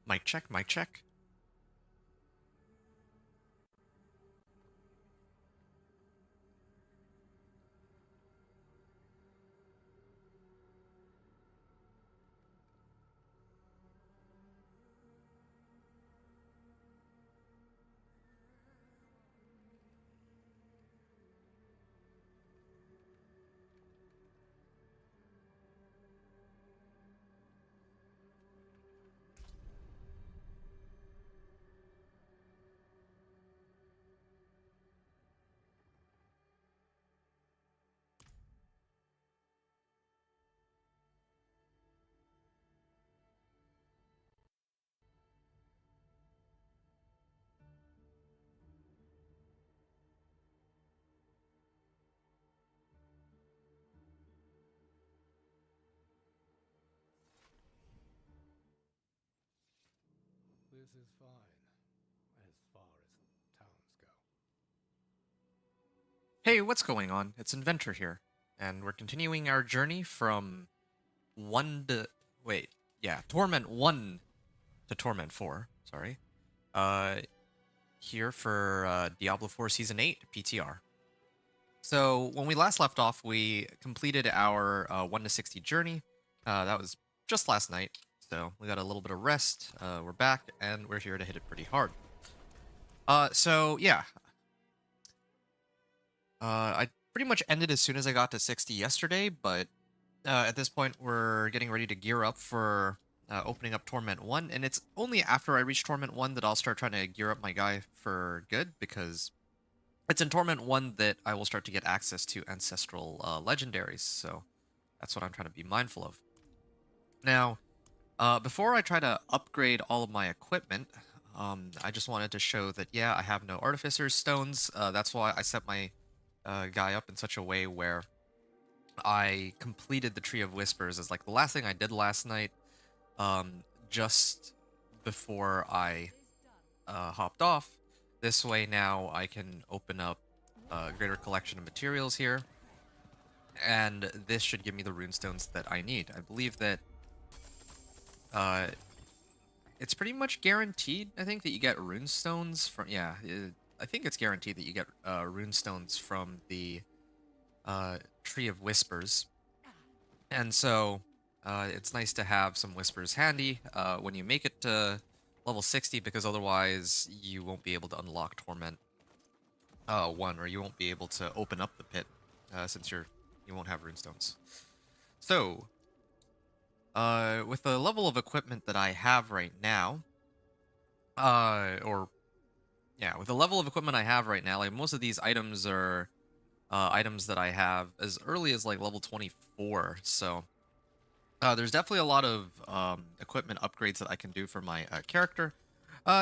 Mic check, mic check. This is fine, as far as towns go. Hey, what's going on? It's Inventor here, and we're continuing our journey from 1 to... Wait, yeah, Torment 1 to Torment 4, sorry. Here for Diablo 4 Season 8 PTR. So, when we last left off, we completed our 1 to 60 journey. That was just last night, so we got a little bit of rest. We're back, and we're here to hit it pretty hard. Yeah. I pretty much ended as soon as I got to 60 yesterday, but at this point, we're getting ready to gear up for opening up Torment 1, and it's only after I reach Torment 1 that I'll start trying to gear up my guy for good, because it's in Torment 1 that I will start to get access to Ancestral Legendaries, so that's what I'm trying to be mindful of. Now, before I try to upgrade all of my equipment, I just wanted to show that, yeah, I have no Artificer's Stones. That's why I set my guy up in such a way where I completed the Tree of Whispers as like the last thing I did last night, just before I hopped off. This way now I can open up a greater collection of materials here, and this should give me the runestones that I need. I believe that it's pretty much guaranteed, I think, that you get runestones from, yeah, I think it's guaranteed that you get runestones from the Tree of Whispers. And so it's nice to have some Whispers handy when you make it to level 60, because otherwise you won't be able to unlock Torment 1, or you won't be able to open up the pit since you won't have runestones. So, with the level of equipment that I have right now, with the level of equipment I have right now, like most of these items are items that I have as early as like level 24, so there's definitely a lot of equipment upgrades that I can do for my character.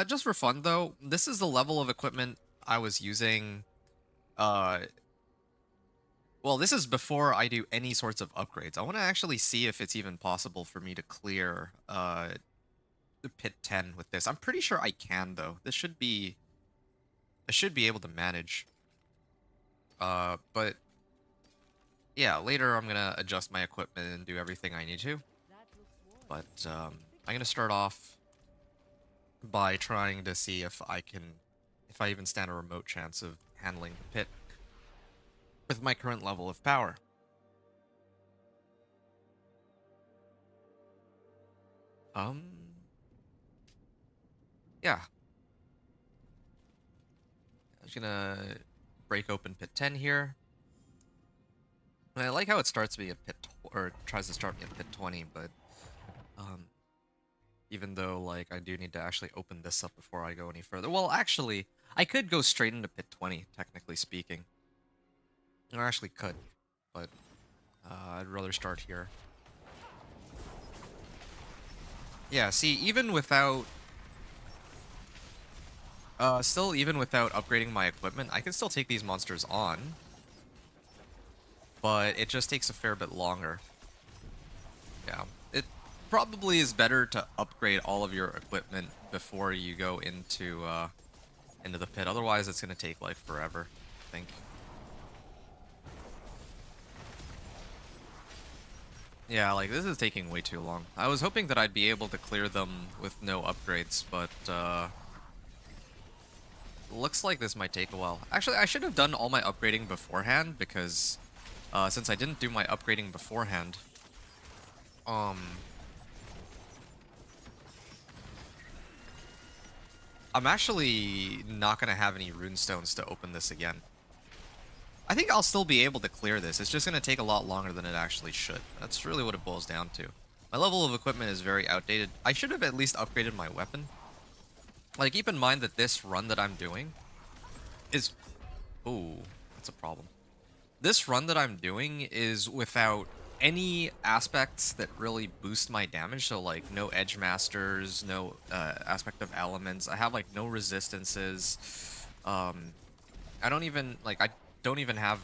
Just for fun though, this is the level of equipment I was using. Well, this is before I do any sorts of upgrades. I want to actually see if it's even possible for me to clear the pit 10 with this. I'm pretty sure I can though. I should be able to manage. But yeah, later I'm gonna adjust my equipment and do everything I need to. But I'm gonna start off by trying to see if I even stand a remote chance of handling the pit with my current level of power. Yeah. I'm just gonna break open pit 10 here. And I like how it starts me at or tries to start me at pit 20, but even though like I do need to actually open this up before I go any further. Well, actually, I could go straight into pit 20, technically speaking. Or actually could, but I'd rather start here. Yeah, see, even without even without upgrading my equipment, I can still take these monsters on, but it just takes a fair bit longer. Yeah, it probably is better to upgrade all of your equipment before you go into the pit. Otherwise, it's gonna take like forever, I think. Yeah, like this is taking way too long. I was hoping that I'd be able to clear them with no upgrades, but looks like this might take a while. Actually, I should have done all my upgrading beforehand because since I didn't do my upgrading beforehand, um, I'm actually not gonna have any runestones to open this again. I think I'll still be able to clear this. It's just gonna take a lot longer than it actually should. That's really what it boils down to. My level of equipment is very outdated. I should have at least upgraded my weapon. Like, keep in mind that this run that I'm doing is... Ooh, that's a problem. This run that I'm doing is without any aspects that really boost my damage. So, like, no edge masters, no aspect of elements. I have, like, no resistances. Um, I don't even, like, I don't even have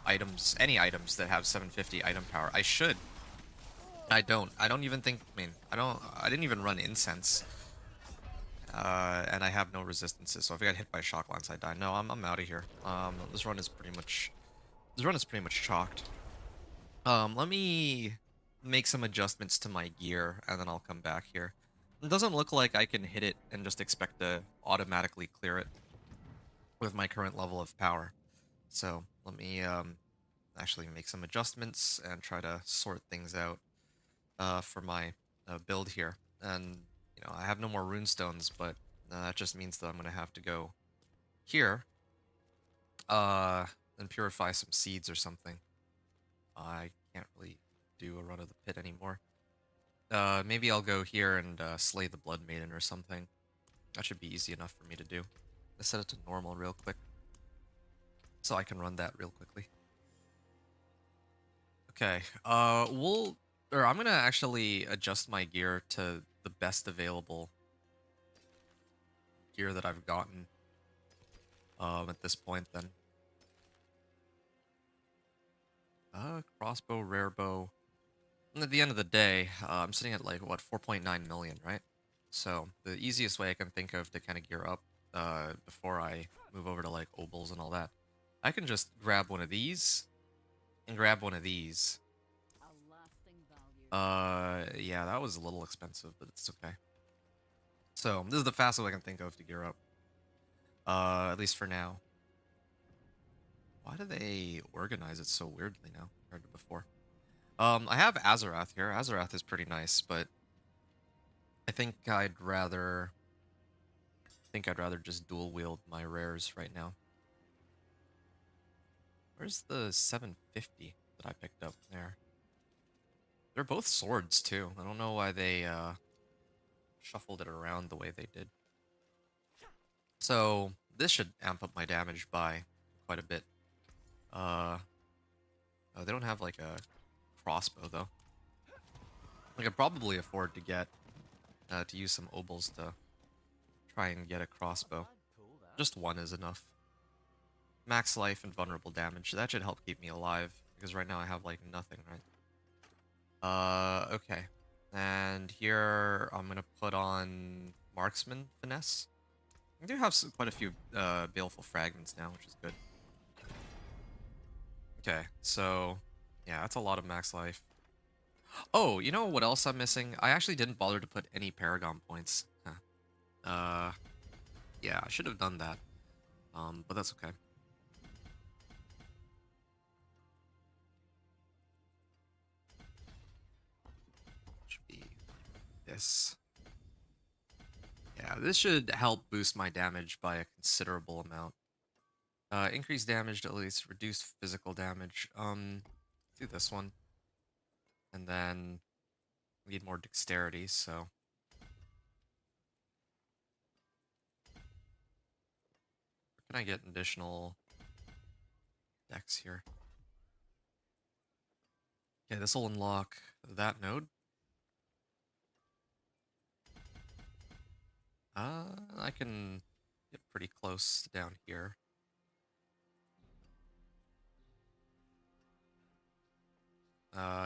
items, any items that have 750 item power. I should. I don't. I don't even think, I mean, I didn't even run incense. And I have no resistances, so if I got hit by a shock lance, I die. No, I'm out of here. This run is pretty much chalked. Let me make some adjustments to my gear, and then I'll come back here. It doesn't look like I can hit it and just expect to automatically clear it with my current level of power. So let me actually make some adjustments and try to sort things out for my build here. And you know, I have no more runestones, but that just means that I'm gonna have to go here and purify some seeds or something. I can't really do a run of the pit anymore. Maybe I'll go here and slay the Blood Maiden or something. That should be easy enough for me to do. Let's set it to normal real quick, so I can run that real quickly. Okay, I'm gonna actually adjust my gear to the best available gear that I've gotten at this point then. Crossbow, rare bow. And at the end of the day, I'm sitting at like, what, 4.9 million, right? So the easiest way I can think of to kind of gear up before I move over to like obols and all that, I can just grab one of these and grab one of these. Yeah, that was a little expensive, but it's okay. So this is the fastest way I can think of to gear up. At least for now. Why do they organize it so weirdly now compared to before? I have Azarath here. Azarath is pretty nice, but I think I'd rather just dual wield my rares right now. Where's the 750 that I picked up there? They're both swords too. I don't know why they shuffled it around the way they did. So this should amp up my damage by quite a bit. Oh, they don't have like a crossbow though. I could probably afford to get to use some obols to try and get a crossbow. Just one is enough. Max life and vulnerable damage. That should help keep me alive because right now I have like nothing, right? Okay. And here I'm gonna put on marksman finesse. I do have quite a few baleful fragments now, which is good. Okay, so yeah, that's a lot of max life. Oh, you know what else I'm missing? I actually didn't bother to put any Paragon points. Huh. Yeah, I should have done that. But that's okay. Should be this. Yeah, this should help boost my damage by a considerable amount. Increase damage to at least reduce physical damage. Do this one. And then we need more dexterity, so where can I get additional dex here? Okay, this will unlock that node. I can get pretty close down here.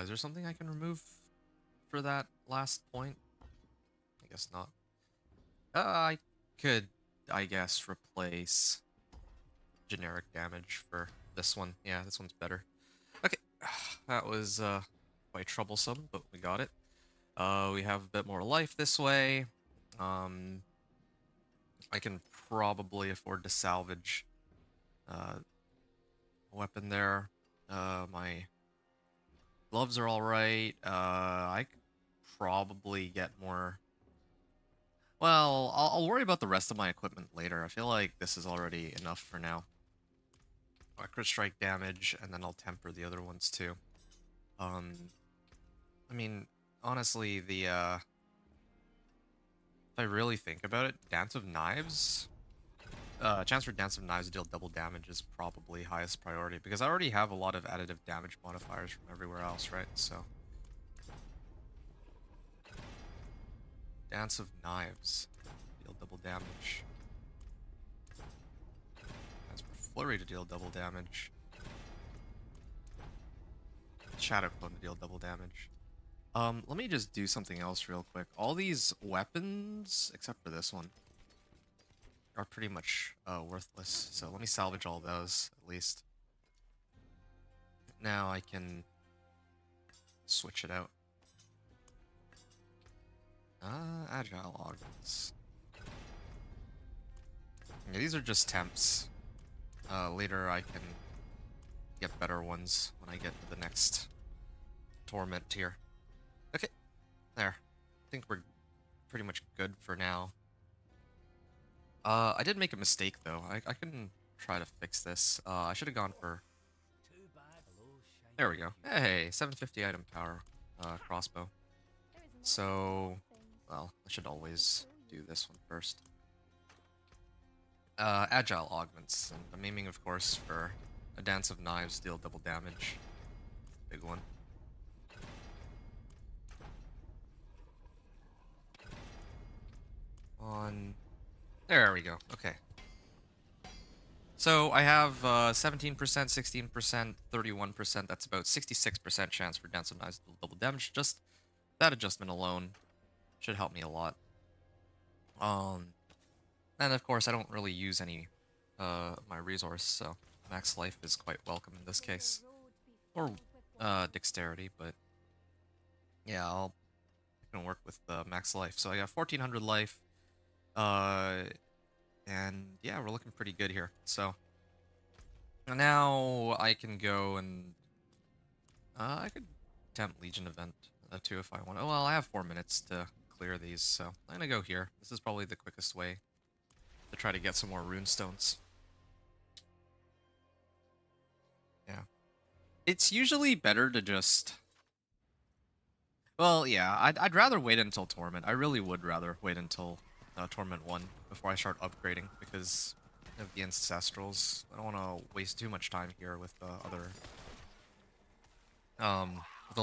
Is there something I can remove for that last point? I guess not. I could, I guess, replace generic damage for this one. Yeah, this one's better. Okay, that was quite quite troublesome, but we got it. We have a bit more life this way. I can probably afford to salvage a weapon there. My gloves are all right. I could probably get more. Well, I'll worry about the rest of my equipment later. I feel like this is already enough for now. Crit strike damage, and then I'll temper the other ones too. I mean, honestly, if I really think about it, Dance of Knives, chance for Dance of Knives to deal double damage is probably highest priority, because I already have a lot of additive damage modifiers from everywhere else, right? So, Dance of Knives, deal double damage. Chance for Flurry to deal double damage. Shadow Clone to deal double damage. Let me just do something else real quick. All these weapons, except for this one, are pretty much worthless. So let me salvage all those, at least. Now I can switch it out. Agile augments. Yeah, these are just temps. Later I can get better ones when I get to the next Torment tier. Okay, there. I think we're pretty much good for now. I did make a mistake though. I can try to fix this. I should have gone for... There we go. Hey, 750 item power crossbow. So, well, I should always do this one first. Agile augments. And I'm aiming, of course, for a Dance of Knives, deal double damage. Big one. There we go. Okay. So I have 17%, 16%, 31%. That's about 66% chance for Dance of Knives to deal double damage. Just that adjustment alone should help me a lot. And of course, I don't really use any my resource, so max life is quite welcome in this case, or dexterity. But yeah, I can work with max life. So I got 1400 life, and yeah, we're looking pretty good here. So now I can go and I could attempt Legion event too if I want. Oh well, I have 4 minutes to clear these, so I'm gonna go here. This is probably the quickest way to try to get some more runestones. Yeah. It's usually better to just... Well, yeah, I'd rather wait until Torment. I really would rather wait until Torment 1 before I start upgrading, because of the Ancestrals. I don't want to waste too much time here with the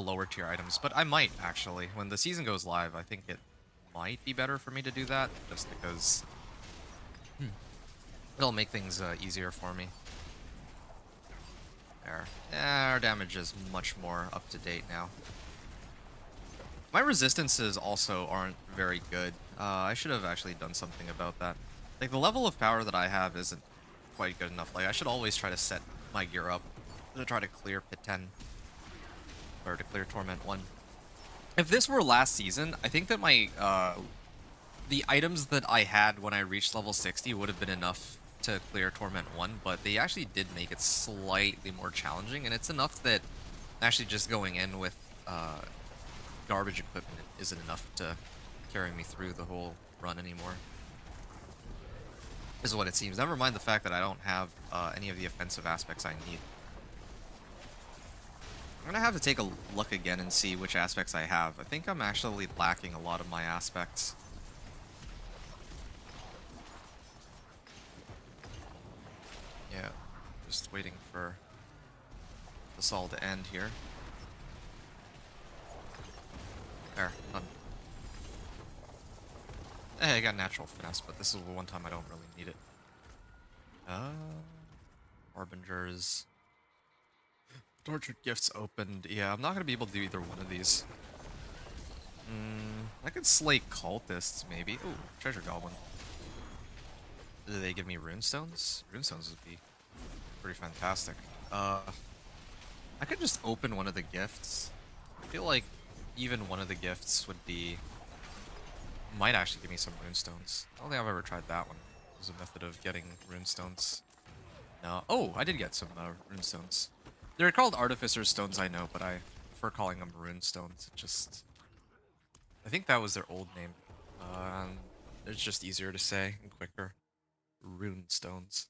lower tier items, but I might, actually. When the season goes live, I think it might be better for me to do that, just because it'll make things easier for me. There. Yeah, our damage is much more up to date now. My resistances also aren't very good. I should have actually done something about that. Like, the level of power that I have isn't quite good enough. Like, I should always try to set my gear up to try to clear Pit 10. Or to clear Torment 1. If this were last season, I think that my, the items that I had when I reached level 60 would have been enough to clear Torment 1, but they actually did make it slightly more challenging, and it's enough that actually just going in with garbage equipment isn't enough to carry me through the whole run anymore. Is what it seems. Never mind the fact that I don't have any of the offensive aspects I need. I'm gonna have to take a look again and see which aspects I have. I think I'm actually lacking a lot of my aspects. Yeah, just waiting for this all to end here. There, done. Hey, I got natural finesse, but this is the one time I don't really need it. Harbingers. Tortured Gifts opened. Yeah, I'm not gonna be able to do either one of these. I could slay cultists, maybe. Ooh, treasure goblin. Do they give me runestones? Runestones would be pretty fantastic. I could just open one of the gifts. I feel like even one of the gifts would be might actually give me some runestones. I don't think I've ever tried that one. There's a method of getting runestones. No. Oh, I did get some runestones. They're called artificer's stones, I know, but I prefer calling them runestones. It just, I think that was their old name. Um, it's just easier to say and quicker. Runestones.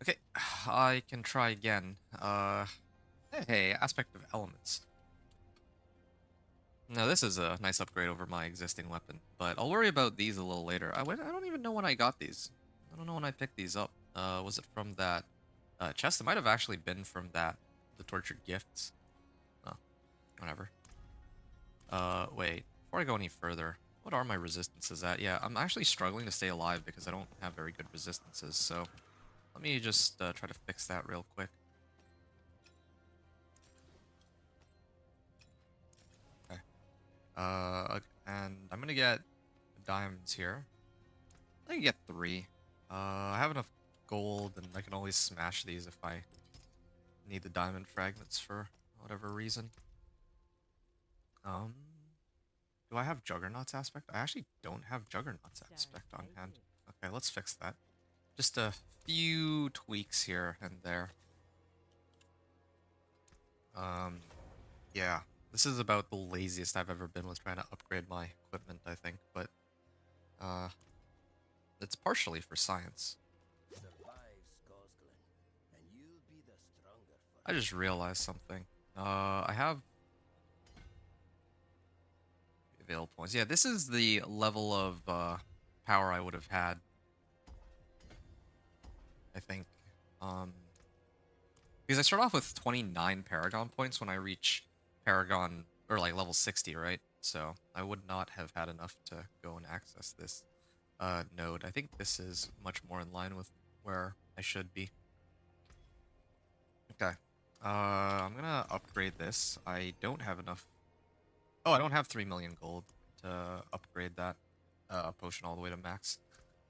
Okay, I can try again. Hey, aspect of elements. Now this is a nice upgrade over my existing weapon, but I'll worry about these a little later. I don't even know when I got these. I don't know when I picked these up. Was it from that chest? It might have actually been from the tortured gifts. Oh, whatever. Wait. Before I go any further, what are my resistances at? Yeah, I'm actually struggling to stay alive because I don't have very good resistances, so let me just try to fix that real quick. Okay. And I'm gonna get diamonds here. I can get 3. I have enough gold, and I can always smash these if I need the diamond fragments for whatever reason. Um, do I have Juggernaut's aspect? I actually don't have Juggernaut's aspect on hand. Okay, let's fix that. Just a few tweaks here and there. Yeah, this is about the laziest I've ever been with trying to upgrade my equipment, I think, but uh, it's partially for science. I just realized something. I have available points. Yeah, this is the level of power I would have had, I think. Because I start off with 29 Paragon points when I reach Paragon, or like level 60, right? So I would not have had enough to go and access this node. I think this is much more in line with where I should be. Okay. I'm gonna upgrade this. I don't have enough. Oh, I don't have 3 million gold to upgrade that potion all the way to max.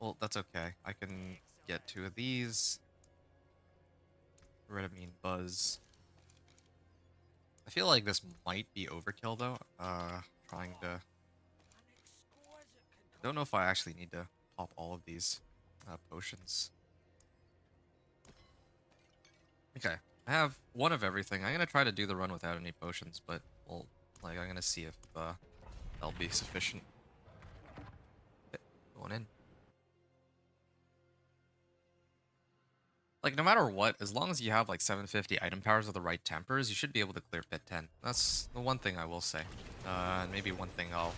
Well, that's okay. I can get 2 of these. Redamine Buzz. I feel like this might be overkill though. Trying to. I don't know if I actually need to pop all of these potions. Okay, I have one of everything. I'm gonna try to do the run without any potions, but well, like I'm gonna see if that'll be sufficient. Okay, going in. Like no matter what, as long as you have like 750 item powers with the right tempers, you should be able to clear pit 10. That's the one thing I will say. And maybe one thing I'll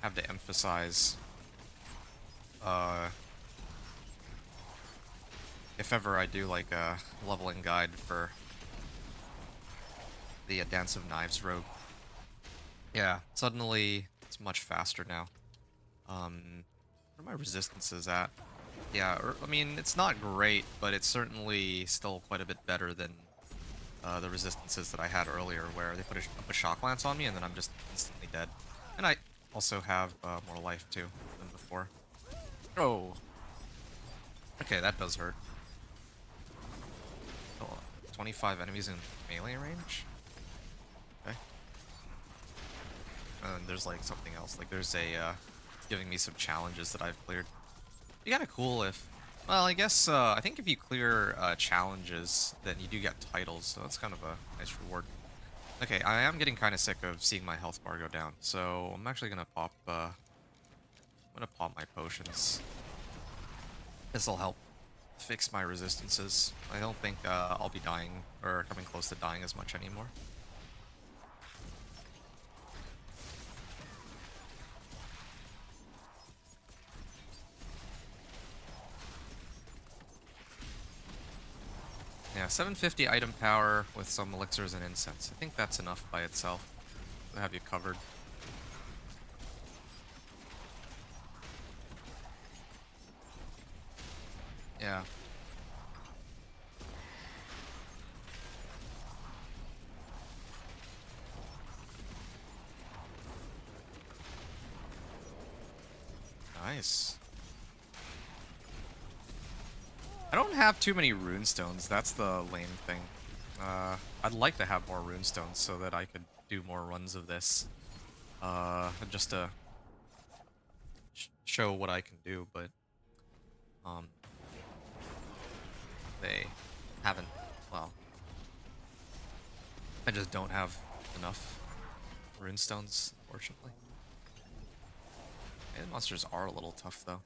have to emphasize. If ever I do like a leveling guide for the Dance of Knives rogue. Yeah, suddenly it's much faster now. Where are my resistances at? Yeah, I mean, it's not great, but it's certainly still quite a bit better than the resistances that I had earlier, where they put up a shock lance on me and then I'm just instantly dead. And I also have more life too than before. Oh. Okay, that does hurt. Oh, 25 enemies in melee range? Okay. And there's like something else. Like there's a giving me some challenges that I've cleared. It'd be kind of cool if, well, I guess I think if you clear challenges, then you do get titles, so that's kind of a nice reward. Okay, I am getting kind of sick of seeing my health bar go down, so I'm actually gonna pop. I'm gonna pop my potions. This will help fix my resistances. I don't think I'll be dying or coming close to dying as much anymore. Yeah, 750 item power with some elixirs and incense. I think that's enough by itself to have you covered. Yeah. Nice. don't have too many runestones. That's the lame thing. I'd like to have more runestones so that I could do more runs of this. Just to show what I can do, but um, they haven't. Well, I just don't have enough runestones, unfortunately. And monsters are a little tough, though.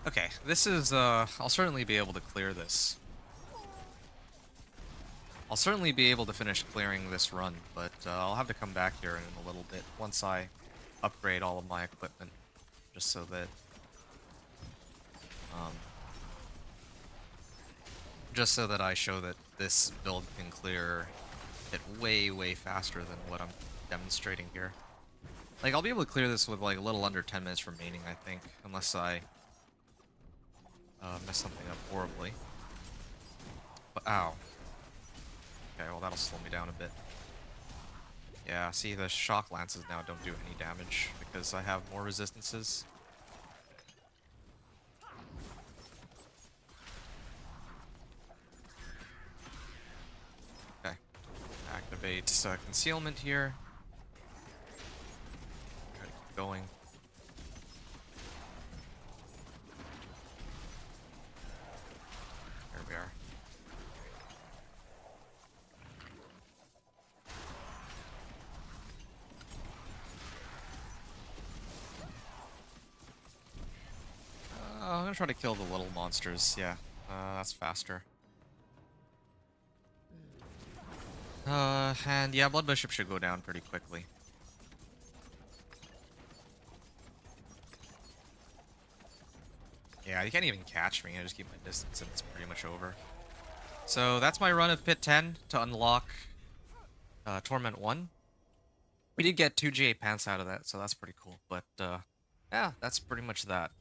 Okay, this is, I'll certainly be able to clear this. I'll certainly be able to finish clearing this run, but I'll have to come back here in a little bit once I upgrade all of my equipment, just so that, um, I show that this build can clear it way, way faster than what I'm demonstrating here. Like, I'll be able to clear this with, like, a little under 10 minutes remaining, I think, unless I mess something up horribly. But, ow. Okay, well, that'll slow me down a bit. Yeah, see, the shock lances now don't do any damage because I have more resistances. Okay. Activate concealment here. Try to keep going. There we are. I'm gonna try to kill the little monsters, yeah. That's faster. And yeah, Blood Bishop should go down pretty quickly. Yeah, you can't even catch me, I just keep my distance and it's pretty much over. So that's my run of Pit 10 to unlock Torment 1. We did get 2 GA pants out of that, so that's pretty cool. But yeah, that's pretty much that.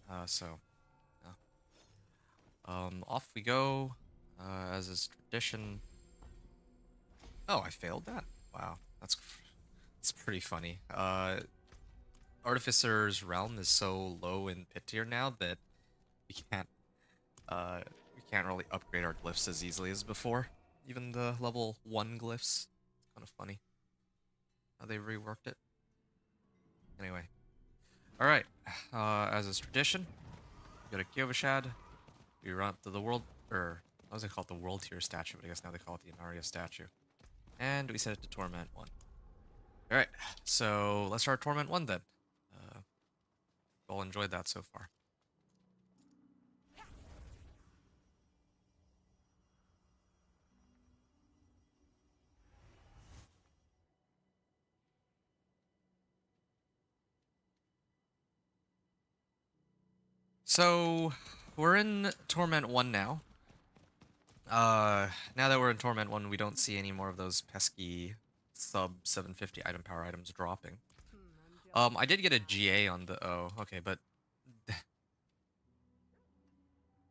Off we go. As is tradition. Oh, I failed that. Wow, that's pretty funny. Artificer's Realm is so low in pit tier now that we can't really upgrade our glyphs as easily as before. Even the level 1 glyphs. It's kind of funny how they reworked it. Anyway. Alright. As is tradition, we go to Kyovashad. We run up to the world, or what was it called? The world tier statue, but I guess now they call it the Inaria statue. And we set it to Torment 1. Alright, so let's start Torment 1 then. All enjoyed that so far. So, we're in Torment 1 now. Now that we're in Torment 1, we don't see any more of those pesky sub 750 item power items dropping. I did get a GA on the... Oh, okay, but...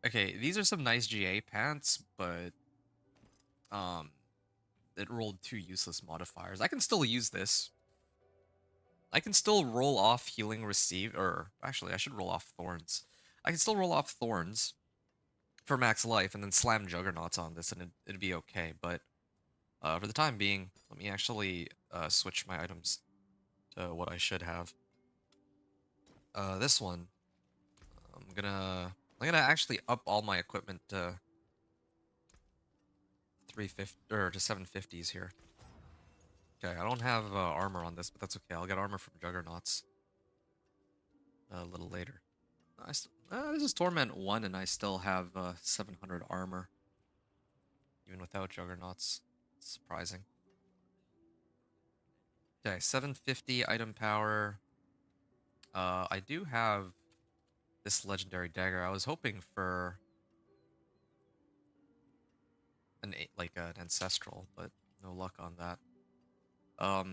okay, these are some nice GA pants, but... it rolled 2 useless modifiers. I can still use this. I can still roll off healing received, or... Actually, I should roll off thorns. I can still roll off thorns for max life and then slam juggernauts on this and it'd be okay, but for the time being, let me actually switch my items to what I should have. This one, I'm gonna actually up all my equipment to 350 or to 750s here. Okay, I don't have armor on this, but that's okay. I'll get armor from juggernauts a little later. This is Torment 1, and I still have 700 armor. Even without juggernauts. It's surprising. Okay, 750 item power. I do have this legendary dagger. I was hoping for an ancestral, but no luck on that. Yeah,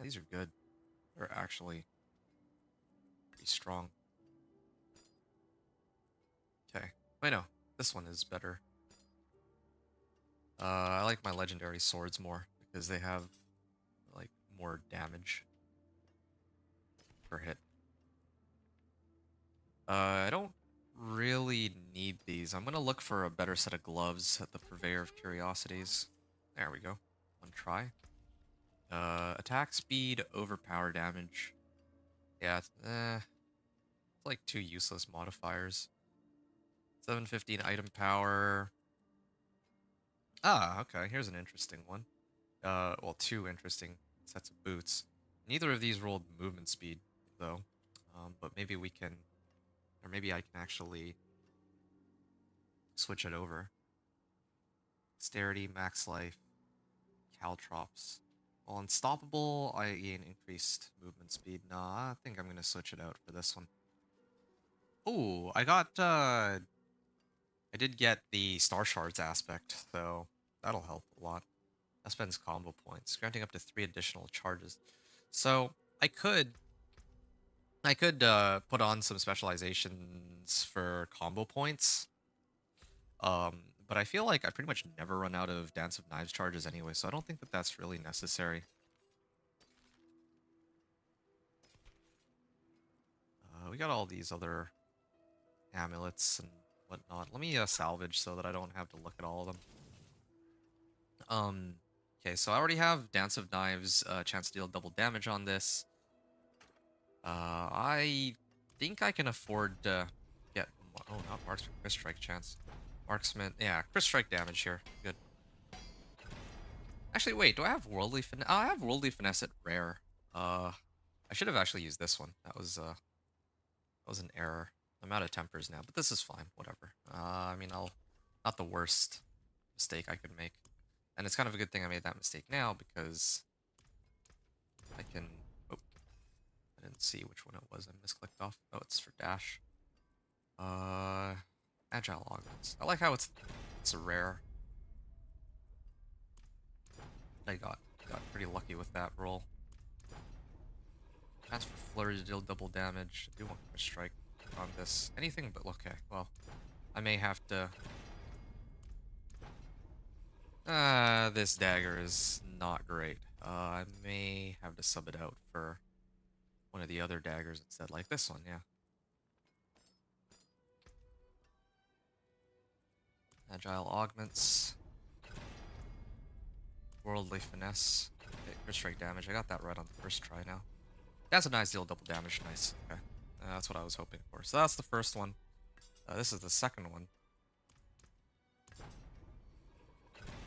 these are good. They're actually pretty strong. Okay. Wait, no. This one is better. I like my legendary swords more because they have like more damage per hit. I don't really need these. I'm gonna look for a better set of gloves at the Purveyor of Curiosities. There we go. One try. Attack speed, overpower damage. Yeah, it's like two useless modifiers. 715 item power. Ah, okay. Here's an interesting one. Well, two interesting sets of boots. Neither of these rolled movement speed, though. But maybe we can, or maybe I can actually switch it over. Dexterity, max life, caltrops. Well, unstoppable, I gain increased movement speed. Nah, I think I'm gonna switch it out for this one. Oh, I did get the Star Shards aspect, so that'll help a lot. That spends combo points, granting up to 3 additional charges. So I could put on some specializations for combo points. But I feel like I pretty much never run out of Dance of Knives charges anyway, so I don't think that that's really necessary. We got all these other amulets and whatnot. Let me salvage so that I don't have to look at all of them. Okay, so I already have Dance of Knives, chance to deal double damage on this. I think I can afford to get... Oh, not Marksman, Chris Strike chance. Marksman, yeah, Chris Strike damage here. Good. Actually, wait, do I have Worldly Finesse? Oh, I have Worldly Finesse at Rare. I should have actually used this one. That was an error. I'm out of tempers now, but this is fine. Whatever. I mean, not the worst mistake I could make. And it's kind of a good thing I made that mistake now because I can... Oh, I didn't see which one it was. I misclicked off. Oh, it's for dash. Agile augments. I like how it's a rare. I got pretty lucky with that roll. Chance for flurry to deal double damage. I do want to strike on this. Anything but okay. Well, I may have to. This dagger is not great. I may have to sub it out for one of the other daggers instead, like this one. Yeah. Agile augments. Worldly finesse. Okay, crit strike damage. I got that right on the first try now. That's a nice deal, double damage. Nice. Okay. That's what I was hoping for. So that's the first one. This is the second one.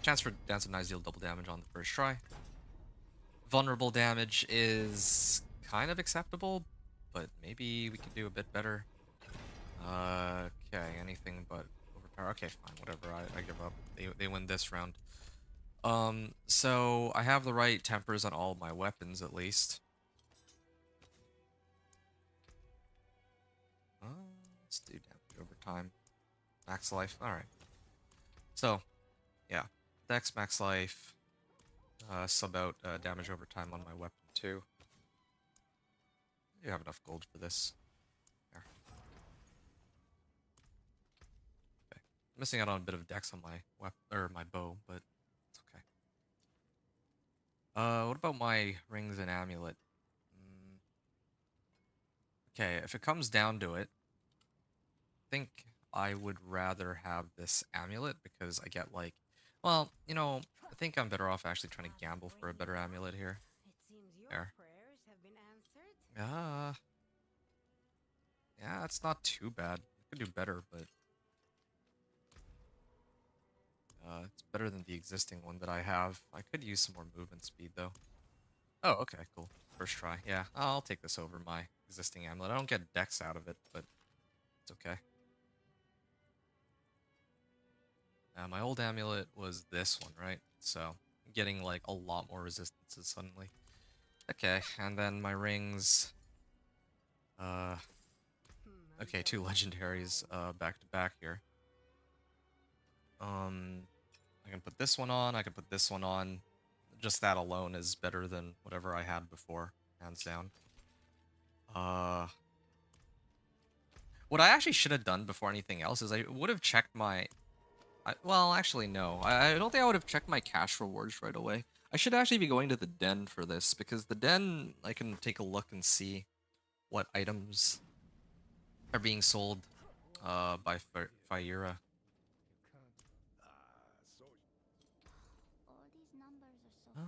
Chance for Dance of Knives deal double damage on the first try. Vulnerable damage is kind of acceptable, but maybe we could do a bit better. Okay, anything but overpower. Okay, fine, whatever. I give up. They win this round. So I have the right tempers on all of my weapons at least. Let's do damage over time. Max life. All right. So, yeah, Dex max life. Sub out damage over time on my weapon too. You have enough gold for this. There. Okay. Missing out on a bit of dex on my weapon or my bow, but it's okay. What about my rings and amulet? Okay, if it comes down to it, I think I would rather have this amulet because I get like, well, you know, I think I'm better off actually trying to gamble for a better amulet here. There. Yeah, yeah, it's not too bad. I could do better, but it's better than the existing one that I have. I could use some more movement speed though. Oh, okay, cool. First try. Yeah, I'll take this over my existing amulet. I don't get dex out of it, but it's okay. My old amulet was this one, right? So I'm getting like a lot more resistances suddenly. Okay, and then my rings. Okay, two legendaries back to back here. I can put this one on. I can put this one on. Just that alone is better than whatever I had before, hands down. What I actually should have done before anything else is I would have checked my... well, actually, no. I don't think I would have checked my cash rewards right away. I should actually be going to the den for this, because the den, I can take a look and see what items are being sold by Fire. You can't. So All these numbers are so Uh,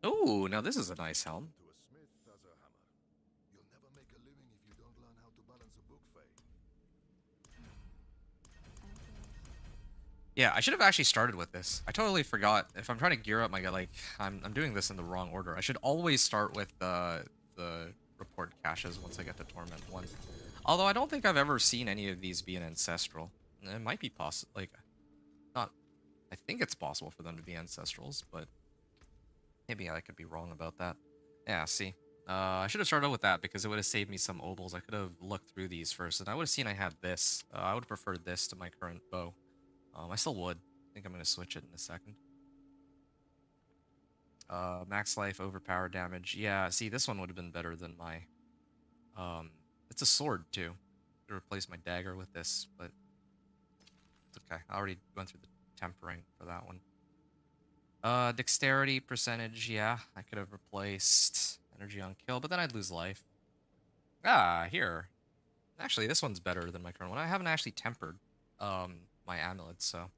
boring. oh, now this is a nice helm. to a smith as a hammer. You'll never make a living if you don't learn how to balance a book, Faye. Yeah, I should have actually started with this. I totally forgot. If I'm trying to gear up my guy, like, I'm doing this in the wrong order. I should always start with the report caches once I get to Torment 1. Although I don't think I've ever seen any of these be an ancestral. It might be possible, like, not... I think it's possible for them to be ancestrals, but maybe I could be wrong about that. Yeah, see. I should have started with that because it would have saved me some obols. I could have looked through these first, and I would have seen I had this. I would have preferred this to my current bow. I still would. I think I'm going to switch it in a second. Max life, overpower damage. Yeah, see, this one would have been better than my... it's a sword, too. To replace my dagger with this, but... it's okay. I already went through the tempering for that one. Dexterity percentage, yeah. I could have replaced energy on kill, but then I'd lose life. Ah, here. Actually, this one's better than my current one. I haven't actually tempered my amulet, so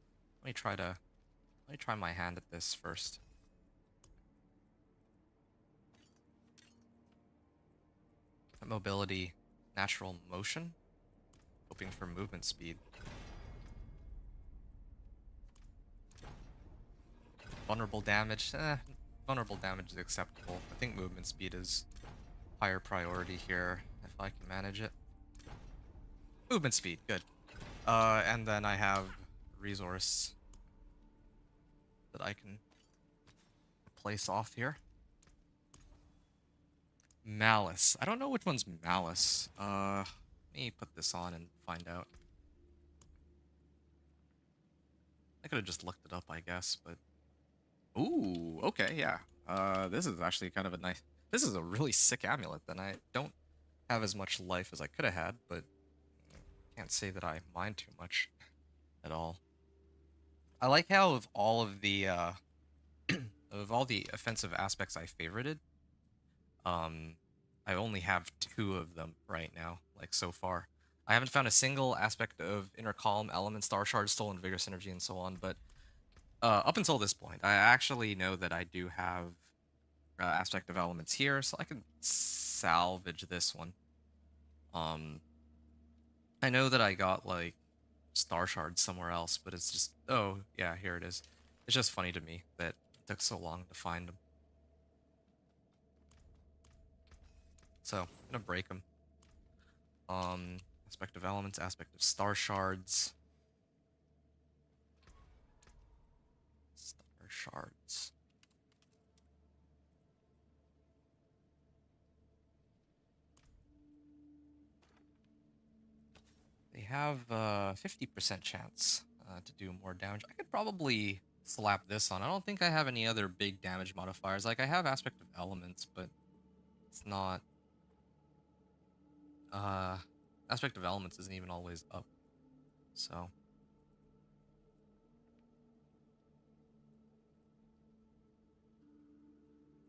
let me try my hand at this first. Mobility, natural motion, hoping for movement speed. Vulnerable damage, vulnerable damage is acceptable. I think movement speed is higher priority here if I can manage it. Movement speed, good. And then I have resource that I can place off here. Malice. I don't know which one's Malice. Let me put this on and find out. I could have just looked it up, I guess, but... ooh, okay, yeah. This is actually kind of a nice... this is a really sick amulet, then. I don't have as much life as I could have had, but... can't say that I mind too much at all. I like how of all of the, of all the offensive aspects I favorited, I only have 2 of them right now, like, so far. I haven't found a single aspect of Inner Calm, Element, Star Shard, Stolen Vigor, Synergy, and so on, but up until this point, I actually know that I do have aspect of elements here, so I can salvage this one. I know that I got, like, Star Shards somewhere else, but it's just... oh, yeah, here it is. It's just funny to me that it took so long to find them. So, I'm gonna break them. Aspect of elements, aspect of Star Shards. Star Shards. They have a 50% chance to do more damage. I could probably slap this on. I don't think I have any other big damage modifiers. Like, I have aspect of elements, but it's not... aspect of elements isn't even always up. So...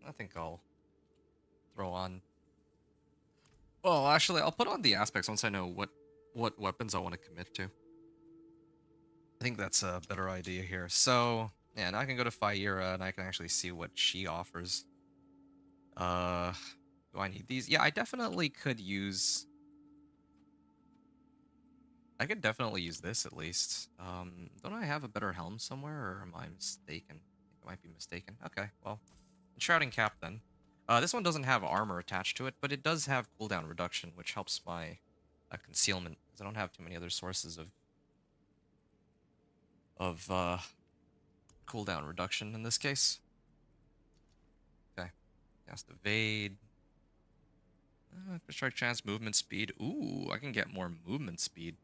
I think I'll throw on... well, actually, I'll put on the aspects once I know what weapons I want to commit to. I think that's a better idea here. So, yeah, now I can go to Fire and I can actually see what she offers. Do I need these? Yeah, I definitely could use... I could definitely use this, at least. Don't I have a better helm somewhere, or am I mistaken? I think I might be mistaken. Okay, well, Shrouding Cap, then. This one doesn't have armor attached to it, but it does have cooldown reduction, which helps my concealment, because I don't have too many other sources of cooldown reduction in this case. Okay, cast Evade. Strike chance, movement speed. Ooh, I can get more movement speed.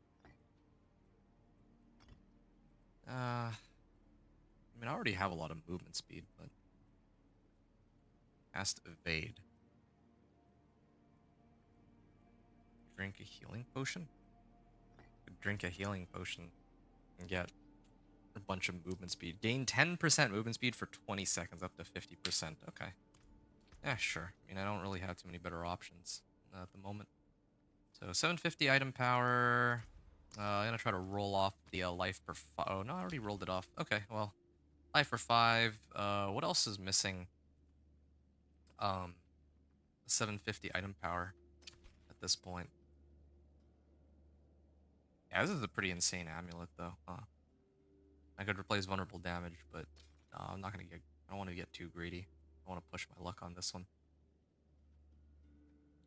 I mean, I already have a lot of movement speed, but... cast Evade. drink a healing potion? Could drink a healing potion and get a bunch of movement speed. Gain 10% movement speed for 20 seconds, up to 50%. Okay. Yeah, sure. I mean, I don't really have too many better options at the moment. So 750 item power. I'm gonna try to roll off the life per 5. Oh, no, I already rolled it off. Okay, well, life for 5. What else is missing? 750 item power at this point. Yeah, this is a pretty insane amulet, though. I could replace vulnerable damage, but I'm not gonna get. I don't want to get too greedy. I want to push my luck on this one.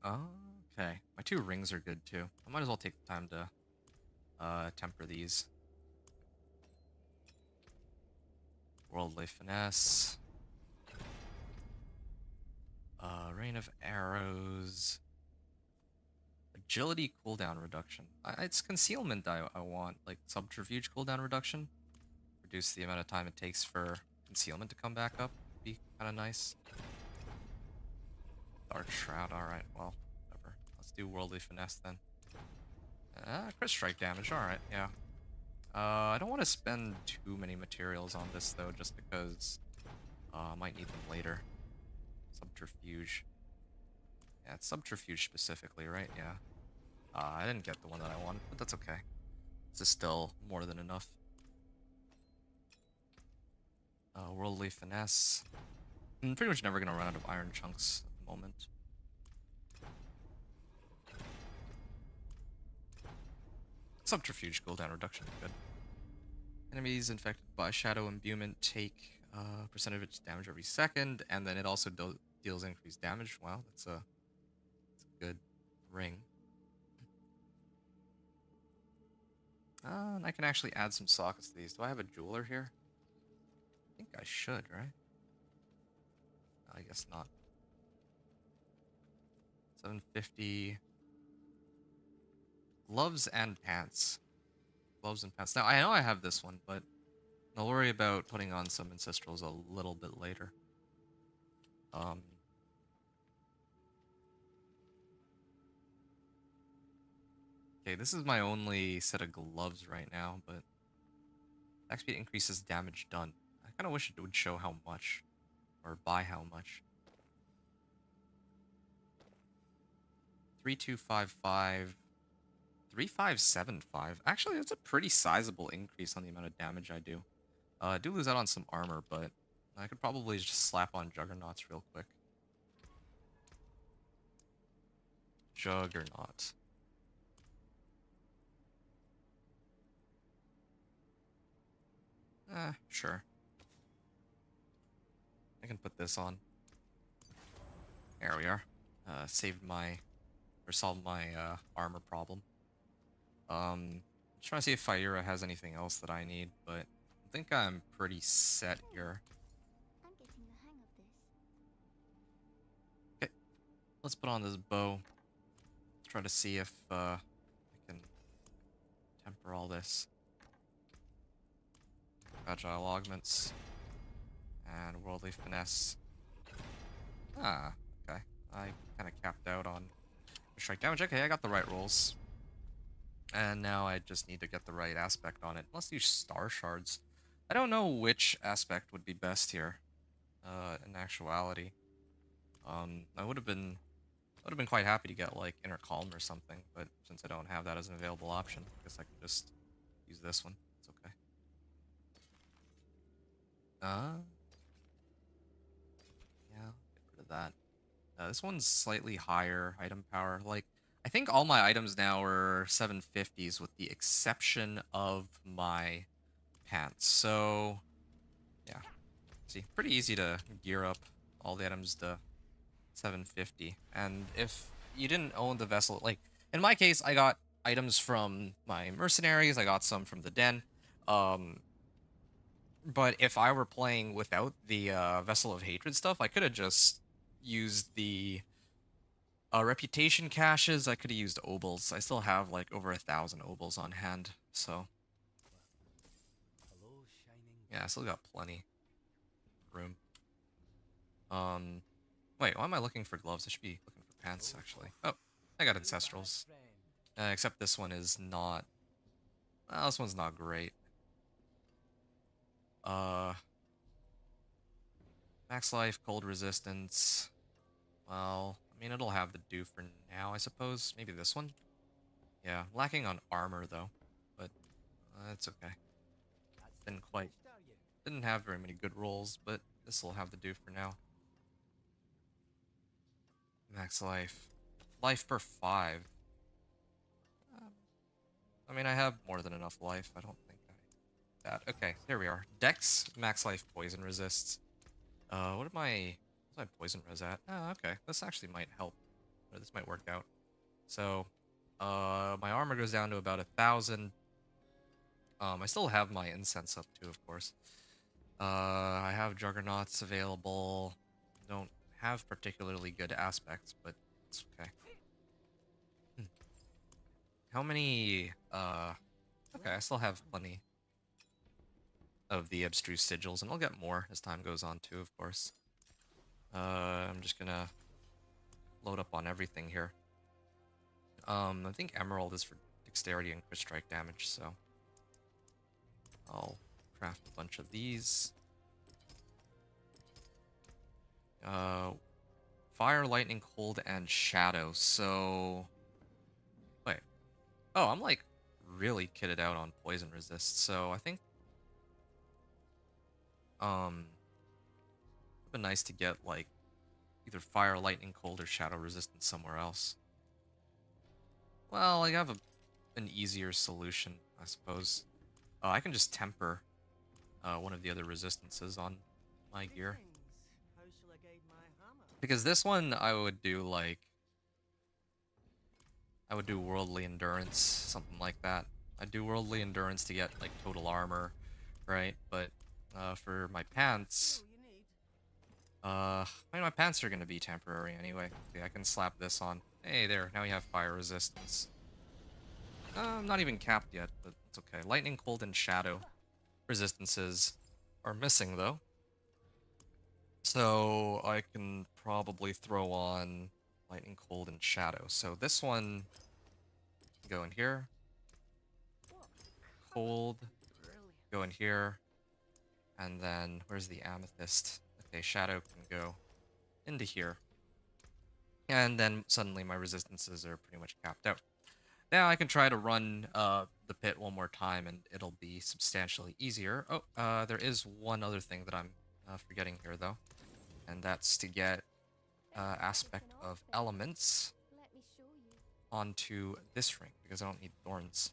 Okay, my 2 rings are good too. I might as well take the time to temper these. Worldly finesse. Rain of arrows. Agility cooldown reduction. It's concealment I want, like subterfuge cooldown reduction. Reduce the amount of time it takes for concealment to come back up. Be kind of nice. Dark Shroud, alright, well, whatever. Let's do Worldly Finesse then. Crit strike damage, alright, yeah. I don't want to spend too many materials on this though, just because I might need them later. Subterfuge. Yeah, it's Subterfuge specifically, right? Yeah. I didn't get the one that I wanted, but that's okay. This is still more than enough. Worldly Finesse. I'm pretty much never going to run out of iron chunks at the moment. Subterfuge cooldown reduction, good. Enemies infected by Shadow Imbuement take percentage damage every second, and then it also deals increased damage. Wow, that's a good ring. And I can actually add some sockets to these. Do I have a jeweler here? I think I should, right? I guess not. 750. Gloves and pants. Gloves and pants. Now, I know I have this one, but I'll worry about putting on some ancestrals a little bit later. Okay, this is my only set of gloves right now, but attack speed increases damage done. I kind of wish it would show how much, or by how much. 3255, 3575. Actually, that's a pretty sizable increase on the amount of damage I do. I do lose out on some armor, but I could probably just slap on Juggernauts real quick. Juggernaut. Sure. I can put this on. There we are. Saved my, or solved my armor problem. Just trying to see if Fire has anything else that I need, but I think I'm pretty set here. I'm getting the hang of this. Okay, let's put on this bow. Try to see if I can temper all this. Agile augments and worldly finesse. Ah, okay. I kind of capped out on strike damage. Okay, I got the right rolls. And now I just need to get the right aspect on it. Let's use star shards. I don't know which aspect would be best here. In actuality, I would have been quite happy to get like inner calm or something, but since I don't have that as an available option, I guess I can just use this one. It's okay. Yeah, get rid of that. This one's slightly higher item power. Like, I think all my items now are 750s with the exception of my pants. So, yeah. See, pretty easy to gear up all the items to 750. And if you didn't own the vessel, like, in my case, I got items from my mercenaries, I got some from the den. But if I were playing without the Vessel of Hatred stuff, I could have just used the reputation caches. I could have used obols. I still have like over 1,000 obols on hand, so Hello, shining. yeah, I still got plenty of room. Wait, why am I looking for gloves? I should be looking for pants actually. Oh, I got ancestrals. Except this one is not. Well, this one's not great. Uh, Max life, cold resistance. Well, I mean, it'll have the do for now, I suppose. Maybe this one? Yeah, lacking on armor, though. But it's okay. Didn't have very many good rolls, but this will have the do for now. Max life. Life per 5. Um, I mean, I have more than enough life. I don't think that. Okay, there we are. Dex, max life, poison resists. What's my poison res at? Oh, okay. This actually might help. Or this might work out. So, my armor goes down to about 1,000. I still have my incense up too, of course. I have juggernauts available. Don't have particularly good aspects, but it's okay. How many, okay, I still have plenty of the abstruse sigils, and I'll get more as time goes on too, of course. I'm just gonna load up on everything here. I think emerald is for dexterity and crit strike damage, so I'll craft a bunch of these. Fire, lightning, cold, and shadow. So, wait. Oh, I'm like really kitted out on poison resist. So I think, it'd been nice to get like either fire, lightning, cold, or shadow resistance somewhere else. Well, I have an easier solution, I suppose. I can just temper one of the other resistances on my gear. Because this one, I would do worldly endurance, something like that. I'd do worldly endurance to get like total armor, right? But for my pants, I mean, my pants are gonna be temporary anyway. Okay, I can slap this on. Hey, there, now we have fire resistance. I'm not even capped yet, but it's okay. Lightning, cold, and shadow resistances are missing though. So I can probably throw on lightning, cold, and shadow. So this one go in here. Cold, go in here. And then where's the amethyst? Okay, shadow can go into here. And then suddenly my resistances are pretty much capped out. Now I can try to run the pit one more time and it'll be substantially easier. Oh, there is one other thing that I'm forgetting here though. And that's to get aspect of elements Let me show you. onto this ring because I don't need thorns.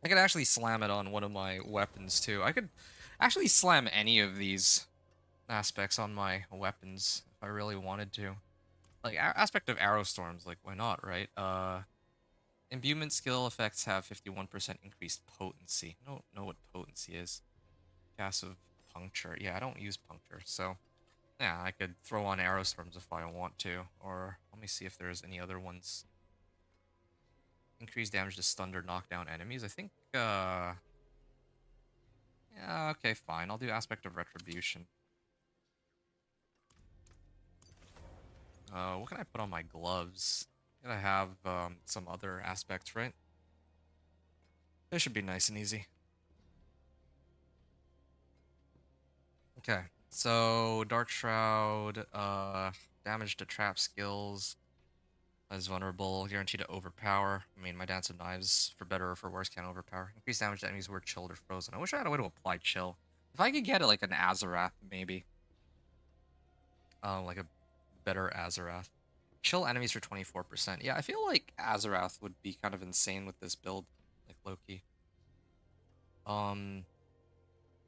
I could actually slam it on one of my weapons too. I could actually slam any of these aspects on my weapons if I really wanted to. Like aspect of arrow storms, like why not, right? Imbuement skill effects have 51% increased potency. I don't know what potency is. Gas of puncture. Yeah, I don't use puncture, so yeah, I could throw on arrow storms if I want to. Or let me see if there's any other ones. Increased damage to stunned or knocked down enemies. I think yeah, okay, fine. I'll do aspect of retribution. What can I put on my gloves? Gotta have some other aspects, right? This should be nice and easy. Okay, so Dark Shroud, damage to trap skills, is vulnerable, guaranteed to overpower. I mean, my Dance of Knives, for better or for worse, can't overpower. Increased damage to enemies who are chilled or frozen. I wish I had a way to apply chill. If I could get it like an Azarath, maybe. Like a better Azarath. Chill enemies for 24%. Yeah, I feel like Azarath would be kind of insane with this build, like Loki.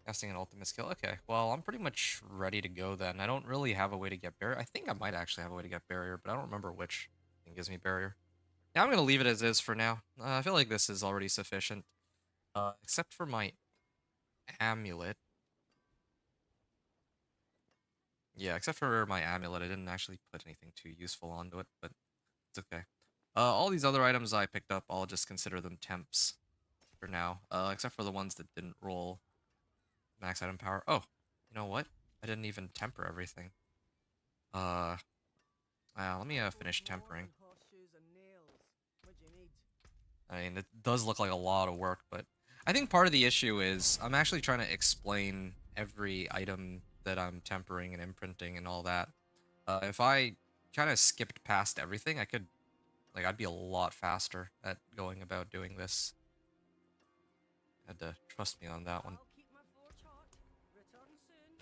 Casting an ultimate skill. Okay, well, I'm pretty much ready to go then. I don't really have a way to get barrier. I think I might actually have a way to get barrier, but I don't remember which thing gives me barrier. Yeah, I'm gonna leave it as is for now. I feel like this is already sufficient. Except for my amulet. Yeah, except for my amulet, I didn't actually put anything too useful onto it, but it's okay. All these other items I picked up, I'll just consider them temps for now. Except for the ones that didn't roll max item power. Oh, you know what? I didn't even temper everything. Let me finish tempering. I mean, it does look like a lot of work, but I think part of the issue is I'm actually trying to explain every item that I'm tempering and imprinting and all that. If I kind of skipped past everything, I could, like, I'd be a lot faster at going about doing this. Had to trust me on that one.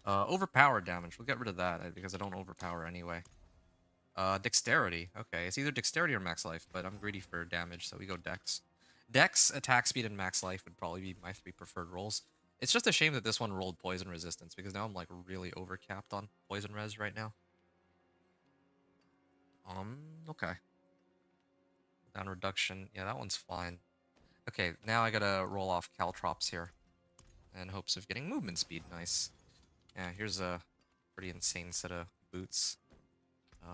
Overpowered damage. We'll get rid of that because I don't overpower anyway. Dexterity. Okay, it's either dexterity or max life, but I'm greedy for damage, so we go dex. Dex, attack speed, and max life would probably be my 3 preferred rolls. It's just a shame that this one rolled poison resistance, because now I'm like really overcapped on poison res right now. Okay. Down reduction. Yeah, that one's fine. Okay, now I gotta roll off caltrops here. In hopes of getting movement speed. Nice. Yeah, here's a pretty insane set of boots.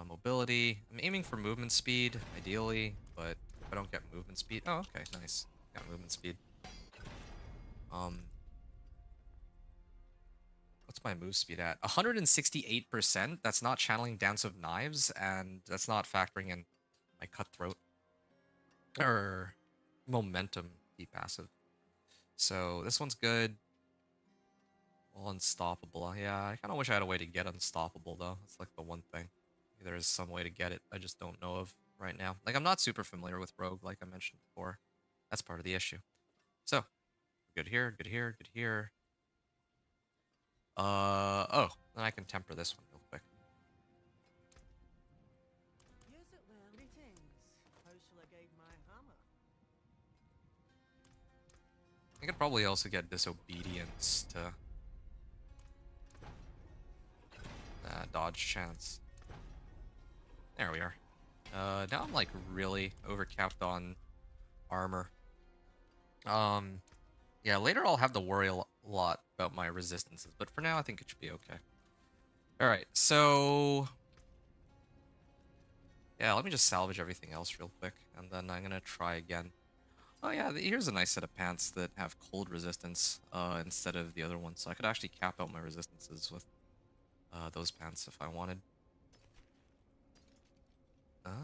Mobility. I'm aiming for movement speed, ideally, but if I don't get movement speed... Oh, okay, nice. Got movement speed. What's my move speed at? 168%? That's not channeling Dance of Knives, and that's not factoring in my Cutthroat. Or Momentum, the passive. So, this one's good. Well, Unstoppable. Yeah, I kind of wish I had a way to get Unstoppable, though. That's like the one thing. There is some way to get it. I just don't know of right now. Like, I'm not super familiar with Rogue, like I mentioned before. That's part of the issue. So, good here, good here, good here. Oh, then I can temper this one real quick. Use it well. Greetings. How shall I guide my hammer? I could probably also get Disobedience to dodge chance. There we are. Now I'm like really overcapped on armor. Yeah, later I'll have to worry a lot about my resistances, but for now I think it should be okay. Alright, so... Yeah, let me just salvage everything else real quick, and then I'm gonna try again. Oh yeah, here's a nice set of pants that have cold resistance instead of the other ones, so I could actually cap out my resistances with those pants if I wanted. Okay.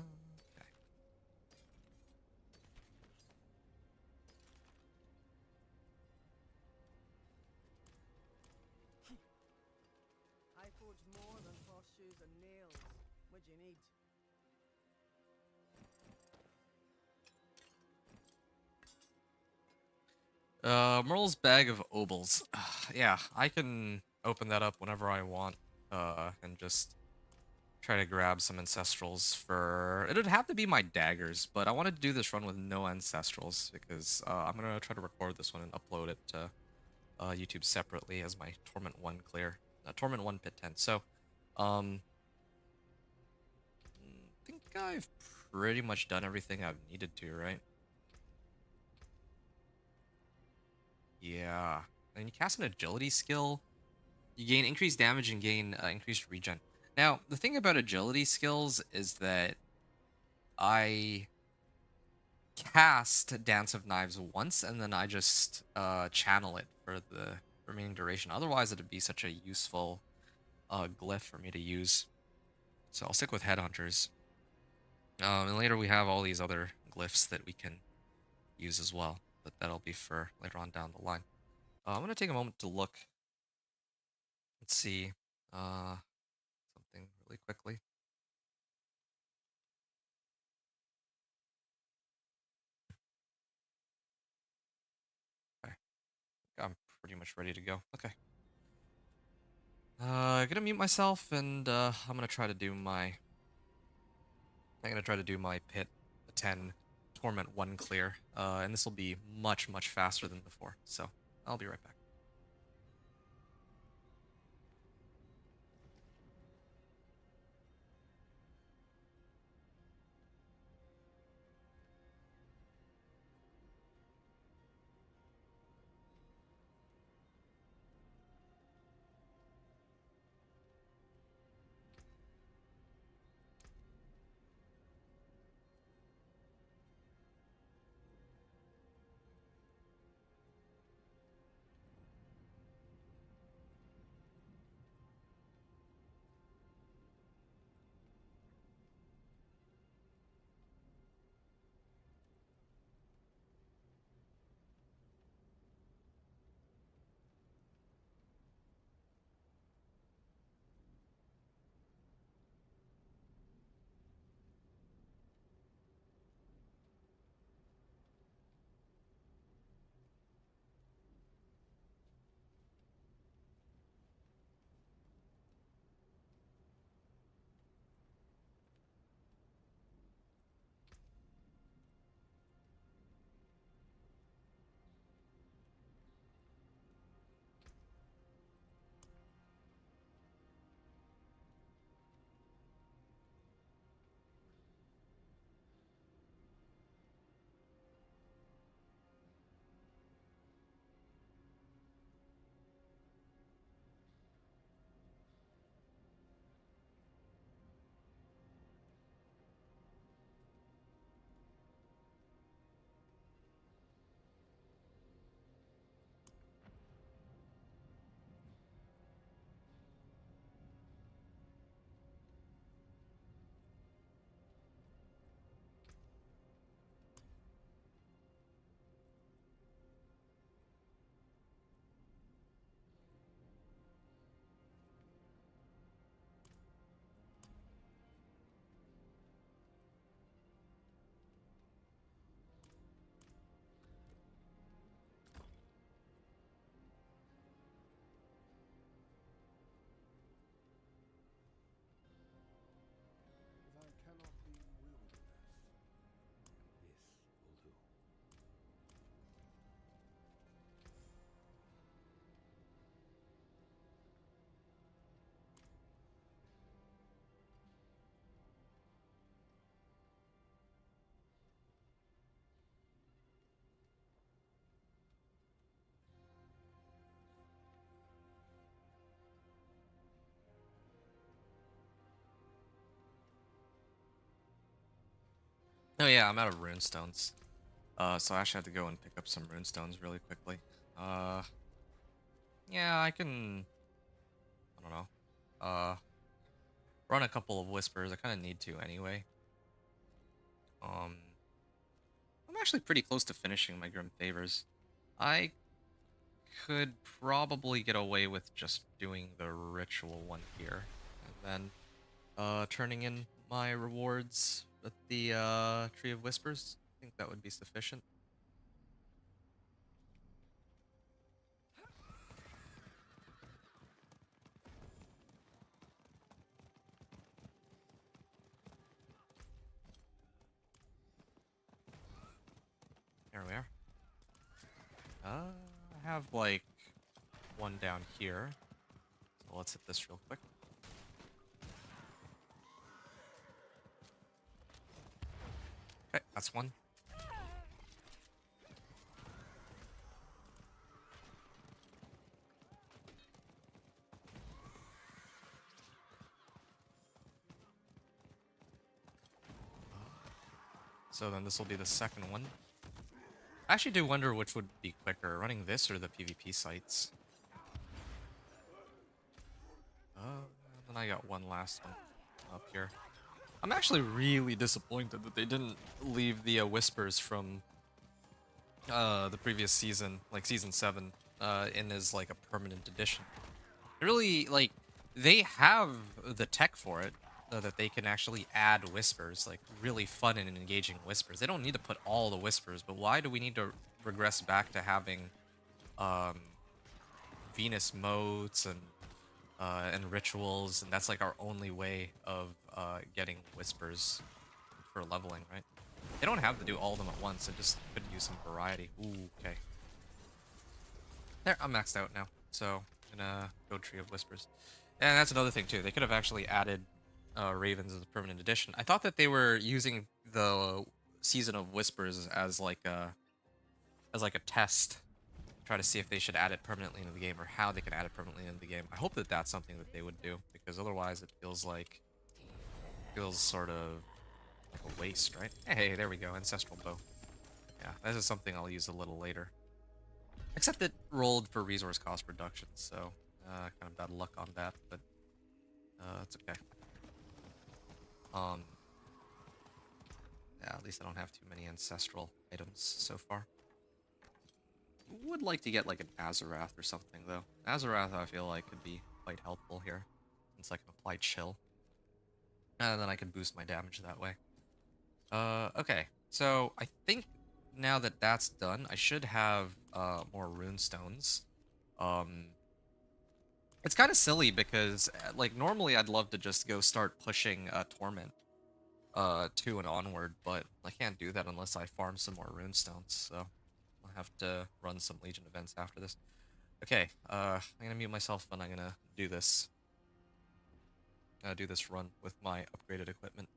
I forged more than horseshoes and nails. What do you need? Merle's Bag of Obols. Yeah, I can open that up whenever I want, and just try to grab some Ancestrals for... It would have to be my daggers, but I wanted to do this run with no Ancestrals, because I'm gonna try to record this one and upload it to YouTube separately as my Torment 1 clear. Torment 1 Pit 10. So, I think I've pretty much done everything I've needed to, right? Yeah. And you cast an agility skill, you gain increased damage and gain increased regen. Now, the thing about agility skills is that I cast Dance of Knives once, and then I just channel it for the remaining duration. Otherwise, it'd be such a useful glyph for me to use. So I'll stick with Headhunters. And later we have all these other glyphs that we can use as well, but that'll be for later on down the line. I'm going to take a moment to look. Let's see something really quickly. Okay, I'm pretty much ready to go. Okay. Gonna mute myself, and I'm gonna try to do my... Pit 10 Torment 1 clear, and this will be much, much faster than before, so I'll be right back. Oh yeah, I'm out of runestones. So I actually have to go and pick up some runestones really quickly. Uh, yeah, I can. I don't know. Run a couple of whispers. I kind of need to anyway. Um, I'm actually pretty close to finishing my Grim Favors. I could probably get away with just doing the ritual one here, and then turning in my rewards with the Tree of Whispers. I think that would be sufficient. There we are. I have like one down here. So let's hit this real quick. Okay, that's one. So then this will be the second one. I actually do wonder which would be quicker, running this or the PvP sites. Then I got one last one up here. I'm actually really disappointed that they didn't leave the whispers from the previous season, like season 7, in as like a permanent edition. Really, like, they have the tech for it, that they can actually add whispers, like really fun and engaging whispers. They don't need to put all the whispers, but why do we need to regress back to having um, Venus modes and rituals, and that's like our only way of getting whispers for leveling, right? They don't have to do all of them at once. It just could use some variety. Ooh, okay. There, I'm maxed out now, so I'm gonna go Tree of Whispers. And that's another thing too. They could have actually added Ravens as a permanent addition. I thought that they were using the Season of Whispers as like a test, try to see if they should add it permanently into the game or how they can add it permanently into the game. I hope that that's something that they would do, because otherwise it feels sort of like a waste, right? Hey, there we go, Ancestral Bow. Yeah, this is something I'll use a little later. Except it rolled for resource cost reduction, so kind of bad luck on that, but it's okay. Um, yeah, at least I don't have too many ancestral items so far. Would like to get like an Azarath or something though. Azarath I feel like could be quite helpful here, since I can apply chill, and then I can boost my damage that way. Okay, so I think now that that's done, I should have more rune stones. It's kind of silly because like normally I'd love to just go start pushing Torment 2 and onward, but I can't do that unless I farm some more rune stones, so I'll have to run some Legion events after this. Okay, I'm gonna mute myself and I'm gonna do this run with my upgraded equipment.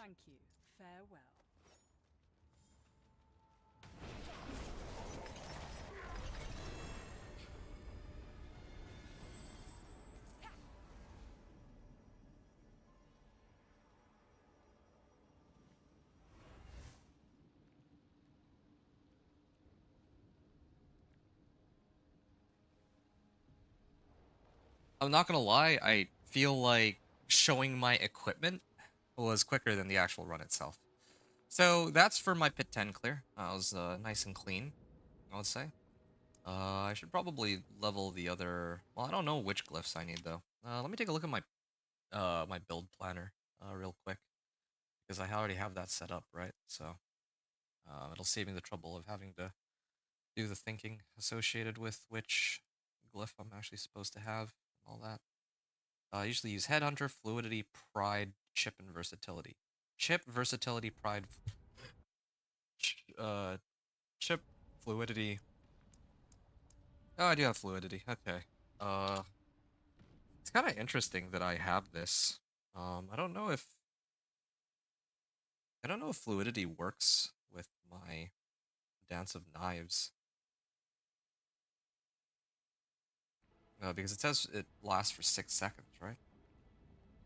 Thank you. Farewell. I'm not gonna lie, I feel like showing my equipment was quicker than the actual run itself. So that's for my pit 10 clear. That was nice and clean, I would say. I should probably level the other. Well, I don't know which glyphs I need though. Let me take a look at my build planner real quick because I already have that set up, right? So it'll save me the trouble of having to do the thinking associated with which glyph I'm actually supposed to have and all that. I usually use Headhunter, Fluidity, Pride, Chip, and Versatility. Chip, Versatility, Pride, uh, Chip, Fluidity. Oh, I do have Fluidity. Okay. It's kind of interesting that I have this. I don't know if Fluidity works with my Dance of Knives. Because it says it lasts for 6 seconds, right?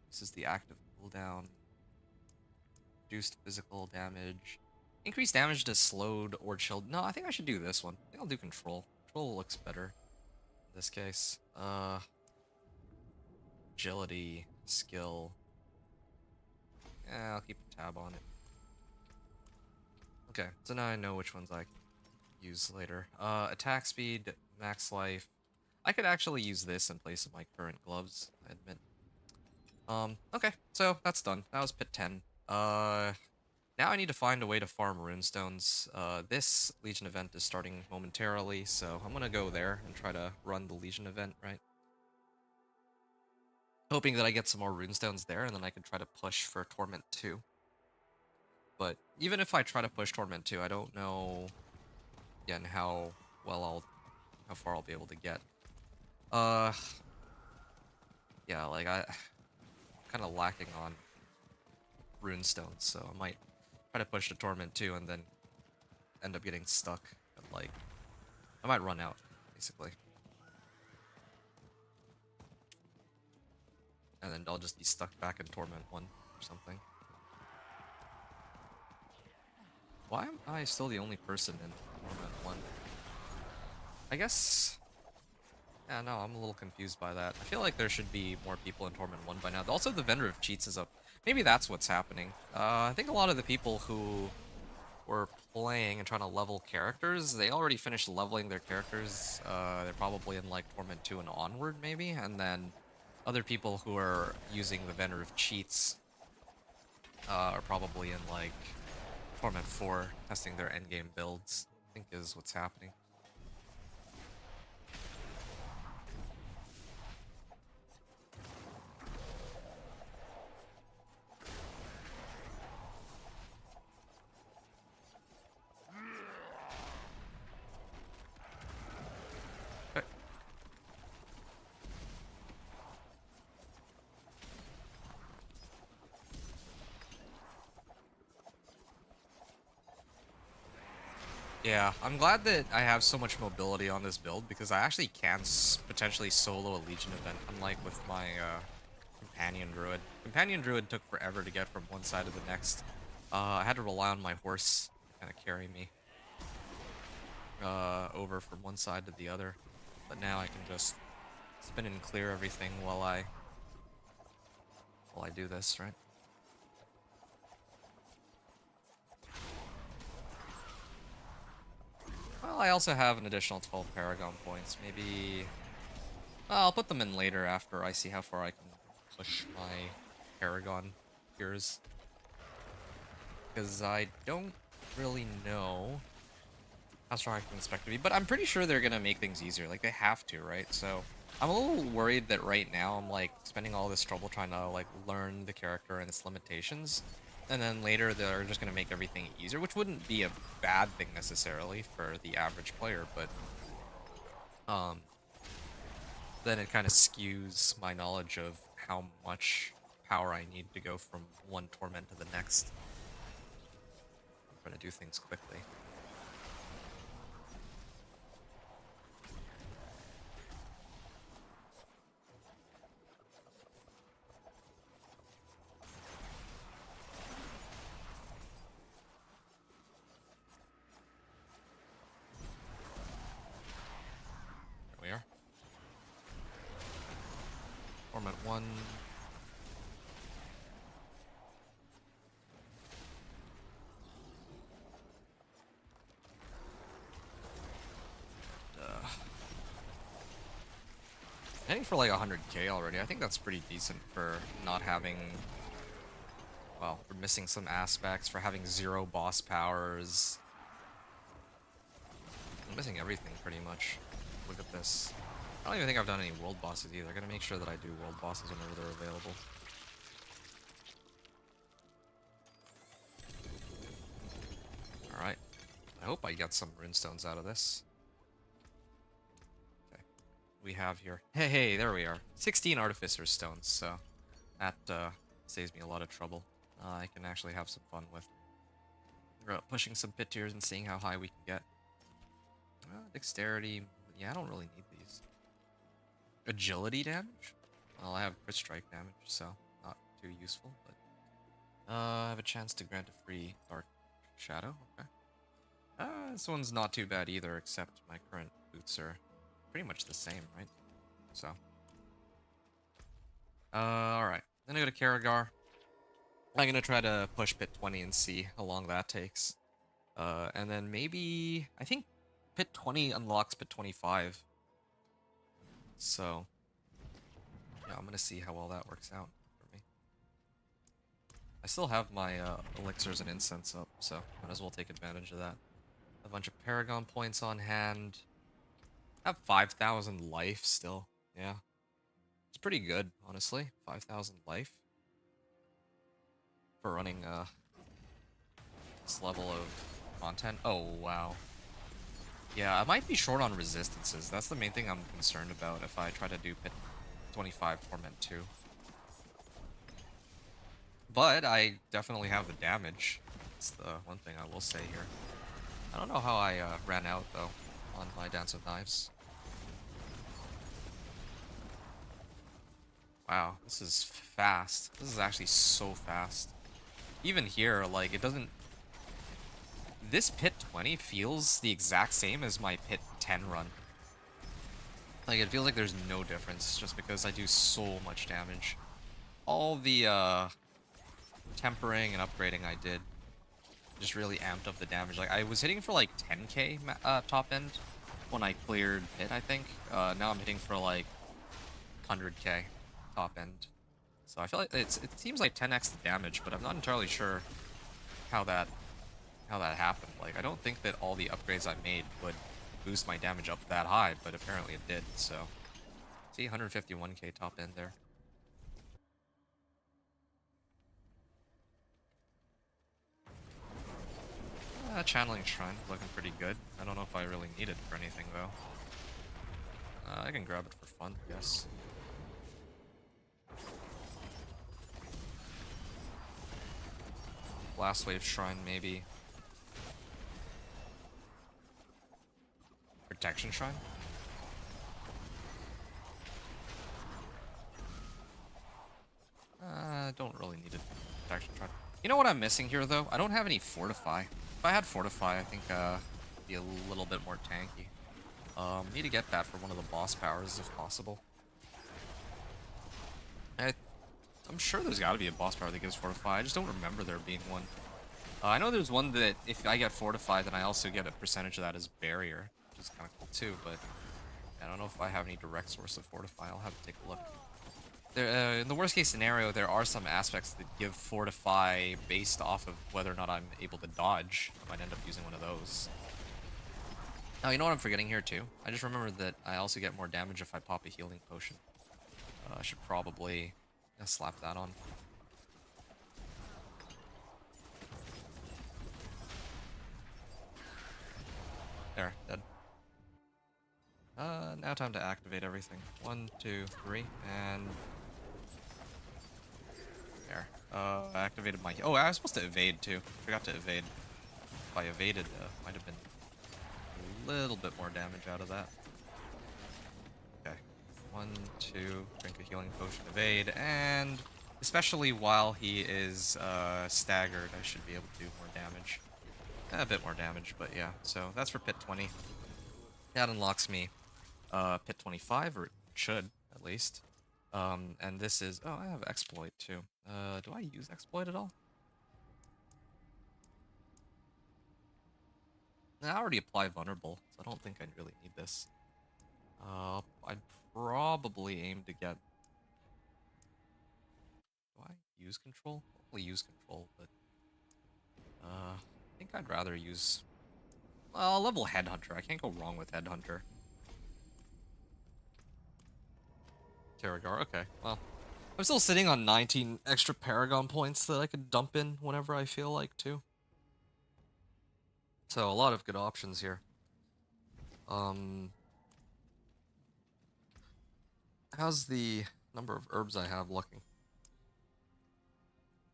This is the active cooldown. Reduced physical damage. Increased damage to slowed or chilled. No, I think I should do this one. I think I'll do control. Control looks better in this case. Agility, skill. Yeah, I'll keep a tab on it. Okay, so now I know which ones I can use later. Attack speed, max life. I could actually use this in place of my current gloves, I admit. Okay, so that's done. That was pit 10. Now I need to find a way to farm runestones. This Legion event is starting momentarily, so I'm gonna go there and try to run the Legion event, right? Hoping that I get some more runestones there, and then I can try to push for Torment 2. But even if I try to push Torment 2, I don't know, again, how far I'll be able to get. Yeah, like I'm kind of lacking on runestones, so I might try to push to Torment 2 and then end up getting stuck. And, like, I might run out, basically. And then I'll just be stuck back in Torment 1 or something. Why am I still the only person in Torment 1? I guess... Yeah, no, I'm a little confused by that. I feel like there should be more people in Torment 1 by now. Also, the Vendor of Cheats is up. Maybe that's what's happening. I think a lot of the people who were playing and trying to level characters, they already finished leveling their characters. They're probably in, like, Torment 2 and onward, maybe? And then other people who are using the Vendor of Cheats are probably in, like, Torment 4, testing their endgame builds, I think is what's happening. Yeah, I'm glad that I have so much mobility on this build because I actually can potentially solo a Legion event, unlike with my Companion Druid. Companion Druid took forever to get from one side to the next. I had to rely on my horse to kind of carry me over from one side to the other. But now I can just spin and clear everything while I do this, right? Well, I also have an additional 12 Paragon points. Maybe... Well, I'll put them in later after I see how far I can push my Paragon gears. Because I don't really know how strong I can expect to be. But I'm pretty sure they're going to make things easier. Like, they have to, right? So I'm a little worried that right now I'm, like, spending all this trouble trying to, like, learn the character and its limitations. And then later they're just going to make everything easier, which wouldn't be a bad thing necessarily for the average player, but then it kind of skews my knowledge of how much power I need to go from one torment to the next. I'm trying to do things quickly. There we are. Torment 1. Heading for like 100k already. I think that's pretty decent for not having... Well, for missing some aspects, for having 0 boss powers. I'm missing everything pretty much. Look at this. I don't even think I've done any world bosses either. I gotta make sure that I do world bosses whenever they're available. Alright. I hope I get some runestones out of this. Okay. We have here... Hey, there we are. 16 Artificer Stones, so... That, saves me a lot of trouble. I can actually have some fun with pushing some pit tiers and seeing how high we can get. Dexterity... Yeah, I don't really need these. Agility damage? Well, I have crit strike damage, so not too useful, but... I have a chance to grant a free Dark Shadow, okay. This one's not too bad either, except my current boots are pretty much the same, right? So... alright. Then I go to Karagar. I'm gonna try to push pit 20 and see how long that takes. And then maybe... I think pit 20 unlocks pit 25. So... yeah, I'm gonna see how well that works out for me. I still have my elixirs and incense up, so might as well take advantage of that. A bunch of Paragon points on hand. I have 5,000 life still. Yeah. It's pretty good, honestly. 5,000 life. For running this level of content. Oh, wow. Yeah, I might be short on resistances. That's the main thing I'm concerned about if I try to do pit 25 Torment 2. But I definitely have the damage. That's the one thing I will say here. I don't know how I ran out, though, on my Dance of Knives. Wow, this is fast. This is actually so fast. Even here, like, it doesn't... This pit 20 feels the exact same as my pit 10 run. Like, it feels like there's no difference, just because I do so much damage. All the, tempering and upgrading I did just really amped up the damage. Like, I was hitting for, like, 10k top end when I cleared pit, I think. Now I'm hitting for, like, 100k top end. So I feel like it seems like 10x the damage, but I'm not entirely sure how that happened. Like, I don't think that all the upgrades I made would boost my damage up that high, but apparently it did, so... See, 151k top end there. Channeling Shrine, looking pretty good. I don't know if I really need it for anything, though. I can grab it for fun, I guess. Last Wave Shrine, maybe. Protection Shrine? Don't really need a Protection Shrine. You know what I'm missing here, though? I don't have any Fortify. If I had Fortify, I think it'd be a little bit more tanky. Need to get that for one of the boss powers, if possible. I'm sure there's got to be a boss power that gives Fortify. I just don't remember there being one. I know there's one that if I get Fortify, then I also get a percentage of that as Barrier, which is kind of cool too, but I don't know if I have any direct source of Fortify. I'll have to take a look. There, in the worst case scenario, there are some aspects that give Fortify based off of whether or not I'm able to dodge. I might end up using one of those. Oh, you know what I'm forgetting here too? I just remembered that I also get more damage if I pop a healing potion. I should probably slap that on. There, dead. Now time to activate everything. 1, 2, 3, and... activated my... Oh, I was supposed to evade, too. Forgot to evade. If I evaded, might have been a little bit more damage out of that. Okay. 1, 2, drink a healing potion, evade, and... Especially while he is, staggered, I should be able to do more damage. A bit more damage, but yeah. So, that's for Pit 20. That unlocks me, Pit 25, or it should, at least. And this is... Oh, I have Exploit, too. Do I use Exploit at all? I already apply Vulnerable, so I don't think I'd really need this. I'd probably aim to get... Do I use Control? Probably use Control, but... I think I'd rather use... Well, level Headhunter. I can't go wrong with Headhunter. Terragar, okay, well... I'm still sitting on 19 extra Paragon points that I could dump in whenever I feel like to. So, a lot of good options here. How's the number of herbs I have looking?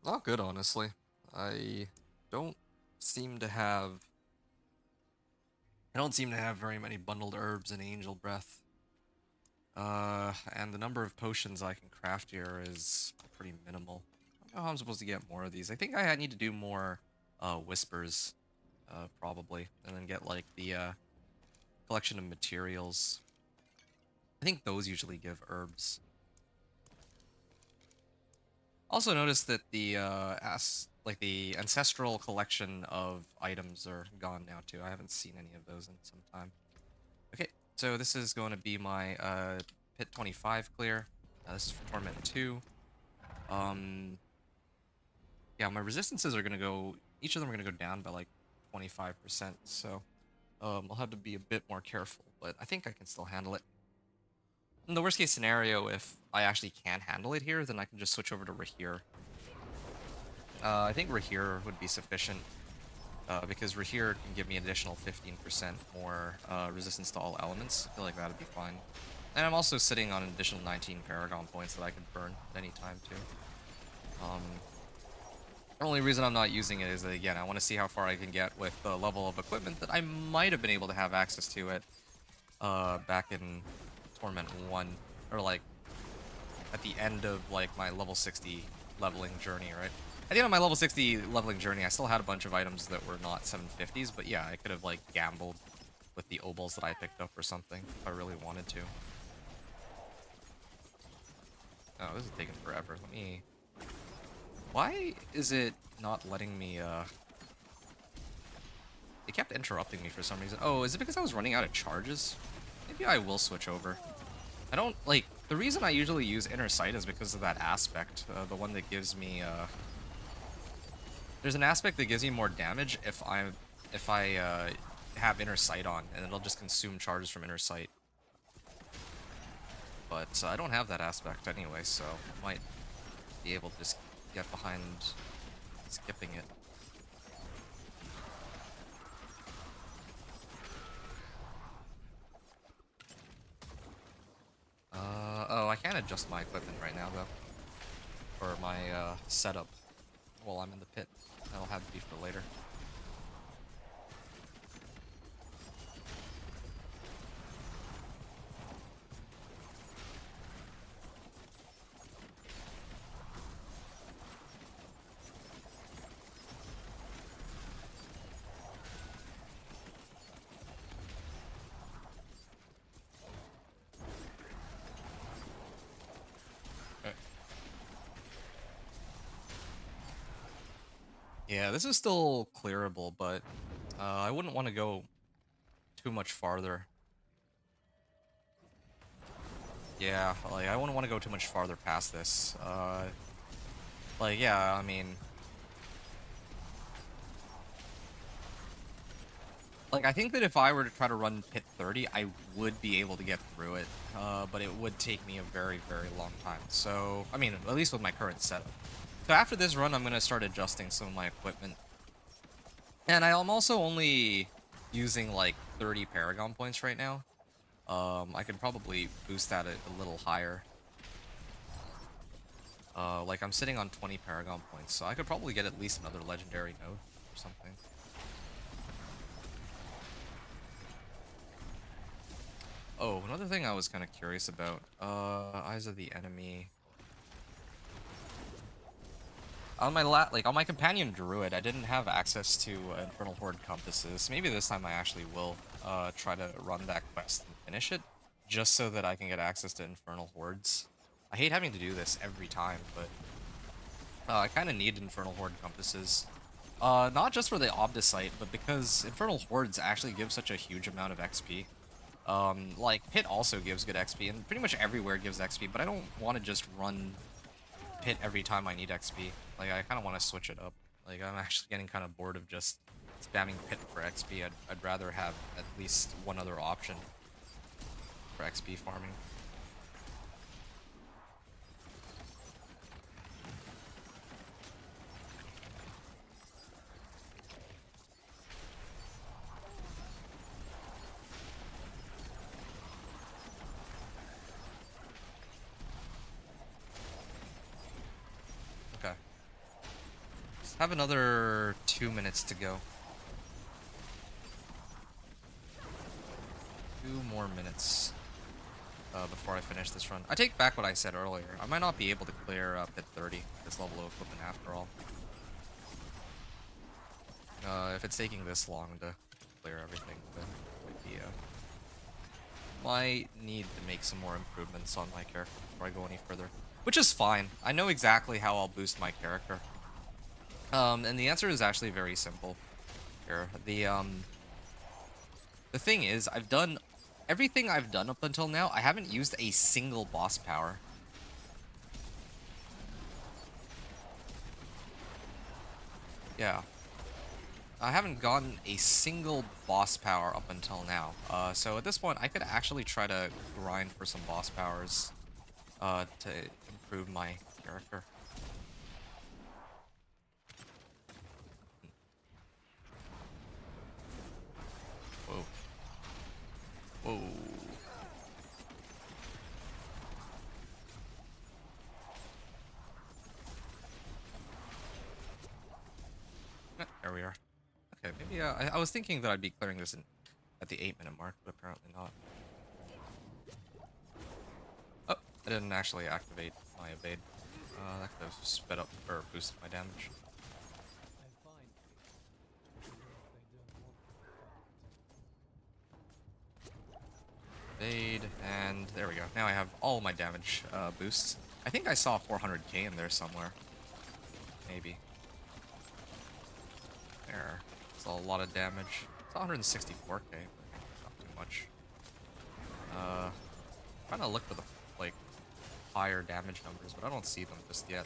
Not good, honestly. I don't seem to have very many bundled herbs in Angel Breath. And the number of potions I can craft here is pretty minimal. I don't know how I'm supposed to get more of these. I think I need to do more, Whispers, probably. And then get, like, the, collection of materials. I think those usually give herbs. Also noticed that the, the ancestral collection of items are gone now, too. I haven't seen any of those in some time. Okay, so this is going to be my, Pit 25 clear. This is for Torment 2. Yeah, my resistances are going to go... Each of them are going to go down by, like, 25%, so... I'll have to be a bit more careful, but I think I can still handle it. In the worst case scenario, if I actually can handle it here, then I can just switch over to Rahir. I think Rahir would be sufficient, because Rahir can give me an additional 15% more resistance to all elements. I feel like that would be fine. And I'm also sitting on an additional 19 Paragon points that I could burn at any time, too. The only reason I'm not using it is that, again, I want to see how far I can get with the level of equipment that I might have been able to have access to it back in Torment 1, or, like, at the end of, like, my level 60 leveling journey, right? At the end of my level 60 leveling journey, I still had a bunch of items that were not 750s, but yeah, I could have, like, gambled with the obols that I picked up or something if I really wanted to. Oh, this is taking forever. Let me... Why is it not letting me, It kept interrupting me for some reason. Oh, is it because I was running out of charges? Maybe I will switch over. I don't, like, the reason I usually use Inner Sight is because of that aspect. The one that gives me, There's an aspect that gives me more damage if I have Inner Sight on, and it'll just consume charges from Inner Sight. But I don't have that aspect anyway, so I might be able to just get behind skipping it. Oh, I can't adjust my equipment right now, though. For my, setup while I'm in the pit. That'll have to be for later. Yeah, this is still clearable, but I wouldn't want to go too much farther. Yeah, like, I wouldn't want to go too much farther past this. Like, yeah, I mean... Like, I think that if I were to try to run Pit 30, I would be able to get through it, but it would take me a very, very long time. So, I mean, at least with my current setup. So after this run, I'm going to start adjusting some of my equipment. And I'm also only using, like, 30 Paragon points right now. I could probably boost that a little higher. Like I'm sitting on 20 Paragon points, so I could probably get at least another legendary node or something. Oh, another thing I was kind of curious about. Eyes of the enemy. On my on my companion druid, I didn't have access to Infernal Horde compasses. Maybe this time I actually will try to run that quest and finish it, just so that I can get access to Infernal Hordes. I hate having to do this every time, but I kind of need Infernal Horde compasses. Not just for the Obdicite, but because Infernal Hordes actually give such a huge amount of XP. Like, Pit also gives good XP, and pretty much everywhere gives XP, but I don't want to just run Pit every time I need XP. Like, I kind of want to switch it up. Like, I'm actually getting kind of bored of just spamming Pit for XP. I'd rather have at least one other option for XP farming. Okay. Just have another 2 minutes to go. 2 more minutes before I finish this run. I take back what I said earlier. I might not be able to clear Pit 30, this level of equipment after all. If it's taking this long to clear everything, then might need to make some more improvements on my character before I go any further. Which is fine. I know exactly how I'll boost my character. And the answer is actually very simple here. The thing is, I've done everything I've done up until now. I haven't used a single boss power. Yeah. I haven't gotten a single boss power up until now. So at this point, I could actually try to grind for some boss powers to improve my character. Whoa. Whoa. There we are. Okay, maybe I was thinking that I'd be clearing this at the 8-minute mark, but apparently not. Oh, I didn't actually activate my evade. That could have sped up or boosted my damage. I'm fine. Even if they don't want to fight. Evade, and there we go. Now I have all my damage boosts. I think I saw 400k in there somewhere. Maybe. There. It's a lot of damage. It's 164k, but not too much. Trying to look for the like higher damage numbers, but I don't see them just yet.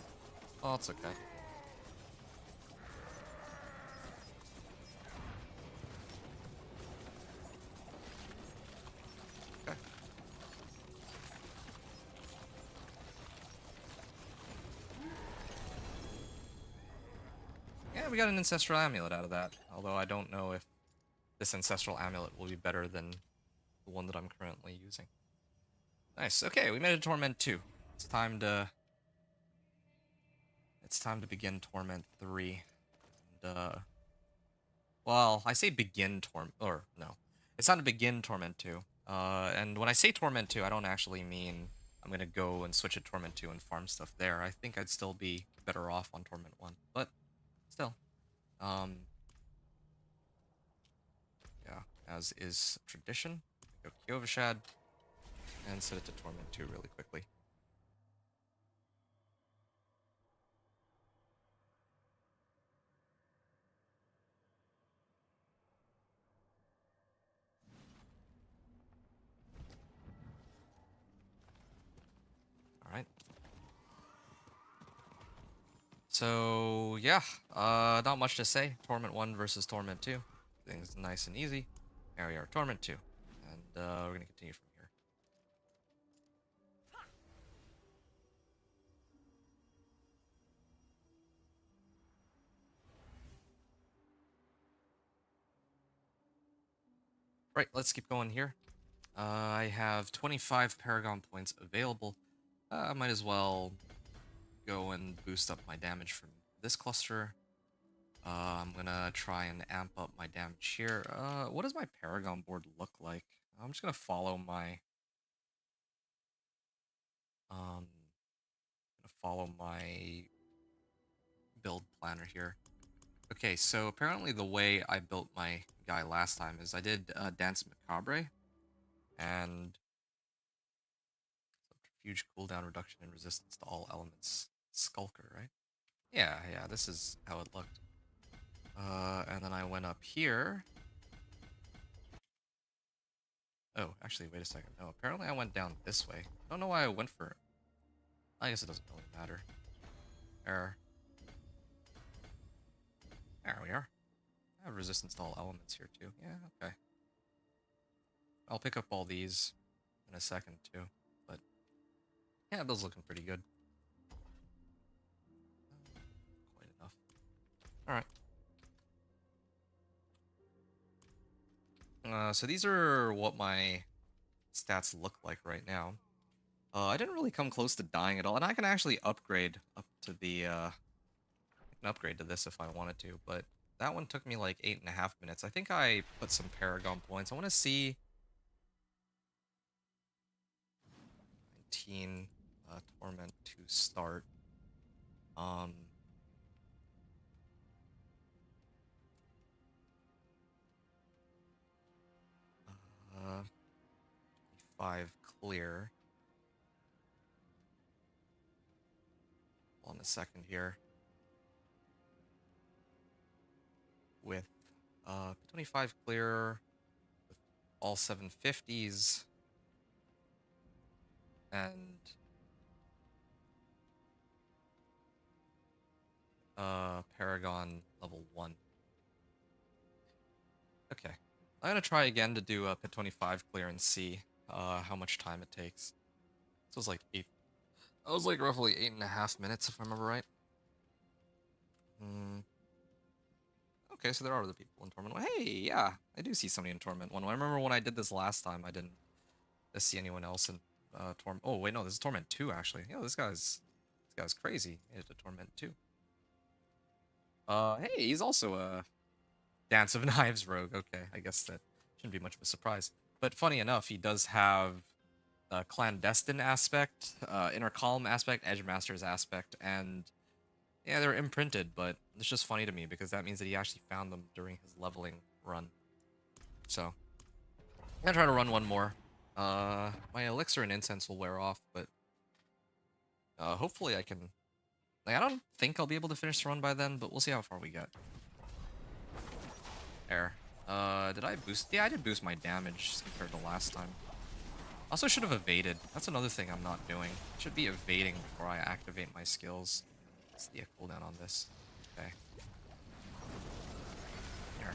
Oh, it's okay. Okay. Yeah, we got an Ancestral Amulet out of that. Although I don't know if this Ancestral Amulet will be better than the one that I'm currently using. Nice. Okay, we made it to Torment 2. It's time to begin Torment 3. And, well, I say begin Torment, or no. It's time to begin Torment 2. And when I say Torment 2, I don't actually mean I'm gonna go and switch to Torment 2 and farm stuff there. I think I'd still be better off on Torment 1, but still. Yeah, as is tradition, go to Kyovashad and set it to Torment 2 really quickly. Alright. So, yeah, not much to say. Torment 1 versus Torment 2. Things nice and easy. There we are, Torment 2. And we're going to continue from here. Right, let's keep going here. I have 25 Paragon points available. I might as well go and boost up my damage from this cluster. I'm gonna try and amp up my damage here. What does my Paragon board look like? I'm just gonna follow my build planner here. Okay, so apparently the way I built my guy last time is I did Dance Macabre and huge cooldown reduction and resistance to all elements. Skulker, right? Yeah, this is how it looked. And then I went up here. Oh, actually, wait a second. No, apparently I went down this way. I don't know why I went for it. I guess it doesn't really matter. There we are. I have resistance to all elements here too. Yeah, okay. I'll pick up all these in a second too. But yeah, Bill's looking pretty good. Quite enough. Alright. So these are what my stats look like right now. I didn't really come close to dying at all, and I can actually upgrade up to the, I can upgrade to this if I wanted to, but that one took me like 8.5 minutes. I think I put some Paragon points. I want to see 19 Torment to start. Um, 5 clear. On a second here. With 25 clear, with all 750s, and Paragon level 1. Okay. I'm gonna try again to do a Pit 25 clear and see how much time it takes. This was like 8. That was like roughly 8.5 minutes if I remember right. Okay, so there are other people in Torment 1. Hey, yeah, I do see somebody in Torment 1. I remember when I did this last time, I didn't see anyone else in Torment. Oh wait, no, this is Torment 2 actually. Yo, this guy's crazy. He did a Torment 2. Hey, he's also a Dance of Knives rogue. Okay, I guess that shouldn't be much of a surprise. But funny enough, he does have a clandestine aspect, inner column aspect, edge masters aspect, and yeah, they're imprinted, but it's just funny to me because that means that he actually found them during his leveling run. So, I'm gonna try to run one more. My elixir and incense will wear off, but hopefully I can. Like, I don't think I'll be able to finish the run by then, but we'll see how far we get. There. Did I boost? Yeah, I did boost my damage compared to last time. Also should have evaded. That's another thing I'm not doing. I should be evading before I activate my skills. What's the cooldown on this? Okay. Here.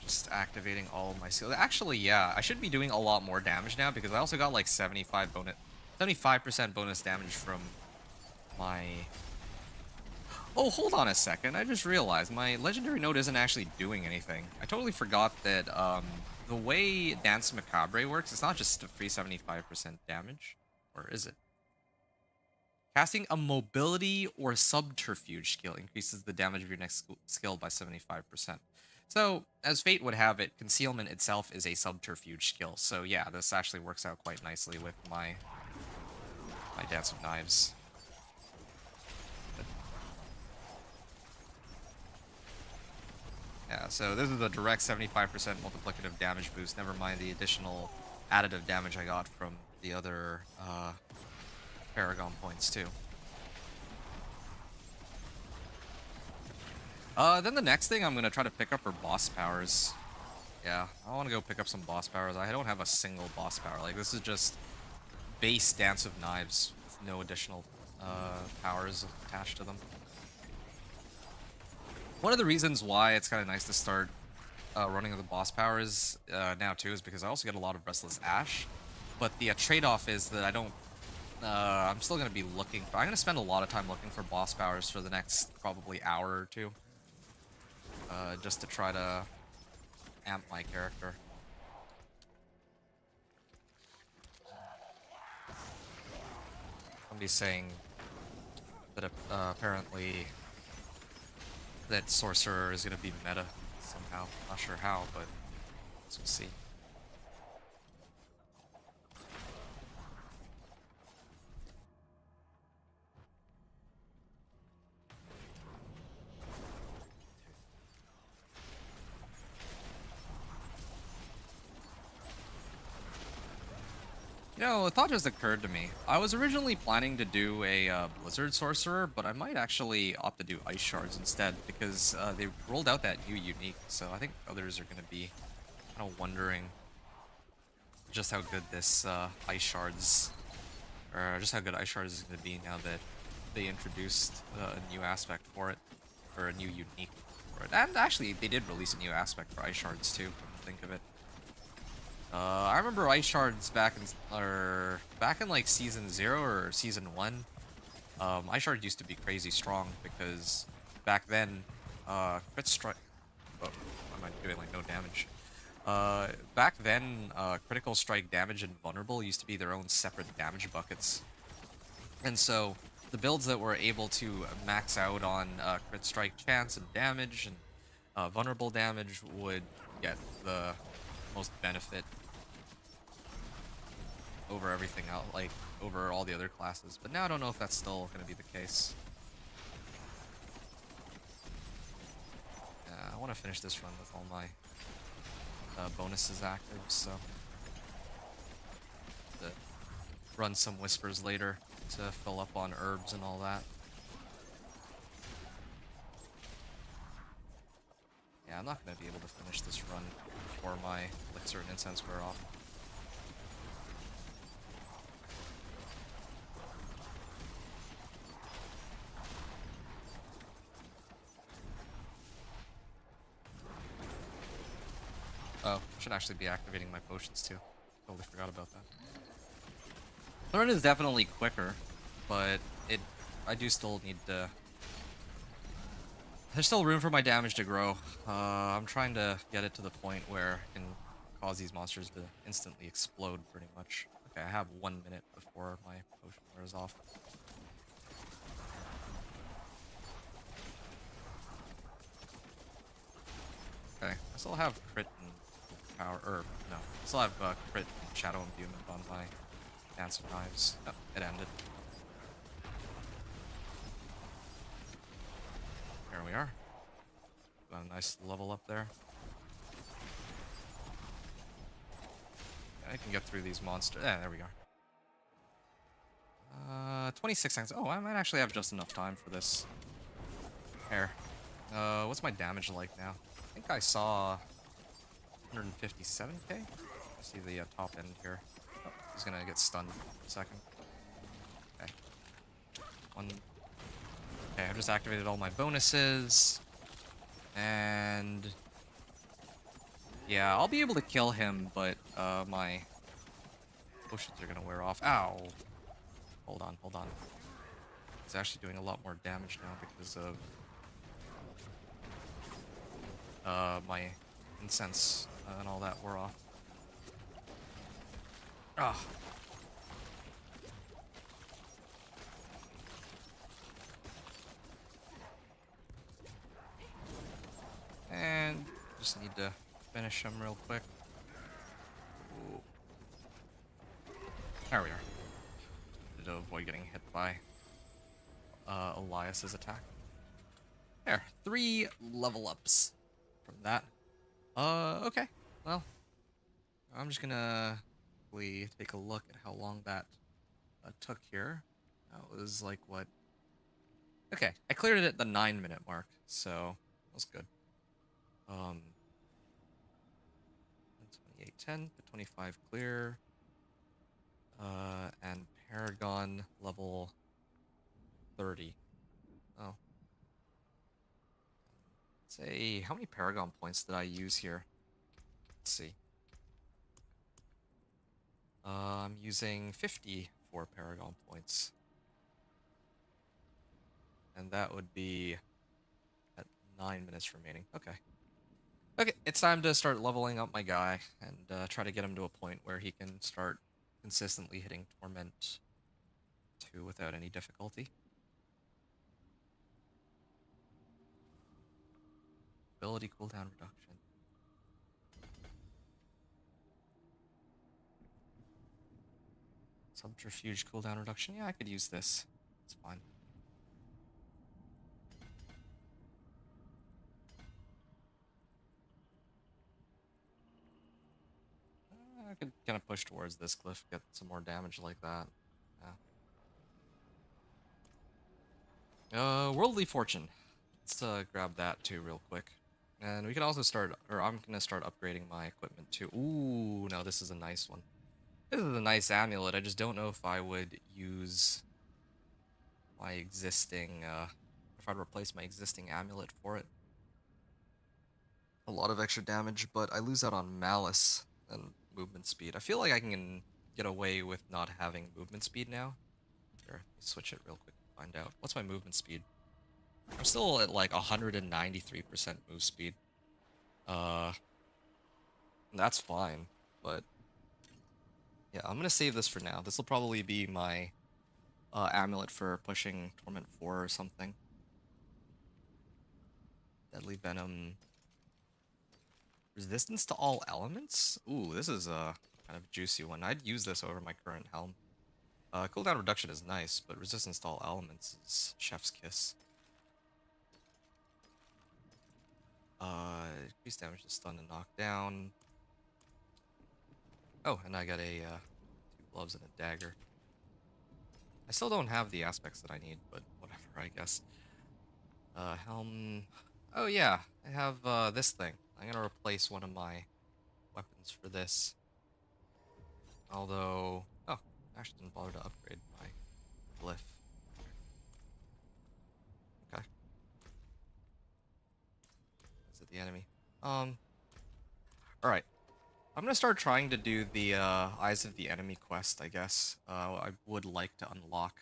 Just activating all of my skills. Actually, yeah, I should be doing a lot more damage now because I also got like 75% bonus damage from my... Oh, hold on a second. I just realized my legendary node isn't actually doing anything. I totally forgot that the way Dance Macabre works, it's not just a free 75% damage. Or is it? Casting a mobility or subterfuge skill increases the damage of your next skill by 75%. So, as fate would have it, concealment itself is a subterfuge skill. So yeah, this actually works out quite nicely with my Dance of Knives. Yeah, so this is a direct 75% multiplicative damage boost, never mind the additional additive damage I got from the other Paragon points too. Then the next thing I'm going to try to pick up are boss powers. Yeah, I want to go pick up some boss powers. I don't have a single boss power. Like, this is just base Dance of Knives with no additional powers attached to them. One of the reasons why it's kind of nice to start running the boss powers now too is because I also get a lot of Restless Ash. But the trade-off is that I don't... I'm still going to be looking for... I'm going to spend a lot of time looking for boss powers for the next probably hour or two. Just to try to amp my character. Somebody's saying that apparently that sorcerer is gonna be meta somehow. Not sure how, but we'll see. You know, a thought just occurred to me. I was originally planning to do a Blizzard Sorcerer, but I might actually opt to do Ice Shards instead, because they rolled out that new unique, so I think others are going to be kind of wondering just how good this Ice Shards, or just how good Ice Shards is going to be now that they introduced a new aspect for it, or a new unique for it. And actually, they did release a new aspect for Ice Shards too, come to think of it. I remember Ice Shards back in like season 0 or season 1. Ice Shard used to be crazy strong because back then, crit strike. Oh, am I doing like no damage? Back then, critical strike damage and vulnerable used to be their own separate damage buckets, and so the builds that were able to max out on crit strike chance and damage and vulnerable damage would get the most benefit over everything else, like over all the other classes. But now I don't know if that's still going to be the case. I want to finish this run with all my bonuses active, so to run some whispers later to fill up on herbs and all that. Yeah, I'm not going to be able to finish this run before my elixir and incense wear off. Oh, should actually be activating my potions too. Totally forgot about that. The run is definitely quicker, but I do still need to. There's still room for my damage to grow. I'm trying to get it to the point where I can cause these monsters to instantly explode, pretty much. Okay, I have 1 minute before my potion wears off. Okay, I still have crit and power, or no, I still have crit and shadow imbuement on my Dancer Knives. Oh, it ended. Here we are. Got a nice level up there. I can get through these monsters. Yeah, there we go. 26 seconds. Oh, I might actually have just enough time for this. Here. What's my damage like now? I think I saw 157k. I see the top end here. Oh, he's gonna get stunned for a second. Okay. Okay, I've just activated all my bonuses. And yeah, I'll be able to kill him, but my potions are gonna wear off. Ow! Hold on, hold on. He's actually doing a lot more damage now because of my incense and all that wore off. Ah. And just need to finish him real quick. Ooh. There we are. To avoid getting hit by Elias's attack. There, 3 level ups from that. Okay. Well, I'm just gonna take a look at how long that took here. That was like what? Okay, I cleared it at the 9-minute mark, so that's good. 2810 to 25 clear. And Paragon level 30. Oh. Say, how many Paragon points did I use here? Let's see. I'm using 50 for Paragon points. And that would be at 9 minutes remaining. Okay. Okay, it's time to start leveling up my guy and try to get him to a point where he can start consistently hitting Torment to without any difficulty. Ability cooldown reduction. Subterfuge cooldown reduction. Yeah, I could use this. It's fine. I could kind of push towards this cliff, get some more damage like that. Yeah. Worldly Fortune. Let's grab that too real quick. And we can also start, or I'm gonna start upgrading my equipment too. Ooh, now this is a nice one. This is a nice amulet. I just don't know if I would use my existing, if I'd replace my existing amulet for it. A lot of extra damage, but I lose out on Malice and movement speed. I feel like I can get away with not having movement speed now. Here, let me switch it real quick to find out. What's my movement speed? I'm still at like 193% move speed. That's fine, but yeah, I'm gonna save this for now. This will probably be my amulet for pushing Torment 4 or something. Deadly Venom. Resistance to all elements? Ooh, this is a kind of juicy one. I'd use this over my current helm. Cooldown reduction is nice, but resistance to all elements is chef's kiss. Increased damage to stun and knock down. Oh, and I got a 2 gloves and a dagger. I still don't have the aspects that I need, but whatever, I guess. Helm. Oh yeah, I have this thing. I'm gonna replace one of my weapons for this. Although, oh, I actually didn't bother to upgrade my glyph. Okay. Is it the enemy? Alright. I'm gonna start trying to do the Eyes of the Enemy quest, I guess. I would like to unlock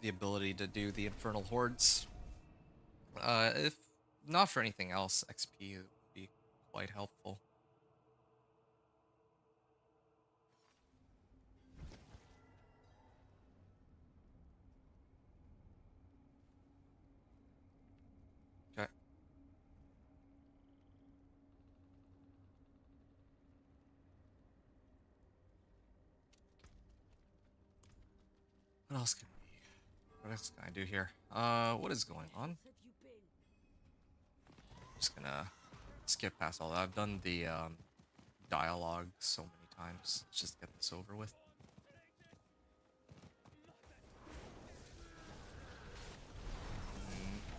the ability to do the Infernal Hordes. If not for anything else, XP would be quite helpful. Okay. What else can what else can I do here? What is going on? Just gonna skip past all that. I've done the dialogue so many times. Let's just get this over with.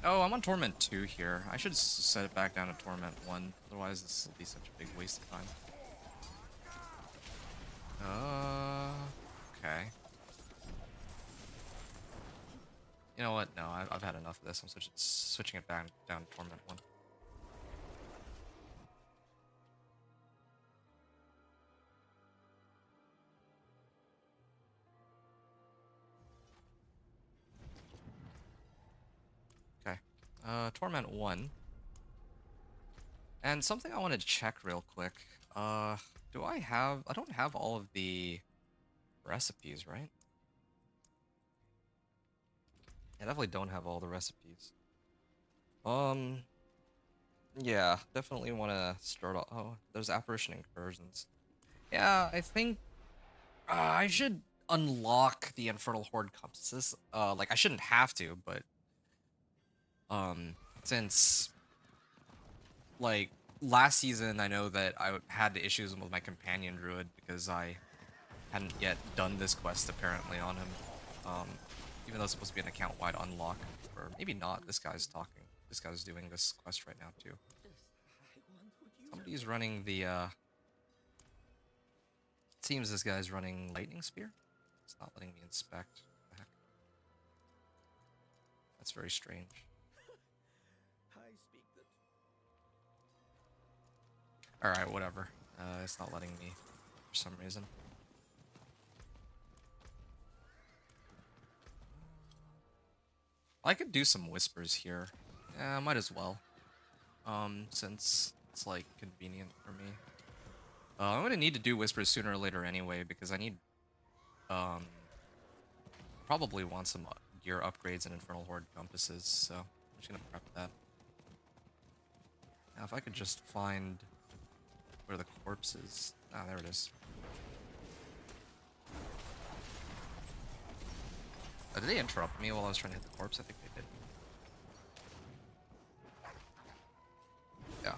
Oh, I'm on Torment 2 here. I should set it back down to Torment 1. Otherwise, this will be such a big waste of time. Okay. You know what? No, I've had enough of this. I'm switching it back down to Torment 1. Okay. Torment 1. And something I want to check real quick. Do I have... I don't have all of the recipes, right? I definitely don't have all the recipes. Yeah, definitely want to start off... Oh, there's Apparition Incursions. Yeah, I think I should unlock the Infernal Horde compasses. Like, I shouldn't have to, but... Since... Like, last season, I know that I had the issues with my Companion Druid because I hadn't yet done this quest, apparently, on him. Even though it's supposed to be an account-wide unlock. Or maybe not, this guy's talking. This guy's doing this quest right now, too. Somebody's running the, It seems this guy's running Lightning Spear. It's not letting me inspect. What the heck? That's very strange. Alright, whatever. It's not letting me for some reason. I could do some whispers here. Yeah, might as well. Since it's like convenient for me. I'm gonna need to do whispers sooner or later anyway because I need Um, probably want some gear upgrades and Infernal Horde compasses, so I'm just gonna prep that. Now, if I could just find where the corpse is. Ah, there it is. Did they interrupt me while I was trying to hit the corpse? I think they did. Yeah.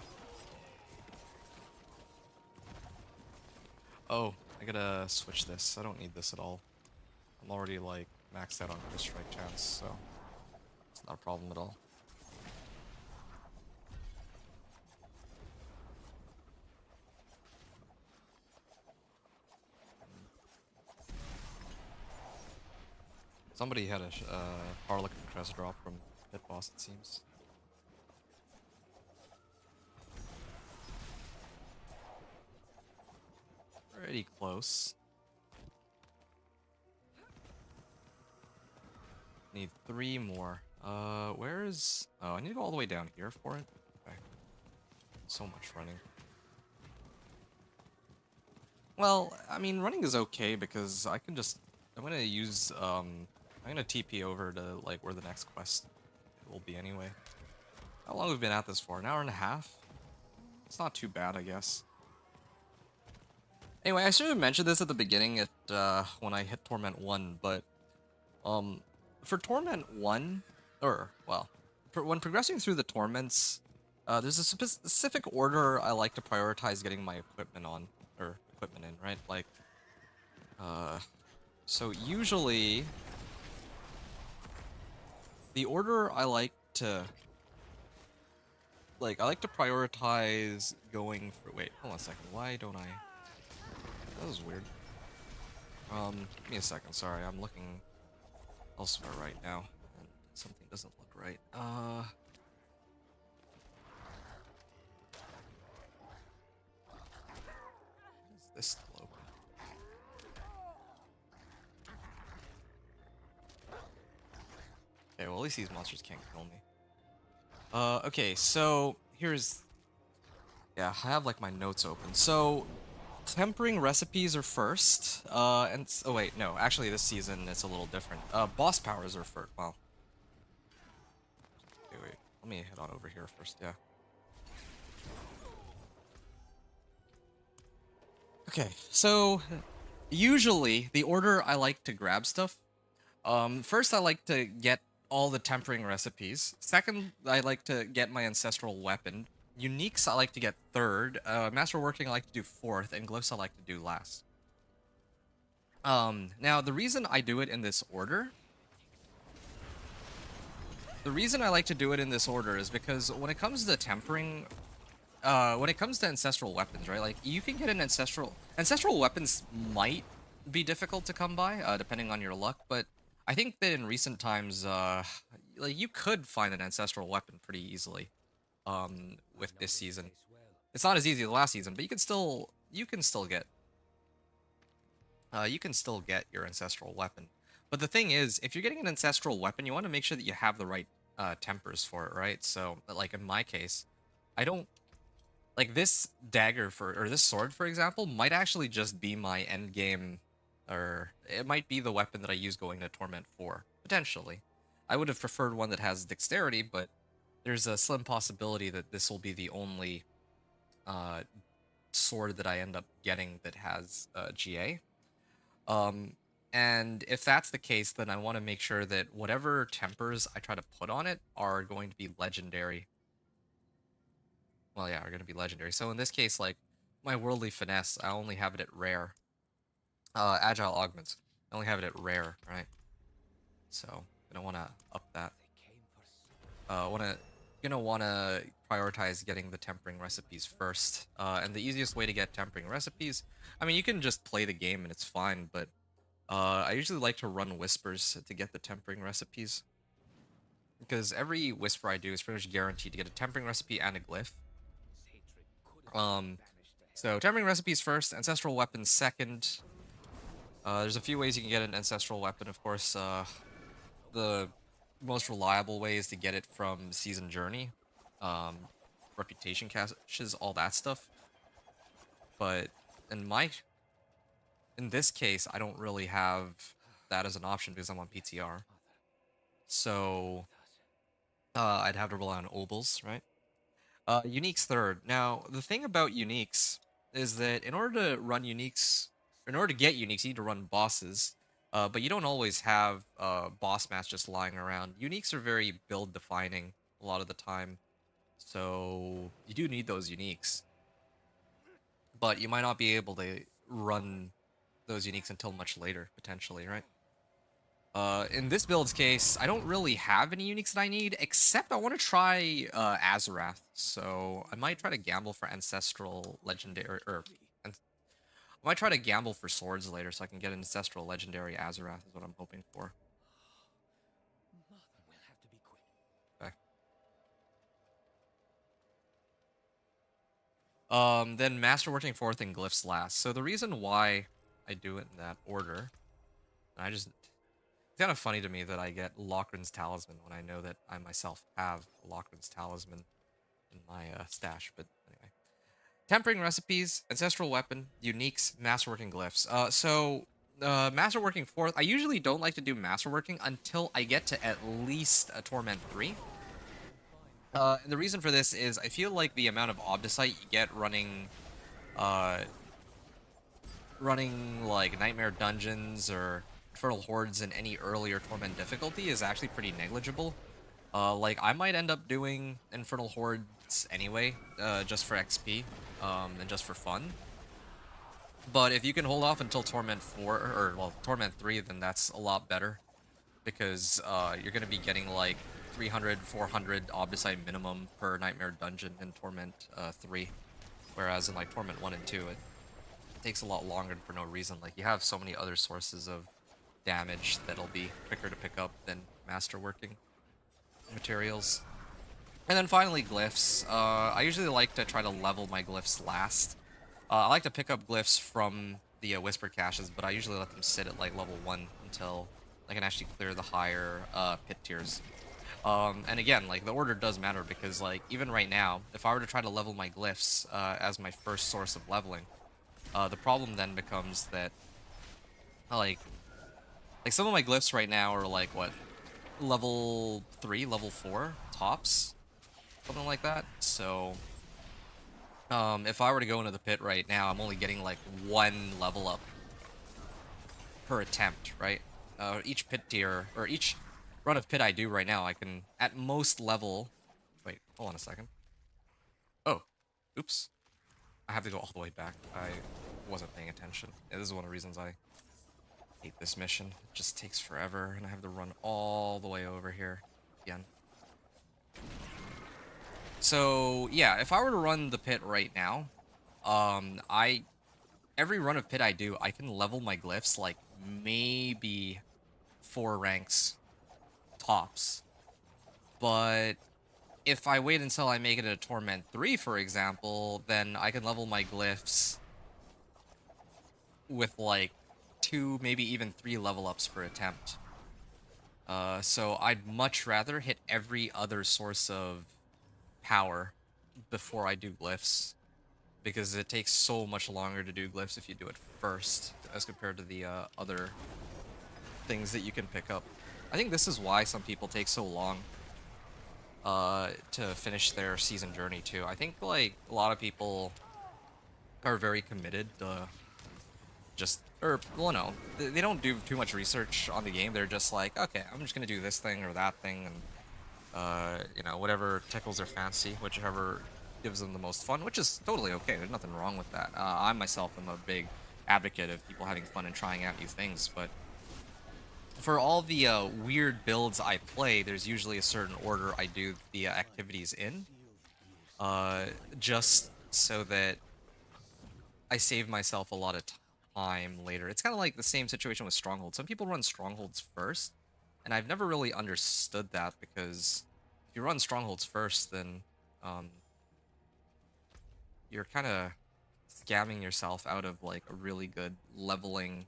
Oh, I gotta switch this. I don't need this at all. I'm already, like, maxed out on first strike chance, so it's not a problem at all. Somebody had a Harlequin crest drop from Pit Boss, it seems. Pretty close. Need 3 more. Where is... Oh, I need to go all the way down here for it? Okay. So much running. Well, I mean, running is okay because I can just... I'm gonna use, I'm gonna TP over to, like, where the next quest will be anyway. How long have we been at this for? An hour and a half? It's not too bad, I guess. Anyway, I should have mentioned this at the beginning when I hit Torment 1, but, for Torment 1, or, well, when progressing through the Torments, there's a specific order I like to prioritize getting my equipment on, or equipment in, right? Like, so usually, the order I like to prioritize going for, wait, hold on a second, why don't I, that was weird. Give me a second, sorry, I'm looking elsewhere right now, and something doesn't look right. Is this still open? Okay, well at least these monsters can't kill me. Okay, so here's... Yeah, I have like my notes open. So, tempering recipes are first, and... Oh wait, no, actually this season it's a little different. Boss powers are first, well... Wait, let me head on over here first, yeah. Okay, so... Usually, the order I like to grab stuff... first I like to get all the tempering recipes. Second, I like to get my ancestral weapon. Uniques I like to get third. Masterworking I like to do fourth, and glyphs I like to do last. Now the reason I do it in this order... The reason I like to do it in this order is because when it comes to tempering... when it comes to ancestral weapons, right? Like, you can get an ancestral... Ancestral weapons might be difficult to come by, depending on your luck, but I think that in recent times, like, you could find an ancestral weapon pretty easily, with this season. It's not as easy as last season, but you can still get your ancestral weapon. But the thing is, if you're getting an ancestral weapon, you want to make sure that you have the right tempers for it, right? So, like in my case, I don't... Like, this dagger or this sword, for example, might actually just be my end game, or it might be the weapon that I use going to Torment 4, potentially. I would have preferred one that has dexterity, but there's a slim possibility that this will be the only sword that I end up getting that has GA. And if that's the case, then I want to make sure that whatever tempers I try to put on it are going to be legendary. Well, yeah, are going to be legendary. So in this case, like, my Worldly Finesse, I only have it at rare. Agile Augments, I only have it at rare, right? So, gonna want to up that. Gonna want to prioritize getting the tempering recipes first. And the easiest way to get tempering recipes, I mean, you can just play the game and it's fine, but I usually like to run whispers to get the tempering recipes. Because every whisper I do is pretty much guaranteed to get a tempering recipe and a glyph. So tempering recipes first, ancestral weapons second. There's a few ways you can get an ancestral weapon, of course. The most reliable way is to get it from Season Journey. Reputation caches, all that stuff. But in my in this case, I don't really have that as an option because I'm on PTR. So I'd have to rely on Obels, right? Uniques third. Now, the thing about uniques is that in order to run uniques, in order to get uniques, you need to run bosses. But you don't always have boss mats just lying around. Uniques are very build defining a lot of the time. So you do need those uniques. But you might not be able to run those uniques until much later, potentially, right? In this build's case, I don't really have any uniques that I need, except I want to try Azarath. So I might try to gamble for Ancestral Legendary, or I might try to gamble for swords later so I can get Ancestral Legendary Azarath is what I'm hoping for. Mother, we'll have to be quick. Okay. Then Masterworking fourth and Glyphs last. So the reason why I do it in that order, it's kind of funny to me that I get Lochran's Talisman when I know that I myself have a Lochran's Talisman in my stash, but anyway. Tempering Recipes, Ancestral Weapon, Uniques, Masterworking Glyphs. Masterworking 4th, I usually don't like to do Masterworking until I get to at least a Torment 3. And the reason for this is I feel like the amount of Obdicite you get running like Nightmare Dungeons or Infernal Hordes in any earlier Torment difficulty is actually pretty negligible. Like, I might end up doing Infernal Hordes anyway, just for XP, and just for fun. But if you can hold off until Torment 4, or, well, Torment 3, then that's a lot better. Because, you're gonna be getting, like, 300, 400 Obdicite minimum per Nightmare Dungeon in Torment 3. Whereas in, like, Torment 1 and 2, it takes a lot longer for no reason. Like, you have so many other sources of damage that'll be quicker to pick up than Masterworking materials. And then finally, glyphs. I usually like to try to level my glyphs last. I like to pick up glyphs from the Whisper caches, but I usually let them sit at like level 1 until I can actually clear the higher pit tiers. And again, like, the order does matter because, like, even right now, if I were to try to level my glyphs as my first source of leveling, the problem then becomes that, like some of my glyphs right now are like, what, level 3, level 4 tops, something like that. So if I were to go into the pit right now, I'm only getting like 1 level up per attempt, right? Each pit tier, or each run of pit I do right now, I can at most level. Wait, hold on a second. Oh, oops, I have to go all the way back. I wasn't paying attention. Yeah, this is one of the reasons I hate this mission. It just takes forever, and I have to run all the way over here again. So yeah, if I were to run the pit right now, every run of pit I do, I can level my glyphs like maybe 4 ranks tops. But if I wait until I make it a Torment 3, for example, then I can level my glyphs with like 2, maybe even 3 level ups per attempt. So I'd much rather hit every other source of power before I do glyphs, because it takes so much longer to do glyphs if you do it first as compared to the other things that you can pick up. I think this is why some people take so long to finish their season journey too. I think like a lot of people are very committed to well, no, they don't do too much research on the game. They're just like, okay, I'm just gonna do this thing or that thing, and you know, whatever tickles their fancy, whichever gives them the most fun, which is totally okay. There's nothing wrong with that. I myself am a big advocate of people having fun and trying out new things, but for all the weird builds I play, there's usually a certain order I do the activities in, just so that I save myself a lot of time later. It's kind of like the same situation with Strongholds. Some people run Strongholds first, and I've never really understood that, because if you run Strongholds first, then you're kind of scamming yourself out of like a really good leveling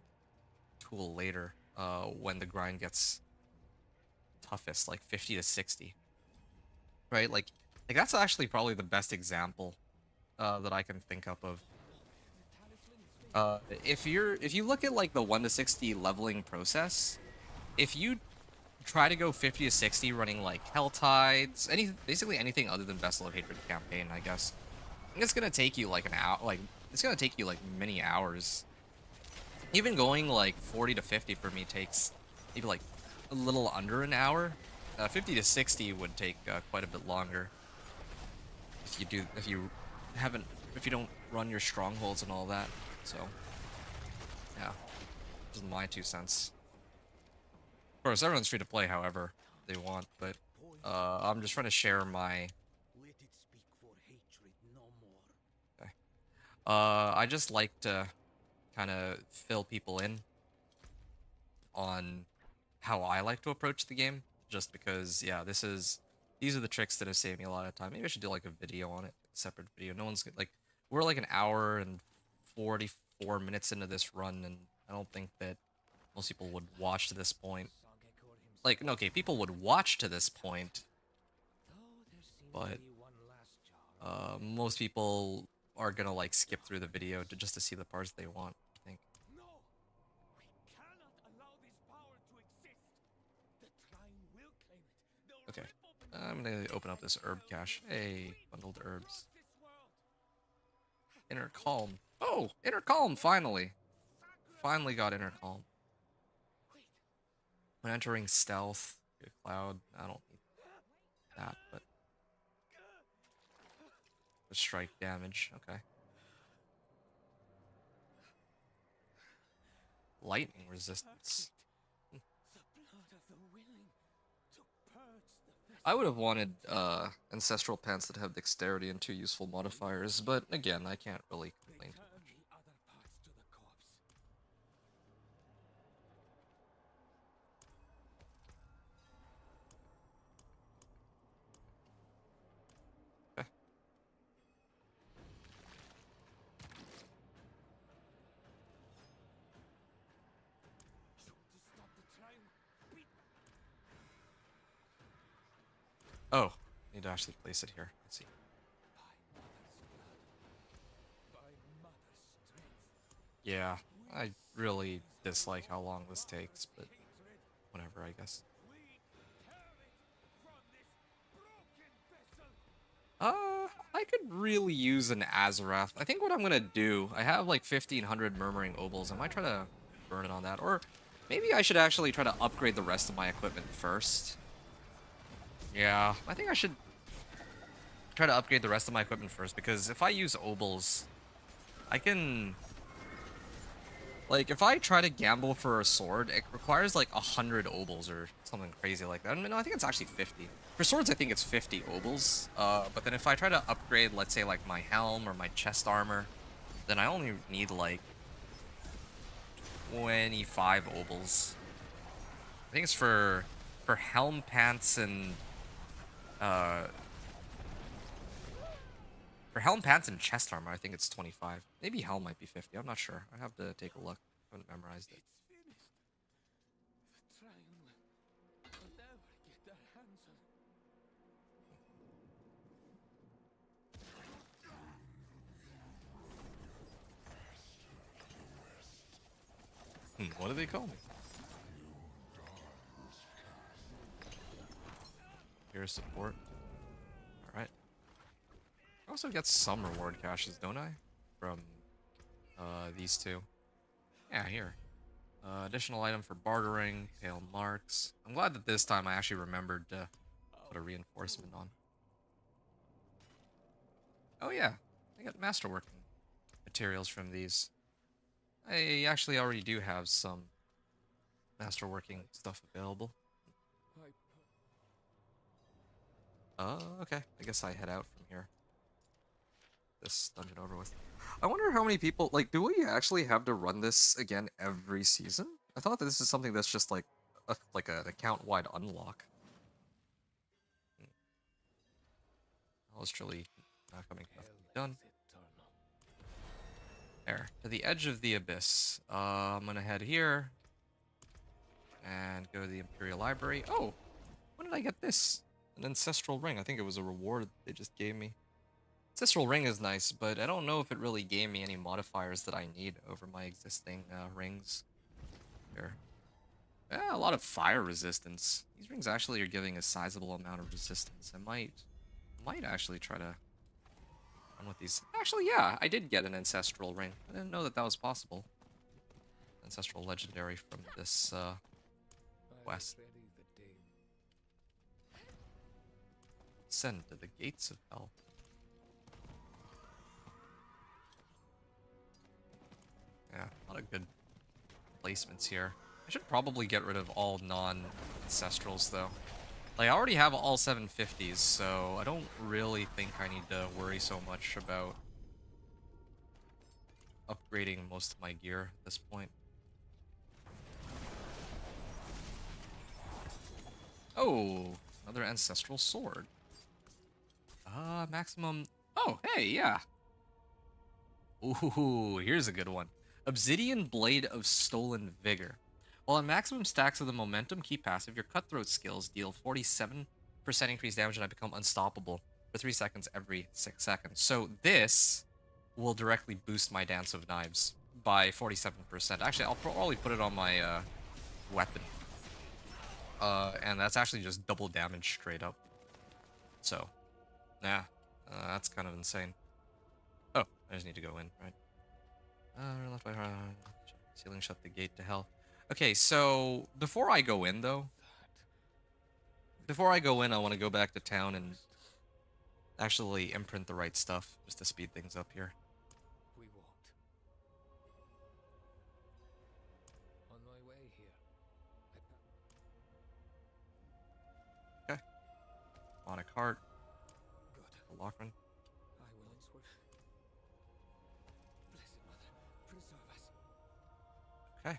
tool later when the grind gets toughest, like 50 to 60, right? Like that's actually probably the best example that I can think of If you look at like the 1 to 60 leveling process, if you try to go 50 to 60 running like Hell Tides, basically anything other than Vessel of Hatred campaign, I guess, it's gonna take you like an hour, like it's gonna take you like many hours. Even going like 40 to 50 for me takes maybe like a little under an hour. 50 to 60 would take quite a bit longer if you haven't if you don't run your strongholds and all that. So yeah, just my 2 cents. Of course, everyone's free to play however they want, but I'm just trying to share my. Let it speak for hatred no more. Okay. I just like to kind of fill people in on how I like to approach the game, just because, yeah, these are the tricks that have saved me a lot of time. Maybe I should do like a video on it, a separate video. No one's like, we're like an hour and 44 minutes into this run, and I don't think that most people would watch to this point. Like, no, okay, people would watch to this point, but most people are gonna like skip through the video just to see the parts they want, I think. No! We cannot allow this power to exist. The Trine will claim it. They'll Okay, rip open I'm gonna open up this herb cache. Hey, bundled herbs. this world. Inner calm. Oh, inner calm, finally. Finally got inner calm. When entering stealth, good cloud. I don't need that, but the strike damage. Okay. Lightning resistance. The blood of the willing to purge the I would have wanted ancestral pants that have dexterity and 2 useful modifiers, but again, I can't really complain too much. the other parts to the corpse. Okay. To stop the Trine. Oh, need to actually place it here. Let's see. By mother's strength. Yeah, I really dislike how long this takes, but whatever, I guess. We tear it from this broken vessel. I could really use an Azarath. I think what I'm gonna do, I have like 1500 Murmuring Obols. I might try to burn it on that, or maybe I should actually try to upgrade the rest of my equipment first. Yeah, I think I should try to upgrade the rest of my equipment first, because if I use Obols, I can... Like, if I try to gamble for a sword, it requires like 100 Obols or something crazy like that. I mean, no, I think it's actually 50. For swords, I think it's 50 Obols. But then if I try to upgrade, let's say, like my helm or my chest armor, then I only need like 25 Obols. I think it's for helm, pants, and for helm, pants, and chest armor, I think it's 25. Maybe helm might be 50. I'm not sure. I have to take a look. I haven't memorized it. It's finished. The Trine will never get their hands on. What do they call me? Here is support. Alright. I also get some reward caches, don't I? From these two. Yeah, here. Additional item for bartering, pale marks. I'm glad that this time I actually remembered to put a reinforcement on. Oh yeah, I got masterworking materials from these. I actually already do have some masterworking stuff available. Okay. I guess I head out from here. This dungeon over with. I wonder how many people, like, do we actually have to run this again every season? I thought that this is something that's just like an account-wide unlock. I was truly not coming nothing done. There, to the edge of the abyss. I'm gonna head here and go to the Imperial Library. Oh, when did I get this? An ancestral ring. I think it was a reward they just gave me. Ancestral Ring is nice, but I don't know if it really gave me any modifiers that I need over my existing rings here. Yeah, a lot of fire resistance. These rings actually are giving a sizable amount of resistance. I might actually try to run with these. Actually, yeah, I did get an Ancestral Ring. I didn't know that that was possible. Ancestral Legendary from this quest. Send to the gates of hell. Yeah, a lot of good placements here. I should probably get rid of all non-ancestrals though. Like, I already have all 750s, so I don't really think I need to worry so much about upgrading most of my gear at this point. Oh, another ancestral sword. Maximum. Oh, hey, yeah. Ooh, here's a good one. Obsidian Blade of Stolen Vigor. While on maximum stacks of the momentum key passive, your cutthroat skills deal 47% increased damage and I become unstoppable for 3 seconds every 6 seconds. So this will directly boost my Dance of Knives by 47%. Actually, I'll probably put it on my weapon. And that's actually just double damage straight up. So, yeah, that's kind of insane. Oh, I just need to go in, right? Left by ceiling shut the gate to hell. Okay, so before I go in though, I want to go back to town and actually imprint the right stuff just to speed things up here. We won't. On my way here, Okay, on a cart, good. a Lochran. I will answer. Blessed Mother, preserve us. Okay,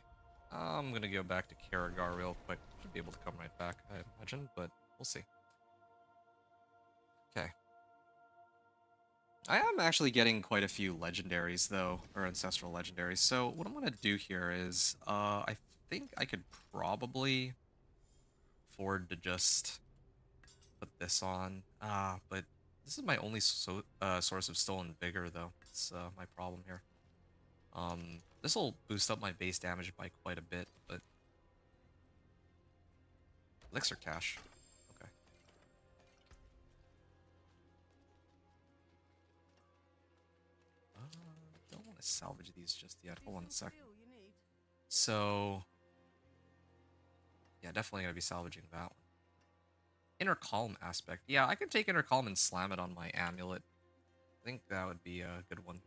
I'm gonna go back to Karagar real quick. Should be able to come right back, I imagine, but we'll see. Okay. I am actually getting quite a few legendaries though, or ancestral legendaries. So what I'm gonna do here is, I think I could probably afford to just put this on. But this is my only source of stolen vigor though. It's my problem here. This will boost up my base damage by quite a bit, but elixir cache. Okay. Don't want to salvage these just yet. Hold on a Decent second. fuel you need. So, yeah, definitely gonna be salvaging that one. Inner Calm aspect. Yeah, I can take Inner Calm and slam it on my amulet. I think that would be a good one.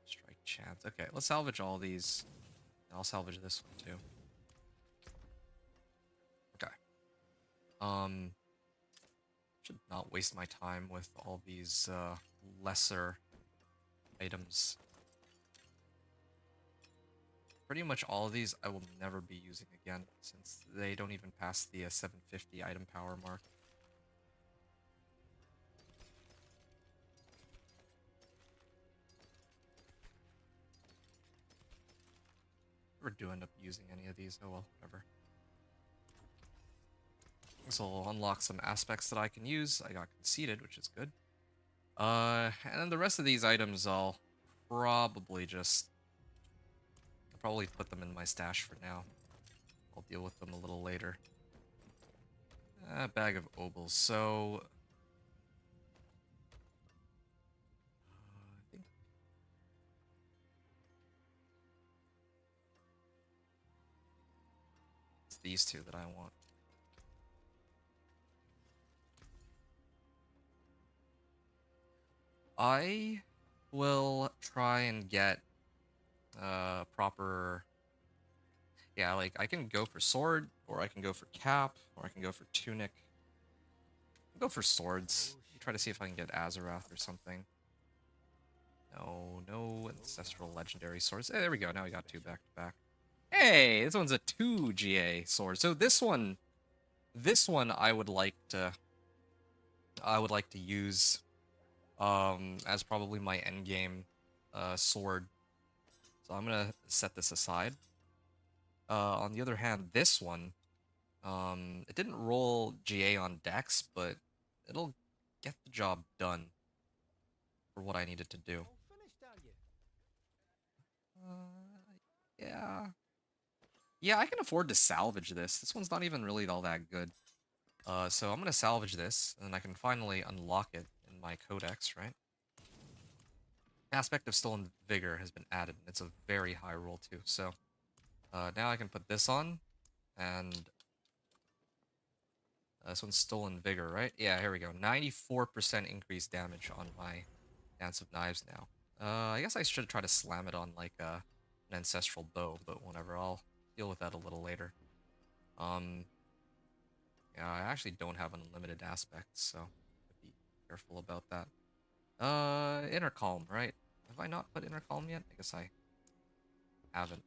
Strike chance. Okay, let's salvage all these. I'll salvage this one too. Okay. Should not waste my time with all these lesser items. Pretty much all of these I will never be using again, since they don't even pass the 750 item power mark. Never do end up using any of these, oh well, whatever. This will unlock some aspects that I can use. I got conceited, which is good. And then the rest of these items I'll probably put them in my stash for now. I'll deal with them a little later. Bag of obols. So, I think it's these two that I want. I will try and get proper. Yeah, like I can go for sword, or I can go for cap, or I can go for tunic. I'll go for swords. Try to see if I can get Azeroth or something. No ancestral legendary swords. Hey, there we go. Now we got 2 back to back. Hey, this one's a 2 GA sword. So this one I would like to use as probably my endgame sword. So I'm gonna set this aside. On the other hand, this one, it didn't roll GA on Dex, but it'll get the job done for what I needed to do. All finished, are you? Yeah. Yeah, I can afford to salvage this. This one's not even really all that good. So I'm gonna salvage this, and then I can finally unlock it in my codex, right? Aspect of Stolen Vigor has been added, and it's a very high roll too. So now I can put this on, and this one's Stolen Vigor, right? Yeah, here we go. 94% increased damage on my Dance of Knives now. I guess I should try to slam it on like an Ancestral Bow, but whatever. I'll deal with that a little later. Yeah, I actually don't have unlimited aspects, so be careful about that. Inner Calm, right? Have I not put Inner Calm yet? I guess I haven't.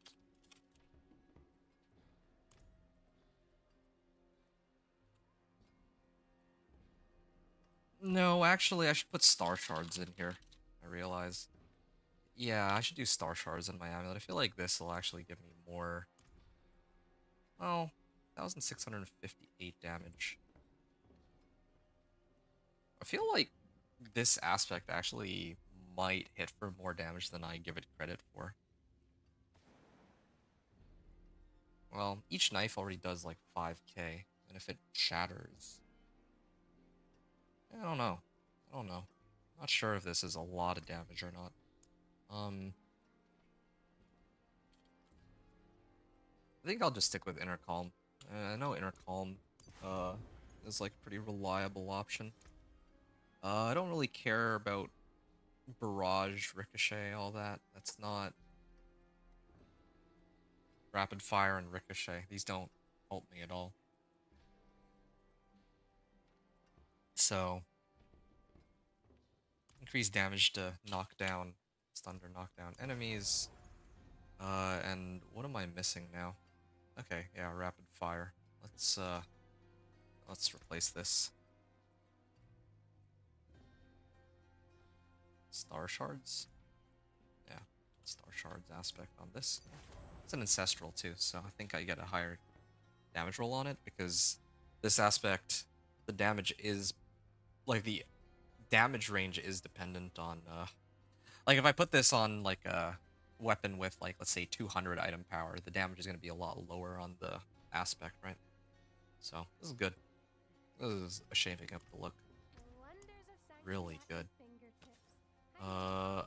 No, actually, I should put Star Shards in here. I realize. Yeah, I should do Star Shards in my amulet. I feel like this will actually give me more. Oh, 1,658 damage. I feel like this aspect actually might hit for more damage than I give it credit for. Well, each knife already does like 5k, and if it shatters... I don't know. I don't know. Not sure if this is a lot of damage or not. I think I'll just stick with Inner Calm. I know Inner Calm is like a pretty reliable option. I don't really care about Barrage, Ricochet, all that. That's not... Rapid Fire and Ricochet. These don't help me at all. So... increase damage to knock down, stun or knock down enemies. And what am I missing now? Okay, yeah, Rapid Fire. Let's replace this. Star Shards? Yeah, Star Shards aspect on this. It's an Ancestral too, so I think I get a higher damage roll on it, because this aspect, the damage is... like, the damage range is dependent on, like, if I put this on, like, a weapon with, like, let's say 200 item power, the damage is going to be a lot lower on the aspect, right? So, this is good. This is shaping up to look really good.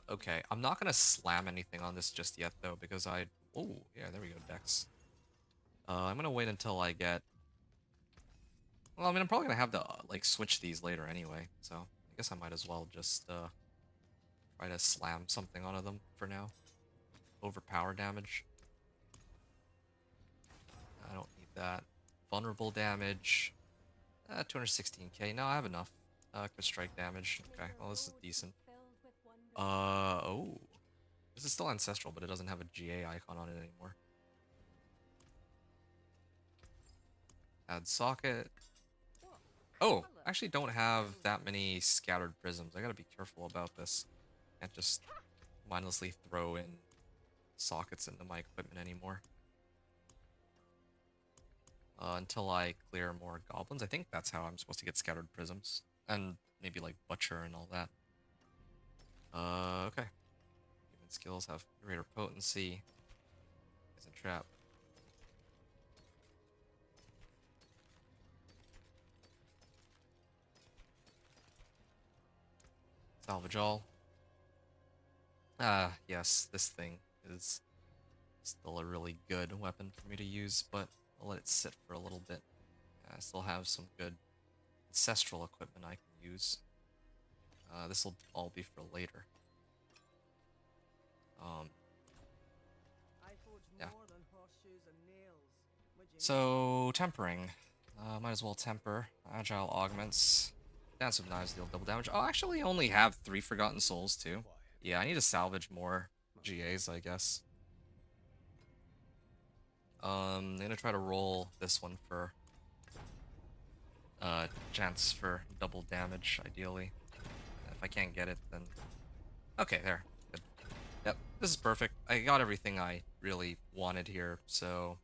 Okay. I'm not gonna slam anything on this just yet, though, because oh, yeah, there we go, Dex. I'm gonna wait until I get... well, I mean, I'm probably gonna have to, like, switch these later anyway, so I guess I might as well just, try to slam something onto them for now. Overpower damage. I don't need that. Vulnerable damage. 216k. No, I have enough. Quick strike damage. Okay, well, this is decent. Oh. This is still Ancestral, but it doesn't have a GA icon on it anymore. Add socket. Oh, I actually don't have that many scattered prisms. I gotta be careful about this. Can't just mindlessly throw in sockets into my equipment anymore. Until I clear more goblins. I think that's how I'm supposed to get scattered prisms. And maybe like Butcher and all that. Okay. Human skills have greater potency. Is a trap. Salvage all. Yes, this thing is still a really good weapon for me to use, but I'll let it sit for a little bit. I still have some good ancestral equipment I can use. This will all be for later. I forged Yeah. more than horseshoes and nails. Would you So, tempering. Might as well temper. Agile augments. Dance of Knives deal double damage. Oh, I actually only have 3 Forgotten Souls, too. Yeah, I need to salvage more GAs, I guess. I'm gonna try to roll this one for chance for double damage, ideally. If I can't get it, then... okay, there. Good. Yep, this is perfect. I got everything I really wanted here, so...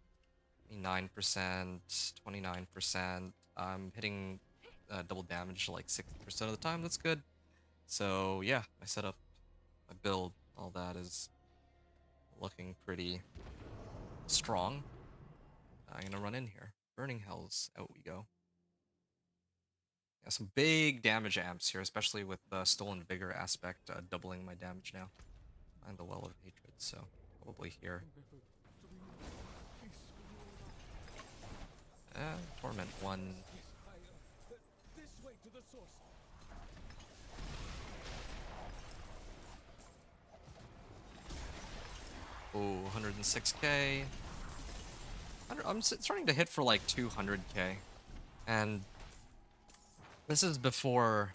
9%, 29%. I'm hitting double damage like 60% of the time. That's good. So yeah, my setup, my build, all that is looking pretty strong. I'm gonna run in here. Burning Hells, out we go. Yeah, some big damage amps here, especially with the Stolen Vigor aspect, doubling my damage now. Find the Well of Hatred, so probably here. Torment 1. This way to the source. Ooh, 106k. I'm starting to hit for like 200k. And this is before...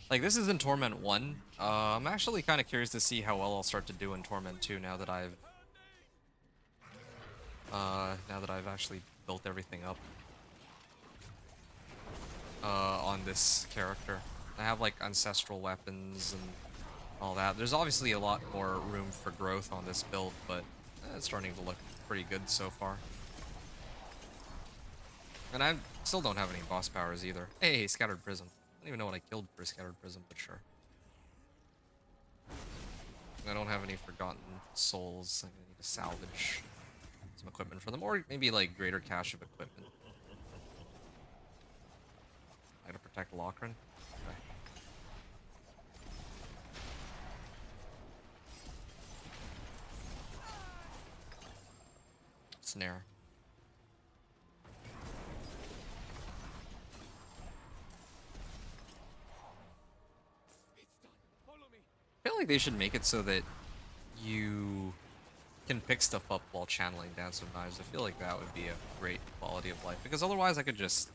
Like, this is in Torment 1. I'm actually kind of curious to see how well I'll start to do in Torment 2 now that I've actually built everything up on this character. I have like ancestral weapons and all that. There's obviously a lot more room for growth on this build, but it's starting to look pretty good so far. And I still don't have any boss powers either. Hey, Scattered Prism. I don't even know what I killed for Scattered Prism, but sure. I don't have any Forgotten Souls. I need to salvage some equipment for them, or maybe like greater cache of equipment. I gotta protect Lochran. Okay. Snare. It's done. Follow me. I feel like they should make it so that you can pick stuff up while channeling Dance of Knives. I feel like that would be a great quality of life, because otherwise I could just...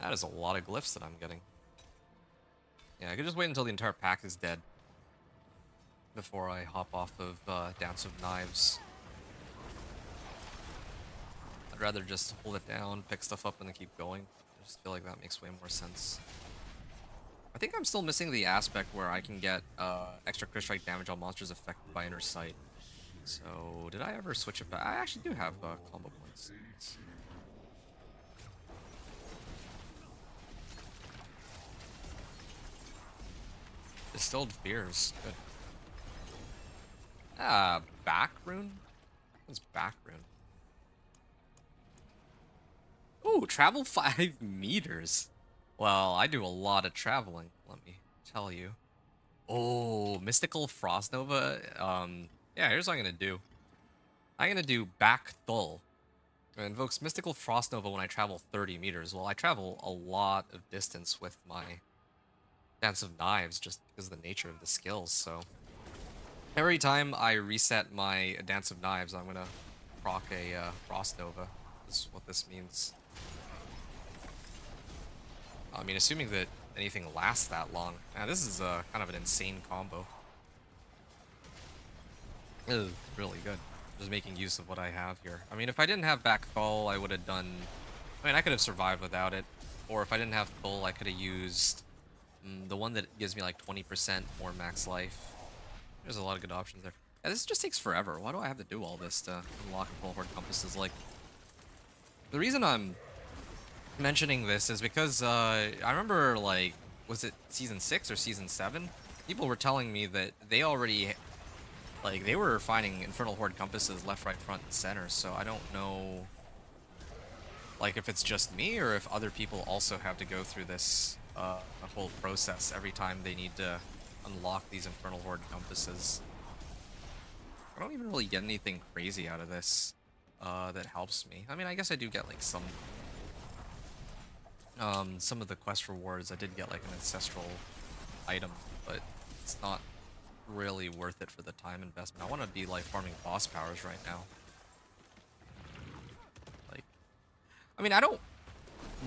That is a lot of glyphs that I'm getting. Yeah, I could just wait until the entire pack is dead before I hop off of Dance of Knives. I'd rather just hold it down, pick stuff up, and then keep going. I just feel like that makes way more sense. I think I'm still missing the aspect where I can get extra crit strike damage on monsters affected by Inner Sight. So, did I ever switch it back? I actually do have combo points. Distilled Fears. Good. Back rune? What's back rune? Ooh, travel 5 meters. Well, I do a lot of traveling, let me tell you. Oh, Mystical Frost Nova. Yeah, here's what I'm gonna do. I'm gonna do Back Thull. It invokes Mystical Frost Nova when I travel 30 meters. Well, I travel a lot of distance with my Dance of Knives just because of the nature of the skills, so... Every time I reset my Dance of Knives, I'm gonna proc a Frost Nova. That's what this means. I mean, assuming that anything lasts that long. Man, this is kind of an insane combo. It is really good. Just making use of what I have here. I mean, if I didn't have Back Thull, I would have done... I mean, I could have survived without it. Or if I didn't have Thull, I could have used the one that gives me like 20% more max life. There's a lot of good options there. Yeah, this just takes forever. Why do I have to do all this to unlock Infernal Horde compasses? Like, the reason I'm mentioning this is because I remember, like, was it season 6 or season 7? People were telling me that they already, like, they were finding Infernal Horde compasses left, right, front, and center. So I don't know, like, if it's just me or if other people also have to go through this whole process every time they need to unlock these Infernal Horde compasses. I don't even really get anything crazy out of this that helps me. I mean, I guess I do get like some of the quest rewards. I did get like an ancestral item, but it's not really worth it for the time investment. I want to be like farming boss powers right now. Like, I mean, I don't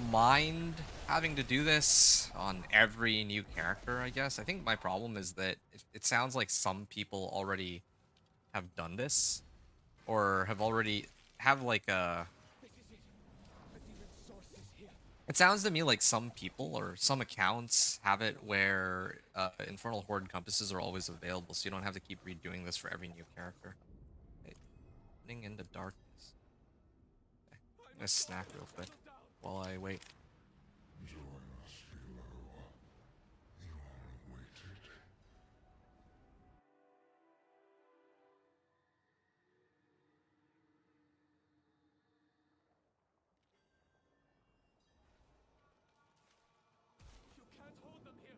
mind having to do this on every new character, I guess. I think my problem is that it sounds like some people already have done this, or have already have like a... This is it. The demon source is here. It sounds to me like some people or some accounts have it where Infernal Horde compasses are always available, so you don't have to keep redoing this for every new character. Okay. Running into darkness. Okay. gonna snack real quick while I wait. Join us below. You are awaited. You can't hold them here.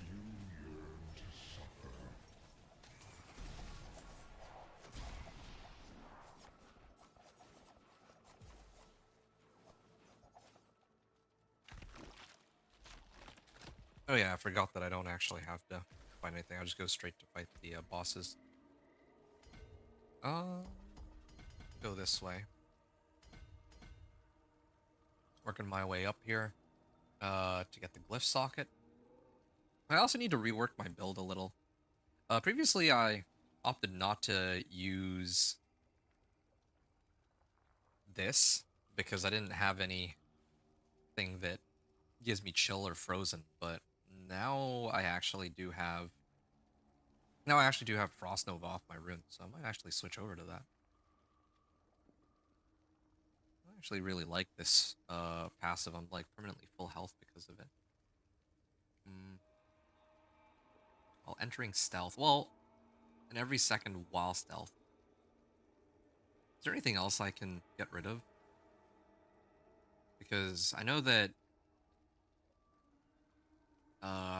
You yearn to suffer. Oh yeah, I forgot that I don't actually have to fight anything. I'll just go straight to fight the bosses. Go this way. Working my way up here to get the glyph socket. I also need to rework my build a little. Previously, I opted not to use this because I didn't have anything that gives me chill or frozen, but now I actually do have Frost Nova off my rune, so I might actually switch over to that. I actually really like this passive. I'm like permanently full health because of it. While entering stealth. Well, and every second while stealth. Is there anything else I can get rid of? Because I know that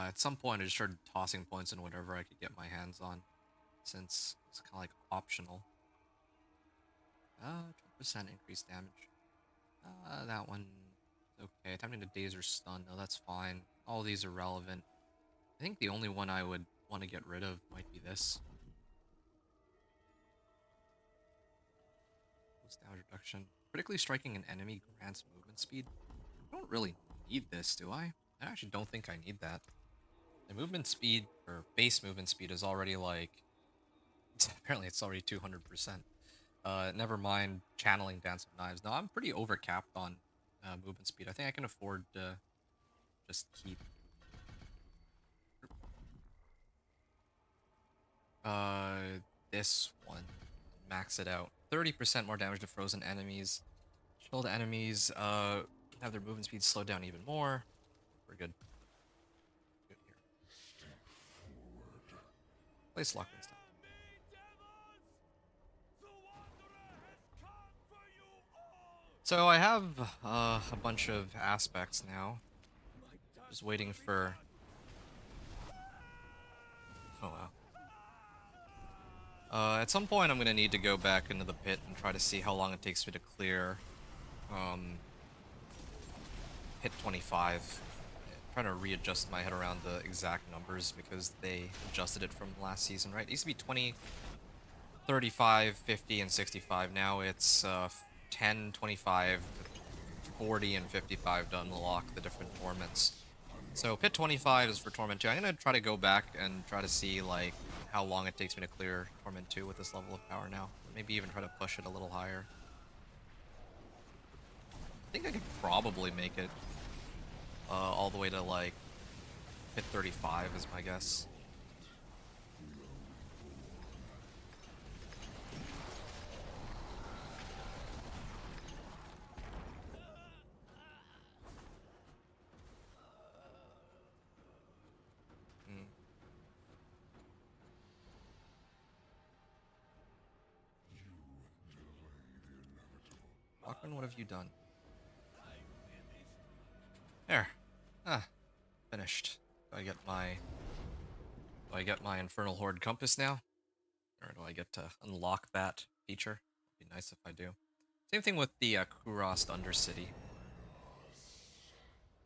at some point I just started tossing points in whatever I could get my hands on, since it's kind of like optional. 12% increased damage. That one, okay. Attempting to daze or stun, no, that's fine. All these are relevant. I think the only one I would want to get rid of might be this. Boost damage reduction. Critically striking an enemy grants movement speed. I don't really need this, do I? I actually don't think I need that. The movement speed, or base movement speed, is already like... apparently it's already 200%. Never mind channeling Dance of Knives. No, I'm pretty overcapped on movement speed. I think I can afford to just keep... this one. Max it out. 30% more damage to frozen enemies. Chilled enemies, have their movement speed slowed down even more. We're good. Good here. Place Lockman's down. The Wanderer has come for you all. So I have a bunch of aspects now. My task Just waiting will be for... done. Oh wow. At some point I'm gonna need to go back into the pit and try to see how long it takes me to clear pit 25. I'm trying to readjust my head around the exact numbers because they adjusted it from last season, right? It used to be 20, 35, 50, and 65. Now it's 10, 25, 40, and 55 to unlock the different torments. So pit 25 is for Torment 2. I'm gonna try to go back and try to see like how long it takes me to clear Torment 2 with this level of power now. Maybe even try to push it a little higher. I think I could probably make it all the way to like pit 35 is my guess. Lockman, what have you done? There. Ah, finished. Do I get my Infernal Horde compass now? Or do I get to unlock that feature? It'd be nice if I do. Same thing with the Kurast Undercity.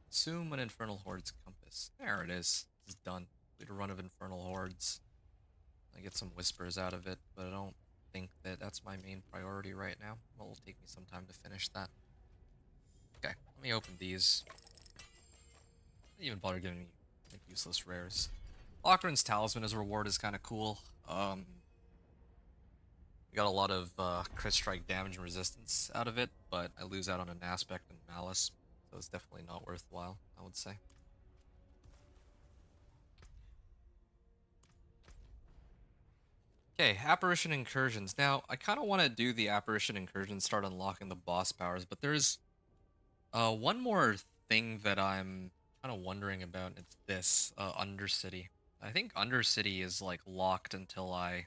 Consume an Infernal Horde's compass. There it is. It's done. Lead a run of Infernal Hordes. I get some whispers out of it, but I don't think that that's my main priority right now. Well, it'll take me some time to finish that. Okay, let me open these. Didn't even bother giving me like useless rares. Lockeran's Talisman as a reward is kind of cool. We got a lot of crit strike damage and resistance out of it, but I lose out on an aspect and malice, so it's definitely not worthwhile, I would say. Okay, apparition incursions. Now, I kind of want to do the apparition incursions, start unlocking the boss powers, but there's one more thing that I'm kind of wondering about. It's this Undercity. I think Undercity is like locked until I.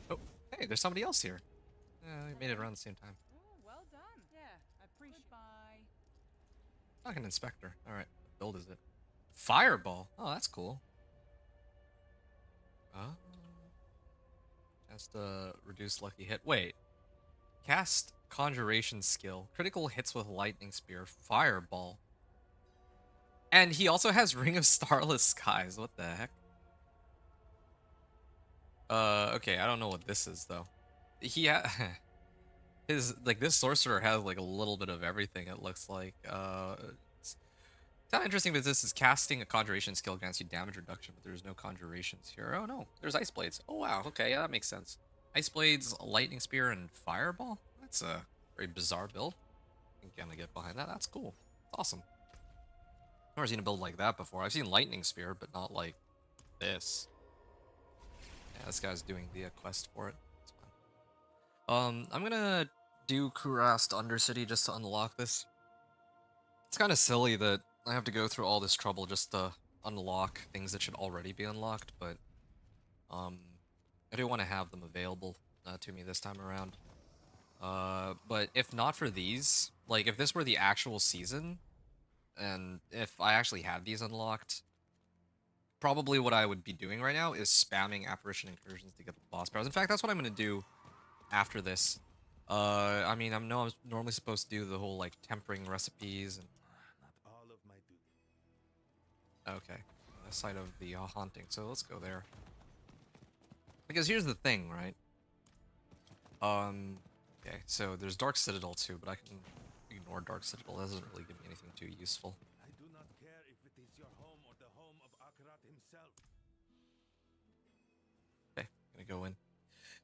Oh, hey, there's somebody else here. We made it around the same time. Oh, well done. Yeah, I appreciate it. Goodbye. Like an inspector. All right, what build is it? Fireball. Oh, that's cool. Has to reduce lucky hit. Wait. Cast conjuration skill. Critical hits with lightning spear. Fireball. And he also has Ring of Starless Skies. What the heck? Okay, I don't know what this is though. He his like this sorcerer has like a little bit of everything. It looks like it's kind of interesting that this is casting a conjuration skill grants you damage reduction, but there's no conjurations here. Oh no, there's ice blades. Oh wow, okay, yeah, that makes sense. Ice blades, lightning spear, and fireball. That's a very bizarre build. I can kind of get behind that. That's cool. It's awesome. I've never seen a build like that before. I've seen lightning spear, but not like this. Yeah, this guy's doing the quest for it. It's fine. I'm gonna do Kurast Undercity just to unlock this. It's kind of silly that I have to go through all this trouble just to unlock things that should already be unlocked, but I do want to have them available to me this time around. But if not for these, like if this were the actual season, and if I actually had these unlocked, probably what I would be doing right now is spamming apparition incursions to get the boss powers. In fact, that's what I'm gonna do after this. I mean, I'm normally supposed to do the whole like tempering recipes and Not all of my duty. okay, the site of the haunting. So let's go there. Because here's the thing, right? Okay, so there's Dark Citadel too, but I can ignore Dark Citadel. It doesn't really give me anything too useful. I do not care if it is your home or the home of Akarat himself. Okay, gonna go in.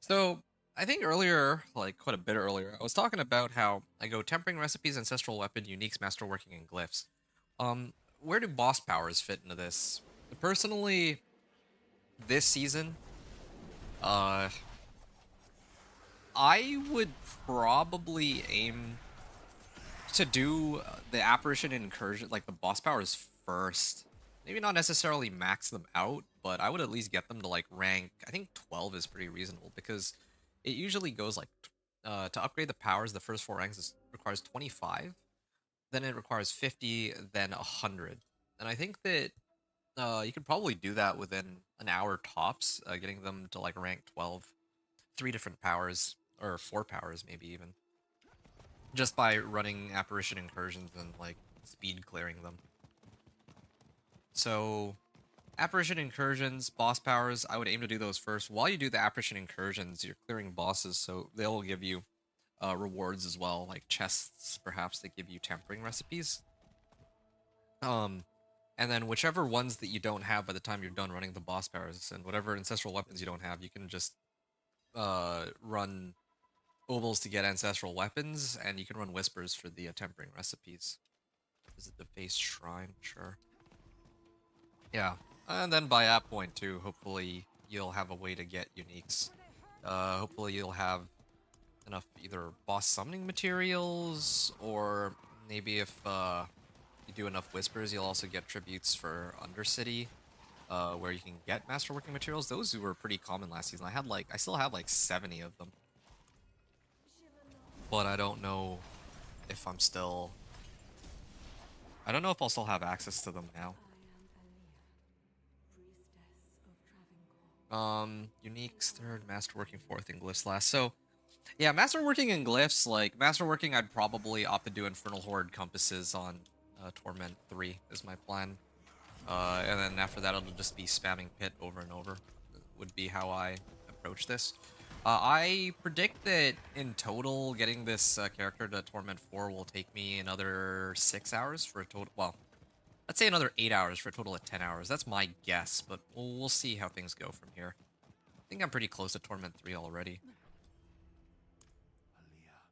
So I think earlier, like quite a bit earlier, I was talking about how I go tempering recipes, ancestral weapon, uniques, masterworking, and glyphs. Where do boss powers fit into this? Personally, this season, uh, I would probably aim to do the apparition and incursion, like the boss powers first. Maybe not necessarily max them out, but I would at least get them to like rank. I think 12 is pretty reasonable because it usually goes like to upgrade the powers. The first 4 ranks requires 25, then it requires 50, then 100. And I think that you could probably do that within an hour tops, getting them to like rank 12, 3 different powers or 4 powers maybe even, just by running apparition incursions and like speed clearing them. So apparition incursions, boss powers, I would aim to do those first. While you do the apparition incursions, you're clearing bosses, so they'll give you rewards as well, like chests perhaps that give you tempering recipes. And then whichever ones that you don't have by the time you're done running the boss powers, and whatever ancestral weapons you don't have, you can just run Obols to get ancestral weapons, and you can run whispers for the tempering recipes. Visit the base shrine, sure. Yeah, and then by that point too, hopefully you'll have a way to get uniques. Hopefully you'll have enough either boss summoning materials, or maybe if you do enough whispers, you'll also get tributes for Undercity, where you can get masterworking materials. Those were pretty common last season. I still have like 70 of them, but I don't know if I'm still. I don't know if I'll still have access to them now. Uniques third, masterworking fourth, and glyphs last. So, yeah, masterworking and glyphs. Like masterworking, I'd probably opt to do Infernal Horde compasses on Torment 3 is my plan. And then after that, it'll just be spamming pit over and over. Would be how I approach this. I predict that in total, getting this character to Torment 4 will take me another 6 hours for a total. Well, let's say another 8 hours for a total of 10 hours. That's my guess, but we'll see how things go from here. I think I'm pretty close to Torment 3 already. Aliyah.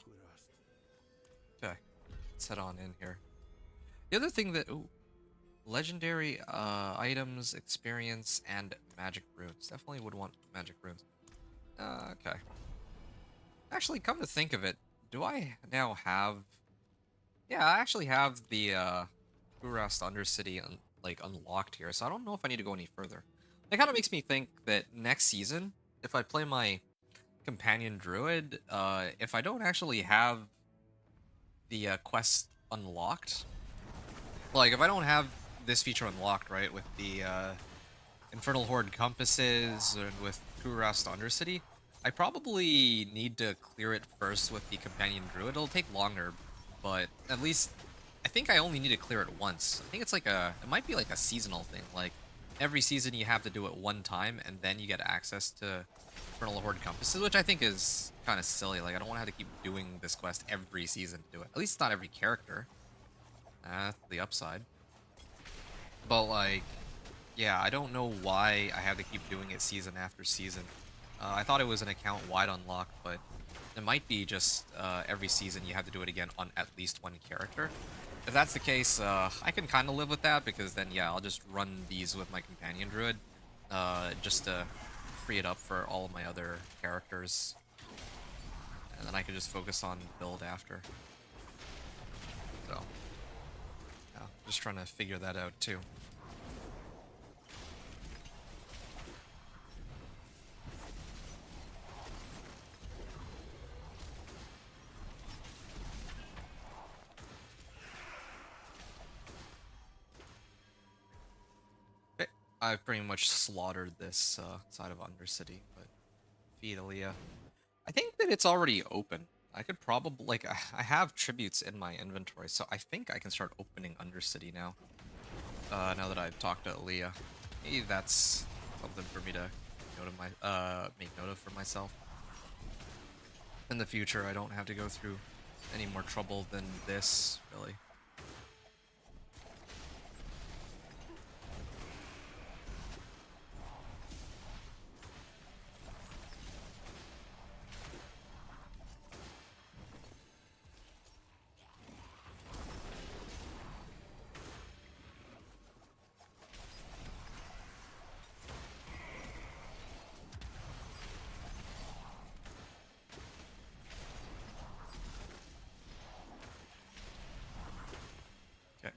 Kurast. Okay, let's head on in here. The other thing that... Ooh, Legendary items, experience, and magic runes. Definitely would want magic runes. Okay. Actually, come to think of it, do I now have... Yeah, I actually have the Kurast Undercity like unlocked here, so I don't know if I need to go any further. That kind of makes me think that next season, if I play my companion druid, if I don't actually have the quest unlocked, like if I don't have this feature unlocked, right, with the Infernal Horde compasses and with Kurast Undercity, I probably need to clear it first with the companion druid. It'll take longer, but at least I think I only need to clear it once. I think it's like it might be like a seasonal thing. Like every season you have to do it one time and then you get access to Infernal Horde compasses, which I think is kind of silly. Like I don't want to have to keep doing this quest every season to do it. At least not every character. That's the upside. But like, yeah, I don't know why I have to keep doing it season after season. I thought it was an account-wide unlock, but it might be just every season you have to do it again on at least one character. If that's the case, I can kind of live with that, because then, yeah, I'll just run these with my companion druid, just to free it up for all of my other characters. And then I can just focus on build after. So, yeah, just trying to figure that out, too. I've pretty much slaughtered this side of Undercity, but feed Aaliyah. I think that it's already open. I could probably, like, I have tributes in my inventory, so I think I can start opening Undercity now. Now that I've talked to Aaliyah. Maybe that's something for me to make note of for myself. In the future, I don't have to go through any more trouble than this, really. Okay.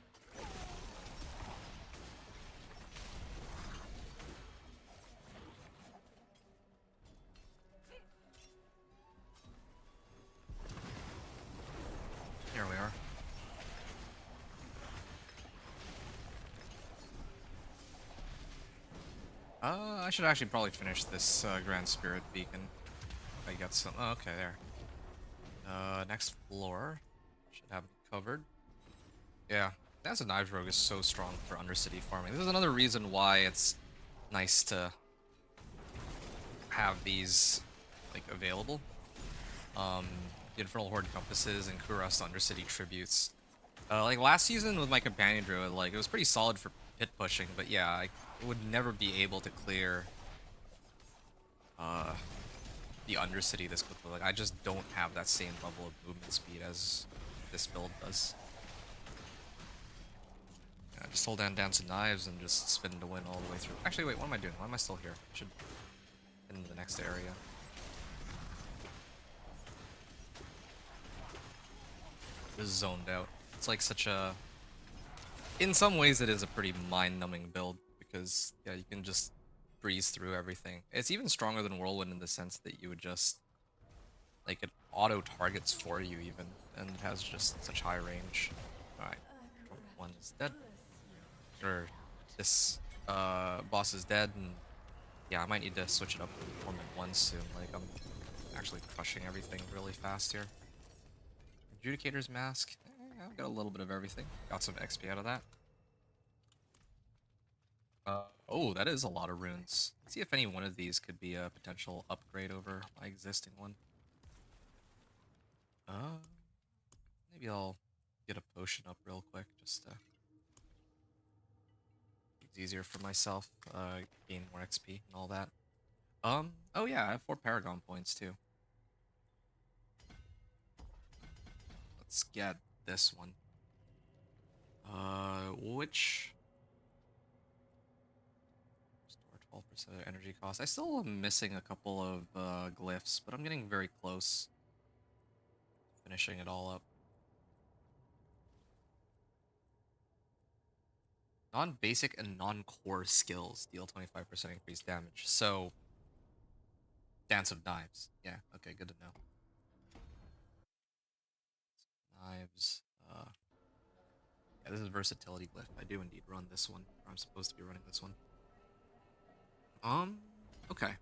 Here we are. I should actually probably finish this Grand Spirit Beacon. I got some. Oh, okay, there. Next floor should have it covered. Yeah, that's a Knives Rogue is so strong for Undercity farming. This is another reason why it's nice to have these like available. The Infernal Horde compasses and Kurast Undercity tributes. Like last season with my companion druid, like it was pretty solid for pit pushing, but yeah, I would never be able to clear the Undercity this quickly. Like I just don't have that same level of movement speed as this build does. Yeah, just hold down Dance of Knives and just spin to win all the way through. Actually, wait, what am I doing? Why am I still here? I should get into the next area. Just zoned out. It's like such a... In some ways, it is a pretty mind-numbing build, because, yeah, you can just breeze through everything. It's even stronger than Whirlwind in the sense that you would just... Like, it auto-targets for you, even, and has just such high range. Alright, one is dead. Or, this boss is dead, and yeah, I might need to switch it up to Torment 1 soon. Like, I'm actually crushing everything really fast here. Adjudicator's Mask. I've got a little bit of everything. Got some XP out of that. Oh, that is a lot of runes. Let's see if any one of these could be a potential upgrade over my existing one. Maybe I'll get a potion up real quick, just to... It's easier for myself, gain more XP and all that. Oh yeah, I have 4 Paragon points too. Let's get this one. Which So energy cost. I still am missing a couple of glyphs, but I'm getting very close. Finishing it all up. Non-basic and non-core skills deal 25% increased damage. So, Dance of Knives. Yeah, okay, good to know. Knives. Yeah, this is versatility glyph. I do indeed run this one. Or I'm supposed to be running this one. Okay.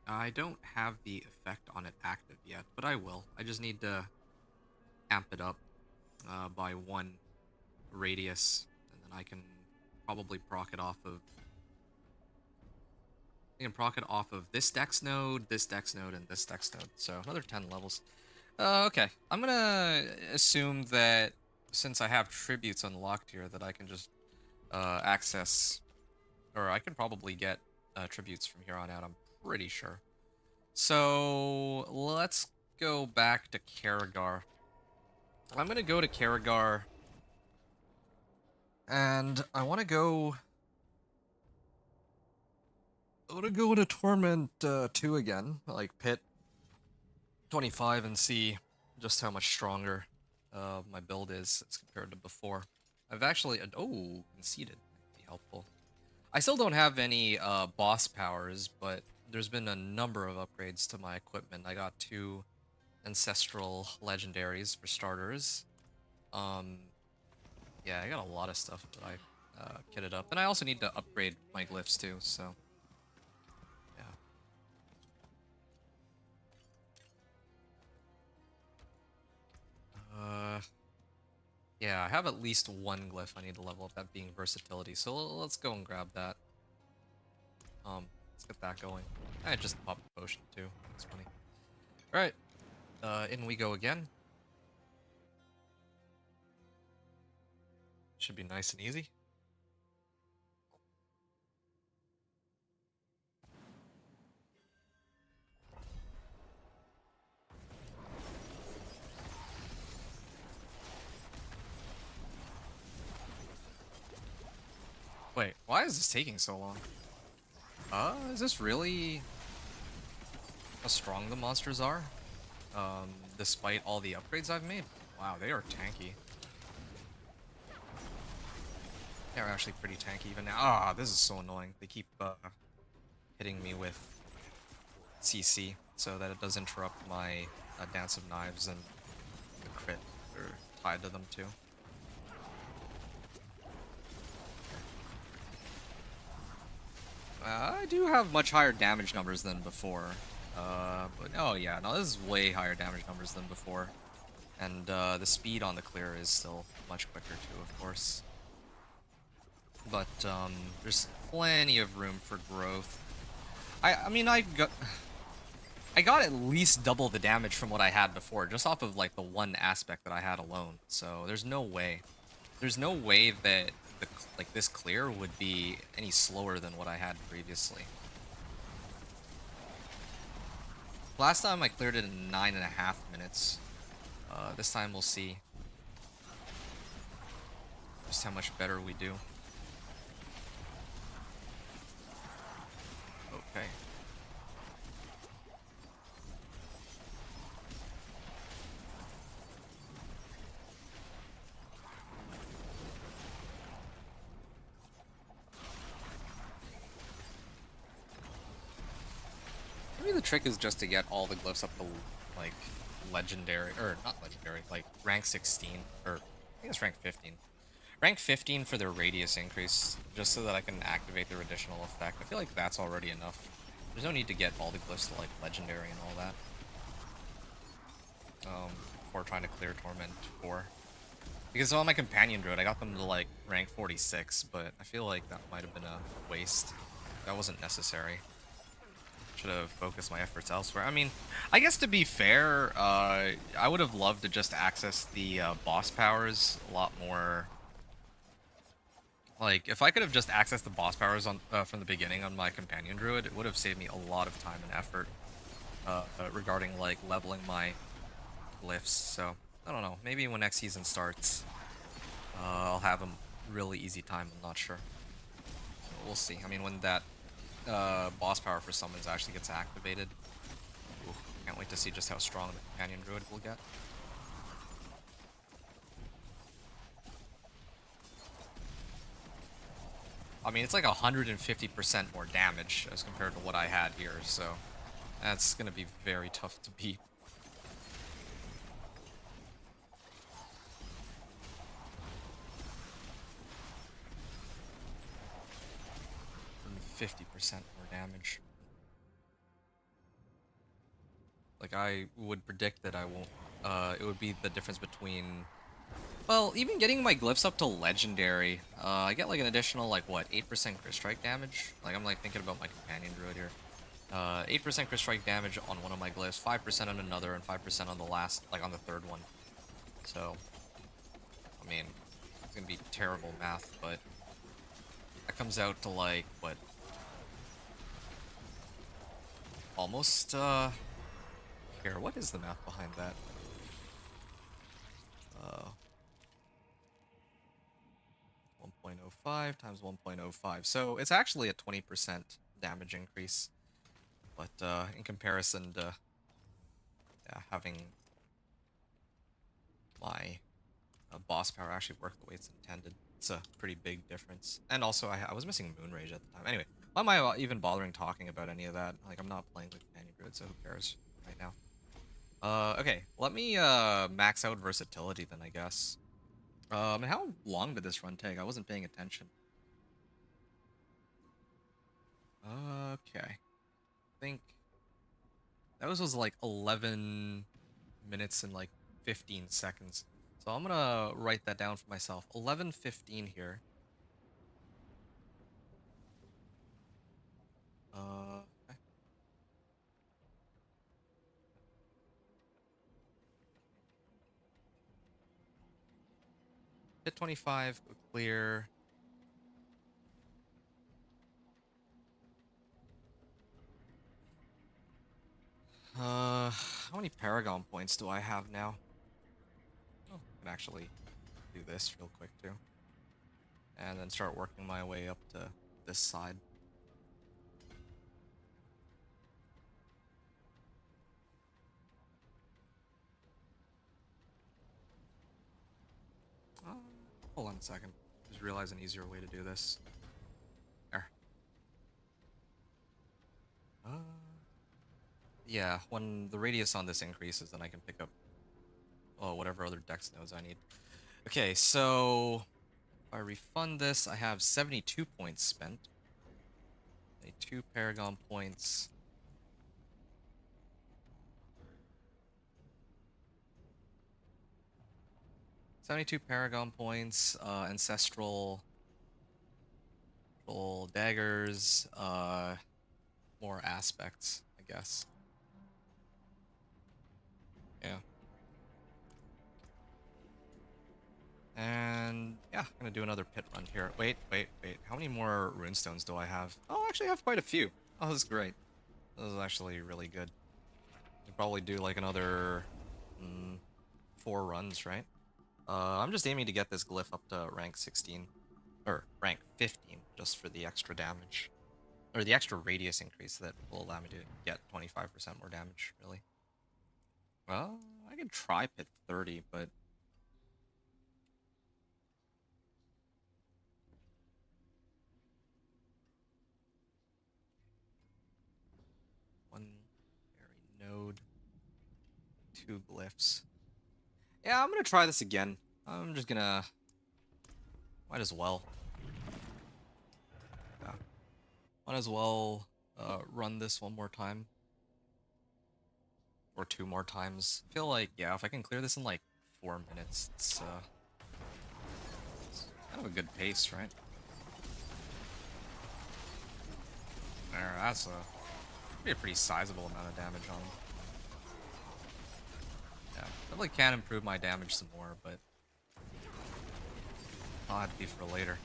I don't have the effect on it active yet, but I will. I just need to amp it up by 1 radius, and then I can probably proc it off of... I can proc it off of this dex node, and this dex node. So another 10 levels. Okay. I'm gonna assume that since I have tributes unlocked here, that I can just access... Or I can probably get tributes from here on out, I'm pretty sure. So let's go back to Karagar. I'm gonna go to Karagar, and I want to go... I want to go into Torment 2 again, like Pit 25, and see just how much stronger my build is as compared to before. I've actually... Oh, conceded. Might be helpful. I still don't have any boss powers, but there's been a number of upgrades to my equipment. I got 2 ancestral legendaries for starters. Yeah, I got a lot of stuff that I kitted up. And I also need to upgrade my glyphs too, so... Yeah, I have at least 1 glyph I need to level up, that being versatility. So let's go and grab that. Let's get that going. I just popped a potion too. That's funny. Alright. In we go again. Should be nice and easy. Wait, why is this taking so long? Is this really how strong the monsters are? Despite all the upgrades I've made? Wow, they are tanky. They're actually pretty tanky even now. Ah, this is so annoying. They keep hitting me with CC so that it does interrupt my Dance of Knives, and the crit are tied to them too. I do have much higher damage numbers than before. But oh yeah, no, this is way higher damage numbers than before. And the speed on the clear is still much quicker too, of course. But there's plenty of room for growth. I mean, I got at least double the damage from what I had before, just off of like the one aspect that I had alone. So there's no way that this clear would be any slower than what I had previously. Last time I cleared it in 9.5 minutes. This time we'll see just how much better we do. Okay. Maybe the trick is just to get all the glyphs up to, like, legendary, or not legendary, like, rank 16, or I think it's rank 15. Rank 15 for their radius increase, just so that I can activate their additional effect. I feel like that's already enough. There's no need to get all the glyphs to, like, legendary and all that. Before trying to clear Torment 4. Because on my companion druid, I got them to, like, rank 46, but I feel like that might have been a waste. That wasn't necessary. Should have focused my efforts elsewhere. I mean, I guess to be fair, I would have loved to just access the boss powers a lot more. Like, if I could have just accessed the boss powers on from the beginning on my companion druid, it would have saved me a lot of time and effort regarding, like, leveling my glyphs. So, I don't know. Maybe when next season starts, I'll have a really easy time. I'm not sure. We'll see. I mean, when that boss power for summons actually gets activated. Ooh, can't wait to see just how strong the companion druid will get. I mean, it's like 150% more damage as compared to what I had here, so that's gonna be very tough to beat. 50% more damage. Like, I would predict that I won't, it would be the difference between, well, even getting my glyphs up to legendary, I get like an additional, like, what, 8% crit strike damage? Like, I'm like thinking about my companion druid here. 8% crit strike damage on one of my glyphs, 5% on another, and 5% on the last, like on the third one. So, I mean, it's gonna be terrible math, but that comes out to like, what, almost, here, what is the math behind that? 1.05 times 1.05. So it's actually a 20% damage increase. But in comparison to having my boss power actually work the way it's intended, it's a pretty big difference. And also, I was missing Moon Rage at the time. Anyway, why am I even bothering talking about any of that? Like, I'm not playing with Companion Druid, so who cares right now? Okay, let me max out versatility then, I guess. And how long did this run take? I wasn't paying attention. Okay. I think that was like 11 minutes and like 15 seconds. So I'm gonna write that down for myself. 11:15 here. Okay. Hit 25, go clear. How many Paragon points do I have now? Oh, I can actually do this real quick too. And then start working my way up to this side. Hold on a second. Just realized an easier way to do this. There. Yeah, when the radius on this increases, then I can pick up whatever other dex nodes I need. Okay, so if I refund this, I have 72 points spent. 2 Paragon points. $72 Paragon points, ancestral daggers, more aspects, I guess. Yeah. And yeah, I'm gonna do another pit run here. Wait. How many more runestones do I have? Oh, actually I have quite a few. Oh, this is great. This is actually really good. I'll probably do like another 4 runs, right? I'm just aiming to get this glyph up to rank 16. Or rank 15, just for the extra damage. Or the extra radius increase that will allow me to get 25% more damage, really. Well, I can try pit 30, but... One fairy node. 2 glyphs. Yeah, I'm gonna try this again. I'm just gonna... Might as well. Yeah. Might as well run this one more time. Or 2 more times. I feel like, yeah, if I can clear this in like 4 minutes, it's kind of a good pace, right? There, that's a pretty sizable amount of damage on him. Yeah, definitely can improve my damage some more, but I'll have to be for later.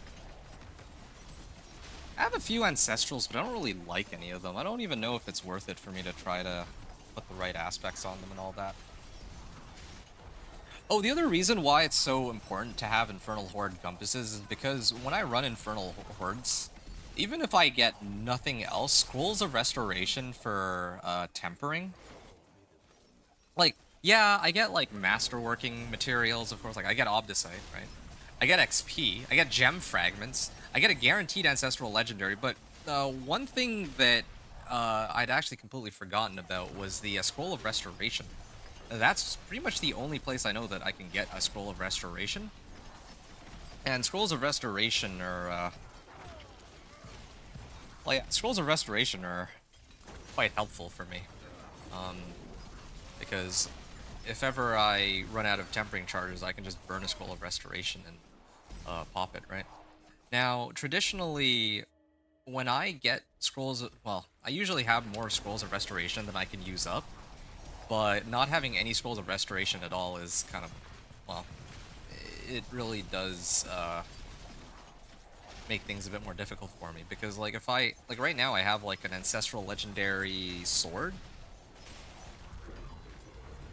I have a few ancestrals, but I don't really like any of them. I don't even know if it's worth it for me to try to put the right aspects on them and all that. Oh, the other reason why it's so important to have Infernal Horde compasses is because when I run Infernal Hordes, even if I get nothing else, Scrolls of Restoration for tempering. Like, yeah, I get like masterworking materials, of course. Like, I get Obdicite, right? I get XP, I get gem fragments, I get a guaranteed ancestral legendary. But one thing that I'd actually completely forgotten about was the Scroll of Restoration. That's pretty much the only place I know that I can get a Scroll of Restoration. And Scrolls of Restoration are Scrolls of Restoration are quite helpful for me. Because if ever I run out of tempering charges, I can just burn a Scroll of Restoration and pop it, right? Now, traditionally, when I get scrolls, well, I usually have more Scrolls of Restoration than I can use up, but not having any Scrolls of Restoration at all is kind of, well, it really does make things a bit more difficult for me, because like if I, like right now I have like an Ancestral Legendary Sword.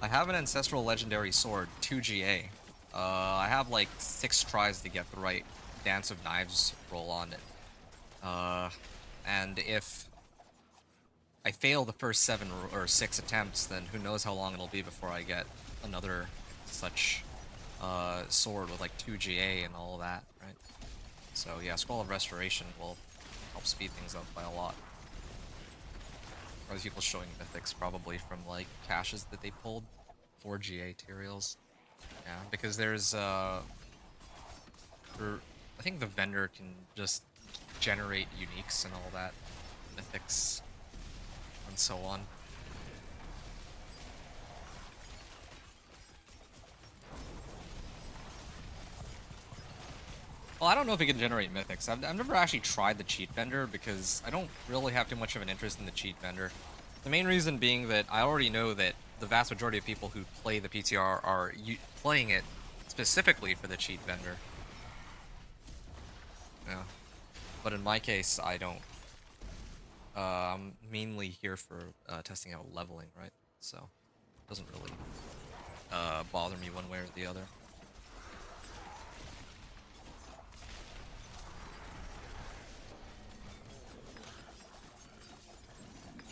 I have an Ancestral Legendary Sword, 2GA. I have like 6 tries to get the right Dance of Knives roll on it. And if I fail the first 7 or 6 attempts, then who knows how long it'll be before I get another such sword with like 2GA and all that, right? So yeah, Scroll of Restoration will help speed things up by a lot. Or these people showing mythics probably from like caches that they pulled, 4GA materials. Yeah, because there's I think the vendor can just generate uniques and all that, mythics, and so on. Well, I don't know if it can generate mythics. I've never actually tried the cheat vendor because I don't really have too much of an interest in the cheat vendor. The main reason being that I already know that the vast majority of people who play the PTR are playing it specifically for the cheat vendor. Yeah. But in my case, I don't. I'm mainly here for testing out leveling, right? So it doesn't really bother me one way or the other.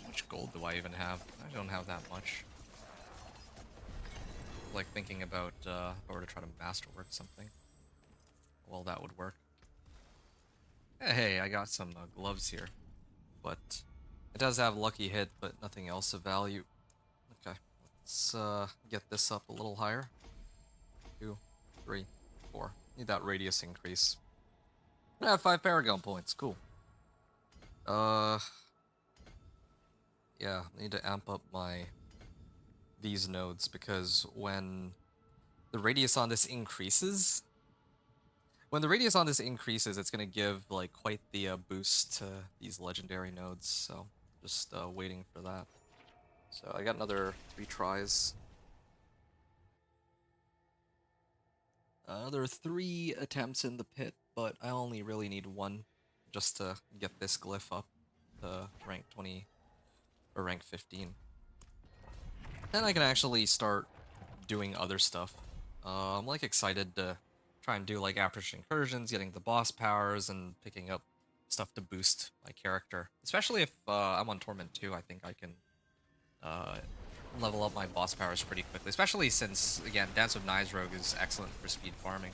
How much gold do I even have? I don't have that much. Like thinking about if I were to try to masterwork something. Well, that would work. Hey, I got some gloves here. But it does have lucky hit, but nothing else of value. Okay, let's get this up a little higher. 2, 3, 4. Need that radius increase. I have 5 Paragon points. Cool. Yeah, I need to amp up these nodes, because when the radius on this increases, it's gonna give like quite the boost to these legendary nodes. So just waiting for that. So I got another 3 tries. Another 3 attempts in the pit, but I only really need 1 just to get this glyph up to rank 20 or rank 15. Then I can actually start doing other stuff. I'm like excited to try and do like after incursions, getting the boss powers, and picking up stuff to boost my character. Especially if I'm on Torment 2, I think I can level up my boss powers pretty quickly. Especially since, again, Dance of Knives Rogue is excellent for speed farming.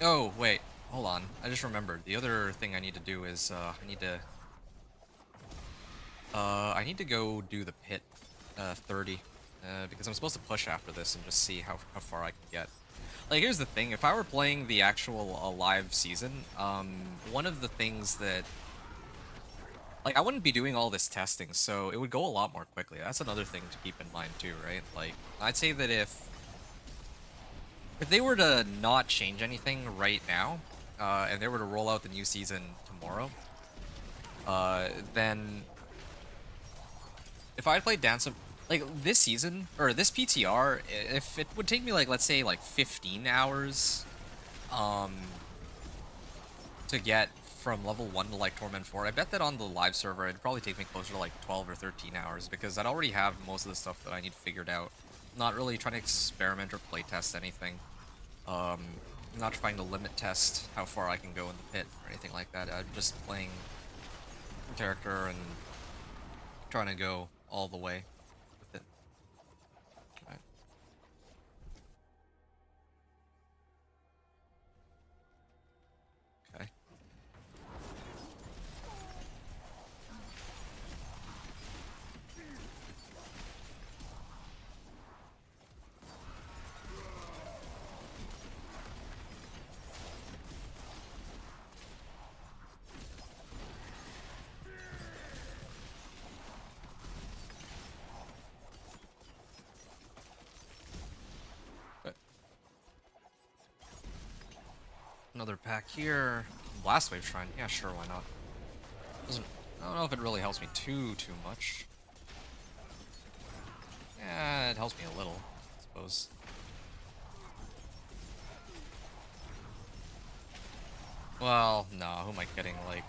Oh, wait. Hold on. I just remembered. The other thing I need to do is I need to go do the pit 30. Because I'm supposed to push after this and just see how far I can get. Like, here's the thing. If I were playing the actual live season, one of the things that... Like, I wouldn't be doing all this testing, so it would go a lot more quickly. That's another thing to keep in mind, too, right? Like, I'd say that if they were to not change anything right now, and they were to roll out the new season tomorrow, then if I played Dance of... Like, this season, or this PTR, if it would take me, like, let's say, like, 15 hours, to get from level 1 to, like, Torment 4, I bet that on the live server, it'd probably take me closer to, like, 12 or 13 hours, because I'd already have most of the stuff that I need figured out. I'm not really trying to experiment or playtest anything. I'm not trying to limit test how far I can go in the pit or anything like that. I'm just playing character and trying to go all the way with it. Right. Okay. But another pack here. Blast Wave Shrine. Yeah, sure, why not? Doesn't. I don't know if it really helps me too much. Yeah, it helps me a little, I suppose. Well, no, who am I kidding? Like,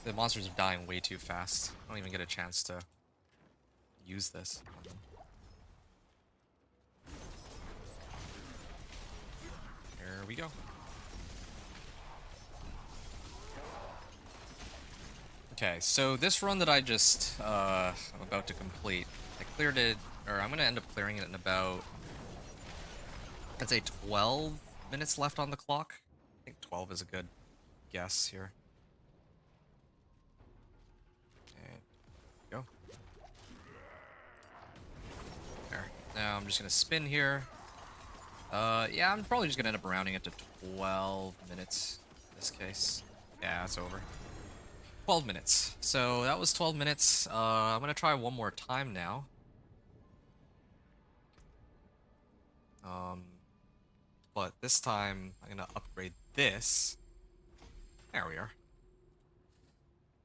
the monsters are dying way too fast. I don't even get a chance to use this on them. Here we go. Okay, so this run that I just I'm about to complete, I cleared it, or I'm gonna end up clearing it in about, I'd say 12 minutes left on the clock. I think 12 is a good guess here. And go. There. Now I'm just gonna spin here. Yeah, I'm probably just gonna end up rounding it to 12 minutes in this case. Yeah, it's over. 12 minutes. So that was 12 minutes. I'm gonna try one more time now. But this time I'm gonna upgrade this. There we are.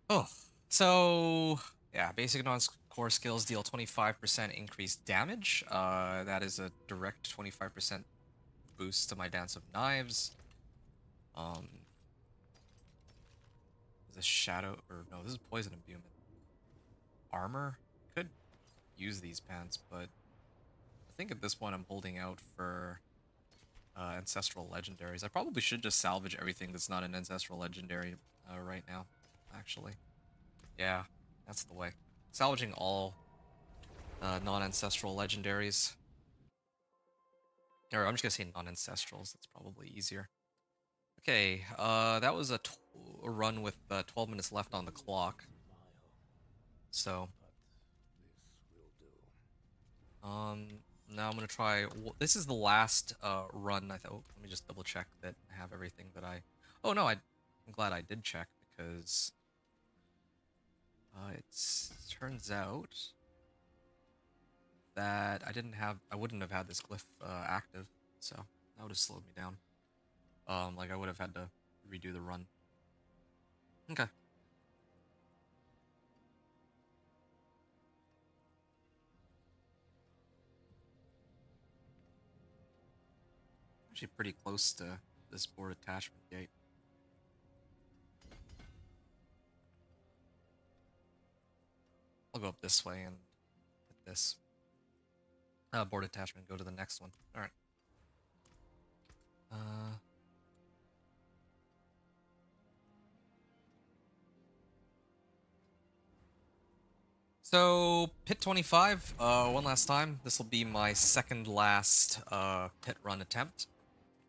Oh, so yeah, basic non-core skills deal 25% increased damage. That is a direct 25% boost to my Dance of Knives. Is this shadow, or no, this is poison imbuement. Armor? Could use these pants, but I think at this point I'm holding out for ancestral legendaries. I probably should just salvage everything that's not an ancestral legendary right now, actually. Yeah, that's the way. Salvaging all non-ancestral legendaries. Or I'm just gonna say non-ancestrals, that's probably easier. Okay, that was a run with 12 minutes left on the clock. So, now I'm gonna try. This is the last run. Oh, let me just double check that I have everything that I. Oh no, I'm glad I did check because it turns out that I wouldn't have had this glyph active, so that would have slowed me down. Like I would have had to redo the run. Okay. Actually pretty close to this board attachment gate. I'll go up this way and hit this. Board attachment, go to the next one. Alright. So, pit 25, one last time. This will be my second last pit run attempt.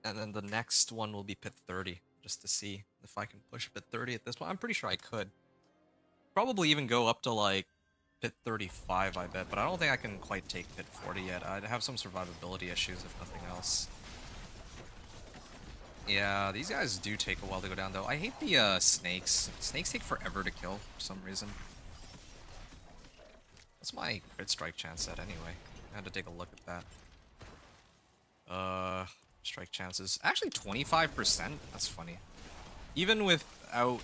And then the next one will be pit 30, just to see if I can push pit 30 at this point. I'm pretty sure I could. Probably even go up to like pit 35, I bet, but I don't think I can quite take pit 40 yet. I'd have some survivability issues if nothing else. Yeah, these guys do take a while to go down though. I hate the snakes. Snakes take forever to kill for some reason. What's my crit strike chance at anyway? I had to take a look at that. Strike chances. Actually 25%? That's funny. Even without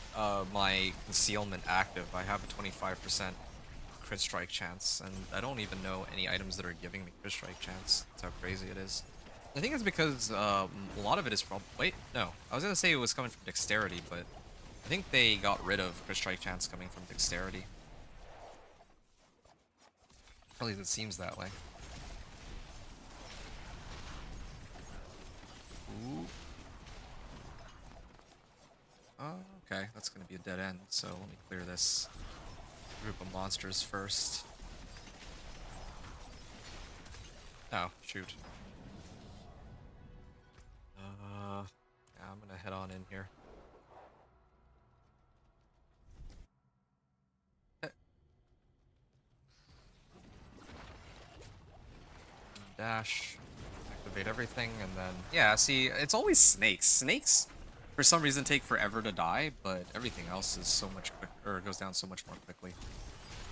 my concealment active, I have a 25% crit strike chance, and I don't even know any items that are giving me crit strike chance. That's how crazy it is. I think it's because a lot of it is from... Wait, no. I was gonna say it was coming from dexterity, but I think they got rid of crit strike chance coming from dexterity. At least it seems that way. Ooh. Oh, okay, that's gonna be a dead end, so let me clear this group of monsters first. Oh, shoot. Yeah, I'm gonna head on in here. Eh, Dash, activate everything, and then yeah. See, it's always snakes. Snakes, for some reason, take forever to die, but everything else is so much quick, or goes down so much more quickly.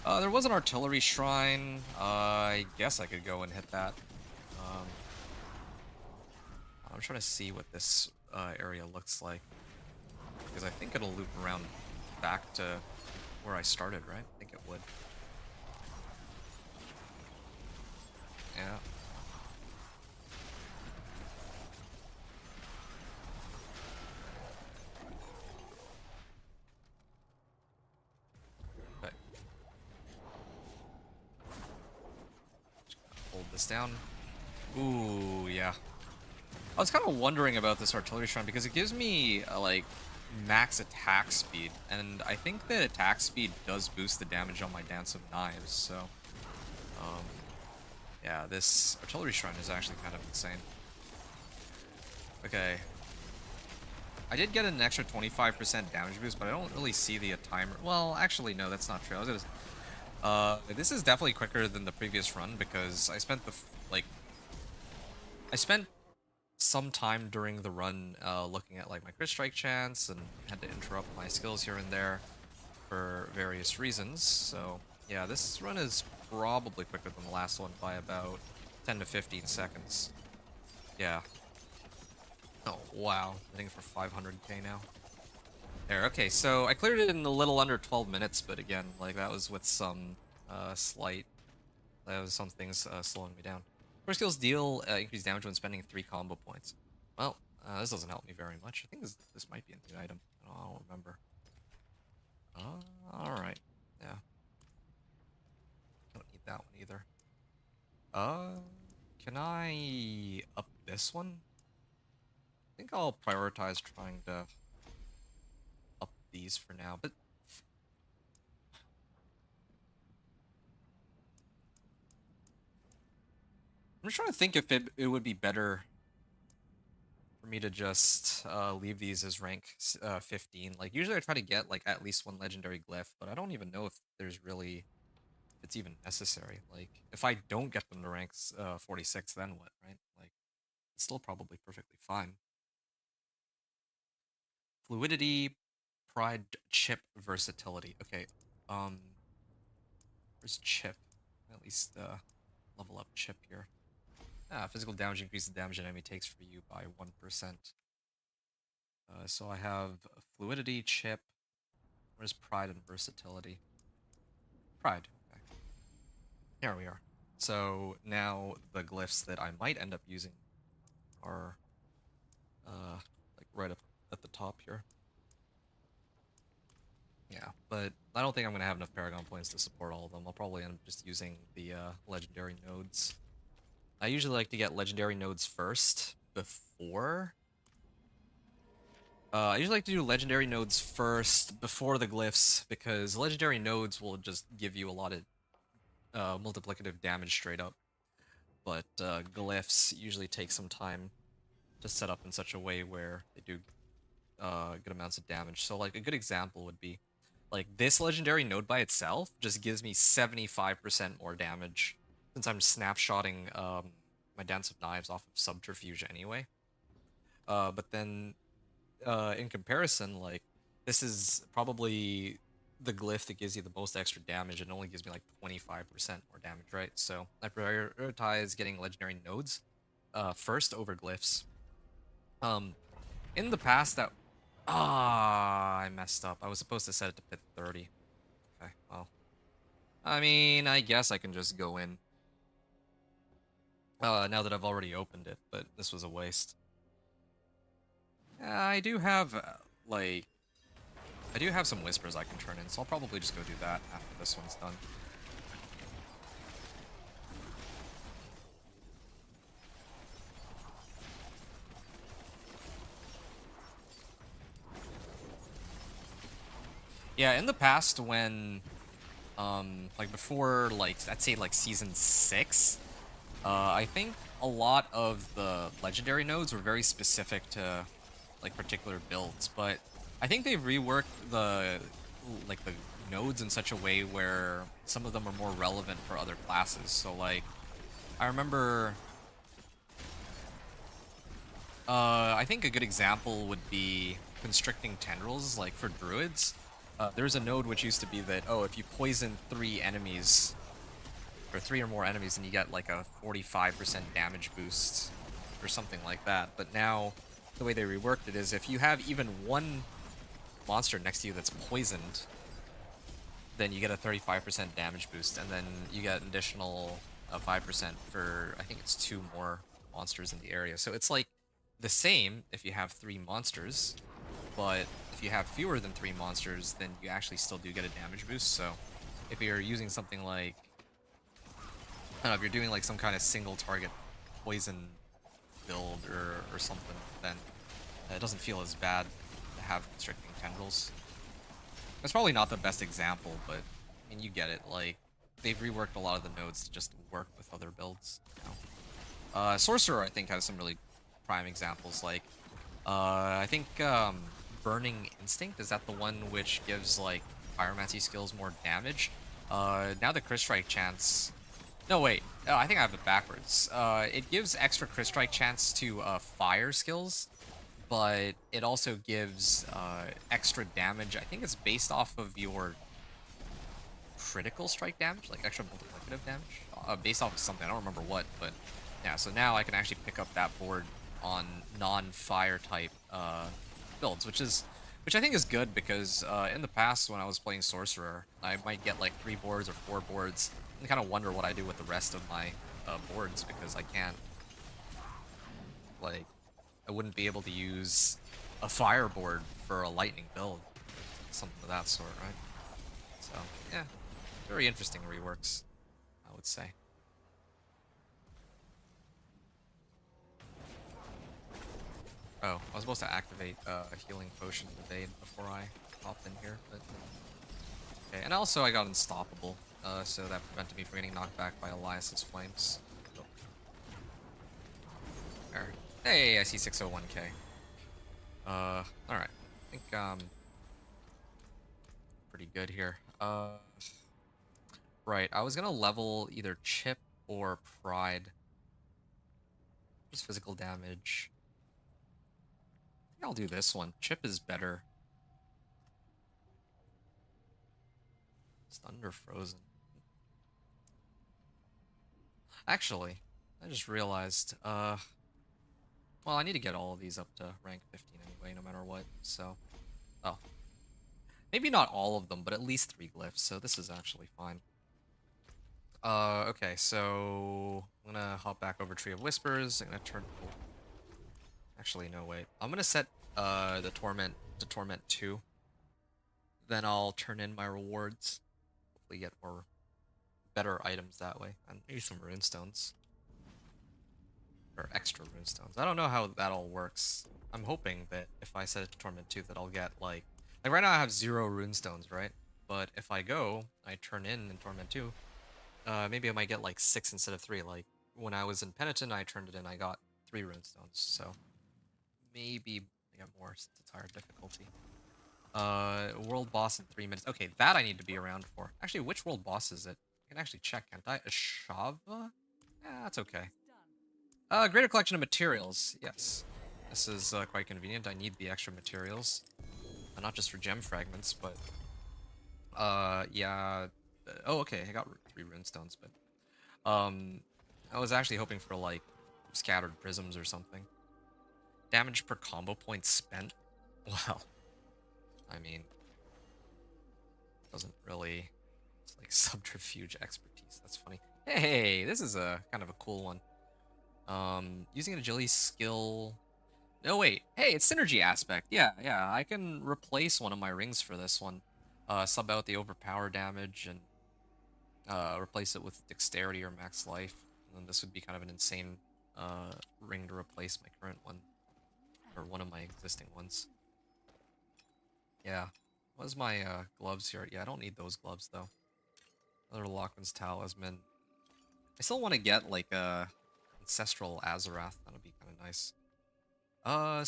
There was an artillery shrine. I guess I could go and hit that. Um, I'm trying to see what this area looks like, because I think it'll loop around back to where I started, right? I think it would. Yeah. Okay. Hold this down. Ooh, yeah. I was kind of wondering about this artillery shrine because it gives me like max attack speed, and I think that attack speed does boost the damage on my Dance of Knives. So, um, yeah, this artillery shrine is actually kind of insane. Okay, I did get an extra 25% damage boost, but I don't really see the timer. Well, actually, no, that's not true. I was gonna. This is definitely quicker than the previous run because I spent I spent some time during the run looking at like my crit strike chance and had to interrupt my skills here and there for various reasons. So yeah, this run is probably quicker than the last one by about 10 to 15 seconds. Yeah. Oh wow, hitting for 500k now. There. Okay, so I cleared it in a little under 12 minutes, but again, like that was with some some things slowing me down. Core skills deal increased damage when spending 3 combo points. Well, this doesn't help me very much. I think this might be a new item. I don't remember. Alright. Yeah. Don't need that one either. Can I up this one? I think I'll prioritize trying to up these for now, but I'm just trying to think if it would be better for me to just leave these as rank 15. Like usually I try to get like at least one legendary glyph, but I don't even know if there's really if it's even necessary. Like if I don't get them to rank 46, then what, right? Like it's still probably perfectly fine. Fluidity, pride, chip, versatility. Okay, um, where's chip? At least level up chip here. Ah, physical damage increases the damage an enemy takes for you by 1%. So I have fluidity, chip. Where's pride and versatility? Pride. Okay. Here we are. So now the glyphs that I might end up using are like right up at the top here. Yeah, but I don't think I'm gonna have enough Paragon points to support all of them. I'll probably end up just using the legendary nodes. I usually like to get legendary nodes first before. I usually like to do legendary nodes first before the glyphs because legendary nodes will just give you a lot of multiplicative damage straight up. But glyphs usually take some time to set up in such a way where they do good amounts of damage. So like a good example would be like this legendary node by itself just gives me 75% more damage since I'm snapshotting my Dance of Knives off of Subterfuge anyway. But then in comparison, like this is probably the glyph that gives you the most extra damage and only gives me like 25% more damage, right? So I prioritize getting legendary nodes first over glyphs. In the past that I messed up. I was supposed to set it to pit 30. Okay, well. I mean, I guess I can just go in. Now that I've already opened it, but this was a waste. I do have, like... I do have some whispers I can turn in, so I'll probably just go do that after this one's done. Yeah, in the past when like before like let's say like season 6, I think a lot of the legendary nodes were very specific to like particular builds, but I think they've reworked the nodes in such a way where some of them are more relevant for other classes. So like I remember I think a good example would be constricting tendrils, like for druids. There's a node which used to be that, oh, if you poison 3 enemies, or 3 or more enemies, then you get like a 45% damage boost, or something like that. But now, the way they reworked it is if you have even one monster next to you that's poisoned, then you get a 35% damage boost, and then you get an additional 5% for, I think it's 2 more monsters in the area. So it's like the same if you have 3 monsters, but if you have fewer than 3 monsters, then you actually still do get a damage boost. So if you're using something like, I don't know, if you're doing like some kind of single target poison build or something, then it doesn't feel as bad to have constricting tendrils. That's probably not the best example, but I mean, you get it. Like, they've reworked a lot of the nodes to just work with other builds now. Sorcerer, I think, has some really prime examples. Like, I think Burning Instinct, is that the one which gives, like, Pyromancy skills more damage? Now the crit strike chance... No, wait. I think I have it backwards. It gives extra crit strike chance to fire skills, but it also gives extra damage. I think it's based off of your critical strike damage, like extra multiplicative damage, based off of something. I don't remember what, but yeah. So now I can actually pick up that board on non-fire type builds, which I think is good because in the past when I was playing Sorcerer, I might get like 3 boards or 4 boards and kind of wonder what I do with the rest of my boards because I can't, like, I wouldn't be able to use a fireboard for a lightning build. Something of that sort, right? So, yeah. Very interesting reworks, I would say. Oh, I was supposed to activate a healing potion today before I hopped in here, but... Okay, and also I got Unstoppable, so that prevented me from getting knocked back by Elias's flames. Oh. There. Hey, I see 601k. Alright. I think, pretty good here. Right, I was gonna level either Chip or Pride. Just physical damage. I think I'll do this one. Chip is better. Stunned or frozen. Actually, I just realized, well, I need to get all of these up to rank 15 anyway, no matter what, so... Oh. Maybe not all of them, but at least 3 glyphs, so this is actually fine. Okay, so... I'm gonna hop back over Tree of Whispers, I'm gonna turn... Oh. Actually, no, wait. I'm gonna set, the Torment to Torment 2. Then I'll turn in my rewards. Hopefully get more... better items that way. And maybe some runestones. Or extra runestones. I don't know how that all works. I'm hoping that if I set it to Torment 2 that I'll get like right now I have 0 runestones, right? But if I go, I turn in Torment 2, maybe I might get like 6 instead of 3. Like when I was in Penitent, I turned it in, I got 3 runestones. So maybe I get more since it's higher difficulty. World boss in 3 minutes. Okay, that I need to be around for. Actually, which world boss is it? I can actually check, can't I? Ashava? Yeah, that's okay. Greater collection of materials. Yes. This is quite convenient. I need the extra materials. Not just for gem fragments, but... yeah... Oh, okay, I got 3 runestones, but... I was actually hoping for, like, scattered prisms or something. Damage per combo point spent? Well... I mean... Doesn't really... It's like subterfuge expertise. That's funny. Hey, this is a kind of a cool one. Using an agility skill... No, wait. Hey, it's synergy aspect. Yeah, I can replace one of my rings for this one. Sub out the overpower damage and replace it with dexterity or max life. And then this would be kind of an insane ring to replace my current one. Or one of my existing ones. Yeah. What's my gloves here? Yeah, I don't need those gloves though. Another Lockman's Talisman. I still want to get like a Ancestral Azarath. That'd be kind of nice.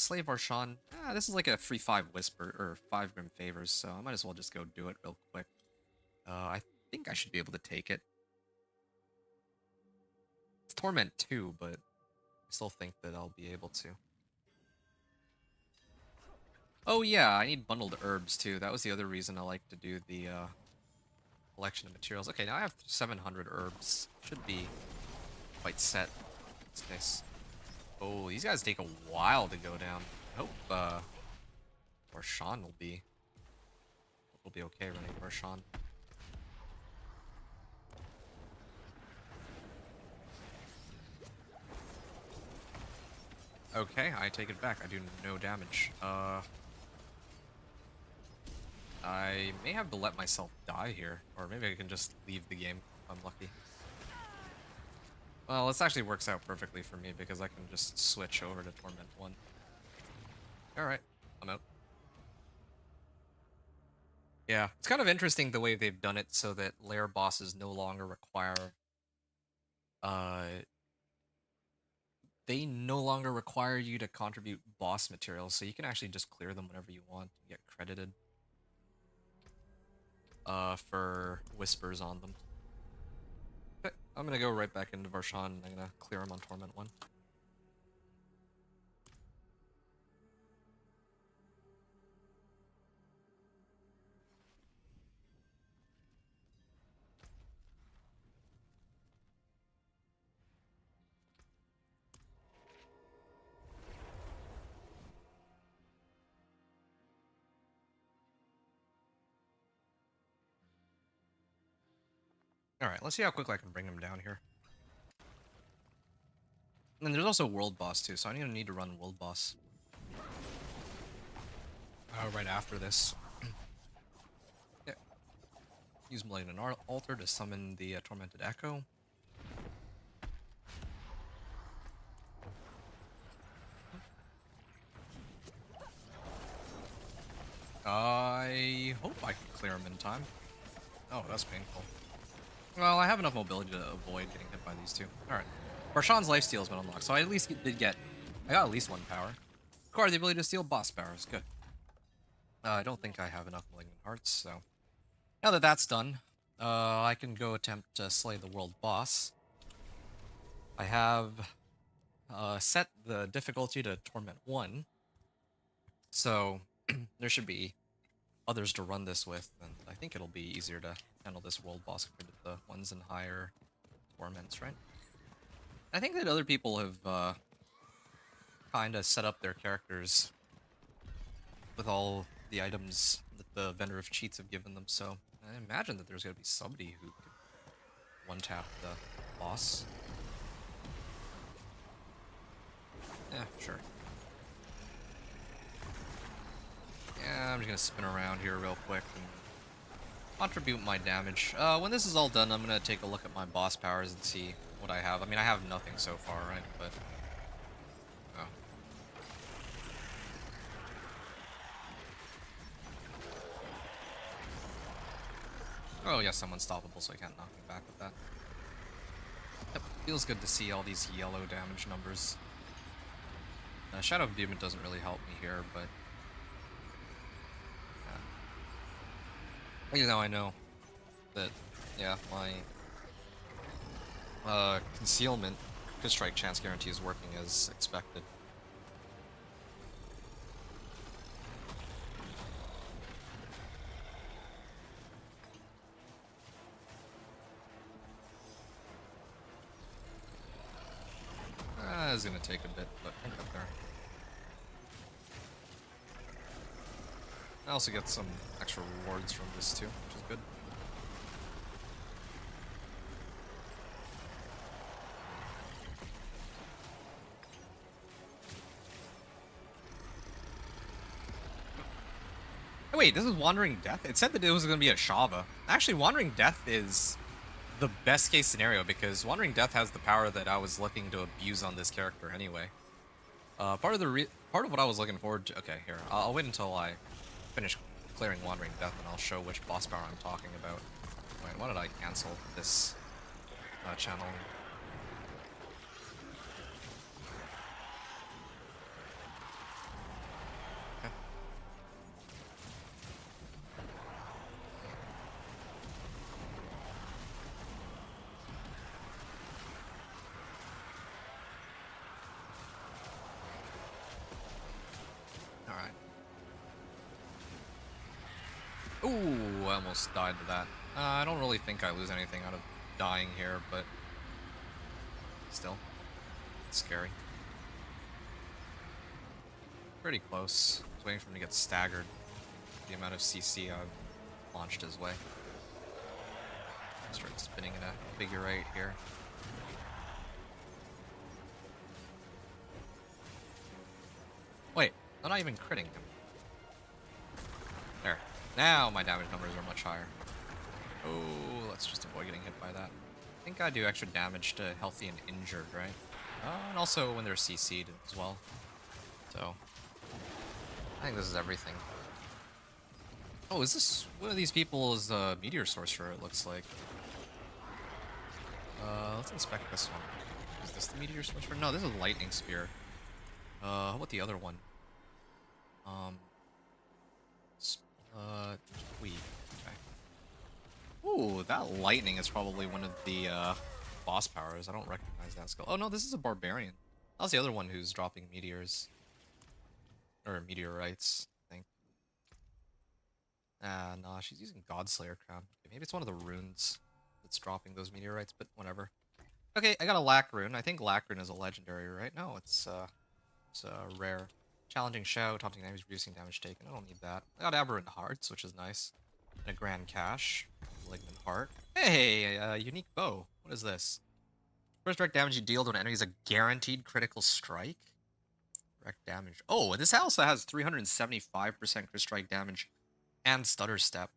Slave Arshan. Ah, this is like a free 5 Whisper, or 5 Grim Favors, so I might as well just go do it real quick. I think I should be able to take it. It's Torment 2, but I still think that I'll be able to. Oh yeah, I need bundled herbs too. That was the other reason I like to do the collection of materials. Okay, now I have 700 herbs. Should be quite set. That's nice. Oh, these guys take a while to go down. I hope Marshawn will be okay running Marshawn. Okay, I take it back. I do no damage. I may have to let myself die here, or maybe I can just leave the game if I'm lucky. Well, this actually works out perfectly for me because I can just switch over to Torment 1. Alright, I'm out. Yeah, it's kind of interesting the way they've done it so that lair bosses no longer require... they no longer require you to contribute boss materials, so you can actually just clear them whenever you want and get credited for whispers on them. Okay, I'm gonna go right back into Varshan and I'm gonna clear him on Torment 1. Alright, let's see how quickly I can bring him down here. And then there's also World Boss too, so I'm gonna need to run World Boss. Right after this. Yeah. Use Malignant Altar to summon the Tormented Echo. I hope I can clear him in time. Oh, that's painful. Well, I have enough mobility to avoid getting hit by these two. Alright. Barshan's lifesteal has been unlocked, so I at least did get... I got at least 1 power. Acquired the ability to steal boss powers. Good. I don't think I have enough Malignant Hearts, so... Now that that's done, I can go attempt to slay the world boss. I have set the difficulty to Torment 1, so there should be others to run this with, and I think it'll be easier to handle this world boss compared to the ones in higher torments, right? I think that other people have kind of set up their characters with all the items that the vendor of cheats have given them, so I imagine that there's going to be somebody who could one-tap the boss. Yeah, sure. Yeah, I'm just going to spin around here real quick and contribute my damage. When this is all done, I'm going to take a look at my boss powers and see what I have. I mean, I have nothing so far, right? But... oh. Oh, yes, I'm unstoppable, so I can't knock me back with that. Yep, feels good to see all these yellow damage numbers. Shadow of Abutment doesn't really help me here, but... yeah. Now I know that, yeah, my concealment good strike chance guarantee is working as expected. It's gonna take a bit, but we'll get there. I also get some extra rewards from this too, which is good. Oh, wait, this is Wandering Death? It said that it was going to be a Shava. Actually, Wandering Death is the best case scenario because Wandering Death has the power that I was looking to abuse on this character anyway. Part of what I was looking forward to... okay, here. I'll wait until I finish clearing Wandering Death, and I'll show which boss power I'm talking about. Wait, why did I cancel this channel? Okay. Alright. Ooh, I almost died to that. I don't really think I lose anything out of dying here, but still, it's scary. Pretty close. I was waiting for him to get staggered. The amount of CC I've launched his way. Start spinning in a figure eight here. Wait, I'm not even critting him. There. Now my damage numbers are much higher. Oh, let's just avoid getting hit by that. I think I do extra damage to healthy and injured, right? And also when they're CC'd as well. So, I think this is everything. Oh, is this one of these people's meteor sorcerer, it looks like. Let's inspect this one. Is this the meteor sorcerer? No, this is a lightning spear. How about the other one? Tweak. Okay. Ooh, that lightning is probably one of the boss powers. I don't recognize that skill. Oh no, this is a barbarian. That was the other one who's dropping meteors. Or meteorites, I think. Nah, she's using Godslayer crown. Okay, maybe it's one of the runes that's dropping those meteorites, but whatever. Okay, I got a Lack rune. I think Lack rune is a legendary, right? No, it's rare. Challenging shout, taunting enemies, reducing damage taken. I don't need that. I got Aberrant Hearts, which is nice. And a Grand Cache. Malignant Heart. Hey, unique bow. What is this? First direct damage you deal to an enemy is a guaranteed critical strike. Direct damage. Oh, and this also has 375% crit strike damage and stutter step.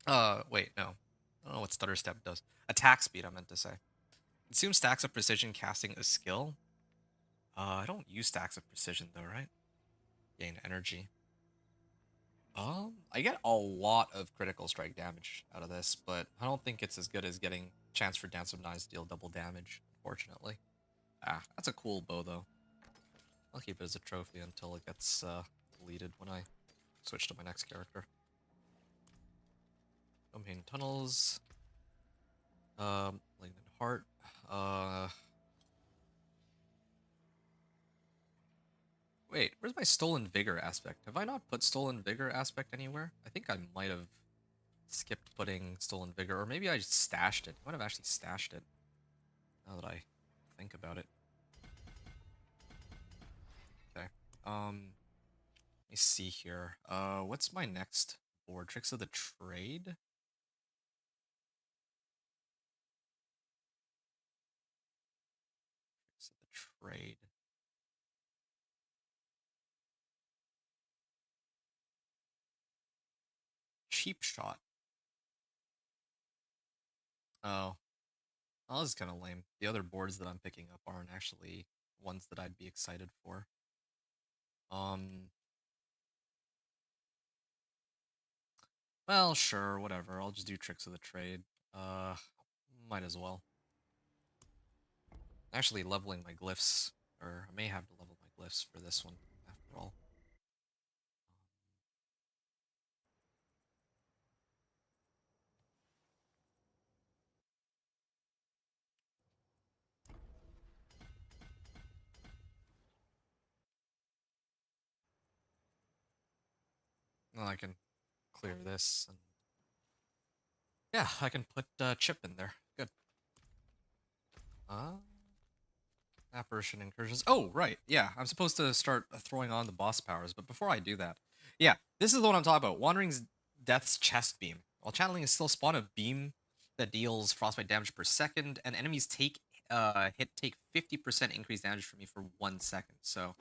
Wait, no. I don't know what stutter step does. Attack speed, I meant to say. Consume stacks of precision casting a skill. I don't use stacks of precision though, right? Gain energy. I get a lot of critical strike damage out of this, but I don't think it's as good as getting chance for Dance of Knives to deal double damage, unfortunately. That's a cool bow though. I'll keep it as a trophy until it gets deleted when I switch to my next character. Domain Tunnels. Malignant Heart. Wait, where's my Stolen Vigor aspect? Have I not put Stolen Vigor aspect anywhere? I think I might have skipped putting Stolen Vigor, or maybe I just stashed it. I might have actually stashed it, now that I think about it. Okay, let me see here. What's my next board? Tricks of the Trade? Tricks of the Trade. Cheap Shot. Oh. Oh, this is kind of lame. The other boards that I'm picking up aren't actually ones that I'd be excited for. Well, sure, whatever. I'll just do Tricks of the Trade. Might as well. Actually, leveling my glyphs, or I may have to level my glyphs for this one, after all. Well, I can clear this, and yeah, I can put Chip in there. Good. Apparition incursions. Oh, right. Yeah, I'm supposed to start throwing on the boss powers, but before I do that, yeah, this is the one I'm talking about. Wandering's Death's Chest Beam. While channeling a still spawn of beam that deals frostbite damage per second, and enemies take 50% increased damage from me for 1 second. So,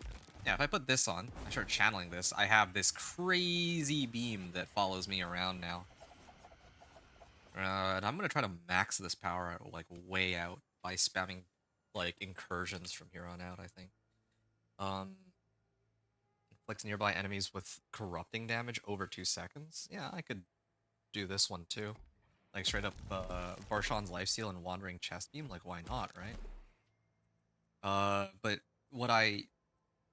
yeah, if I put this on, I start channeling this, I have this crazy beam that follows me around now. And I'm gonna try to max this power out, like, way out by spamming, like, incursions from here on out, I think. inflicts nearby enemies with corrupting damage over 2 seconds. Yeah, I could do this one too. Like straight up Barshan's Lifesteal and Wandering Chest Beam, like why not, right? But what I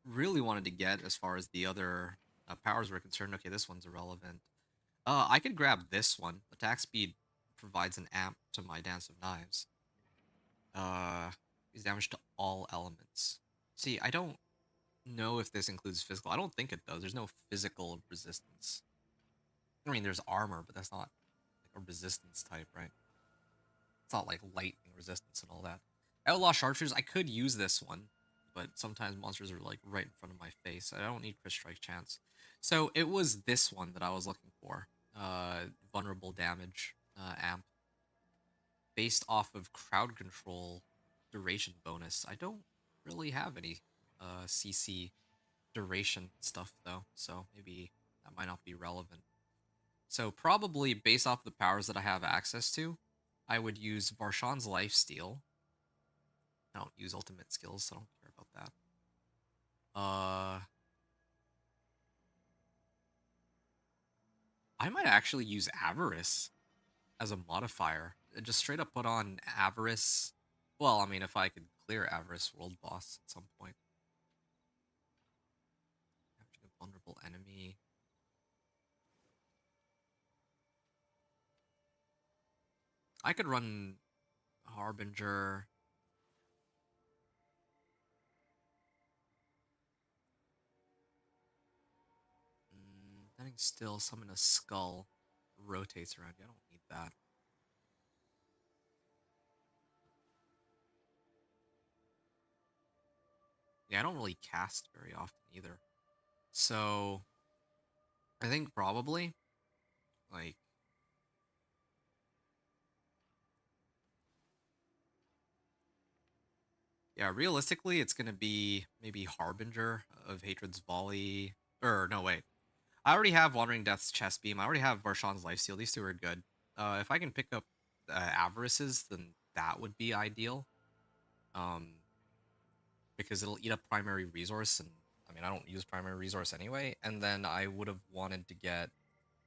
really wanted to get as far as the other powers were concerned, okay, this one's irrelevant. I could grab this one. Attack speed provides an amp to my Dance of Knives. Is damage to all elements. See, I don't know if this includes physical. I don't think it does. There's no physical resistance. I mean, there's armor, but that's not like a resistance type, right? It's not like lightning resistance and all that. Outlaw Sharpshooters, I could use this one, but sometimes monsters are like right in front of my face. I don't need Crit Strike Chance. So it was this one that I was looking for. Vulnerable damage amp. Based off of crowd control duration bonus. I don't really have any CC duration stuff though, so maybe that might not be relevant. So probably based off the powers that I have access to, I would use Varshan's Lifesteal. I don't use ultimate skills, so I don't care about that. I might actually use Avarice as a modifier. Just straight up put on Avarice. Well, I mean, if I could clear Avarice World Boss at some point. Capturing a vulnerable enemy. I could run Harbinger. Standing still, summon a skull. Rotates around you. I don't need that. Yeah, I don't really cast very often either. So, I think probably, like, yeah, realistically, it's going to be maybe Harbinger of Hatred's Volley. Or, no, wait. I already have Wandering Death's Chest Beam. I already have Barshan's Lifesteal. These two are good. If I can pick up Avarices, then that would be ideal. Because it'll eat up primary resource, and I mean, I don't use primary resource anyway. And then I would have wanted to get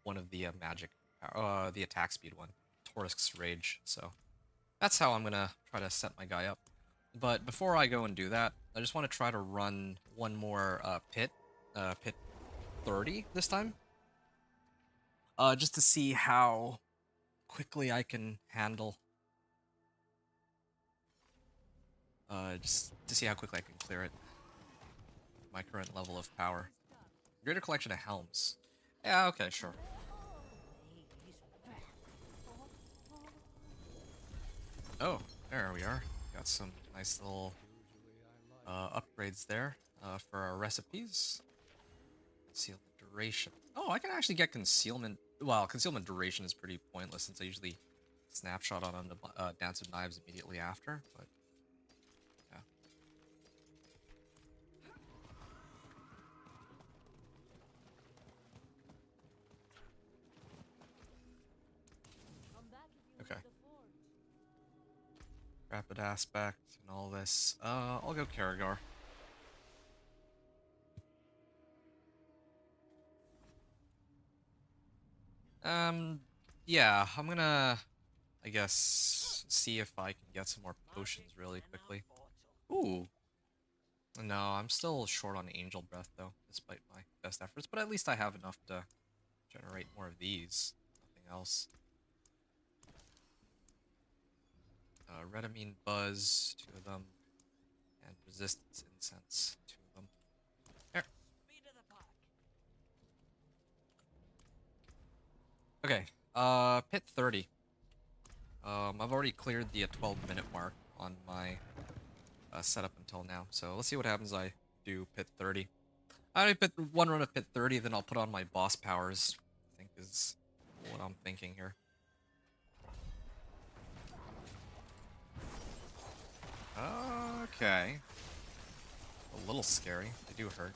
one of the magic, the attack speed one, Torisk's Rage. So that's how I'm gonna try to set my guy up. But before I go and do that, I just want to try to run one more pit 30 this time. Just to see how quickly I can handle. Just to see how quickly I can clear it. My current level of power. Greater collection of helms. Yeah, okay, sure. Oh, there we are. Got some nice little upgrades there for our recipes. Concealment duration. Oh, I can actually get concealment. Well, concealment duration is pretty pointless since I usually snapshot on the Dance of Knives immediately after, but yeah. Okay. Rapid aspect and all this. I'll go Karagor. Yeah, I'm gonna, I guess, see if I can get some more potions really quickly. Ooh. No, I'm still short on Angel Breath though, despite my best efforts, but at least I have enough to generate more of these. Nothing else. Redamine Buzz, 2 of them, and Resistance Incense, 2 of them. Here. Okay, pit 30. I've already cleared the 12-minute mark on my setup until now, so let's see what happens I do pit 30. I pit one run of pit 30, then I'll put on my boss powers, I think is what I'm thinking here. Okay. A little scary. They do hurt.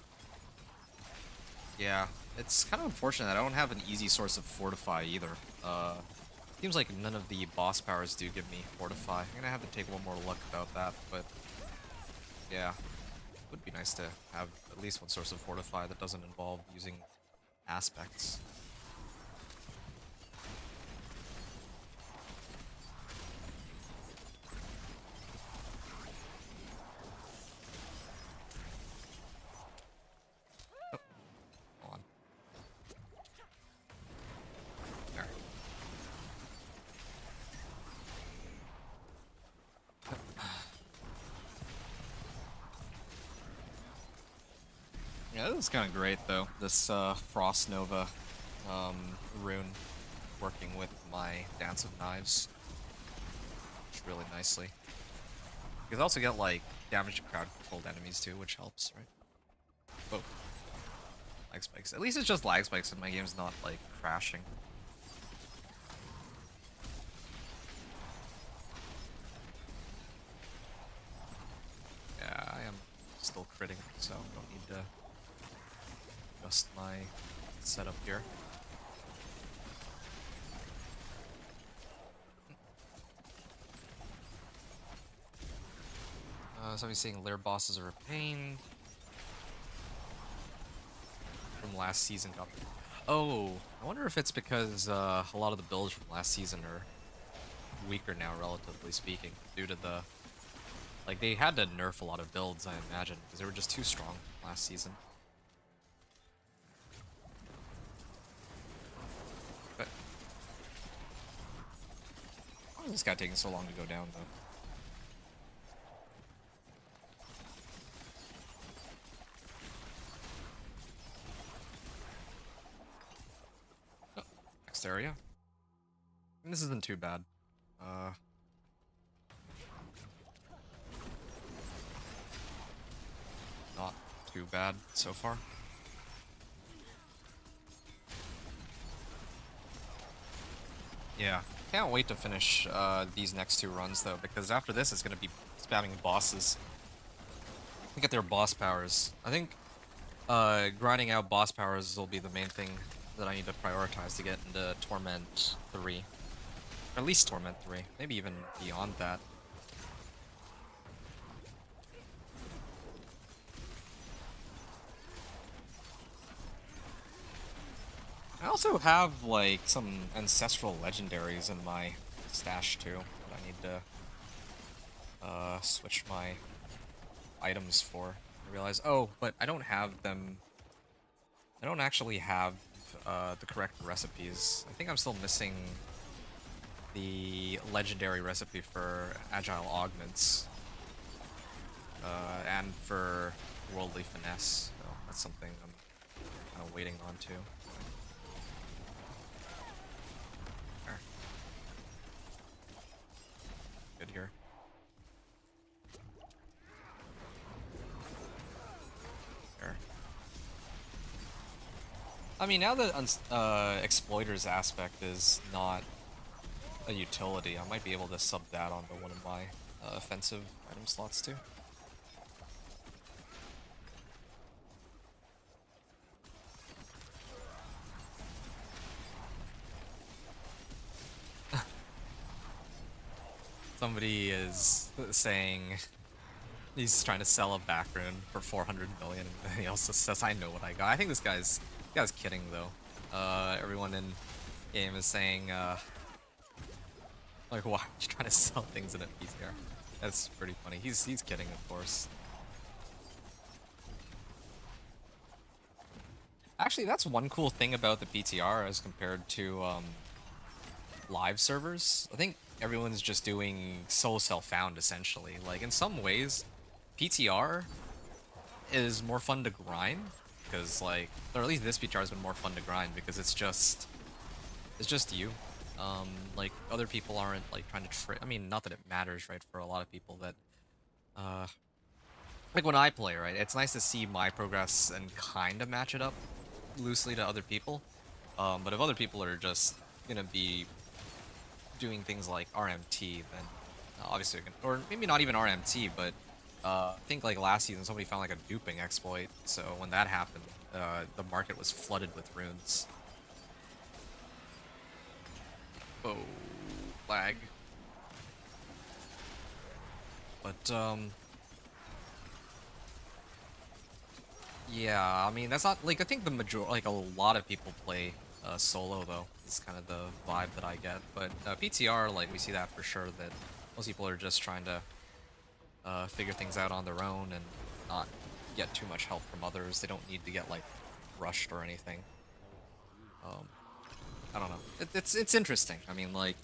Yeah, it's kind of unfortunate that I don't have an easy source of Fortify either. Seems like none of the boss powers do give me Fortify. I'm gonna have to take one more look about that, but yeah. Would be nice to have at least one source of fortify that doesn't involve using aspects. Oh, hold on. There. Yeah, this is kind of great though. This Frost Nova rune working with my Dance of Knives really nicely. You can also get like damage to crowd controlled enemies too, which helps, right? Whoa. Lag spikes. At least it's just lag spikes and my game's not like crashing. Yeah, I am still critting, so don't need to adjust my setup here. Somebody's saying lair bosses are a pain. From last season got. Oh, I wonder if it's because a lot of the builds from last season are weaker now, relatively speaking, due to the. Like, they had to nerf a lot of builds, I imagine, because they were just too strong last season. But why is this guy taking so long to go down, though? Oh, next area. And this isn't too bad. Not too bad so far. Yeah, can't wait to finish these next two runs though, because after this it's gonna be spamming bosses to get their boss powers. I think grinding out boss powers will be the main thing that I need to prioritize to get into Torment 3. Or at least Torment 3, maybe even beyond that. I also have like some ancestral legendaries in my stash too that I need to switch my items for. I realize, oh, but I don't have them. I don't actually have the correct recipes. I think I'm still missing the legendary recipe for agile augments and for worldly finesse. So that's something I'm kind of waiting on too. There. Good here. There. I mean, now that Exploiter's aspect is not a utility, I might be able to sub that onto one of my offensive item slots too. Somebody is saying he's trying to sell a back rune for 400 million, and he also says, "I know what I got." I think this guy's kidding though. Everyone in game is saying, like, why are you trying to sell things in a PTR? That's pretty funny. He's kidding, of course. Actually, that's one cool thing about the PTR as compared to live servers. I think everyone's just doing solo self-found essentially. Like in some ways, PTR is more fun to grind because like, or at least this PTR has been more fun to grind because it's just you. Like other people aren't like trying to I mean, not that it matters, right? For a lot of people that, like when I play, right? It's nice to see my progress and kind of match it up loosely to other people. But if other people are just gonna be doing things like RMT, then obviously, or maybe not even RMT, but I think like last season somebody found like a duping exploit. So when that happened, the market was flooded with runes. Oh, lag. But Yeah, I mean that's not like I think the major like a lot of people play solo though. It's kind of the vibe that I get. But PTR, like we see that for sure that most people are just trying to figure things out on their own and not get too much help from others. They don't need to get like rushed or anything. Um, I don't know. It's interesting. I mean, like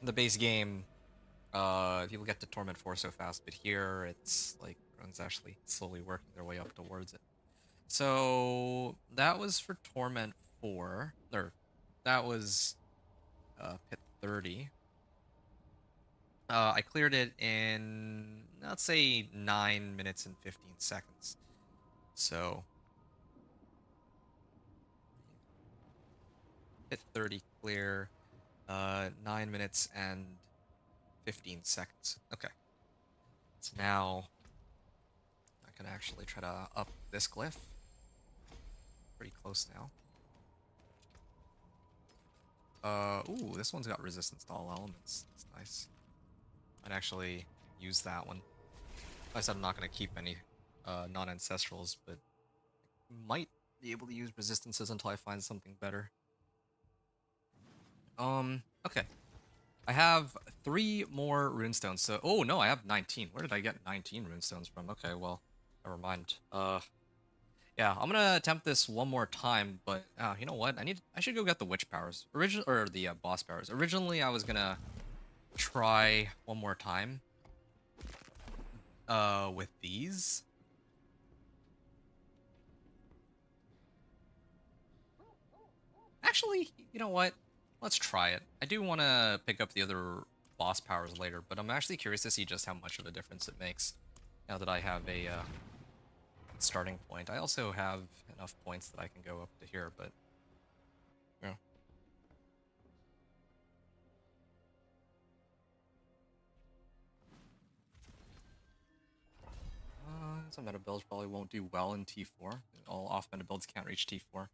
in the base game, people get to Torment 4 so fast, but here it's like everyone's actually slowly working their way up towards it. So that was for Torment 4, or that was Pit 30. I cleared it in, let's say, 9 minutes and 15 seconds. So, Pit 30 clear, 9 minutes and 15 seconds. Okay. So now I can actually try to up this glyph. Pretty close now. Ooh, this one's got resistance to all elements. That's nice. I'd actually use that one. I said I'm not going to keep any non-ancestrals, but might be able to use resistances until I find something better. Okay. I have 3 more runestones, so... Oh, no, I have 19. Where did I get 19 runestones from? Okay, well, never mind. Yeah, I'm gonna attempt this one more time, but, you know what? I should go get the witch powers. Or the boss powers. Originally, I was gonna try one more time, with these. Actually, you know what? Let's try it. I do want to pick up the other boss powers later, but I'm actually curious to see just how much of a difference it makes now that I have a starting point. I also have enough points that I can go up to here, but yeah. Some meta builds probably won't do well in T4. All off meta builds can't reach T4.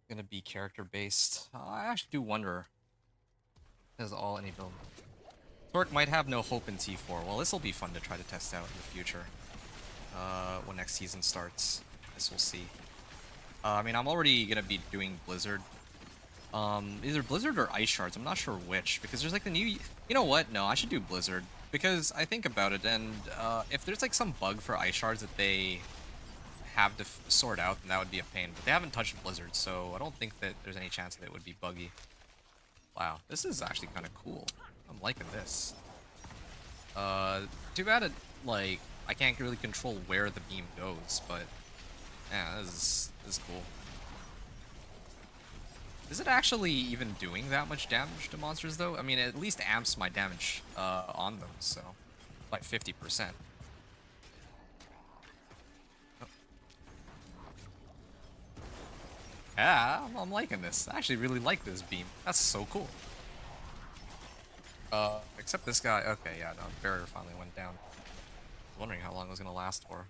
Gonna be character based. I actually do wonder. Is all any build? Torque might have no hope in T4. Well, this will be fun to try to test out in the future. When next season starts. This we'll see. I mean, I'm already gonna be doing Blizzard. Either Blizzard or Ice Shards. I'm not sure which, because there's like the new... You know what? No, I should do Blizzard. Because I think about it, and if there's like some bug for Ice Shards that they have to sort out, then that would be a pain. But they haven't touched Blizzard, so I don't think that there's any chance that it would be buggy. Wow, this is actually kind of cool. I'm liking this. Too bad it, like, I can't really control where the beam goes, but yeah, this is cool. Is it actually even doing that much damage to monsters, though? I mean, it at least amps my damage on them, so like 50%. Oh. Yeah, I'm liking this. I actually really like this beam. That's so cool. Except this guy. Okay, yeah, no, barrier finally went down. I was wondering how long it was gonna last for.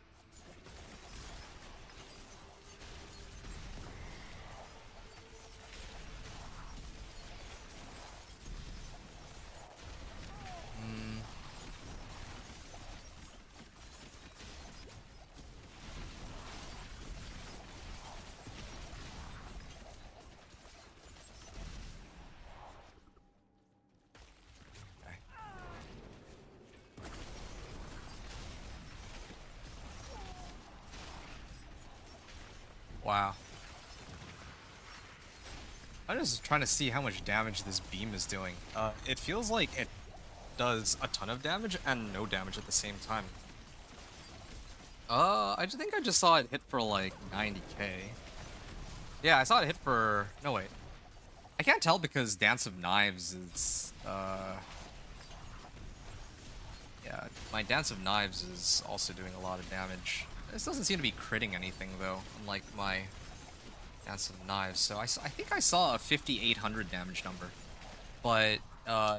Okay. Wow. I'm just trying to see how much damage this beam is doing. It feels like it does a ton of damage and no damage at the same time. I just think I just saw it hit for like 90k. Yeah, I saw it hit for... No, wait. I can't tell because Dance of Knives is... Yeah, my Dance of Knives is also doing a lot of damage. This doesn't seem to be critting anything, though, unlike my Dance of Knives. So I think I saw a 5,800 damage number. But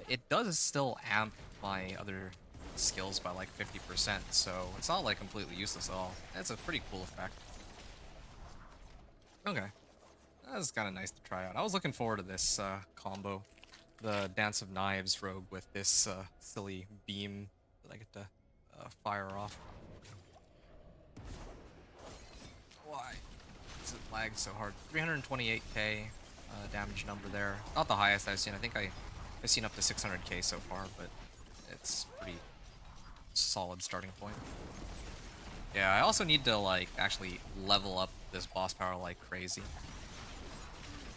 it does still amp my other skills by like 50%, so it's not like completely useless at all. It's a pretty cool effect. Okay. That's kind of nice to try out. I was looking forward to this combo. The Dance of Knives rogue with this silly beam that I get to fire off. lagged so hard. 328k damage number there. Not the highest I've seen. I think I've seen up to 600k so far, but it's pretty solid starting point. Yeah, I also need to like actually level up this boss power like crazy.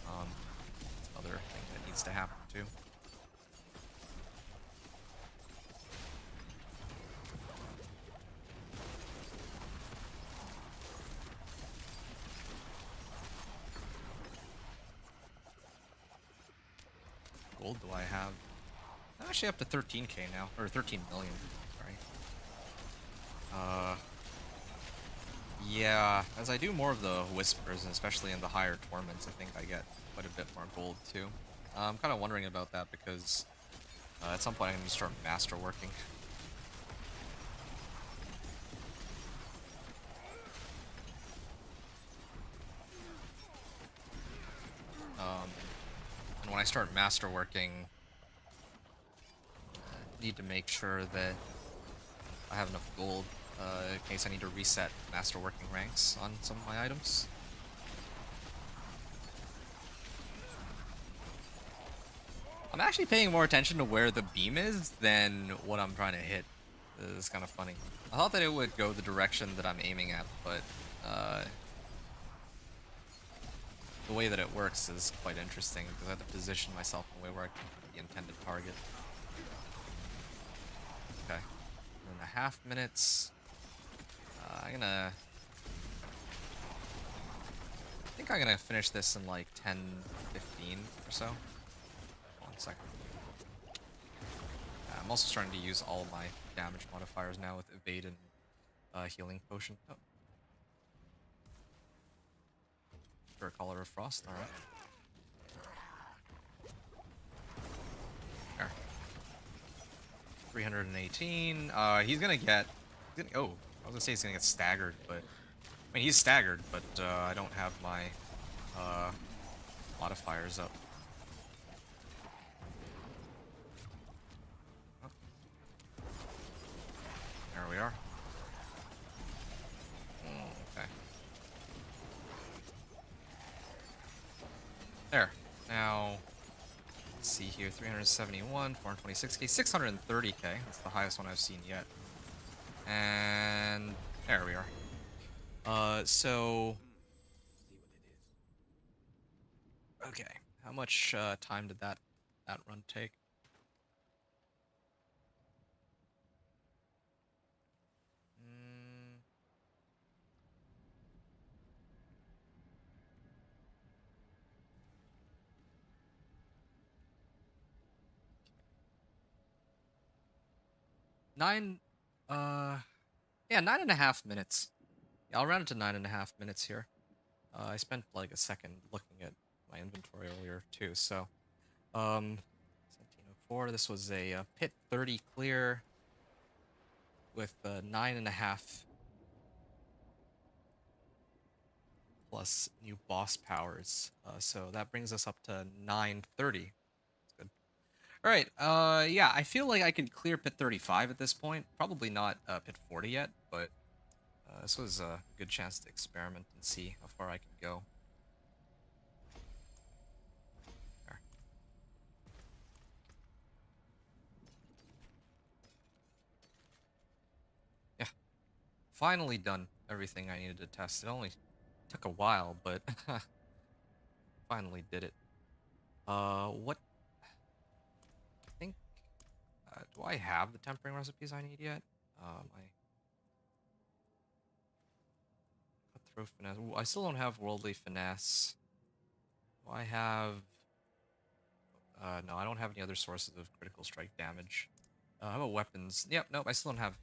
That's another thing that needs to happen too. Gold do I have? I'm actually up to 13k now, or 13 million. Sorry. Yeah, as I do more of the whispers, and especially in the higher torments, I think I get quite a bit more gold too. I'm kind of wondering about that because at some point I'm going to start masterworking. And when I start masterworking, I need to make sure that I have enough gold in case I need to reset masterworking ranks on some of my items. I'm actually paying more attention to where the beam is than what I'm trying to hit. This is kind of funny. I thought that it would go the direction that I'm aiming at, but the way that it works is quite interesting because I have to position myself in a way where I can hit the intended target. Okay, 1.5 minutes. I think I'm gonna finish this in like 10, 15 or so. 1 second. I'm also starting to use all my damage modifiers now with evade and healing potion. Oh. For a Collar of Frost, alright. There. 318. He's gonna get. Oh, I was gonna say he's gonna get staggered, but I mean he's staggered, but I don't have my modifiers up. Oh. There we are. Okay. There. Now, let's see here. 371, 426k, 630k. That's the highest one I've seen yet. And there we are. So okay. How much time did that run take? Mm. Nine, yeah, 9.5 minutes. Yeah, I'll round it to 9.5 minutes here. I spent like a second looking at my inventory earlier too, so, 1704, this was a pit 30 clear with 9.5 plus new boss powers, so that brings us up to 930. Good. All right, yeah, I feel like I could clear pit 35 at this point. Probably not pit 40 yet, but this was a good chance to experiment and see how far I could go. There. Yeah, finally done everything I needed to test. It only took a while, but finally did it. What? I think. Do I have the tempering recipes I need yet? My cutthroat finesse. Ooh, I still don't have worldly finesse. Do I have? No, I don't have any other sources of critical strike damage. How about weapons? Yep, nope, I still don't have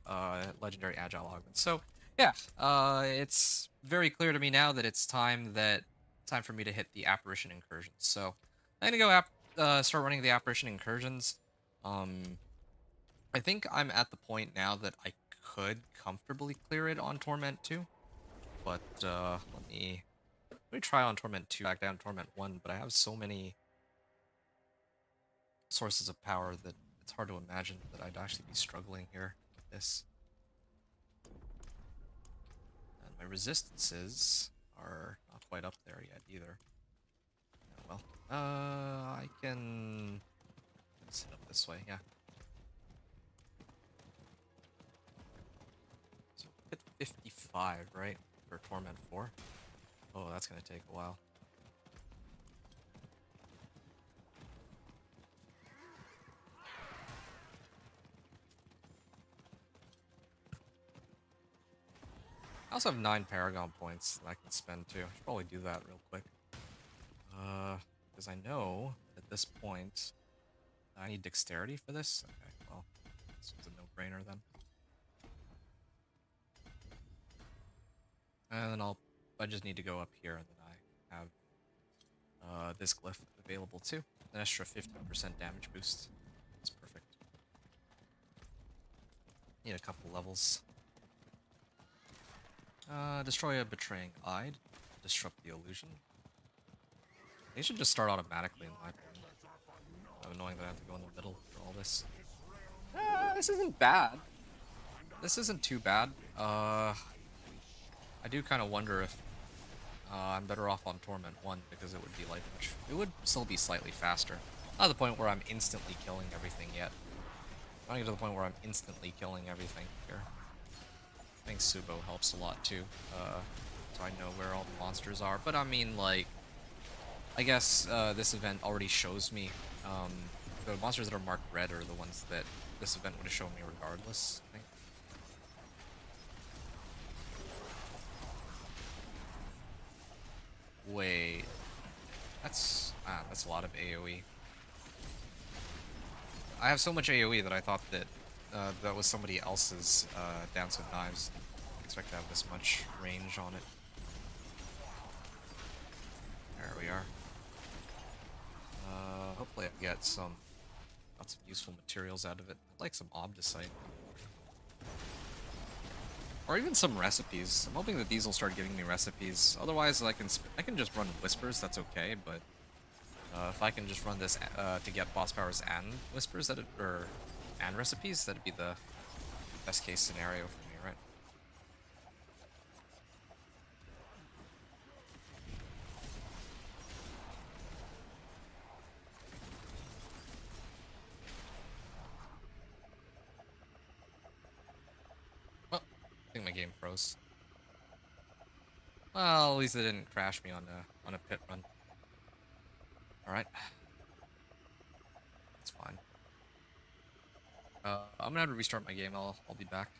legendary agile augments. So yeah, it's very clear to me now that it's time for me to hit the apparition incursions. So I'm gonna go start running the apparition incursions. I think I'm at the point now that I could comfortably clear it on Torment 2, but let me try on Torment 2, back down to Torment 1. But I have so many sources of power that it's hard to imagine that I'd actually be struggling here with this. And my resistances are not quite up there yet either. Oh, well, I can sit up this way, yeah. So hit 55, right, for Torment 4. Oh, that's gonna take a while. I also have 9 Paragon points that I can spend too. I should probably do that real quick. Because I know at this point I need dexterity for this. Okay, well, this was a no-brainer then. And then I just need to go up here, and then I have this glyph available too. An extra 15% damage boost. That's perfect. Need a couple levels. Destroy a betraying eye. Disrupt the illusion. They should just start automatically in my opinion. I'm annoying that I have to go in the middle for all this. This isn't bad. This isn't too bad. I do kind of wonder if I'm better off on Torment 1 because it would be like it would still be slightly faster. Not to the point where I'm instantly killing everything yet. I'm not get to the point where I'm instantly killing everything here. I think Subo helps a lot too, so I know where all the monsters are. But I mean, like, I guess this event already shows me the monsters that are marked red are the ones that this event would have shown me regardless, I think. Wait, that's a lot of AoE. I have so much AoE that I thought that that was somebody else's Dance with Knives. I expect to have this much range on it. There we are. Hopefully I get some lots of useful materials out of it. I'd like some obdicite. Or even some recipes. I'm hoping that these will start giving me recipes. Otherwise, I can just run Whispers, that's okay, but if I can just run this to get boss powers and Whispers, and recipes, that'd be the best case scenario for me, right? Well, I think my game froze. Well, at least it didn't crash me on a pit run. All right, that's fine. I'm gonna have to restart my game. I'll be back.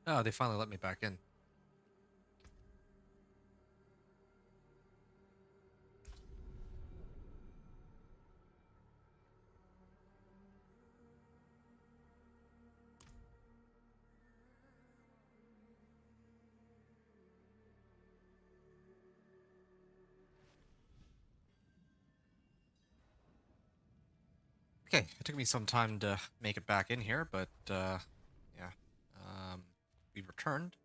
Oh, they finally let me back in. Okay, it took me some time to make it back in here, but yeah, we returned.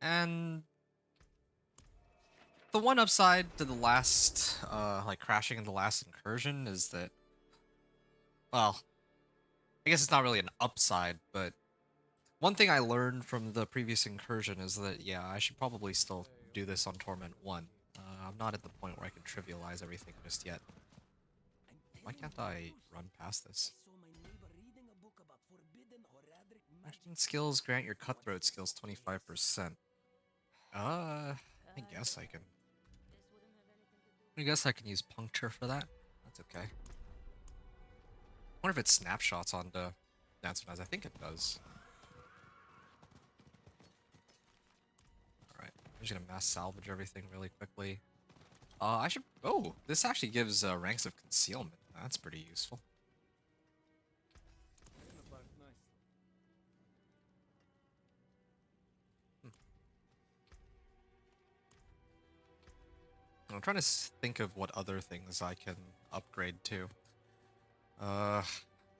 And the one upside to the last, like crashing in the last incursion is that, well, I guess it's not really an upside, but one thing I learned from the previous incursion is that, yeah, I should probably still do this on Torment 1. I'm not at the point where I can trivialize everything just yet. Why can't I run past this? Action skills grant your cutthroat skills 25%. I guess I can. I guess I can use puncture for that. That's okay. I wonder if it snapshots onto Dancer Knives. I think it does. Alright, I'm just gonna mass salvage everything really quickly. I should. Oh, this actually gives ranks of concealment. That's pretty useful. I'm trying to think of what other things I can upgrade to.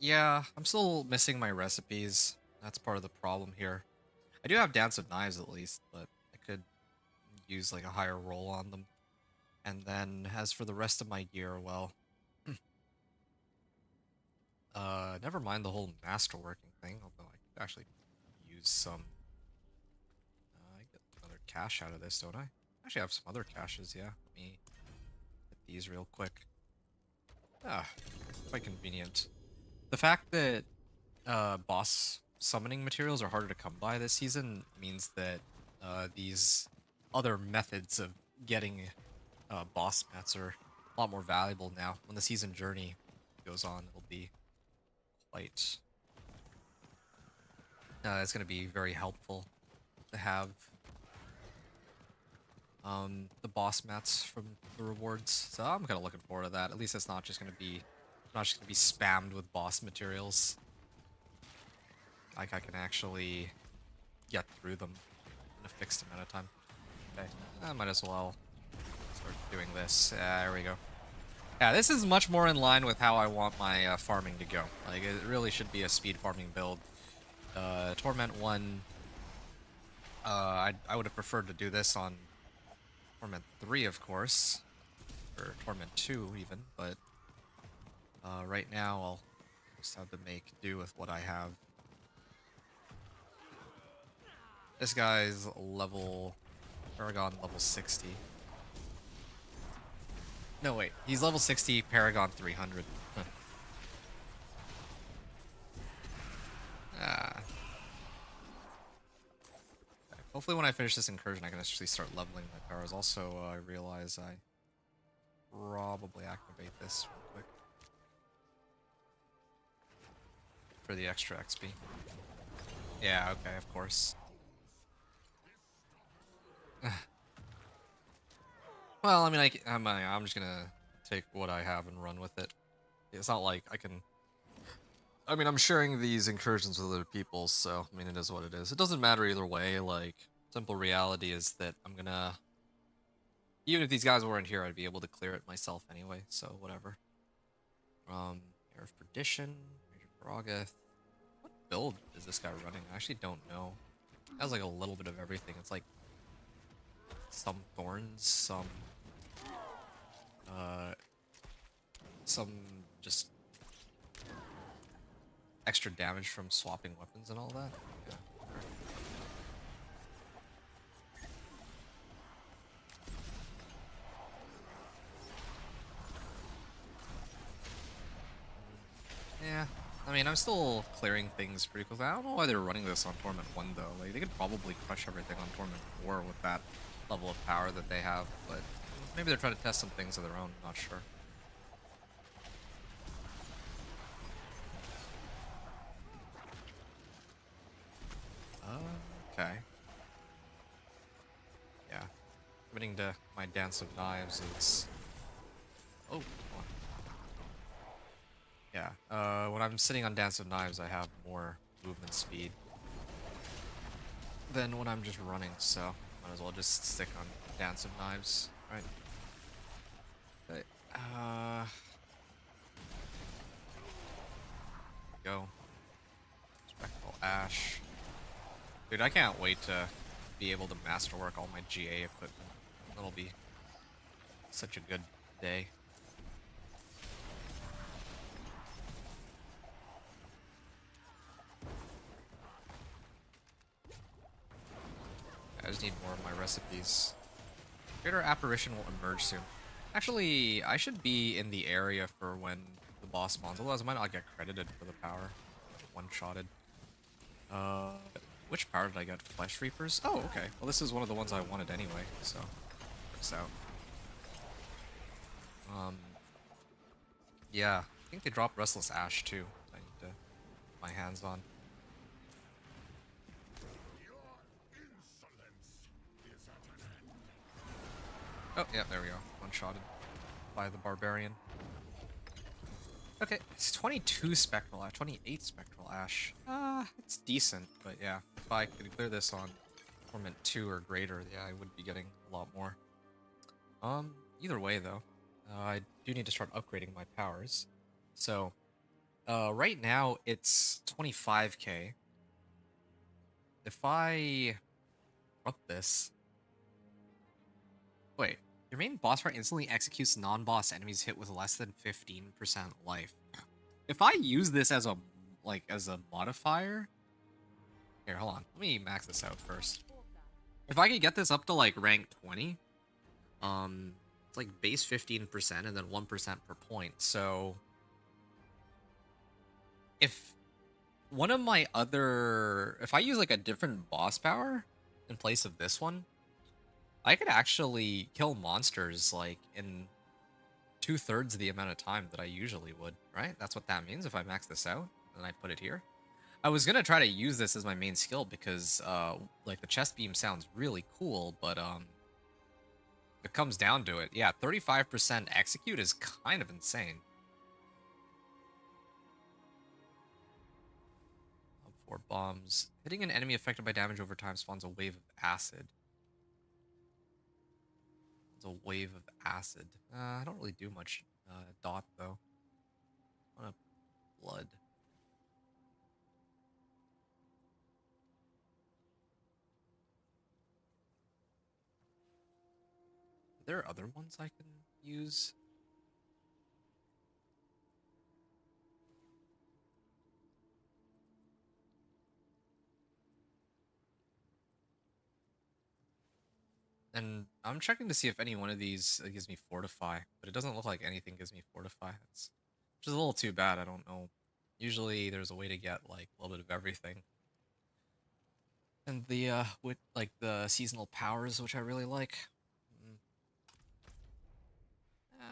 Yeah, I'm still missing my recipes. That's part of the problem here. I do have Dance of Knives at least, but I could use like a higher roll on them. And then as for the rest of my gear, well, never mind the whole masterworking thing, although I could actually use some. I get another cache out of this, don't I? Actually, I have some other caches, yeah. Let me get these real quick. Ah, quite convenient. The fact that boss summoning materials are harder to come by this season means that these other methods of getting boss mats are a lot more valuable now. When the season journey goes on, it'll be quite. It's going to be very helpful to have the boss mats from the rewards. So I'm kind of looking forward to that. At least it's not just going to be spammed with boss materials. Like I can actually get through them in a fixed amount of time. Okay, I might as well start doing this. There we go. Yeah, this is much more in line with how I want my farming to go. Like, it really should be a speed farming build. Torment 1, I would have preferred to do this on Torment 3, of course. Or Torment 2, even. But right now, I'll just have to make do with what I have. This guy's level... Paragon level 60. No, wait. He's level 60, Paragon 300. Huh. Ah. Okay. Hopefully when I finish this incursion, I can actually start leveling my powers. Also, I realize I probably activate this real quick. For the extra XP. Yeah, okay, of course. Well, I mean, I'm just gonna take what I have and run with it. It's not like I can... I mean, I'm sharing these incursions with other people, so, I mean, it is what it is. It doesn't matter either way, like, simple reality is that I'm gonna... Even if these guys weren't here, I'd be able to clear it myself anyway, so whatever. Air of Perdition, Major Prerogative. What build is this guy running? I actually don't know. It has like a little bit of everything. It's like some thorns, some just extra damage from swapping weapons and all that. Yeah. Yeah, I mean, I'm still clearing things pretty quickly. I don't know why they're running this on Torment 1, though. Like, they could probably crush everything on Torment 4 with that level of power that they have, but maybe they're trying to test some things of their own, not sure. Okay. Yeah. Committing to my Dance of Knives is... Oh, hold on. Yeah. When I'm sitting on Dance of Knives, I have more movement speed than when I'm just running, so might as well just stick on Dance of Knives, right? Okay. Go. Spectral Ash. Dude, I can't wait to be able to masterwork all my GA equipment. That'll be such a good day. I just need more of my recipes. Greater Apparition will emerge soon. Actually, I should be in the area for when the boss spawns, otherwise I might not get credited for the power. One-shotted. Which power did I get? Flesh Reapers? Oh, okay. Well, this is one of the ones I wanted anyway, so works out. Yeah, I think they dropped Restless Ash too. I need to get my hands on. Oh, yeah, there we go. One-shotted by the Barbarian. Okay, it's 22 Spectral Ash, 28 Spectral Ash. It's decent, but yeah, if I could clear this on Torment 2 or greater, yeah, I would be getting a lot more. Either way though, I do need to start upgrading my powers. So, right now it's 25k. If I up this... Wait, your main boss fight instantly executes non-boss enemies hit with less than 15% life. If I use this as a modifier, here, hold on. Let me max this out first. If I could get this up to like rank 20, it's like base 15% and then 1% per point. So if one of my other, if I use like a different boss power in place of this one, I could actually kill monsters like in 2/3 of the amount of time that I usually would, right? That's what that means if I max this out and I put it here. I was gonna try to use this as my main skill because like the chest beam sounds really cool, but if it comes down to it, yeah, 35% execute is kind of insane. 4 bombs. Hitting an enemy affected by damage over time spawns a wave of acid. It's a wave of acid. I don't really do much dot though. I want blood. Are there other ones I can use? And I'm checking to see if any one of these gives me Fortify, but it doesn't look like anything gives me Fortify. Which is a little too bad, I don't know. Usually there's a way to get like a little bit of everything. And the with like the seasonal powers, which I really like.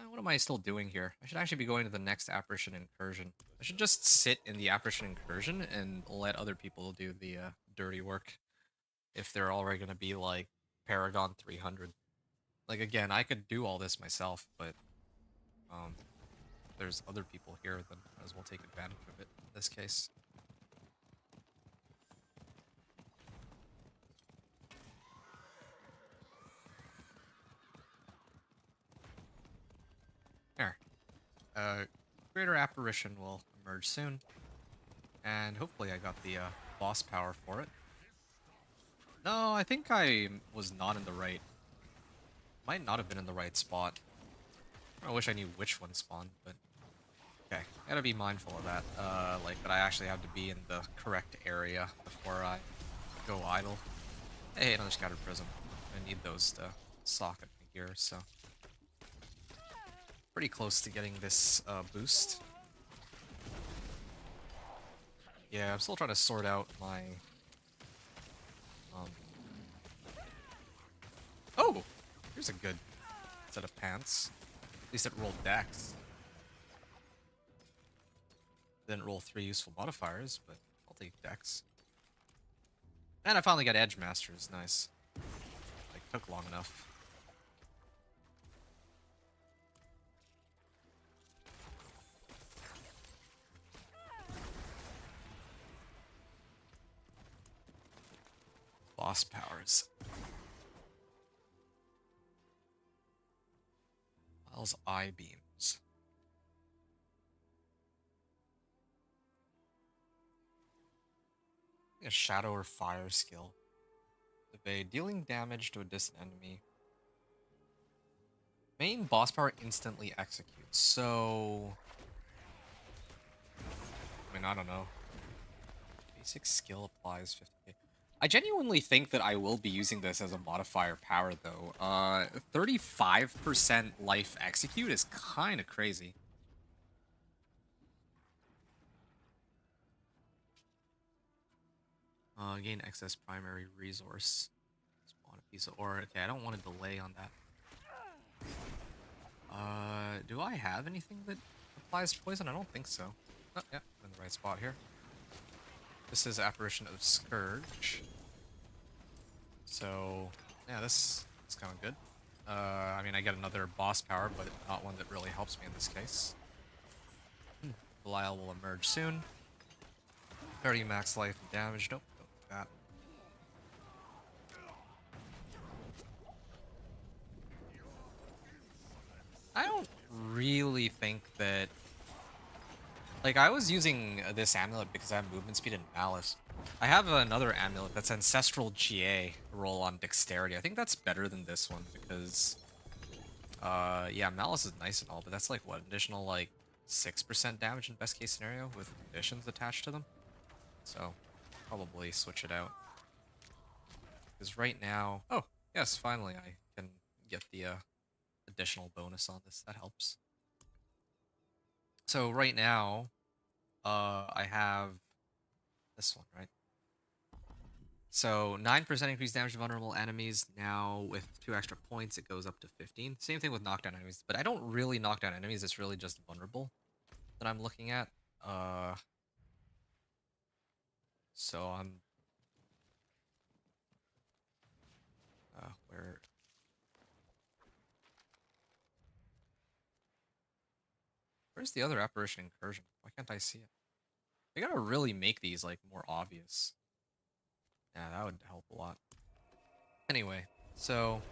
What am I still doing here? I should actually be going to the next Apparition Incursion. I should just sit in the Apparition Incursion and let other people do the dirty work. If they're already going to be like Paragon 300. Like again, I could do all this myself, but if there's other people here, then I might as well take advantage of it in this case. There. Greater Apparition will emerge soon. And hopefully I got the boss power for it. No, I think I was not in the right... Might not have been in the right spot. I wish I knew which one spawned, but... Okay, gotta be mindful of that. Like, that I actually have to be in the correct area before I go idle. Hey, another Scattered Prism. I need those to socket me here, so... Pretty close to getting this boost. Yeah, I'm still trying to sort out my... Oh! Here's a good set of pants. At least it rolled dex. Didn't roll 3 useful modifiers, but I'll take dex. And I finally got Edge Masters. Nice. Like, took long enough. Boss powers. Miles eye beams. A shadow or fire skill. Evade, dealing damage to a distant enemy. Main boss power instantly executes. So, I mean, I don't know. Basic skill applies 50k. I genuinely think that I will be using this as a modifier power, though. 35% life execute is kind of crazy. Gain excess primary resource. Spawn a piece of ore. Okay, I don't want to delay on that. Do I have anything that applies poison? I don't think so. Oh, yeah, I'm in the right spot here. This is Apparition of Scourge. So, yeah, this is kind of good. I mean, I get another boss power, but not one that really helps me in this case. Belial will emerge soon. 30 max life and damage. Nope, don't do that. I don't really think that... Like, I was using this amulet because I have movement speed and malice. I have another amulet that's Ancestral GA roll on dexterity. I think that's better than this one because... yeah, malice is nice and all, but that's like, what, additional, like, 6% damage in best case scenario with conditions attached to them? So, probably switch it out. Because right now... Oh, yes, finally I can get the additional bonus on this. That helps. So right now, I have this one, right? So 9% increased damage to vulnerable enemies. Now with 2 extra points, it goes up to 15. Same thing with knockdown enemies, but I don't really knock down enemies. It's really just vulnerable that I'm looking at. So I'm... where... Where's the other Apparition Incursion? Why can't I see it? They gotta really make these, like, more obvious. Yeah, that would help a lot. Anyway, so...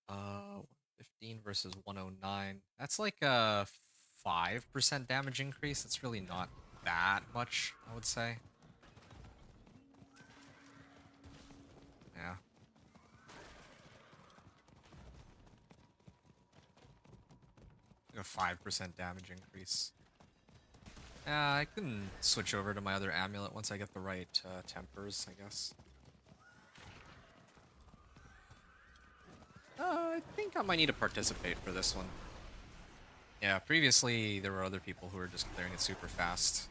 115 versus 109. That's like a 5% damage increase. It's really not that much, I would say. Yeah. Like a 5% damage increase. I can switch over to my other amulet once I get the right tempers, I guess. I think I might need to participate for this one. Yeah, previously there were other people who were just clearing it super fast.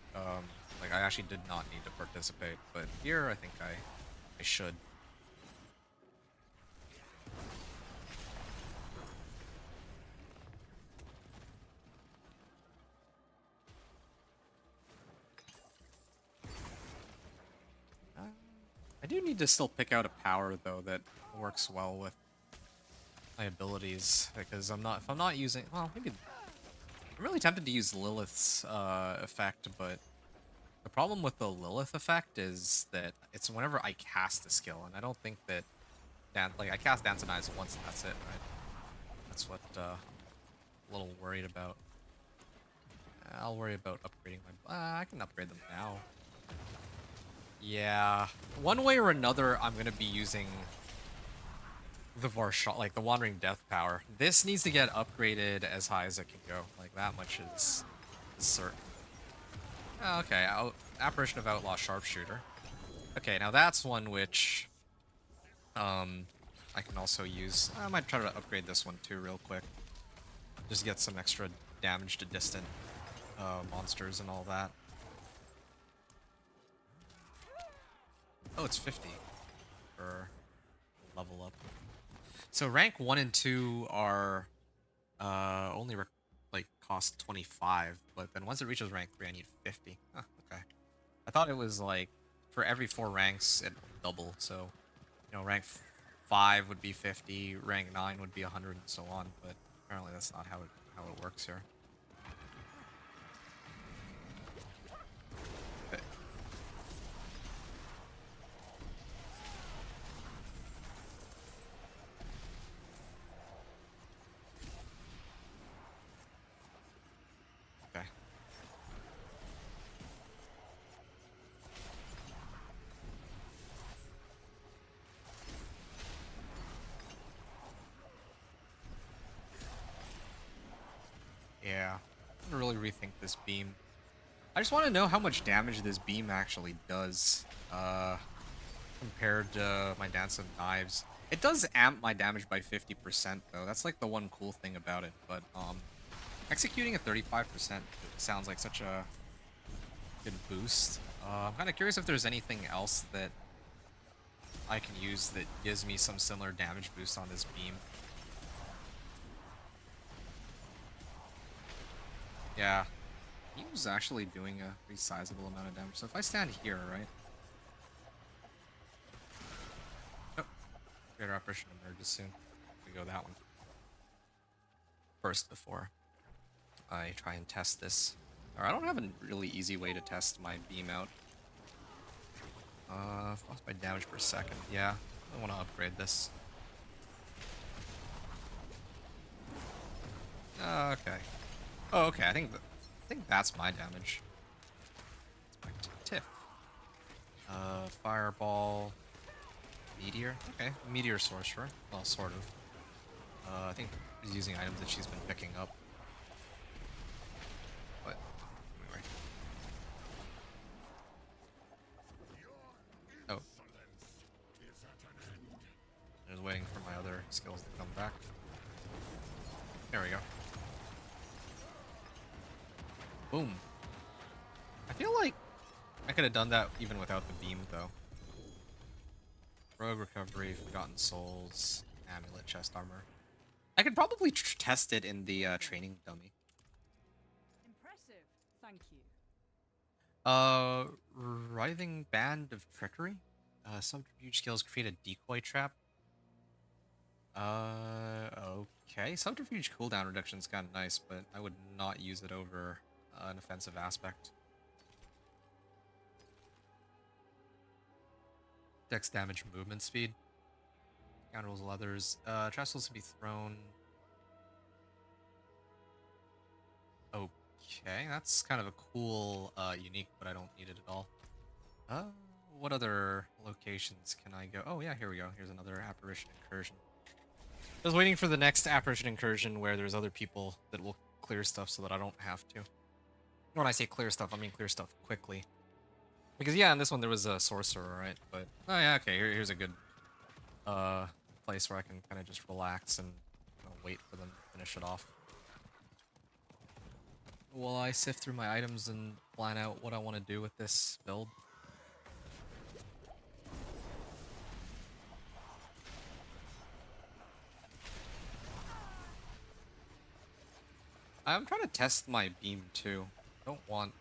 Like I actually did not need to participate, but here I think I should. I do need to still pick out a power though that works well with my abilities, because if I'm not using, well, maybe I'm really tempted to use Lilith's effect, but the problem with the Lilith effect is that it's whenever I cast a skill, and I don't think that like I cast Dance and Eyes once and that's it, right? That's what a little worried about. I'll worry about upgrading my. I can upgrade them now. Yeah, one way or another, I'm gonna be using the Varshal, like the Wandering Death power. This needs to get upgraded as high as it can go. Like that much is certain. Oh, okay, Apparition of Outlaw Sharpshooter. Okay, now that's one which I can also use. I might try to upgrade this one too real quick. Just get some extra damage to distant monsters and all that. Oh, it's 50 for level up. So rank 1 and 2 are only like cost 25, but then once it reaches rank 3, I need 50. Huh, okay. thought it was like for every 4 ranks it double. So, you know, rank 5 would be 50, rank 9 would be 100, and so on. But apparently that's not how it works here. Okay. Okay. Yeah, I'm gonna really rethink this beam. I just want to know how much damage this beam actually does, compared to my Dance of Knives. It does amp my damage by 50% though. That's like the one cool thing about it. But executing at 35% sounds like such a good boost. I'm kind of curious if there's anything else that I can use that gives me some similar damage boost on this beam. Yeah, he was actually doing a pretty sizable amount of damage. So if I stand here, right? Oh, greater apparition emerges soon. We go that one first before I try and test this. Or I don't have a really easy way to test my beam out. Lost my damage per second. Yeah, I want to upgrade this. Okay. Oh, okay. I think that's my damage. It's back to Tiff. Fireball, meteor. Okay, meteor sorcerer. Well, sort of. I think she's using items that she's been picking up. But anyway. Oh. I was waiting for my other skills to come back. There we go. Boom. I feel like I could have done that even without the beam, though. Rogue recovery, Forgotten Souls, amulet, chest armor. I could probably test it in the training dummy. Impressive, thank you. Writhing Band of Trickery. Subterfuge skills create a decoy trap. Okay. Subterfuge cooldown reduction is kind of nice, but I would not use it over an offensive aspect. Dex damage, movement speed. Counter leathers. Trestles to be thrown. Okay, that's kind of a cool unique, but I don't need it at all. What other locations can I go? Oh yeah, here we go. Here's another apparition incursion. I was waiting for the next apparition incursion where there's other people that will clear stuff so that I don't have to. When I say clear stuff, I mean clear stuff quickly. Because yeah, in this one there was a sorcerer, right? But oh yeah, okay. Here's a good place where I can kind of just relax and wait for them to finish it off. While I sift through my items and plan out what I want to do with this build. I'm trying to test my beam too. Don't want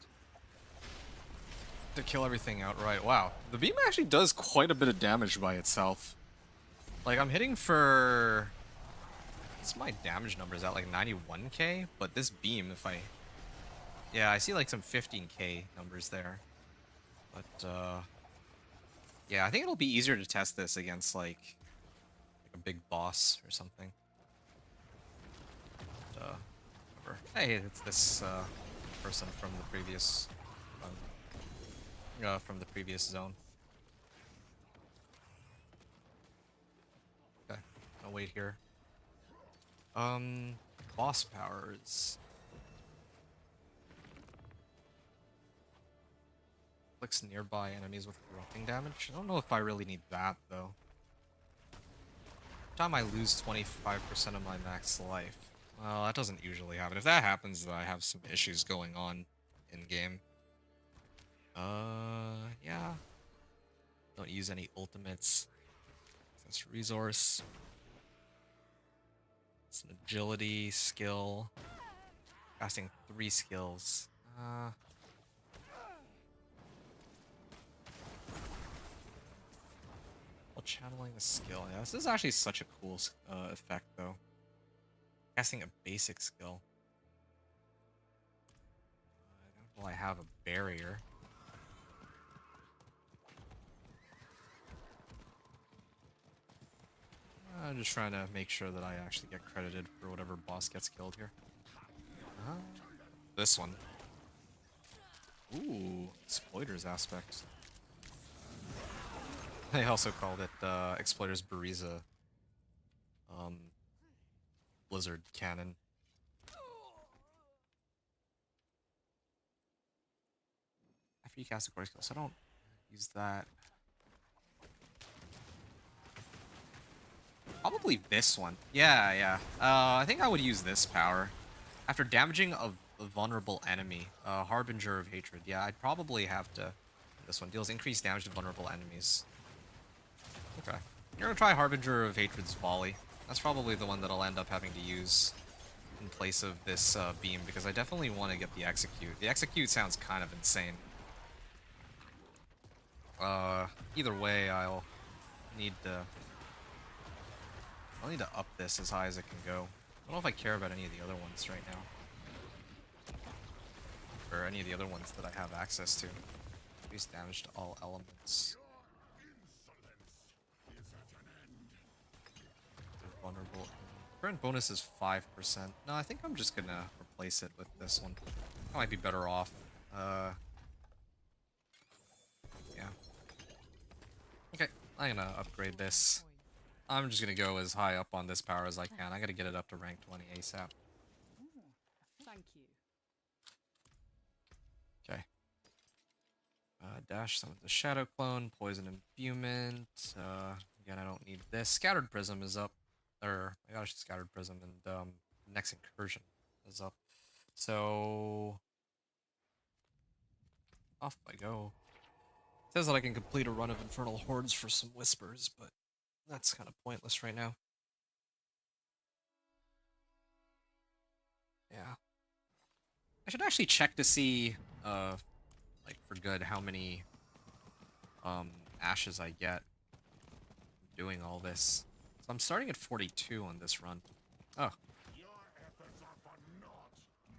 to kill everything outright. Wow, the beam actually does quite a bit of damage by itself. Like, I'm hitting for... What's my damage numbers at? Like 91k? But this beam, if I... Yeah, I see like some 15k numbers there. But, yeah, I think it'll be easier to test this against, like a big boss or something. But, whatever. Hey, it's this, person from the previous... from the previous zone. Okay, I'll wait here. Boss powers. Inflicts nearby enemies with corrupting damage. I don't know if I really need that, though. Every time I lose 25% of my max life. Well, that doesn't usually happen. If that happens, then I have some issues going on in-game. Yeah. Don't use any ultimates. That's resource. It's an agility skill. Casting 3 skills. channeling the skill. Yeah, this is actually such a cool effect, though. Casting a basic skill. Well, I have a barrier. I'm just trying to make sure that I actually get credited for whatever boss gets killed here. This one. Ooh, Exploiter's aspect. They also called it Exploiter's Bariza Blizzard Cannon. After you cast a core skill, so I don't use that. Probably this one. Yeah, yeah. I think I would use this power. After damaging a vulnerable enemy, Harbinger of Hatred. Yeah, I'd probably have to. This one deals increased damage to vulnerable enemies. Okay. You're gonna try Harbinger of Hatred's Volley. That's probably the one that I'll end up having to use in place of this beam, because I definitely want to get the Execute. The Execute sounds kind of insane. Either way, I'll need to up this as high as it can go. I don't know if I care about any of the other ones right now. Or any of the other ones that I have access to. Increase damage to all elements. Vulnerable. Current bonus is 5%. No, I think I'm just gonna replace it with this one. I might be better off. Yeah. Okay, I'm gonna upgrade this. I'm just gonna go as high up on this power as I can. I gotta get it up to rank 20 ASAP. Thank you. Okay. Dash summons the Shadow Clone, Poison Imbuement. Again, I don't need this. Scattered Prism is up. Or, I got Scattered Prism, and next Incursion is up. So, off I go. It says that I can complete a run of Infernal Hordes for some Whispers, but that's kind of pointless right now. Yeah. I should actually check to see, like, for good, how many, ashes I get doing all this. So I'm starting at 42 on this run. Oh.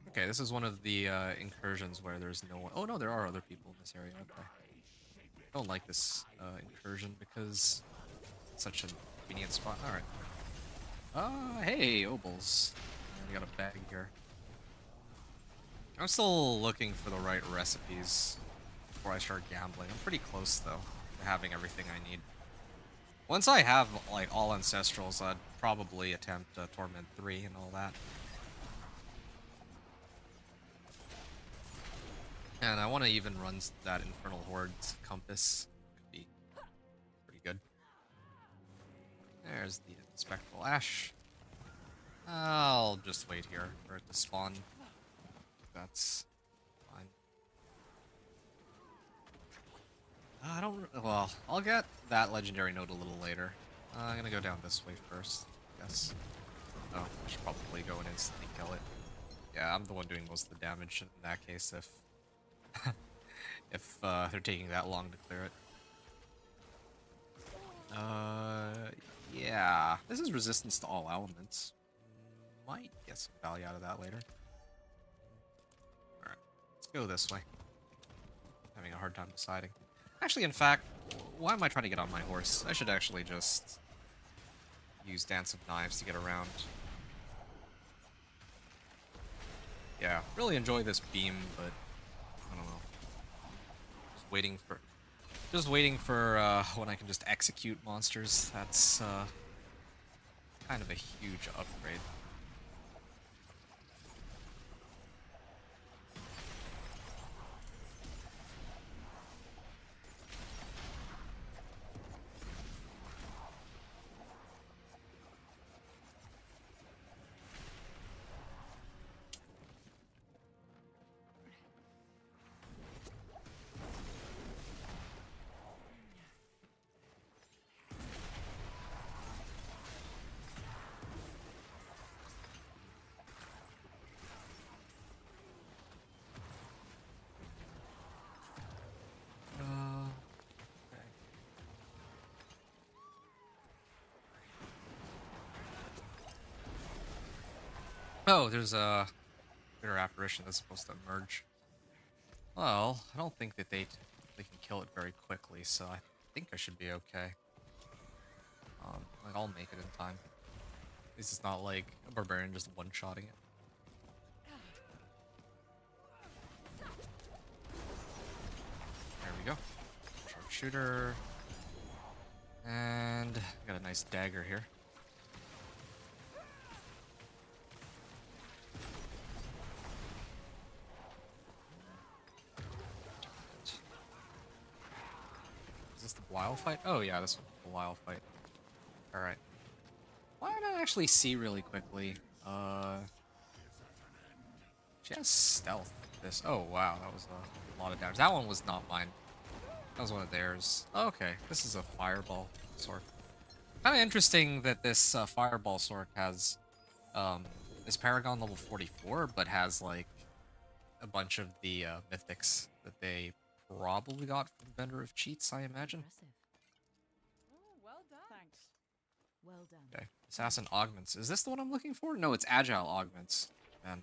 Okay, this is one of the, incursions where there's no one. Oh, no, there are other people in this area. Okay. I don't like this, incursion because it's such a convenient spot. Alright. Hey, Obols. We got a bag here. I'm still looking for the right recipes before I start gambling. I'm pretty close, though, to having everything I need. Once I have, like, all Ancestrals, I'd probably attempt Torment 3 and all that. And I want to even run that Infernal Horde's Compass. Could be pretty good. There's the Spectral Ash. I'll just wait here for it to spawn. That's fine. I don't... Well, I'll get that Legendary Note a little later. I'm gonna go down this way first, I guess. Oh, I should probably go and instantly kill it. Yeah, I'm the one doing most of the damage in that case if... if they're taking that long to clear it. Yeah. This is resistance to all elements. Might get some value out of that later. Alright, let's go this way. Having a hard time deciding. Actually, in fact, why am I trying to get on my horse? I should actually just use Dance of Knives to get around. Yeah, really enjoy this beam, but I don't know. Just waiting for when I can just execute monsters. That's kind of a huge upgrade. Oh, there's a bitter apparition that's supposed to emerge. Well, I don't think that they can kill it very quickly, so I think I should be okay. Like I'll make it in time. At least it's not like a barbarian just one-shotting it. There we go. Sharpshooter. And got a nice dagger here. Is this the Belial fight? Oh yeah, this one's the Belial fight. Alright. Why don't I actually see really quickly? She has stealth. This. Oh wow, that was a lot of damage. That one was not mine. That was one of theirs. Okay, this is a fireball sword. Kind of interesting that this fireball sword has is Paragon level 44, but has like a bunch of the mythics that they probably got from Vendor of Cheats, I imagine. Impressive. Oh, well done. Thanks. Well done. Okay, Assassin Augments. Is this the one I'm looking for? No, it's Agile Augments. Man.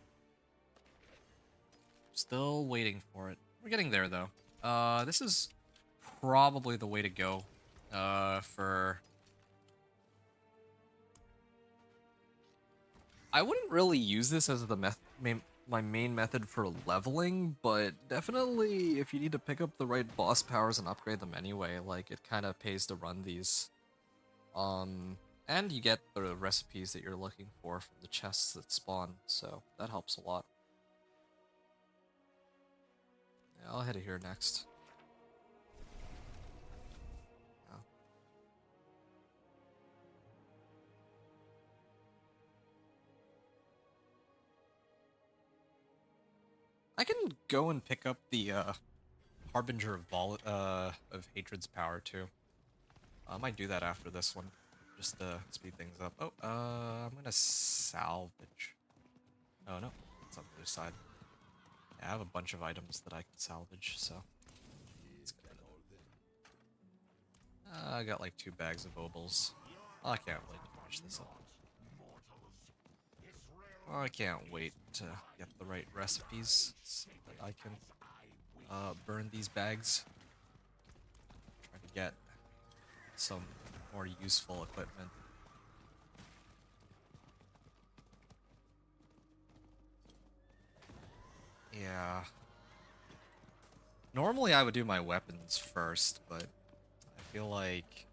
Still waiting for it. We're getting there, though. This is probably the way to go for... I wouldn't really use this as the my main method for leveling, but definitely if you need to pick up the right boss powers and upgrade them anyway, like, it kind of pays to run these. And you get the recipes that you're looking for from the chests that spawn, so that helps a lot. Yeah, I'll head here next. Yeah. I can go and pick up the Harbinger of Hatred's power too. I might do that after this one, just to speed things up. Oh, I'm gonna salvage. Oh no, it's on the other side. Yeah, I have a bunch of items that I can salvage, so let's get rid of them. I got like 2 bags of obols. I can't wait to finish this up. I can't wait to get the right recipes so that I can burn these bags. Try to get some more useful equipment. Yeah. Normally I would do my weapons first, but I feel like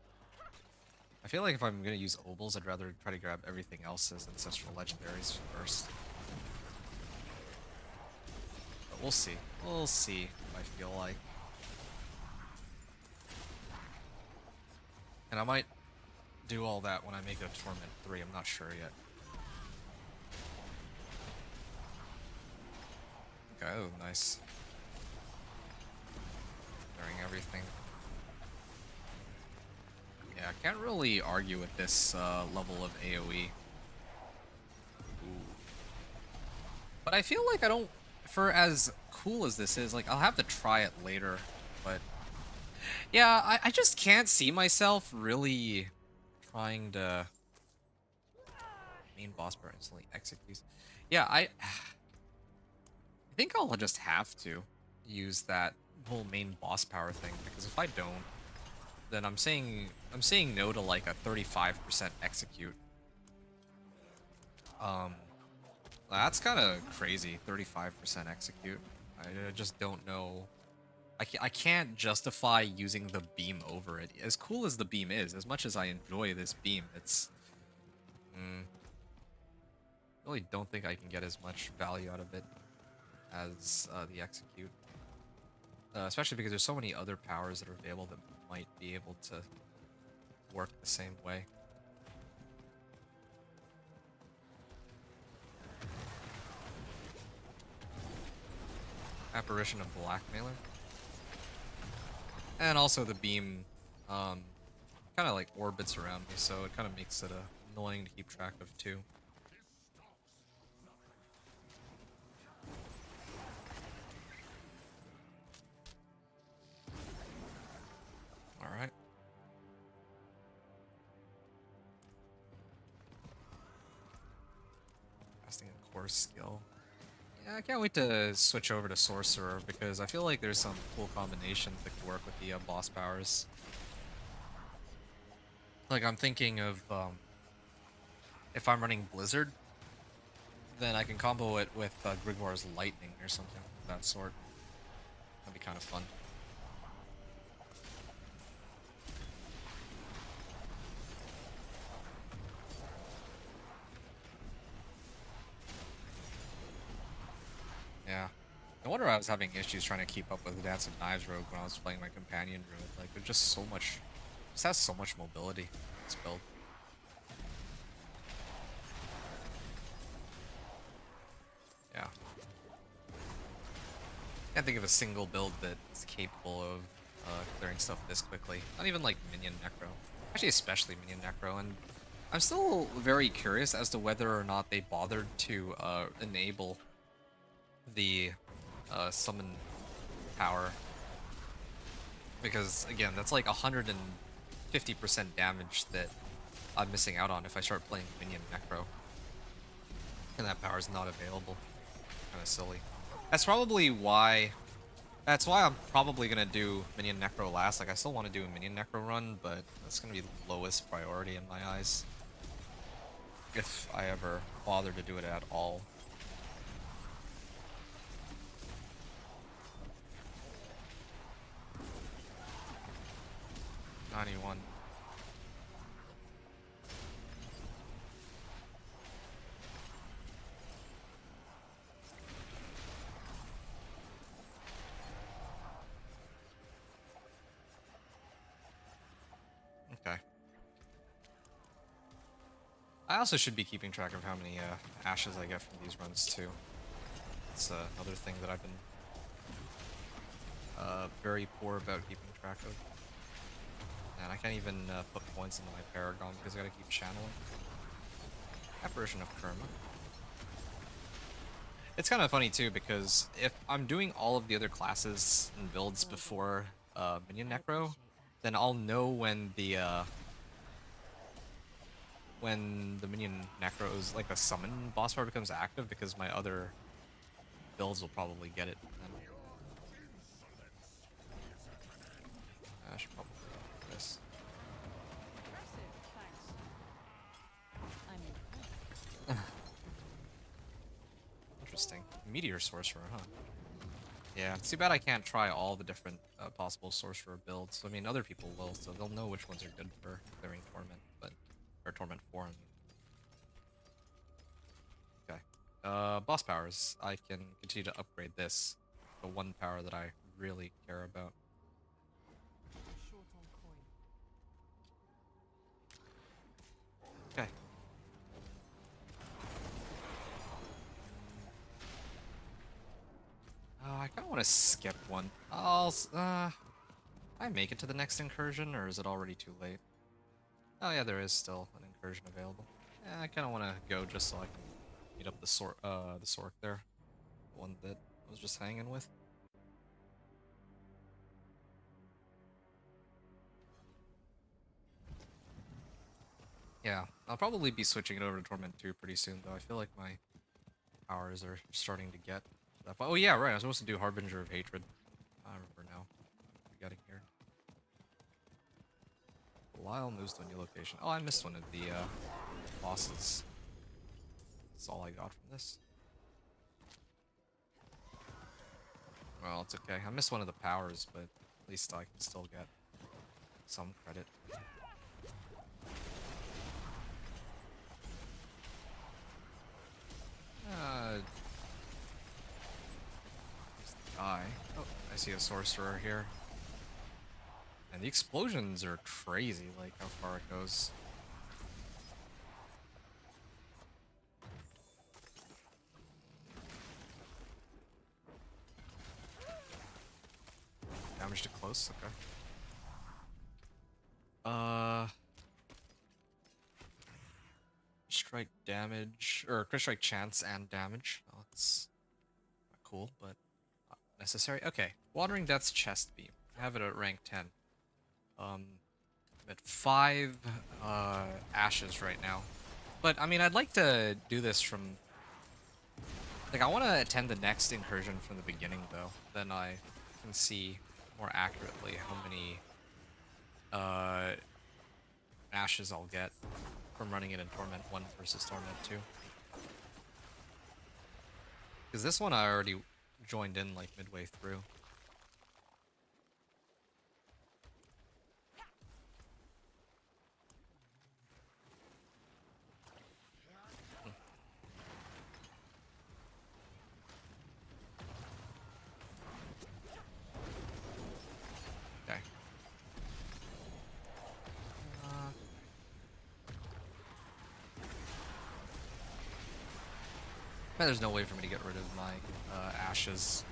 if I'm gonna use obols, I'd rather try to grab everything else as ancestral legendaries first. But we'll see. We'll see if I feel like. And I might do all that when I make a Torment 3, I'm not sure yet. Okay, oh, nice. Clearing everything. Yeah, I can't really argue with this level of AoE. Ooh. But I feel like I don't, for as cool as this is, like, I'll have to try it later, but yeah, I just can't see myself really trying to main boss bar instantly execute. Yeah, I think I'll just have to use that whole main boss power thing, because if I don't, then I'm saying no to like a 35% execute. That's kind of crazy, 35% execute. I just don't know. I can't justify using the beam over it. As cool as the beam is, as much as I enjoy this beam, it's... really don't think I can get as much value out of it as the execute. Especially because there's so many other powers that are available that might be able to work the same way. Apparition of Blackmailer. And also the beam kind of like orbits around me, so it kind of makes it annoying to keep track of too. Alright. Casting a core skill. Yeah, I can't wait to switch over to Sorcerer because I feel like there's some cool combinations that could work with the boss powers. Like I'm thinking of if I'm running Blizzard, then I can combo it with Grigmar's Lightning or something of that sort. That'd be kind of fun. Yeah. No wonder I was having issues trying to keep up with the Dance of Knives Rogue when I was playing my Companion Druid. Like, there's just so much... Just has so much mobility, this build. Yeah. Can't think of a single build that's capable of clearing stuff this quickly. Not even, like, Minion Necro. Actually, especially Minion Necro, and I'm still very curious as to whether or not they bothered to enable the summon power, because again, that's like 150% damage that I'm missing out on if I start playing Minion Necro, and that power is not available. Kind of silly. That's probably why. That's why I'm probably gonna do Minion Necro last. Like, I still want to do a Minion Necro run, but that's gonna be the lowest priority in my eyes, if I ever bother to do it at all. '91. Okay. I also should be keeping track of how many ashes I get from these runs too. It's another thing that I've been very poor about keeping track of. And I can't even put points into my Paragon because I gotta keep channeling. That version of Karma. It's kind of funny too because if I'm doing all of the other classes and builds before Minion Necro, then I'll know when the Minion Necro is like the summon boss power becomes active, because my other builds will probably get it then. I should probably do this. Impressive, thanks. I'm in. Interesting. Meteor Sorcerer, huh? Yeah, it's too bad I can't try all the different possible Sorcerer builds. I mean, other people will, so they'll know which ones are good for clearing Torment, but... Or Torment 4, I mean. Okay. Boss powers. I can continue to upgrade this. The one power that I really care about. Short on coin. Okay. I kind of want to skip one. I make it to the next incursion, or is it already too late? Oh yeah, there is still an incursion available. Yeah, I kind of want to go just so I can meet up the Sork there, the one that I was just hanging with. Yeah, I'll probably be switching it over to Torment 2 pretty soon, though. I feel like my powers are starting to get to that point. Oh yeah, right, I was supposed to do Harbinger of Hatred. I remember now. Getting here. Lyle moves to a new location. Oh, I missed one of the bosses. That's all I got from this. Well, it's okay. I missed one of the powers, but at least I can still get some credit. Die. Oh, I see a sorcerer here. And the explosions are crazy, like how far it goes. Damage to close, okay. Strike damage, or crit strike chance and damage. Oh, that's not cool, but not necessary. Okay, Watering Death's Chest Beam. I have it at rank 10. I'm at 5 ashes right now. But I mean, I'd like to do this from Like, I want to attend the next incursion from the beginning, though. Then I can see more accurately how many uh, ashes I'll get from running it in Torment 1 versus Torment 2. Because this one I already joined in, like, midway through. Okay. Man, there's no way for me to get rid of my ashes.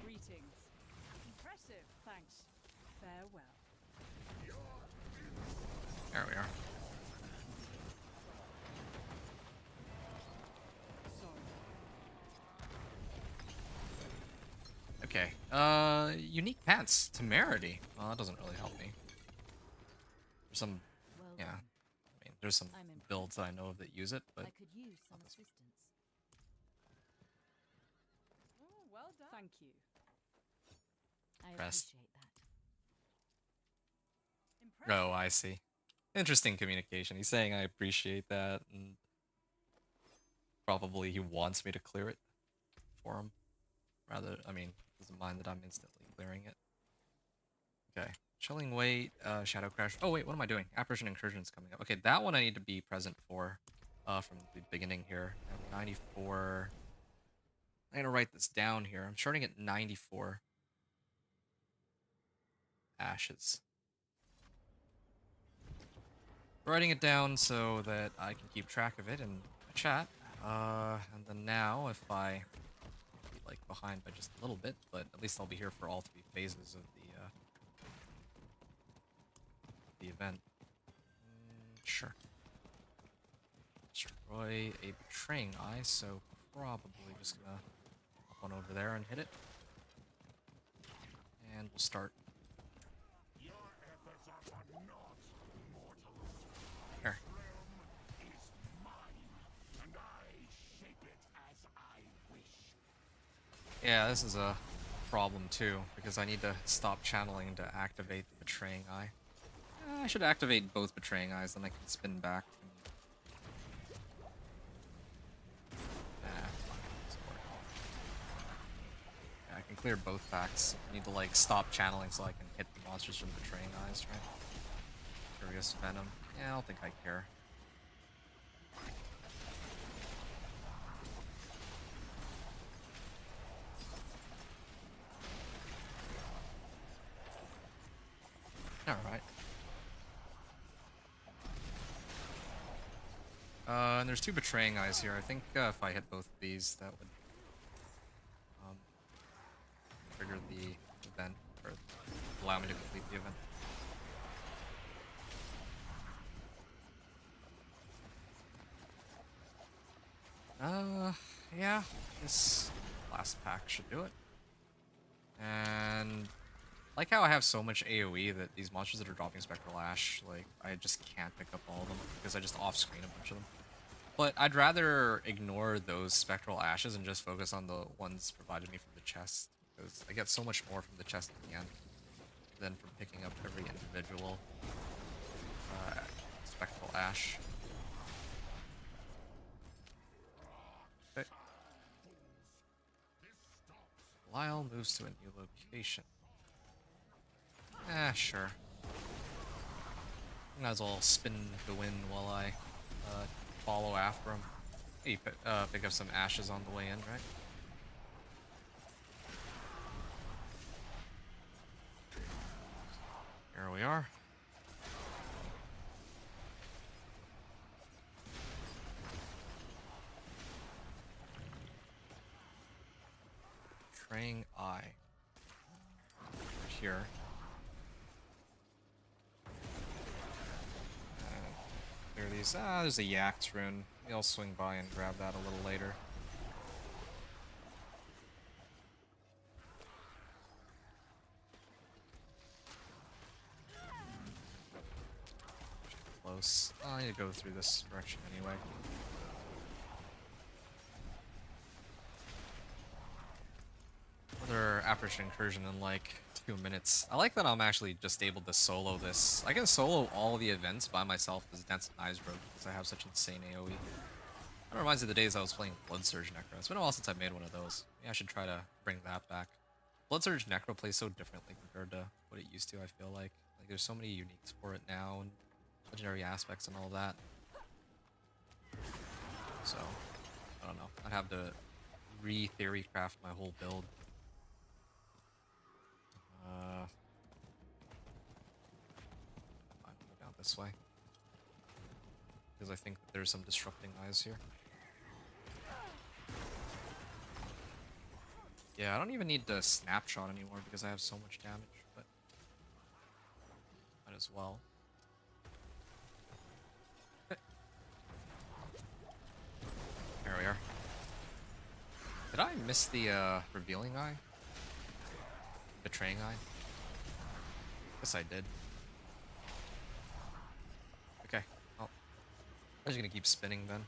Greetings. Impressive, thanks. Farewell. There we are. Sorry. Okay. Unique pants. Temerity. Well, that doesn't really help me. There's some, Well yeah. done. I mean, there's some I'm impressed. builds that I know of that use it, but I could use some not this one. assistance. Oh, well done. Thank you. I Impressed. appreciate that. Oh, Impressive. I see. Interesting communication. He's saying I appreciate that, and probably he wants me to clear it for him. Rather, I mean, doesn't mind that I'm instantly clearing it. Okay. Chilling Wait, Shadow Crash. Oh wait, what am I doing? Apparition Incursion is coming up. Okay, that one I need to be present for from the beginning here. I have 94. I'm gonna write this down here. I'm starting at 94 ashes. Writing it down so that I can keep track of it in the chat. And then now, if I be like behind by just a little bit, but at least I'll be here for all 3 phases of the event. Sure. Destroy a betraying eye, so probably just gonna hop on over there and hit it. And we'll start. Here. Yeah, this is a problem too, because I need to stop channeling to activate the betraying eye. I should activate both betraying eyes, then I can spin back. Doesn't work. Yeah, I can clear both packs. I need to like stop channeling so I can hit the monsters from betraying eyes, right? Curious Venom. Yeah, I don't think I care. Alright. And there's 2 betraying eyes here. I think if I hit both of these, that would trigger the event, or allow me to complete the event. Yeah, this last pack should do it. And like how I have so much AoE that these monsters that are dropping Spectral Ash, like, I just can't pick up all of them because I just off-screen a bunch of them. But I'd rather ignore those Spectral Ashes and just focus on the ones provided me from the chest, because I get so much more from the chest at the end than from picking up every individual Spectral Ash. Okay. Lyle moves to a new location. Sure. Might as well spin the wind while I follow after him. Hey, pick up some ashes on the way in, right? Here we are. Betraying Eye. Here. Clear these. There's a Yax rune. Maybe I'll swing by and grab that a little later. close. I need to go through this direction anyway. Another apparition incursion in like 2 minutes. I like that I'm actually just able to solo this. I can solo all the events by myself as Dance and Eyes Road because I have such insane AoE. That reminds me of the days I was playing Blood Surge Necro. It's been a while since I made one of those. Maybe I should try to bring that back. Blood Surge Necro plays so differently compared to what it used to, I feel like. Like, there's so many uniques for it now, and legendary aspects and all that. So, I don't know. I'd have to re-theory craft my whole build. I'm gonna go down this way. Because I think that there's some disrupting eyes here. Yeah, I don't even need the snapshot anymore because I have so much damage, but might as well. There we are. Did I miss the revealing eye? Betraying eye? Guess I did. Okay, well, I'm just gonna keep spinning then.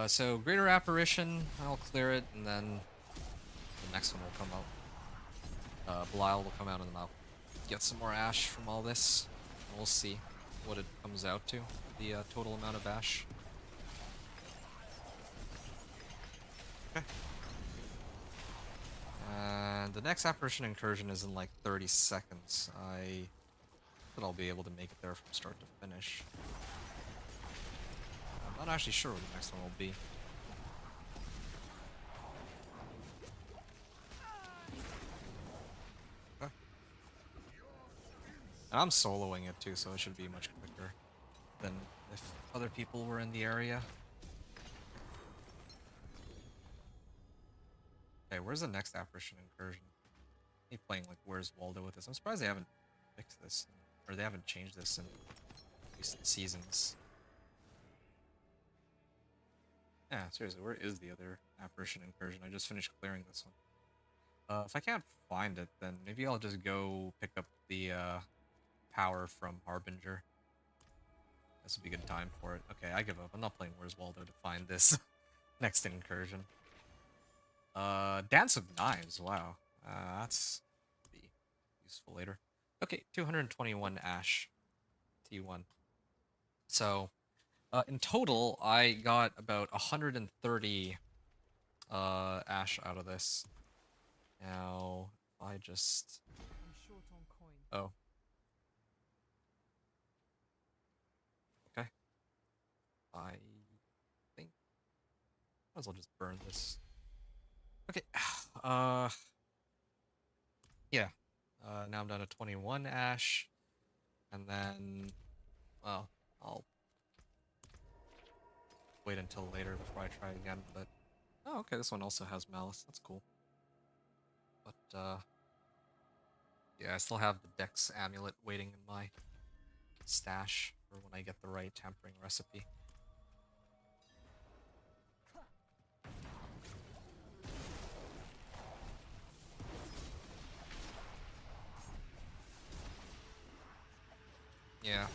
So Greater Apparition, I'll clear it, and then the next one will come out. Belial will come out, and then I'll get some more ash from all this. And we'll see what it comes out to, the total amount of ash. Okay. And the next Apparition Incursion is in like 30 seconds. I think I'll be able to make it there from start to finish. I'm not actually sure what the next one will be. Okay. And I'm soloing it too, so it should be much quicker than if other people were in the area. Okay, where's the next Apparition Incursion? Me playing like Where's Waldo with this. I'm surprised they haven't fixed this, or they haven't changed this in recent seasons. Yeah, seriously, where is the other Apparition Incursion? I just finished clearing this one. If I can't find it, then maybe I'll just go pick up the power from Harbinger. This would be a good time for it. Okay, I give up. I'm not playing Where's Waldo to find this next incursion. Dance of Knives, wow. That's be useful later. Okay, 221 Ash. T1. So, in total, I got about 130 Ash out of this. Now, if I just... I'm short on coin. Oh. Okay. I think... Might as well just burn this. Okay. Yeah. Now I'm down to 21 Ash. And then... Well, I'll wait until later before I try again, but... Oh, okay, this one also has Malice. That's cool. But, yeah, I still have the Dex Amulet waiting in my stash for when I get the right tampering recipe. Yeah.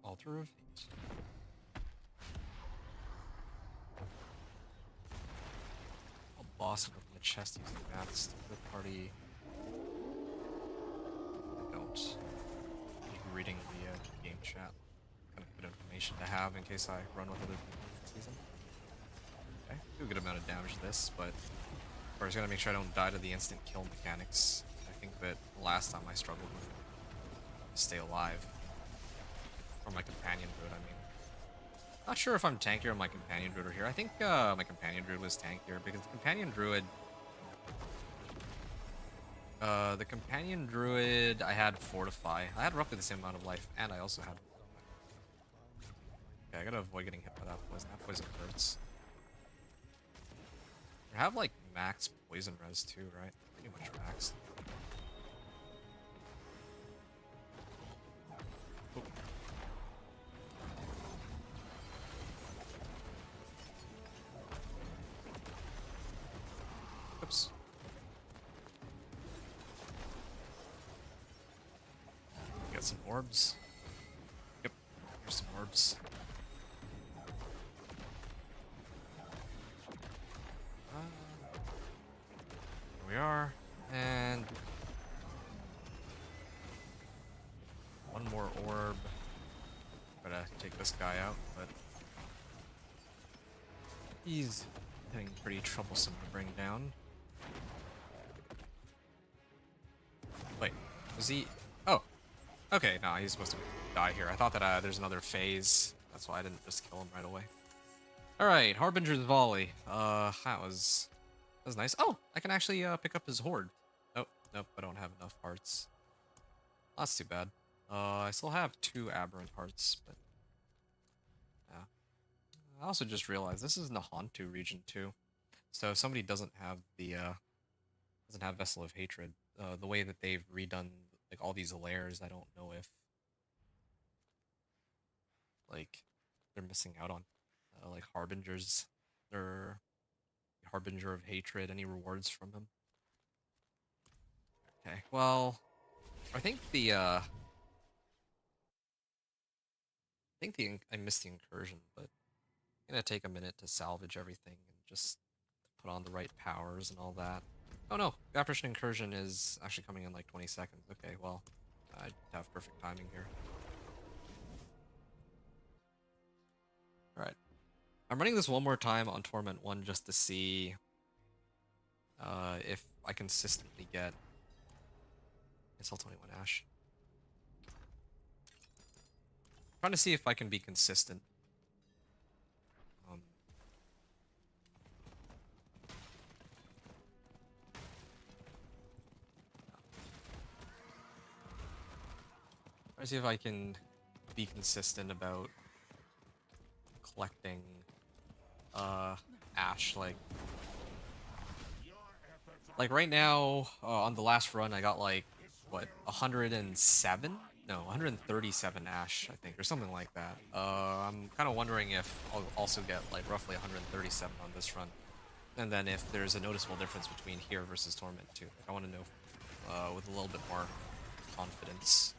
Altar of Hate. A boss in the chest using that third party. I don't. Keep reading the game chat. Kind of good information to have in case I run with other people this season. Okay, do a good amount of damage to this, but of course, gotta make sure I don't die to the instant kill mechanics. I think that last time I struggled with to stay alive. Or my companion druid, I mean. Not sure if I'm tankier on my companion druid or here. I think my companion druid was tankier because the companion druid... I had Fortify. I had roughly the same amount of life, and I also had... Okay, I gotta avoid getting hit by that poison. That poison hurts. I have, like, max poison res too, right? Pretty much max. some orbs. Yep, here's some orbs. Here we are, and one more orb. Gotta take this guy out, but he's getting pretty troublesome to bring down. Wait, was he? Oh, okay. No, he's supposed to die here. I thought that there's another phase. That's why I didn't just kill him right away. All right, Harbinger's Volley. That was nice. Oh, I can actually pick up his horde. Nope, nope. I don't have enough hearts. That's too bad. I still have 2 aberrant hearts, but yeah. I also just realized this is Nahantu region too. So if somebody doesn't have the Vessel of Hatred, the way that they've redone like all these layers, I don't know if like they're missing out on like Harbingers or Harbinger of Hatred, any rewards from him. Okay, well, I think I missed the incursion, but I'm gonna take a minute to salvage everything and just put on the right powers and all that. Oh no, the apparition incursion is actually coming in like 20 seconds. Okay, well, I have perfect timing here. Alright. I'm running this one more time on Torment 1 just to see if I consistently get SL21 Ash. Trying to see if I can be consistent. Trying to see if I can be consistent about collecting Ash. Like right now on the last run I got like what 107? No, 137 Ash I think, or something like that. I'm kind of wondering if I'll also get like roughly 137 on this run, and then if there's a noticeable difference between here versus Torment 2. Like, I want to know with a little bit more confidence.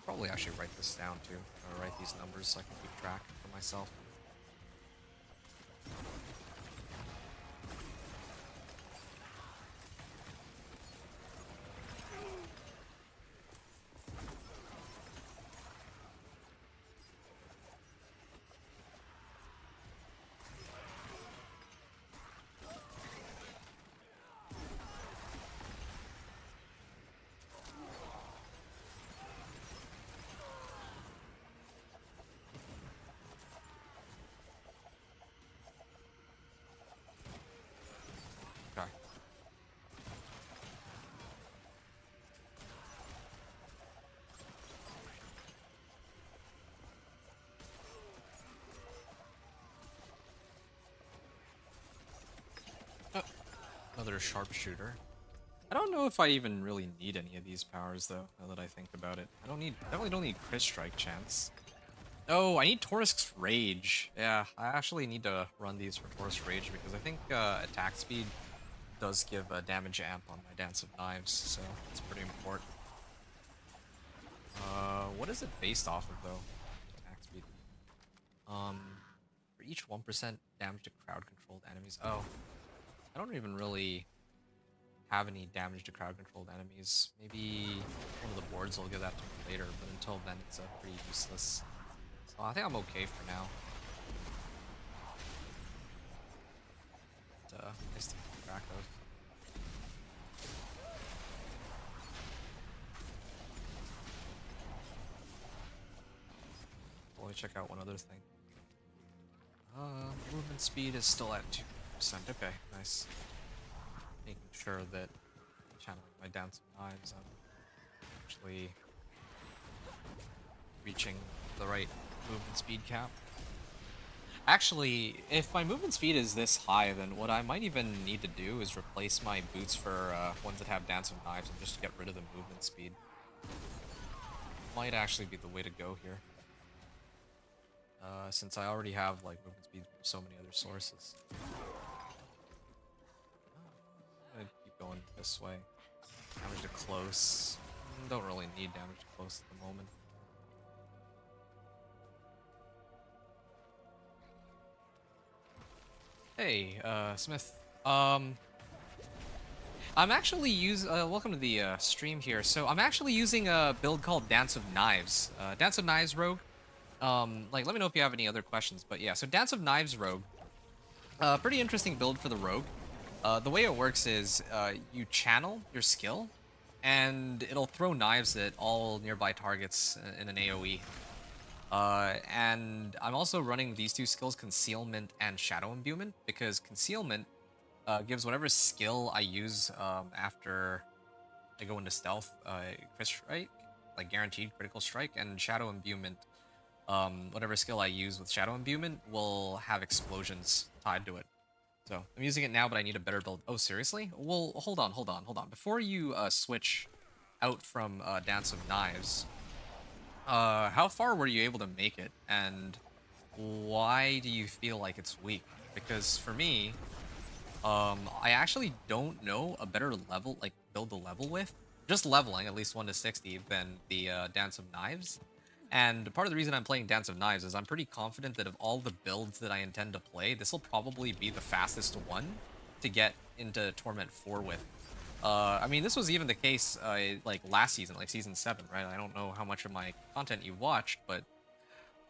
Probably actually write this down too, or write these numbers so I can keep track for myself. Okay. Another sharpshooter. I don't know if I even really need any of these powers though, now that I think about it. Definitely don't need crit strike chance. Oh, I need Taurus's Rage. Yeah, I actually need to run these for Taurus Rage because I think attack speed does give a damage amp on my Dance of Knives, so it's pretty important. What is it based off of though? Attack speed. For each 1% damage to crowd-controlled enemies. Oh, I don't even really have any damage to crowd-controlled enemies. Maybe one of the boards will give that to me later, but until then it's pretty useless. So I think I'm okay for now. But, nice to keep track of. Let me check out one other thing. Movement speed is still at 2%. Okay, nice. Making sure that channeling my Dance of Knives, I'm actually reaching the right movement speed cap. Actually, if my movement speed is this high, then what I might even need to do is replace my boots for ones that have Dance of Knives and just get rid of the movement speed. Might actually be the way to go here. Since I already have like movement speed from so many other sources. I'm gonna keep going this way. Damage to close. Don't really need damage close at the moment. Hey, Smith. I'm actually welcome to the stream here. So I'm actually using a build called Dance of Knives. Dance of Knives Rogue. Like, let me know if you have any other questions. But yeah, so Dance of Knives Rogue. Pretty interesting build for the Rogue. The way it works is you channel your skill, and it'll throw knives at all nearby targets in an AoE. And I'm also running these two skills, Concealment and Shadow Imbuement, because Concealment gives whatever skill I use after I go into Stealth, Crit Strike, like guaranteed critical strike, and Shadow Imbuement, whatever skill I use with Shadow Imbuement will have explosions tied to it. So I'm using it now, but I need a better build. Oh, seriously? Well, hold on. Before you switch out from Dance of Knives, how far were you able to make it, and why do you feel like it's weak? Because for me, I actually don't know a better level, like build the level with, just leveling at least 1 to 60 than the Dance of Knives. And part of the reason I'm playing Dance of Knives is I'm pretty confident that of all the builds that I intend to play, this will probably be the fastest one to get into Torment 4 with. I mean, this was even the case like last season, like season 7, right? I don't know how much of my content you watched, but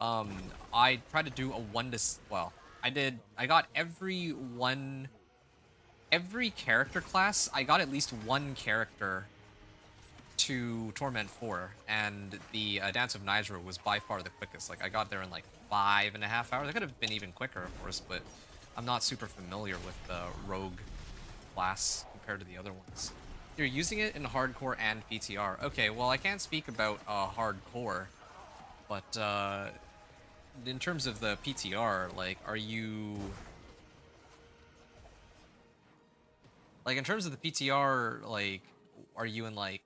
I tried to do a 1 to well, I got every character class. I got at least one character to Torment 4, and the Dance of Knives Rogue was by far the quickest. Like, I got there in like 5.5 hours. I could have been even quicker, of course, but I'm not super familiar with the Rogue class compared to the other ones. You're using it in hardcore and PTR. Okay, well, I can't speak about hardcore, but in terms of the PTR, like, are you... Like, in terms of the PTR, like, are you in, like,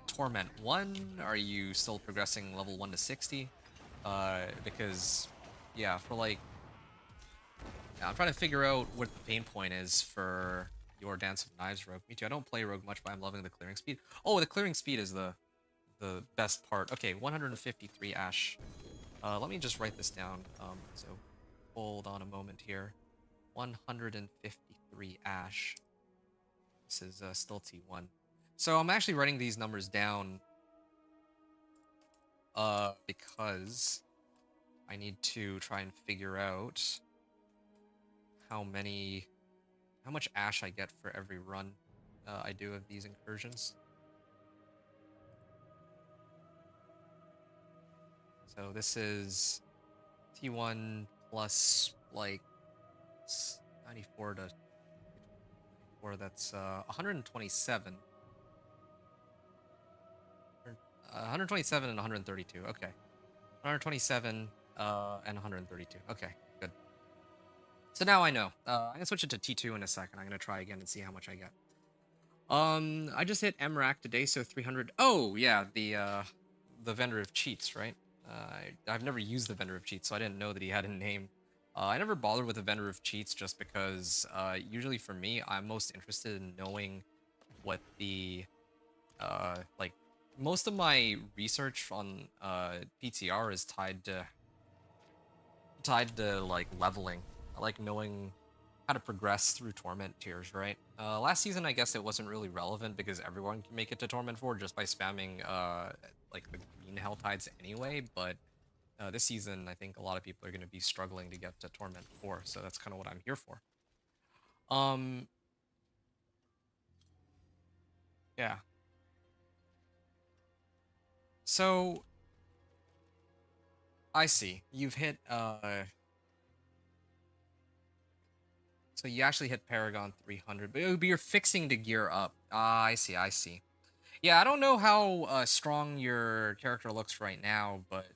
Torment 1? Are you still progressing level 1 to 60? Because, yeah, for, like... Yeah, I'm trying to figure out what the pain point is for your Dance of Knives Rogue. Me too, I don't play Rogue much, but I'm loving the clearing speed. Oh, the clearing speed is the best part. Okay, 153 Ash. Let me just write this down. So, hold on a moment here. 153 Ash. This is still T1. So I'm actually writing these numbers down because I need to try and figure out how much ash I get for every run I do of these incursions. So this is T1 plus like 94 to 94, that's 127. 127 and 132. Okay. 127 and 132. Okay, good. So now I know. I'm gonna switch it to T2 in a second. I'm gonna try again and see how much I get. I just hit MRAC today, so 300. Oh yeah, the vendor of cheats, right? I've never used the vendor of cheats, so I didn't know that he had a name. I never bothered with the vendor of cheats just because usually for me, I'm most interested in knowing what the like most of my research on PTR is tied to like leveling. I like knowing how to progress through Torment tiers, right? Last season, I guess it wasn't really relevant because everyone can make it to Torment 4 just by spamming like the green Hell Tides anyway, but this season, I think a lot of people are going to be struggling to get to Torment 4, so that's kind of what I'm here for. Yeah. So, I see. You've hit, so you actually hit Paragon 300, but you're fixing to gear up. Ah, I see. Yeah, I don't know how strong your character looks right now, but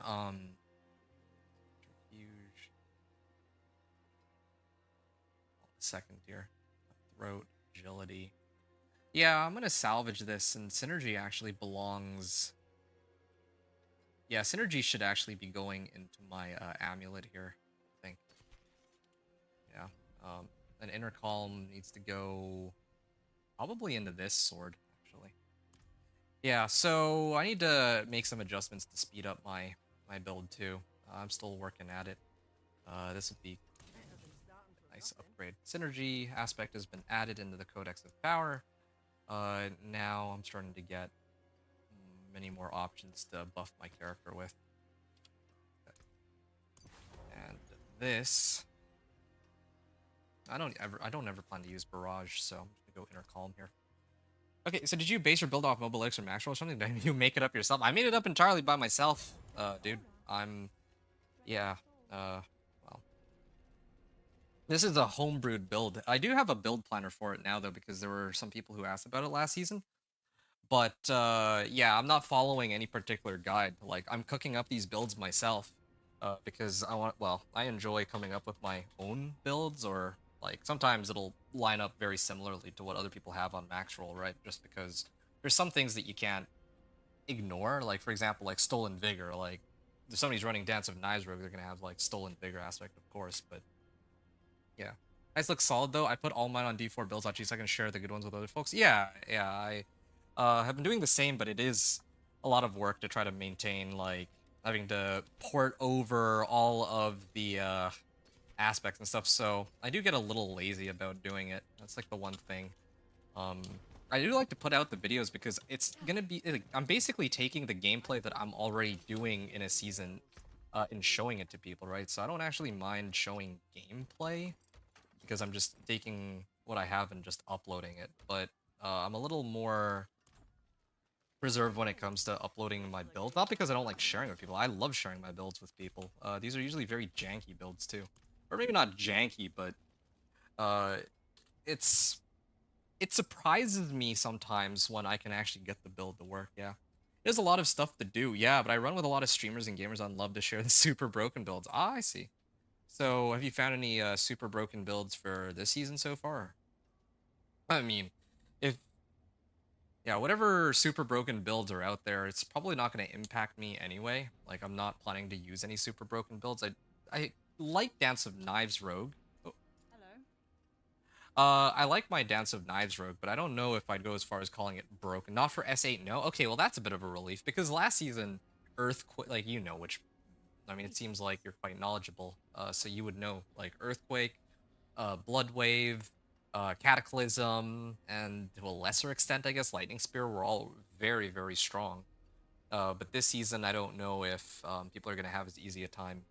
Refuge. Second here. Throat, agility. Yeah, I'm gonna salvage this, and Synergy actually belongs. Yeah, Synergy should actually be going into my amulet here, I think. Yeah. An Inner Calm needs to go probably into this sword, actually. Yeah, so I need to make some adjustments to speed up my build too. I'm still working at it. This would be Better than starting from nice nothing. upgrade. Synergy aspect has been added into the Codex of Power. Now I'm starting to get many more options to buff my character with. And this, I don't ever plan to use Barrage, so I'm just gonna go Inner Calm here. Okay, so did you base your build off Mobile X or Maxwell or something? Did you make it up yourself? I made it up entirely by myself, dude. Yeah, well, this is a homebrewed build. I do have a build planner for it now, though, because there were some people who asked about it last season. But, yeah, I'm not following any particular guide. Like, I'm cooking up these builds myself, because I enjoy coming up with my own builds, or, like, sometimes it'll line up very similarly to what other people have on Max Roll, right? Just because there's some things that you can't ignore, like, for example, like Stolen Vigor. Like, if somebody's running Dance of Knives Rogue, they're gonna have, like, Stolen Vigor aspect, of course, but yeah. Guys look solid, though. I put all mine on D4 builds actually, so I can share the good ones with other folks. Yeah, I have been doing the same, but it is a lot of work to try to maintain, like, having to port over all of the aspects and stuff, so I do get a little lazy about doing it. That's, like, the one thing. Um, I do like to put out the videos because it's gonna be, like, I'm basically taking the gameplay that I'm already doing in a season and showing it to people, right? So I don't actually mind showing gameplay because I'm just taking what I have and just uploading it. But I'm a little more reserved when it comes to uploading my build. Not because I don't like sharing with people. I love sharing my builds with people. These are usually very janky builds too. Or maybe not janky, but uh, it's it surprises me sometimes when I can actually get the build to work, yeah. There's a lot of stuff to do, yeah, but I run with a lot of streamers and gamers. I'd love to share the super broken builds. Ah, I see. So, have you found any super broken builds for this season so far? I mean, if yeah, whatever super broken builds are out there, it's probably not going to impact me anyway. Like, I'm not planning to use any super broken builds. I like Dance of Knives Rogue. Oh, Hello. I like my Dance of Knives Rogue, but I don't know if I'd go as far as calling it broken. Not for S8, no? Okay, well, that's a bit of a relief, because last season, Earthquake, like, you know which, I mean, it seems like you're quite knowledgeable, so you would know, like, Earthquake, Blood Wave, Cataclysm, and to a lesser extent, I guess, Lightning Spear were all very, very strong. But this season, I don't know if people are going to have as easy a time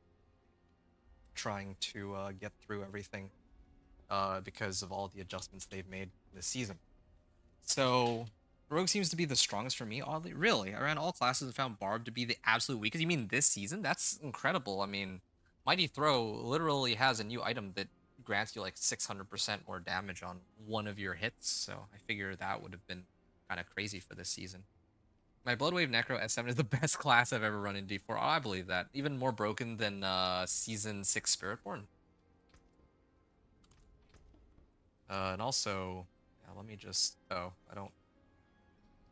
trying to get through everything because of all the adjustments they've made this season. So, Rogue seems to be the strongest for me, oddly. Really, I ran all classes and found Barb to be the absolute weakest. You mean this season? That's incredible. I mean, Mighty Throw literally has a new item that grants you like 600% more damage on one of your hits, so I figure that would have been kind of crazy for this season. My Bloodwave Necro S7 is the best class I've ever run in D4. Oh, I believe that. Even more broken than Season 6 Spiritborn. And also, yeah, let me just... Oh, I don't...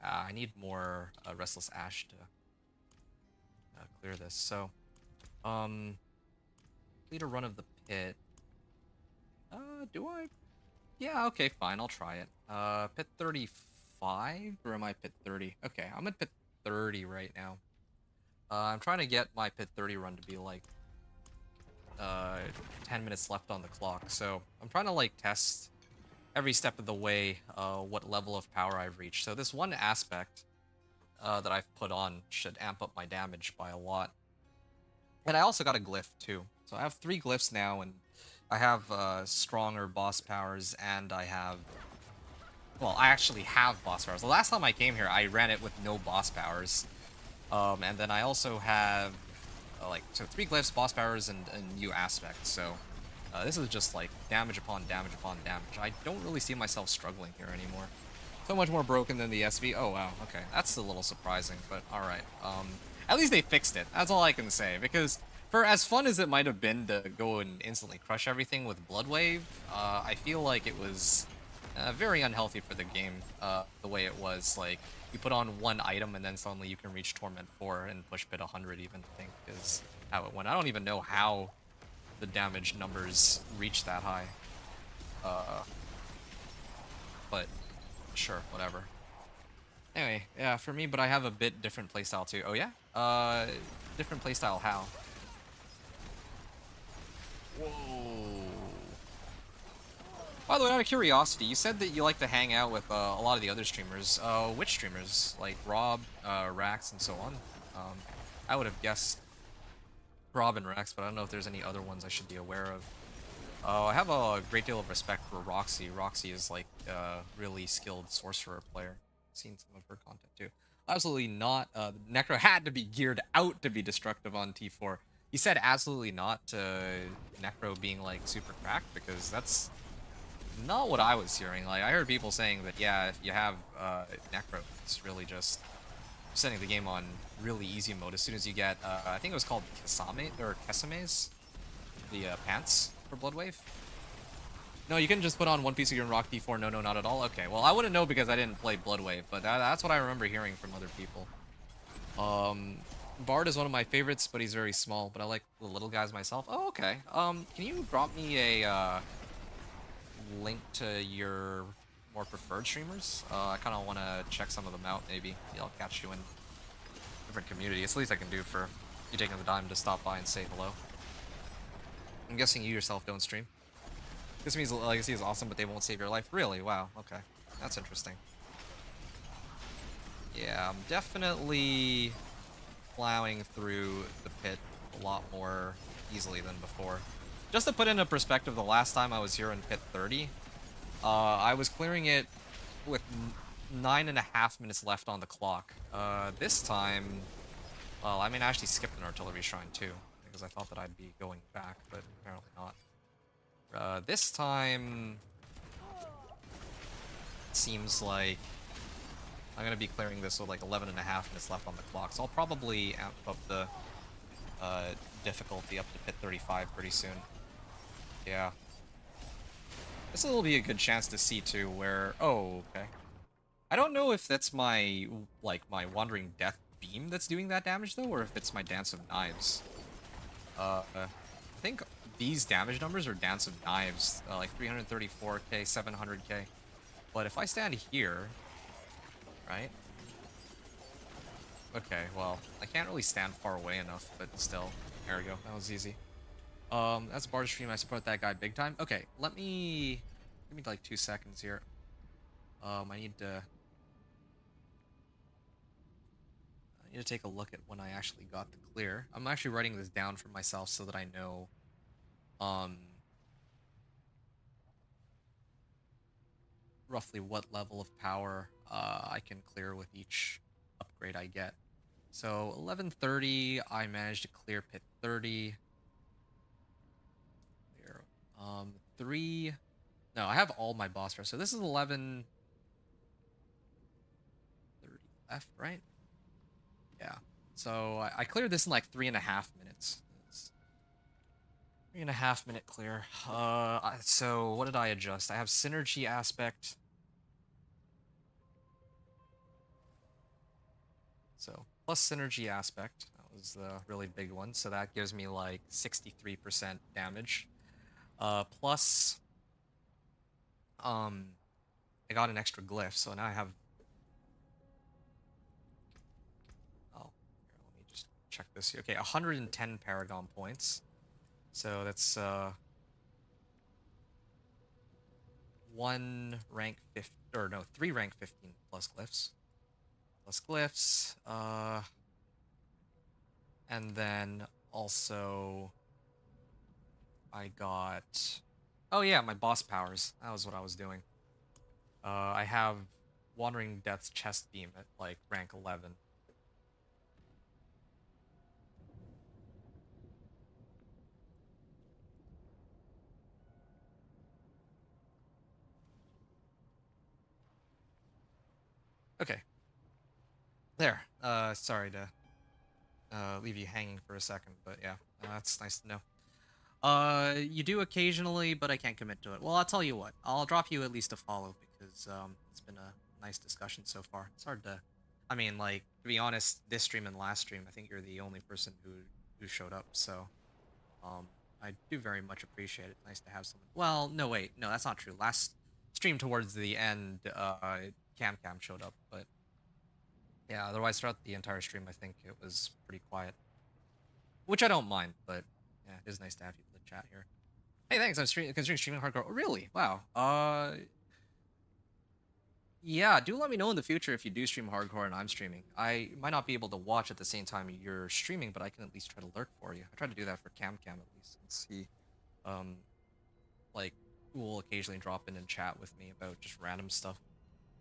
I need more Restless Ash to clear this. So, complete a run of the pit. Do I? Yeah, okay, fine, I'll try it. Pit 35? Or am I pit 30? Okay, I'm at pit 30 right now. I'm trying to get my pit 30 run to be like 10 minutes left on the clock. So I'm trying to like test every step of the way what level of power I've reached. So this one aspect that I've put on should amp up my damage by a lot. And I also got a glyph too. So I have 3 glyphs now, and I have stronger boss powers, and I have... Well, I actually have boss powers. The last time I came here, I ran it with no boss powers. And then I also have, like, so 3 glyphs, boss powers, and a new aspect. So this is just, like, damage upon damage upon damage. I don't really see myself struggling here anymore. So much more broken than the SV. Oh, wow. Okay, that's a little surprising, but alright. At least they fixed it. That's all I can say, because for as fun as it might have been to go and instantly crush everything with Blood Wave, I feel like it was very unhealthy for the game, the way it was. Like, you put on one item and then suddenly you can reach Torment 4 and push pit 100 even, I think, is how it went. I don't even know how the damage numbers reached that high. But sure, whatever. Anyway, yeah, for me, but I have a bit different playstyle too. Oh yeah? Different playstyle how? Whoa. By the way, out of curiosity, you said that you like to hang out with a lot of the other streamers. Which streamers? Like Rob, Rax, and so on? I would have guessed Rob and Rex, but I don't know if there's any other ones I should be aware of. I have a great deal of respect for Roxy. Roxy is like a really skilled sorcerer player. I've seen some of her content too. Absolutely not. Necro had to be geared out to be destructive on T4. He said absolutely not to Necro being like super cracked because that's not what I was hearing. Like I heard people saying that yeah, if you have Necro, it's really just setting the game on really easy mode as soon as you get I think it was called Kesame or Kesames, the pants for Bloodwave. No, you can just put on one piece of your Rock D4. No, no, not at all. Okay, well I wouldn't know because I didn't play Bloodwave, but that's what I remember hearing from other people. Bard is one of my favorites, but he's very small. But I like the little guys myself. Oh, okay. Can you drop me a link to your more preferred streamers? I kind of want to check some of them out. Maybe I'll catch you in a different community. It's the least I can do for you taking the time to stop by and say hello. I'm guessing you yourself don't stream. This means Legacy is awesome, but they won't save your life. Really? Wow. Okay, that's interesting. Yeah, I'm definitely plowing through the pit a lot more easily than before. Just to put into perspective, the last time I was here in pit 30, I was clearing it with 9.5 minutes left on the clock. This time, well, I mean, I actually skipped an artillery shrine too, because I thought that I'd be going back, but apparently not. This time, it seems like I'm gonna be clearing this with like 11.5 minutes left on the clock, so I'll probably amp up the difficulty up to pit 35 pretty soon. Yeah. This will be a good chance to see too where... Oh, okay. I don't know if that's my, like, my Wandering Death beam that's doing that damage though, or if it's my Dance of Knives. I think these damage numbers are Dance of Knives, like 334k, 700k. But if I stand here, right? Okay, well, I can't really stand far away enough, but still. There we go, that was easy. That's Bard stream, I support that guy big time. Okay, give me like 2 seconds here. I need to take a look at when I actually got the clear. I'm actually writing this down for myself so that I know, roughly what level of power I can clear with each upgrade I get. So 11:30, I managed to clear pit 30. Clear, 3. No, I have all my boss rush. So this is 11:30 left, right? Yeah. So I cleared this in like 3.5 minutes. It's 3.5 minute clear. So what did I adjust? I have synergy aspect. So plus synergy aspect. That was the really big one. So that gives me like 63% damage. Plus, I got an extra glyph, so now I have... Oh, here, let me just check this here. Okay, 110 Paragon points. So that's, 1 rank 15, or no, 3 rank 15 plus glyphs. Plus glyphs, and then also I got... Oh yeah, my boss powers. That was what I was doing. I have Wandering Death's chest beam at like rank 11. Okay. There. Sorry to leave you hanging for a second, but yeah, that's nice to know. You do occasionally, but I can't commit to it. Well, I'll tell you what. I'll drop you at least a follow because it's been a nice discussion so far. It's hard to... I mean, like, to be honest, this stream and last stream, I think you're the only person who showed up, so I do very much appreciate it. Nice to have someone... Well, no, wait. No, that's not true. Last stream towards the end, Cam showed up, but Yeah, otherwise throughout the entire stream, I think it was pretty quiet, which I don't mind. But yeah, it is nice to have people to chat here. Hey, thanks. I'm considering streaming hardcore. Oh, really? Wow. Yeah, do let me know in the future if you do stream hardcore and I'm streaming. I might not be able to watch at the same time you're streaming, but I can at least try to lurk for you. I try to do that for Cam at least and see, um, like, who will occasionally drop in and chat with me about just random stuff.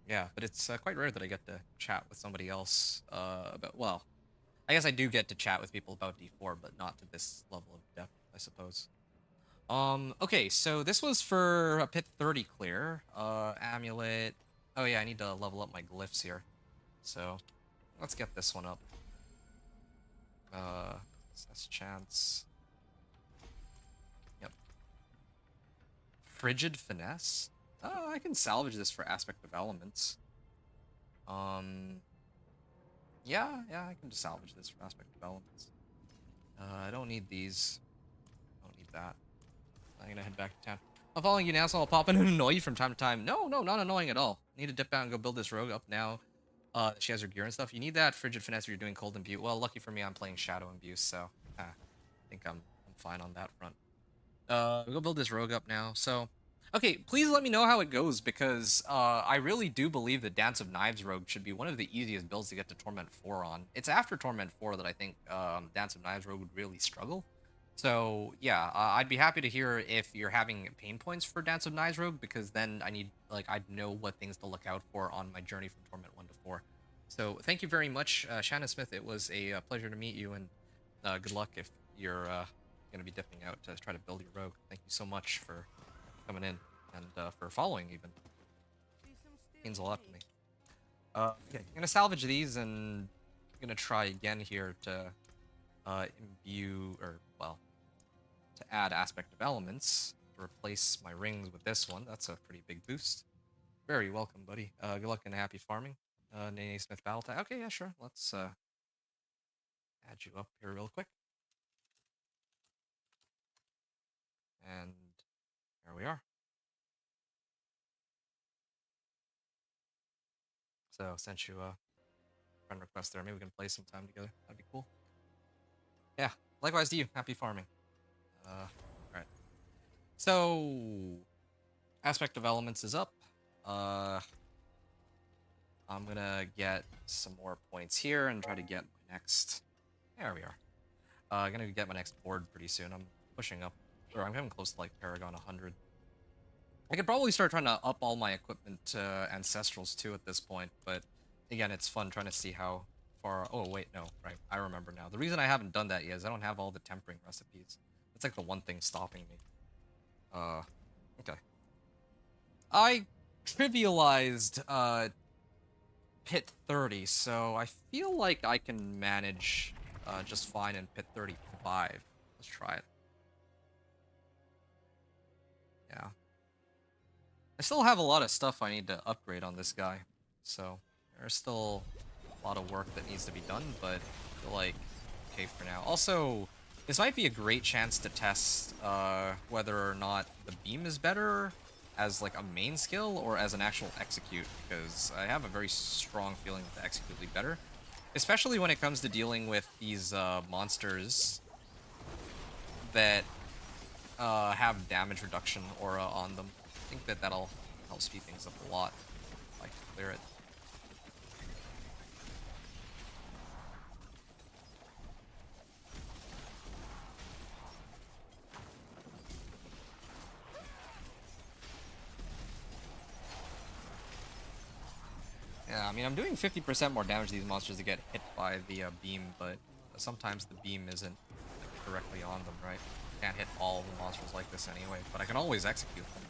Yeah, but it's quite rare that I get to chat with somebody else about, well, I guess I do get to chat with people about D4, but not to this level of depth, I suppose. Okay, so this was for a Pit 30 clear. Amulet. Oh yeah, I need to level up my glyphs here. So, let's get this one up. Success chance. Yep. Frigid Finesse? Oh, I can salvage this for Aspect of Elements. Yeah, I can just salvage this for Aspect of Elements. I don't need these. I don't need that. I'm gonna head back to town. I'm following you now, so I'll pop in and annoy you from time to time. No, not annoying at all. Need to dip out and go build this rogue up now. She has her gear and stuff. You need that Frigid Finesse if you're doing Cold Imbue. Well, lucky for me, I'm playing Shadow Imbue, so I think I'm fine on that front. We go build this rogue up now. So, okay, please let me know how it goes because I really do believe the Dance of Knives rogue should be one of the easiest builds to get to Torment 4 on. It's after Torment 4 that I think Dance of Knives rogue would really struggle. So yeah, I'd be happy to hear if you're having pain points for Dance of Knives rogue because then I'd know what things to look out for on my journey from Torment 1 to 4. So thank you very much, Shannon Smith. It was a pleasure to meet you, and good luck if you're going to be dipping out to try to build your rogue. Thank you so much for coming in and for following even. Means a lot to me. Okay, I'm going to salvage these and I'm going to try again here to imbue, or, well, to add Aspect of Elements, to replace my rings with this one. That's a pretty big boost. Very welcome, buddy. Good luck and happy farming. Nene Smith Battle Tag. Okay, yeah, sure. Let's add you up here real quick. And there we are. So sent you a friend request there. Maybe we can play some time together. That'd be cool. Yeah. Likewise to you. Happy farming. Alright. So Aspect of Elements is up. I'm gonna get some more points here and try to get my next. There we are. Gonna get my next board pretty soon. I'm pushing up, or I'm getting close to like Paragon 100. I could probably start trying to up all my equipment to Ancestrals too at this point, but again, it's fun trying to see how far. Oh wait, no, right? I remember now. The reason I haven't done that yet is I don't have all the tempering recipes. That's like the one thing stopping me. Okay. I trivialized Pit 30, so I feel like I can manage just fine in Pit 35. Let's try it. Yeah. I still have a lot of stuff I need to upgrade on this guy, so there's still a lot of work that needs to be done, but I feel like okay for now. Also, this might be a great chance to test whether or not the beam is better as like a main skill or as an actual execute, because I have a very strong feeling that the execute will be better, especially when it comes to dealing with these monsters that have damage reduction aura on them. I think that that'll help speed things up a lot if I can clear it. Yeah, I mean, I'm doing 50% more damage to these monsters to get hit by the beam, but sometimes the beam isn't like, directly on them, right? Can't hit all the monsters like this anyway, but I can always execute them.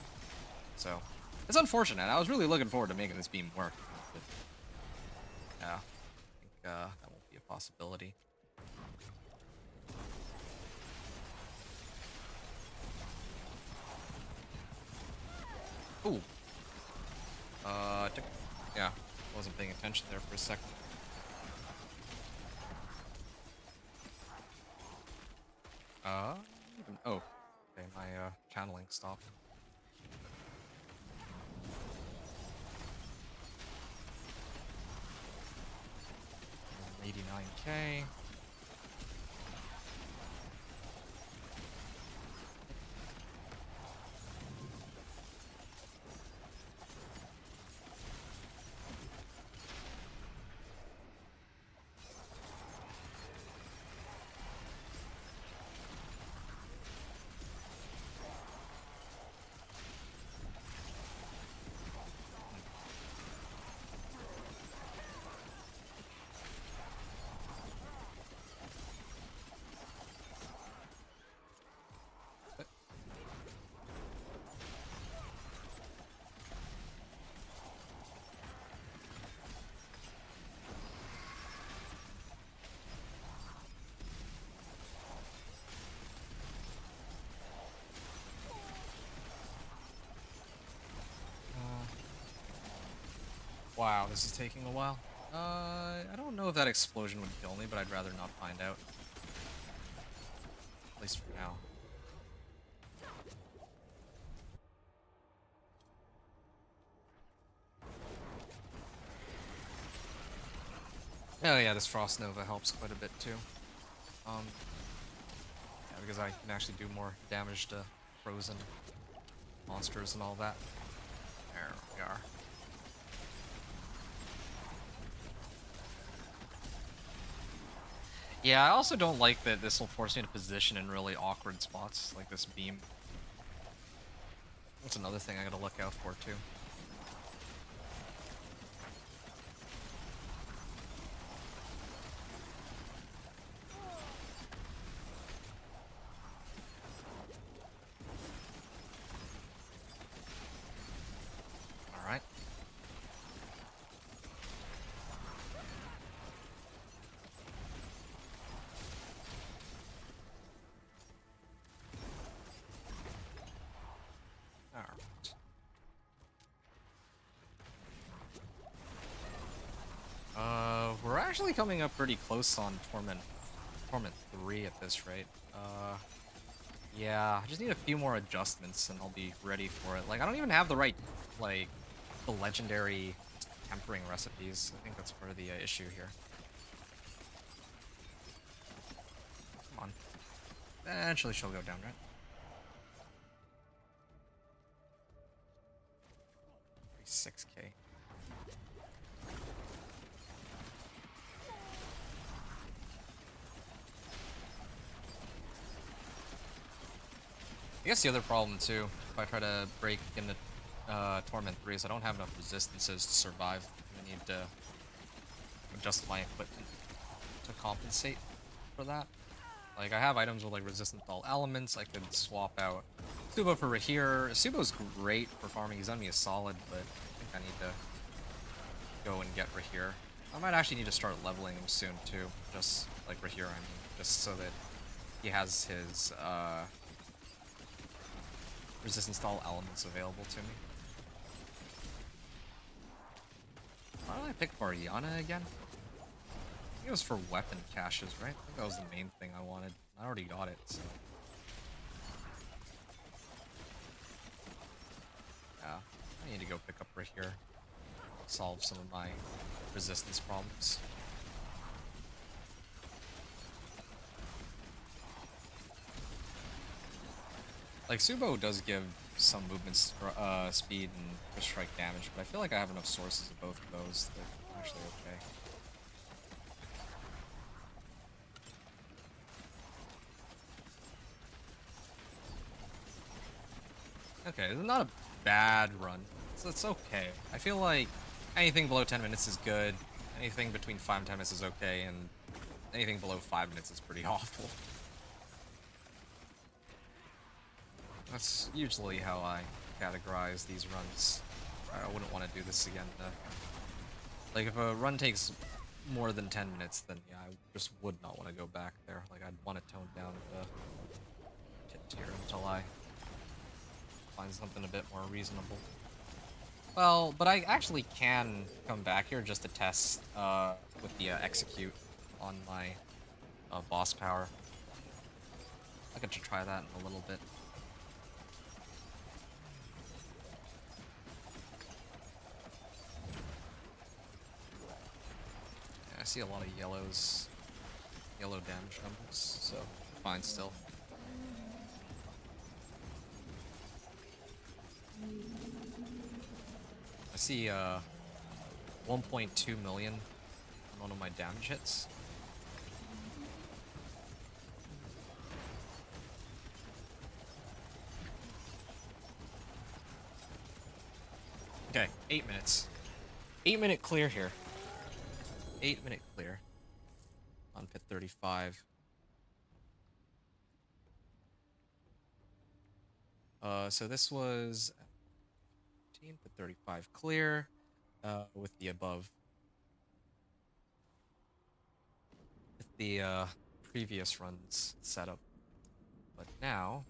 So, it's unfortunate. I was really looking forward to making this beam work. But, yeah, I think that won't be a possibility. Ooh. Yeah, wasn't paying attention there for a second. Oh, okay, my channeling stopped. 89k. Wow, this is taking a while. I don't know if that explosion would kill me, but I'd rather not find out. At least for now. Oh yeah, this Frost Nova helps quite a bit too. Yeah, because I can actually do more damage to frozen monsters and all that. There we are. Yeah, I also don't like that this will force me to position in really awkward spots, like this beam. That's another thing I gotta look out for too. Alright. Alright. We're actually coming up pretty close on Torment 3 at this rate. Yeah, I just need a few more adjustments and I'll be ready for it. Like, I don't even have the right, like, the legendary tempering recipes. I think that's part of the issue here. Come on. Eventually she'll go down, right? 6k. I guess the other problem too, if I try to break into Torment 3, is I don't have enough resistances to survive. I need to adjust my equipment to compensate for that. Like, I have items with like resistant to all elements. I could swap out Subo for Rahir. Subo's great for farming. He's done me a solid, but I think I need to go and get Rahir. I might actually need to start leveling him soon too. Just like Rahir, I mean. Just so that he has his resistance to all elements available to me. Why did I pick Mariana again? I think it was for weapon caches, right? I think that was the main thing I wanted. I already got it, so. Yeah, I need to go pick up right here. Solve some of my resistance problems. Like, Subo does give some movement speed and push strike damage, but I feel like I have enough sources of both of those that are actually okay. Okay, this is not a bad run. So it's okay. I feel like anything below 10 minutes is good, anything between 5 and 10 minutes is okay, and anything below 5 minutes is pretty awful. That's usually how I categorize these runs. I wouldn't want to do this again. Like, if a run takes more than 10 minutes, then yeah, I just would not want to go back there. Like, I'd want to tone down the hit tier until I find something a bit more reasonable. Well, but I actually can come back here just to test with the execute on my boss power. I could try that in a little bit. see a lot of yellow damage numbers, so fine still. I see 1.2 million on one of my damage hits. Okay, 8 minutes. 8-minute clear here. 8-minute clear on pit 35. So this was 15 pit 35 clear with the above. With the previous runs set up. But now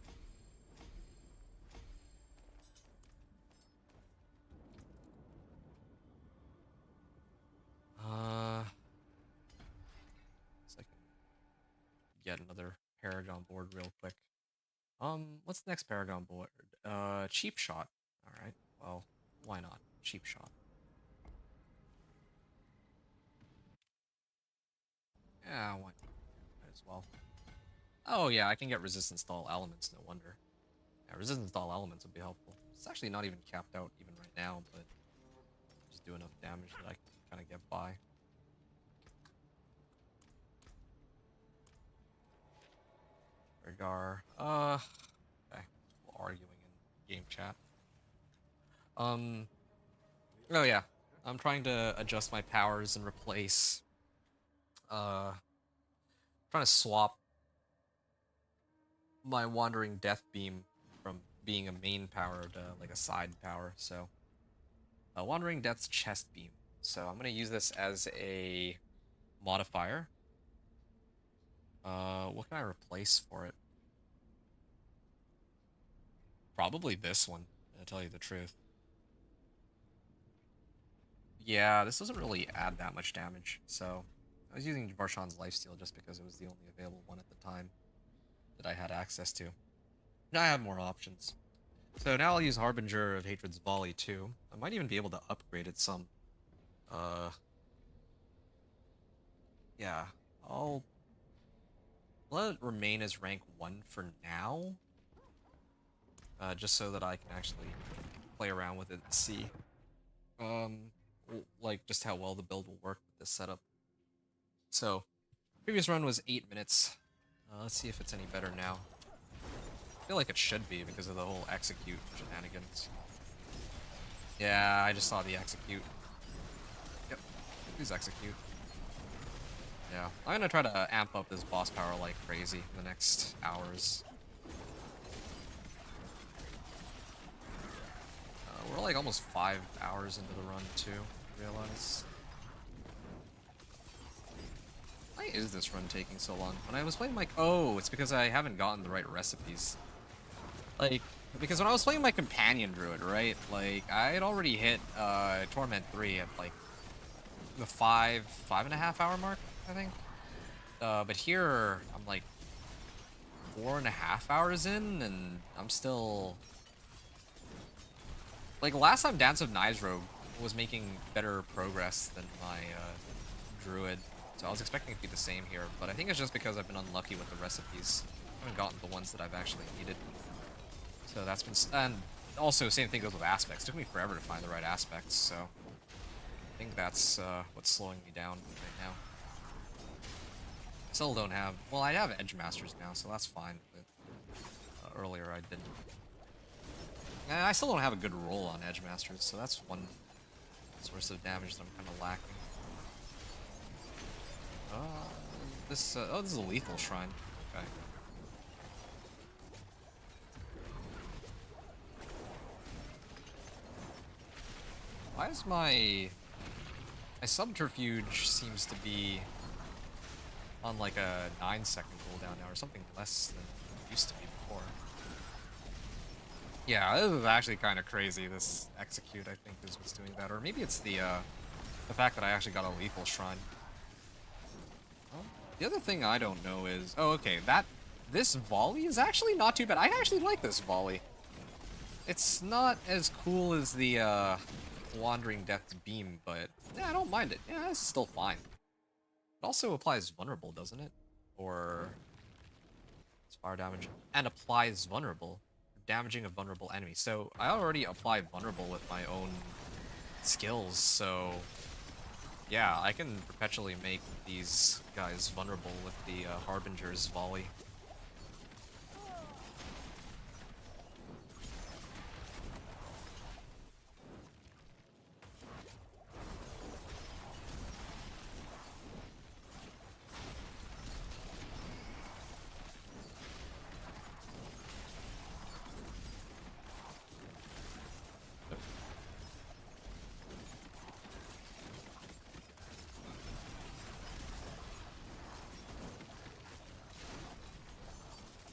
so I can get another Paragon board real quick. What's the next Paragon board? Cheap shot. Alright, well, why not? Cheap shot. Yeah, why not? Might as well. Oh yeah, I can get resistance to all elements, no wonder. Yeah, resistance to all elements would be helpful. It's actually not even capped out even right now, but just do enough damage that I can kind of get by. Regar. Okay. We're arguing in game chat. Oh yeah. I'm trying to adjust my powers and replace trying to swap my Wandering Death Beam from being a main power to like a side power. So Wandering Death's Chest Beam. So I'm gonna use this as a modifier. What can I replace for it? Probably this one, to tell you the truth. Yeah, this doesn't really add that much damage, so I was using Varshan's Lifesteal just because it was the only available one at the time that I had access to. Now I have more options. So now I'll use Harbinger of Hatred's Volley too. I might even be able to upgrade it some. Yeah, I'll let it remain as rank 1 for now. Just so that I can actually play around with it and see, like, just how well the build will work with this setup. So, previous run was 8 minutes. Let's see if it's any better now. I feel like it should be because of the whole execute shenanigans. Yeah, I just saw the execute. Yep, use execute. Yeah, I'm gonna try to amp up this boss power like crazy in the next hours. We're like almost 5 hours into the run too, I realize. Why is this run taking so long? When I was playing my... Oh, it's because I haven't gotten the right recipes. Like, because when I was playing my companion druid, right? Like, I had already hit Torment 3 at like the 5.5 hour mark, I think. But here, I'm like 4.5 hours in, and I'm still... Like, last time Dance of Knives Rogue was making better progress than my druid, so I was expecting it to be the same here, but I think it's just because I've been unlucky with the recipes. I haven't gotten the ones that I've actually needed. So that's been... And also, same thing goes with aspects. It took me forever to find the right aspects, so... I think that's what's slowing me down right now. I still don't have... Well, I have Edge Masters now, so that's fine, but earlier I didn't. And I still don't have a good roll on Edge Masters, so that's one source of damage that I'm kind of lacking. This is a lethal shrine. Okay. Why is my subterfuge seems to be on like a 9-second cooldown now, or something less than it used to be before? Yeah, this is actually kind of crazy. This execute, I think, is what's doing that, or maybe it's the fact that I actually got a lethal shrine. Well, the other thing I don't know is, oh, okay, this volley is actually not too bad. I actually like this volley. It's not as cool as the Wandering Death's beam, but yeah, I don't mind it. Yeah, this is still fine. It also applies vulnerable, doesn't it? Or it's fire damage and applies vulnerable, damaging a vulnerable enemy. So I already apply vulnerable with my own skills, so yeah, I can perpetually make these guys vulnerable with the Harbinger's volley.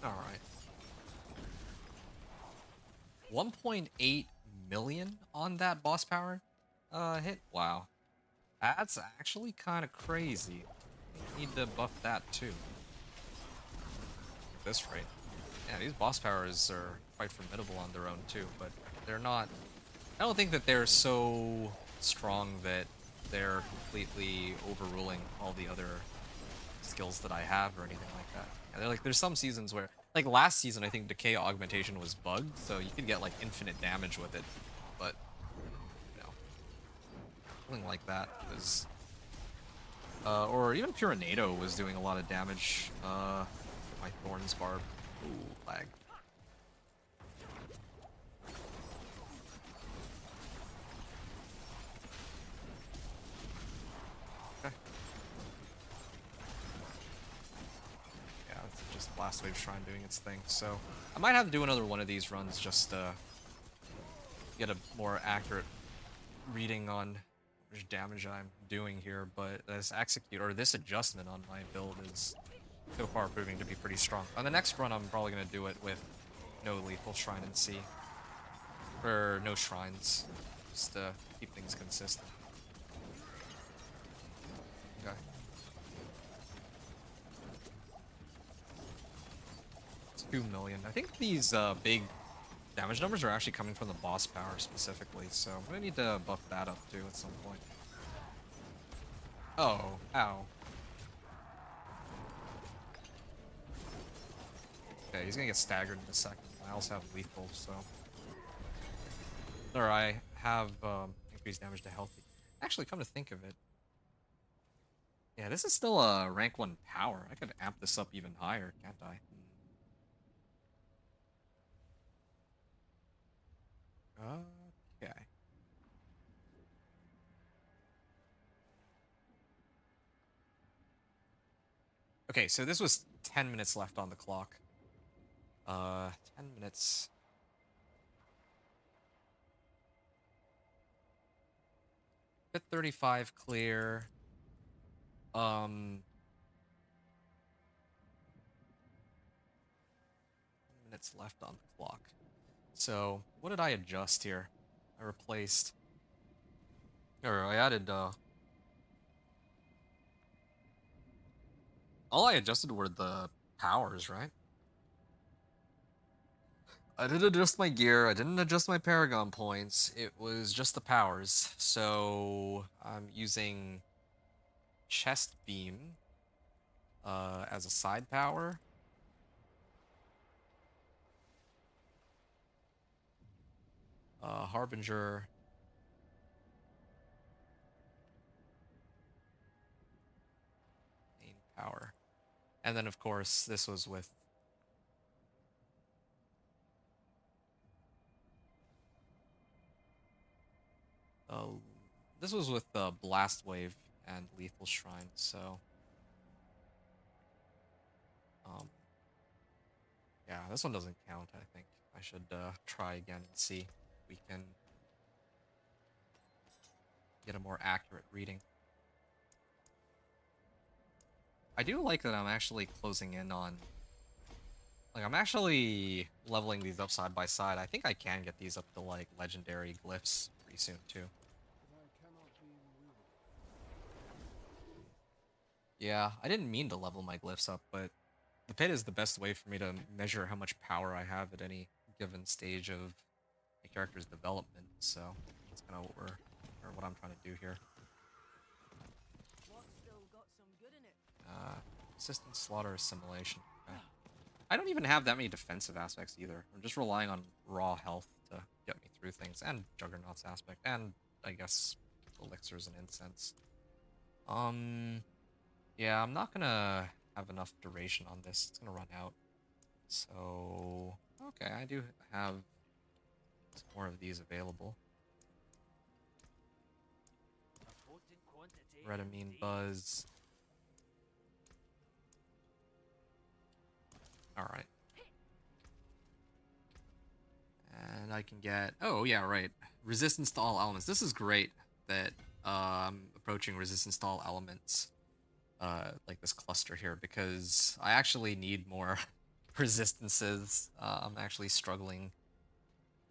Alright. 1.8 million on that boss power hit? Wow. That's actually kind of crazy. Need to buff that too. At this rate. Yeah, these boss powers are quite formidable on their own too, but they're not... I don't think that they're so strong that they're completely overruling all the other skills that I have or anything like that. Yeah, they're like, there's some seasons where, like last season, I think Decay Augmentation was bugged, so you could get like infinite damage with it, but you know, something like that was, or even Purinado was doing a lot of damage. My Thorns Barb, ooh, lag. Okay. Yeah, it's just Blast Wave Shrine doing its thing, so I might have to do another one of these runs just to get a more accurate reading on how much damage I'm doing here, but this execute, or this adjustment on my build is so far proving to be pretty strong. On the next run, I'm probably going to do it with no lethal shrine and C. Or no shrines, just to keep things consistent. Okay. 2 million. I think these big damage numbers are actually coming from the boss power specifically, so I'm gonna need to buff that up too at some point. Oh, ow. Okay, he's gonna get staggered in a second. I also have lethal, so... Or I have increased damage to healthy. Actually, come to think of it, yeah, this is still a rank 1 power. I could amp this up even higher, can't I? Okay. Okay, so this was 10 minutes left on the clock. 10 minutes. Bit 35 clear. 10 minutes left on the clock. So, what did I adjust here? I replaced... Or I added, all I adjusted were the powers, right? I didn't adjust my gear, I didn't adjust my Paragon points, it was just the powers. So, I'm using Chest Beam as a side power. Harbinger. Main power. And then, of course, this was with... this was with the Blast Wave and Lethal Shrine, so... yeah, this one doesn't count, I think. I should try again and see if we can get a more accurate reading. I do like that I'm actually closing in on... Like, I'm actually leveling these up side by side. I think I can get these up to, like, legendary glyphs pretty soon, too. Yeah, I didn't mean to level my glyphs up, but the pit is the best way for me to measure how much power I have at any given stage of my character's development, so that's kind of what I'm trying to do here. What's still got some good in it? Assistant slaughter assimilation. Okay. I don't even have that many defensive aspects either. I'm just relying on raw health to get me through things, and Juggernaut's aspect, and I guess elixirs and incense. Yeah, I'm not gonna have enough duration on this. It's gonna run out. So, okay, I do have some more of these available. Redamine Buzz. Alright. And I can get... Oh, yeah, right. Resistance to all elements. This is great that I'm approaching resistance to all elements like this cluster here, because I actually need more resistances. I'm actually struggling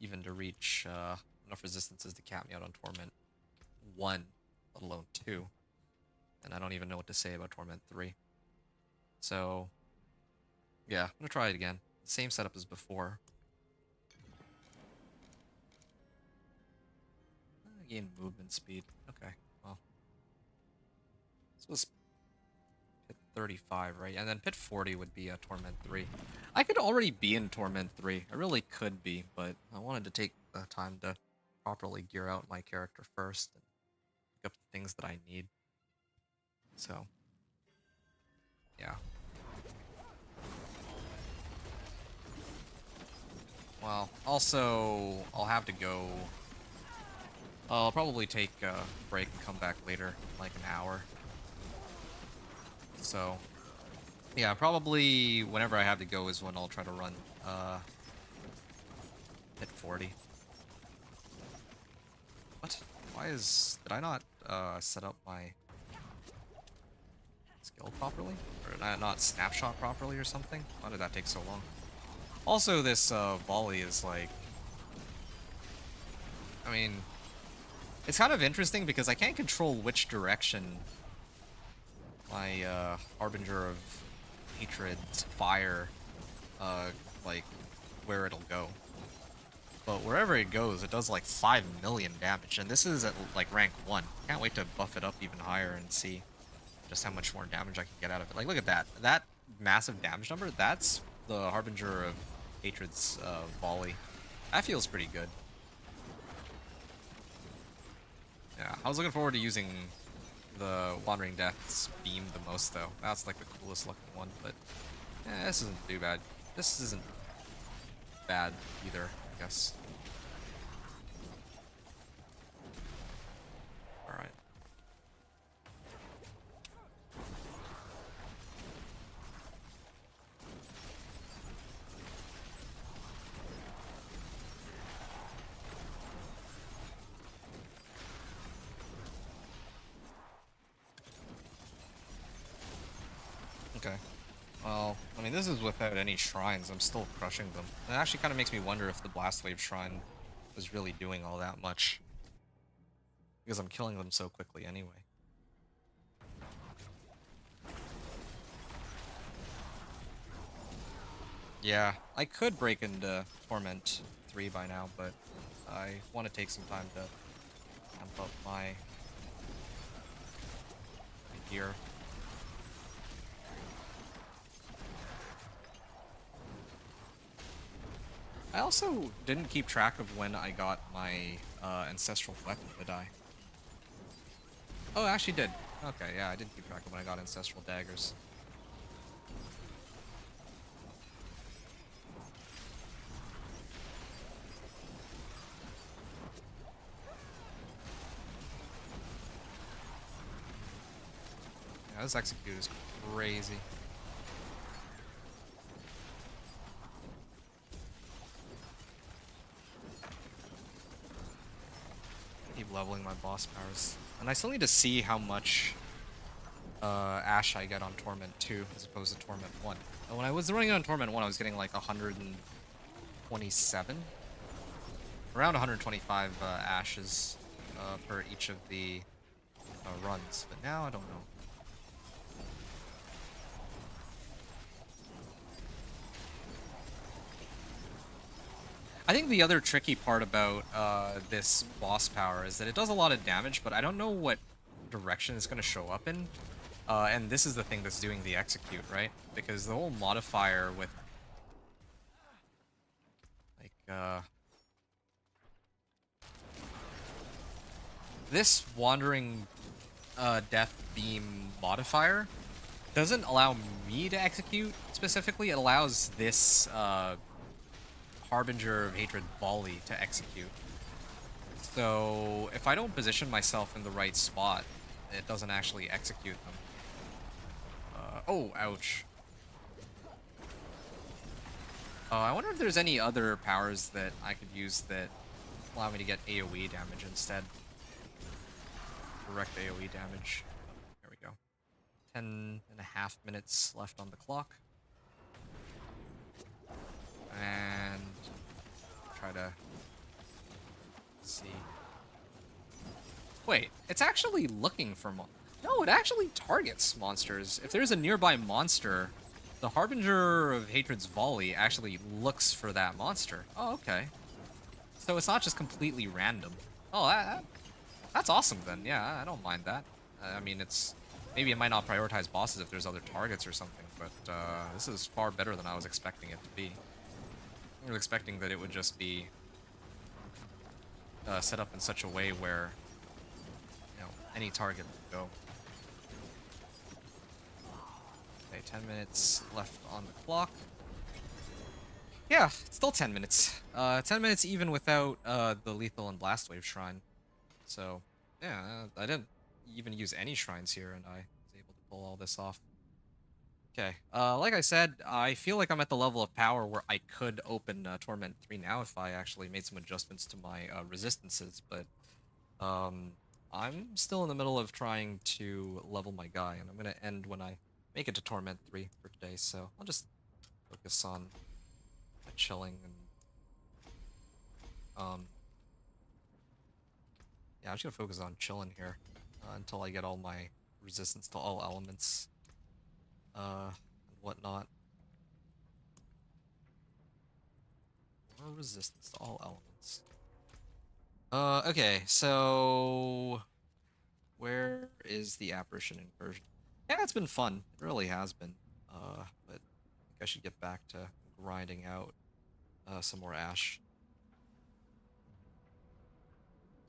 even to reach enough resistances to cap me out on Torment 1, let alone 2. And I don't even know what to say about Torment 3. So, yeah, I'm gonna try it again. Same setup as before. Gain movement speed. Okay, well. This was Pit 35, right? And then Pit 40 would be a Torment 3. I could already be in Torment 3. I really could be, but I wanted to take the time to properly gear out my character first and pick up the things that I need. So, yeah. Well, also, I'll have to go. I'll probably take a break and come back later, like an hour. So, yeah, probably whenever I have to go is when I'll try to run Pit 40. What? Why is... Did I not set up my skill properly? Or not snapshot properly or something? Why did that take so long? Also, this volley is like... I mean... It's kind of interesting because I can't control which direction my Harbinger of Hatred's fire, like, where it'll go. But wherever it goes, it does like 5 million damage, and this is at like rank 1. Can't wait to buff it up even higher and see just how much more damage I can get out of it. Like, look at that. That massive damage number, that's the Harbinger of Hatred's volley. That feels pretty good. Yeah, I was looking forward to using the Wandering Death's beam the most, though. That's like the coolest looking one, but this isn't too bad. This isn't bad either, I guess. Alright. Okay. Well, I mean, this is without any shrines. I'm still crushing them. It actually kind of makes me wonder if the Blast Wave Shrine was really doing all that much. Because I'm killing them so quickly anyway. Yeah, I could break into Torment 3 by now, but I want to take some time to amp up my gear. I also didn't keep track of when I got my ancestral weapon, did I? Oh, I actually did. Okay, yeah, I did keep track of when I got ancestral daggers. Yeah, this execute is crazy. Keep leveling my boss powers. And I still need to see how much Ash I get on Torment 2 as opposed to Torment 1. And when I was running on Torment 1, I was getting like 127? Around 125 Ashes per each of the runs. But now I don't know. I think the other tricky part about this boss power is that it does a lot of damage, but I don't know what direction it's going to show up in. And this is the thing that's doing the execute, right? Because the whole modifier with like this wandering death beam modifier doesn't allow me to execute specifically. It allows this Harbinger of Hatred volley to execute. So if I don't position myself in the right spot, it doesn't actually execute them. Oh, ouch. I wonder if there's any other powers that I could use that allow me to get AoE damage instead. Direct AoE damage. There we go. 10.5 minutes left on the clock. And try to see. Wait, it's actually looking for no, it actually targets monsters. If there's a nearby monster, the Harbinger of Hatred's volley actually looks for that monster. Oh, okay. So it's not just completely random. Oh, that's awesome then. Yeah, I don't mind that. I mean, it's maybe it might not prioritize bosses if there's other targets or something, but this is far better than I was expecting it to be. I was expecting that it would just be set up in such a way where, you know, any target would go. Okay, 10 minutes left on the clock. Yeah, it's still 10 minutes. 10 minutes even without the Lethal and Blast Wave Shrine. So, yeah, I didn't even use any shrines here, and I was able to pull all this off. Okay, like I said, I feel like I'm at the level of power where I could open Torment 3 now if I actually made some adjustments to my resistances, but I'm still in the middle of trying to level my guy, and I'm going to end when I make it to Torment 3 for today, so I'll just focus on chilling and yeah, I'm just gonna focus on chilling here until I get all my resistance to all elements and whatnot. More resistance to all elements. Okay, so where is the apparition incursion? Yeah, it's been fun. It really has been. But I think I should get back to grinding out some more ash.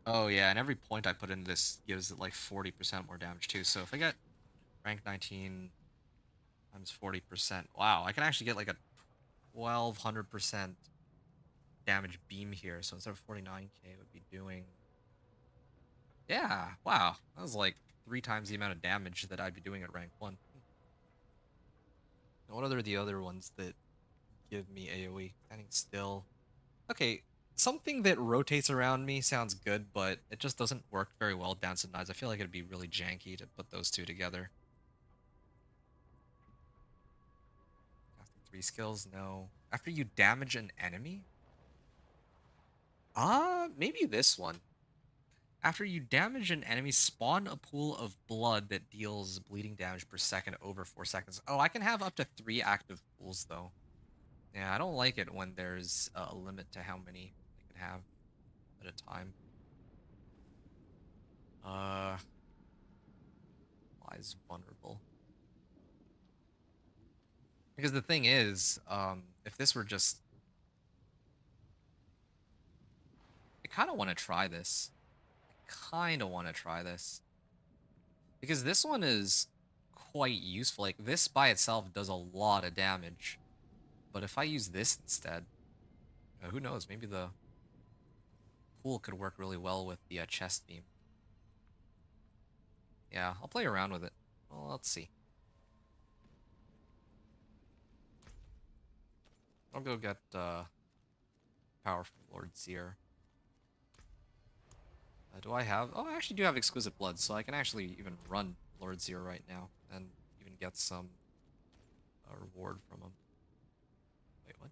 Oh yeah, and every point I put in this gives it like 40% more damage too. So if I get rank 19 times 40%, wow, I can actually get like a 1200% damage beam here. So instead of 49k, it would be doing, yeah, wow, that was like 3 times the amount of damage that I'd be doing at rank 1. Now, what are the other ones that give me AoE? Standing still. Okay, something that rotates around me sounds good, but it just doesn't work very well with Dance and Knives. I feel like it'd be really janky to put those two together. After 3 skills, no. After you damage an enemy? Maybe this one. After you damage an enemy, spawn a pool of blood that deals bleeding damage per second over 4 seconds. Oh, I can have up to 3 active pools, though. Yeah, I don't like it when there's a limit to how many I can have at a time. Lies vulnerable. Because the thing is, if this were just... I kind of want to try this. Because this one is quite useful. Like, this by itself does a lot of damage. But if I use this instead, who knows? Maybe the pool could work really well with the chest beam. Yeah, I'll play around with it. Well, let's see. I'll go get power from Lord Seer. Do I have... Oh, I actually do have Exquisite Blood, so I can actually even run Lord Seer right now and even get some reward from him. Wait, what?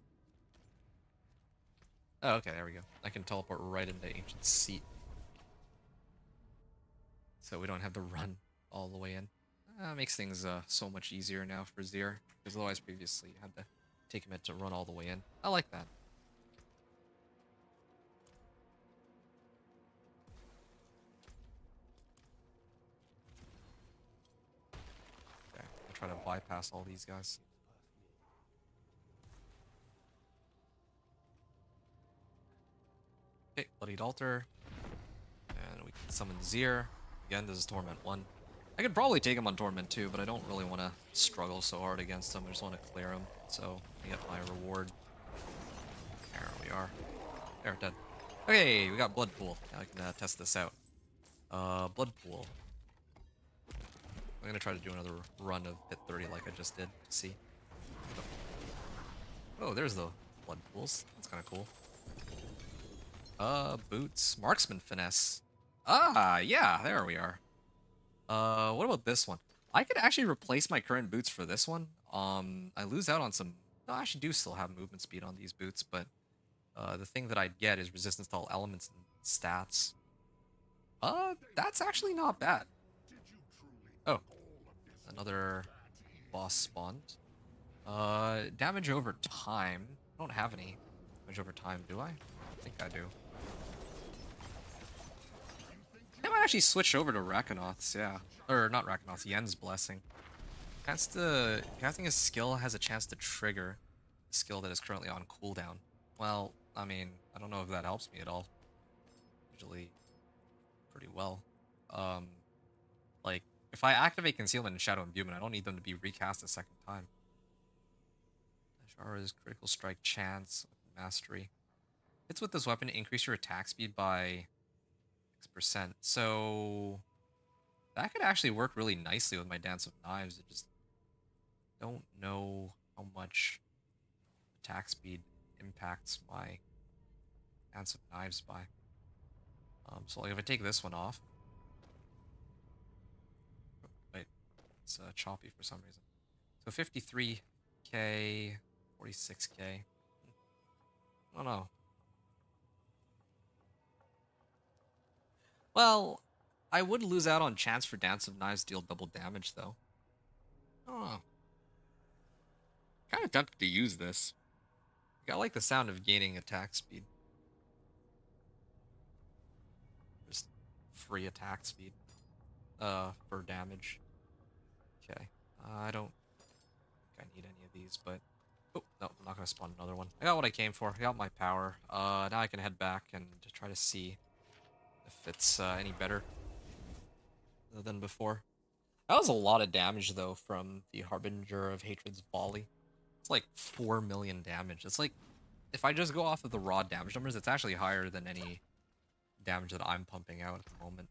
Oh, okay, there we go. I can teleport right into Ancient Seat. So we don't have to run all the way in. Makes things so much easier now for Seer, because otherwise previously you had to take a minute to run all the way in. I like that. try to bypass all these guys. Okay, Bloodied Altar. And we can summon Zir. Again, this is Torment 1. I could probably take him on Torment 2, but I don't really want to struggle so hard against him. I just want to clear him, so I get my reward. There we are. There, dead. Okay, we got Blood Pool. Now I can test this out. Blood Pool. I'm gonna try to do another run of hit 30 like I just did to see. Oh, there's the Blood Pools. That's kind of cool. Boots. Marksman Finesse. Ah, yeah, there we are. What about this one? I could actually replace my current boots for this one. I lose out on some... No, I actually do still have movement speed on these boots, but the thing that I'd get is resistance to all elements and stats. That's actually not bad. Oh, another boss spawned. Damage over time. I don't have any damage over time, do I? I think I do. I might actually switch over to Rakanoth's, yeah. Or not Rakanoth's, Yen's Blessing. Casting a skill has a chance to trigger a skill that is currently on cooldown. Well, I mean, I don't know if that helps me at all. Usually pretty well. Like, if I activate Concealment and Shadow Imbuement, I don't need them to be recast a second time. Ashara's Critical Strike chance, Mastery. Hits with this weapon increase your attack speed by 6%. So that could actually work really nicely with my Dance of Knives. I just don't know how much attack speed impacts my Dance of Knives by. So like if I take this one off. Wait, it's choppy for some reason. So 53k, 46k. I don't know. Well, I would lose out on chance for Dance of Knives deal double damage, though. I don't know. Kind of tempted to use this. I like the sound of gaining attack speed. Just free attack speed. For damage. Okay. I don't think I need any of these, but... Oh, no, I'm not going to spawn another one. I got what I came for. I got my power. Now I can head back and try to see if it's any better than before. That was a lot of damage, though, from the Harbinger of Hatred's volley. It's like 4 million damage. It's like, if I just go off of the raw damage numbers, it's actually higher than any damage that I'm pumping out at the moment.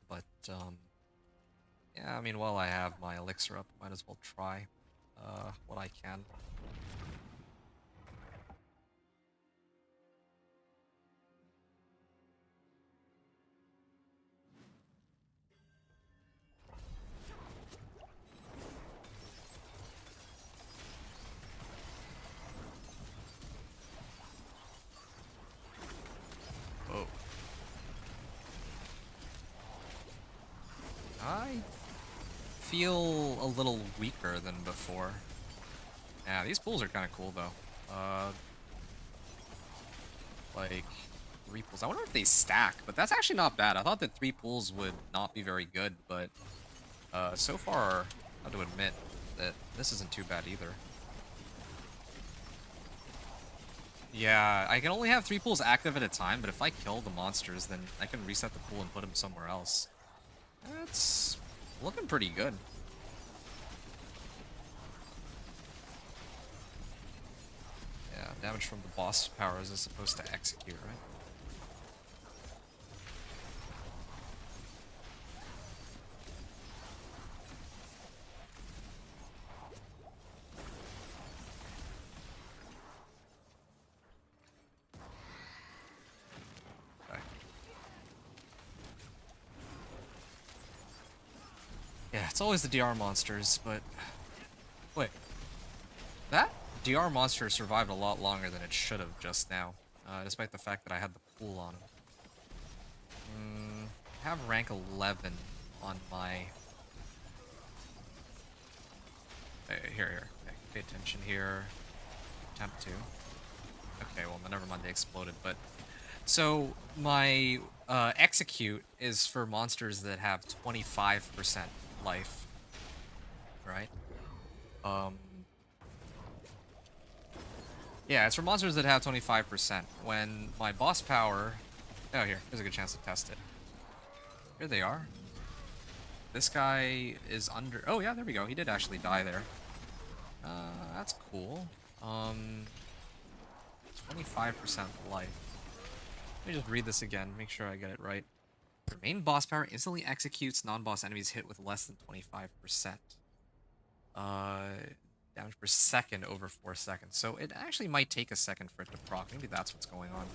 But, yeah, I mean, while I have my elixir up, might as well try what I can. Whoa. I feel a little weaker than before. Yeah, these pools are kind of cool, though. Like, 3 pools. I wonder if they stack, but that's actually not bad. I thought that 3 pools would not be very good, but so far, I have to admit that this isn't too bad either. Yeah, I can only have 3 pools active at a time, but if I kill the monsters, then I can reset the pool and put them somewhere else. That's looking pretty good. Yeah, damage from the boss powers is supposed to execute, right? Okay. Yeah, it's always the DR monsters, but... Wait. That DR monster survived a lot longer than it should have just now, despite the fact that I had the pool on him. I have rank 11 on my... Here. Okay, pay attention here. Attempt to. Okay, well, never mind, they exploded, but... So, my execute is for monsters that have 25% life, right? Um, yeah, it's for monsters that have 25%. When my boss power... Oh, here's a good chance to test it. Here they are. This guy is under... Oh, yeah, there we go. He did actually die there. That's cool. 25% life. Let me just read this again, make sure I get it right. Your main boss power instantly executes non-boss enemies hit with less than 25%. Damage per second over 4 seconds. So it actually might take a second for it to proc. Maybe that's what's going on.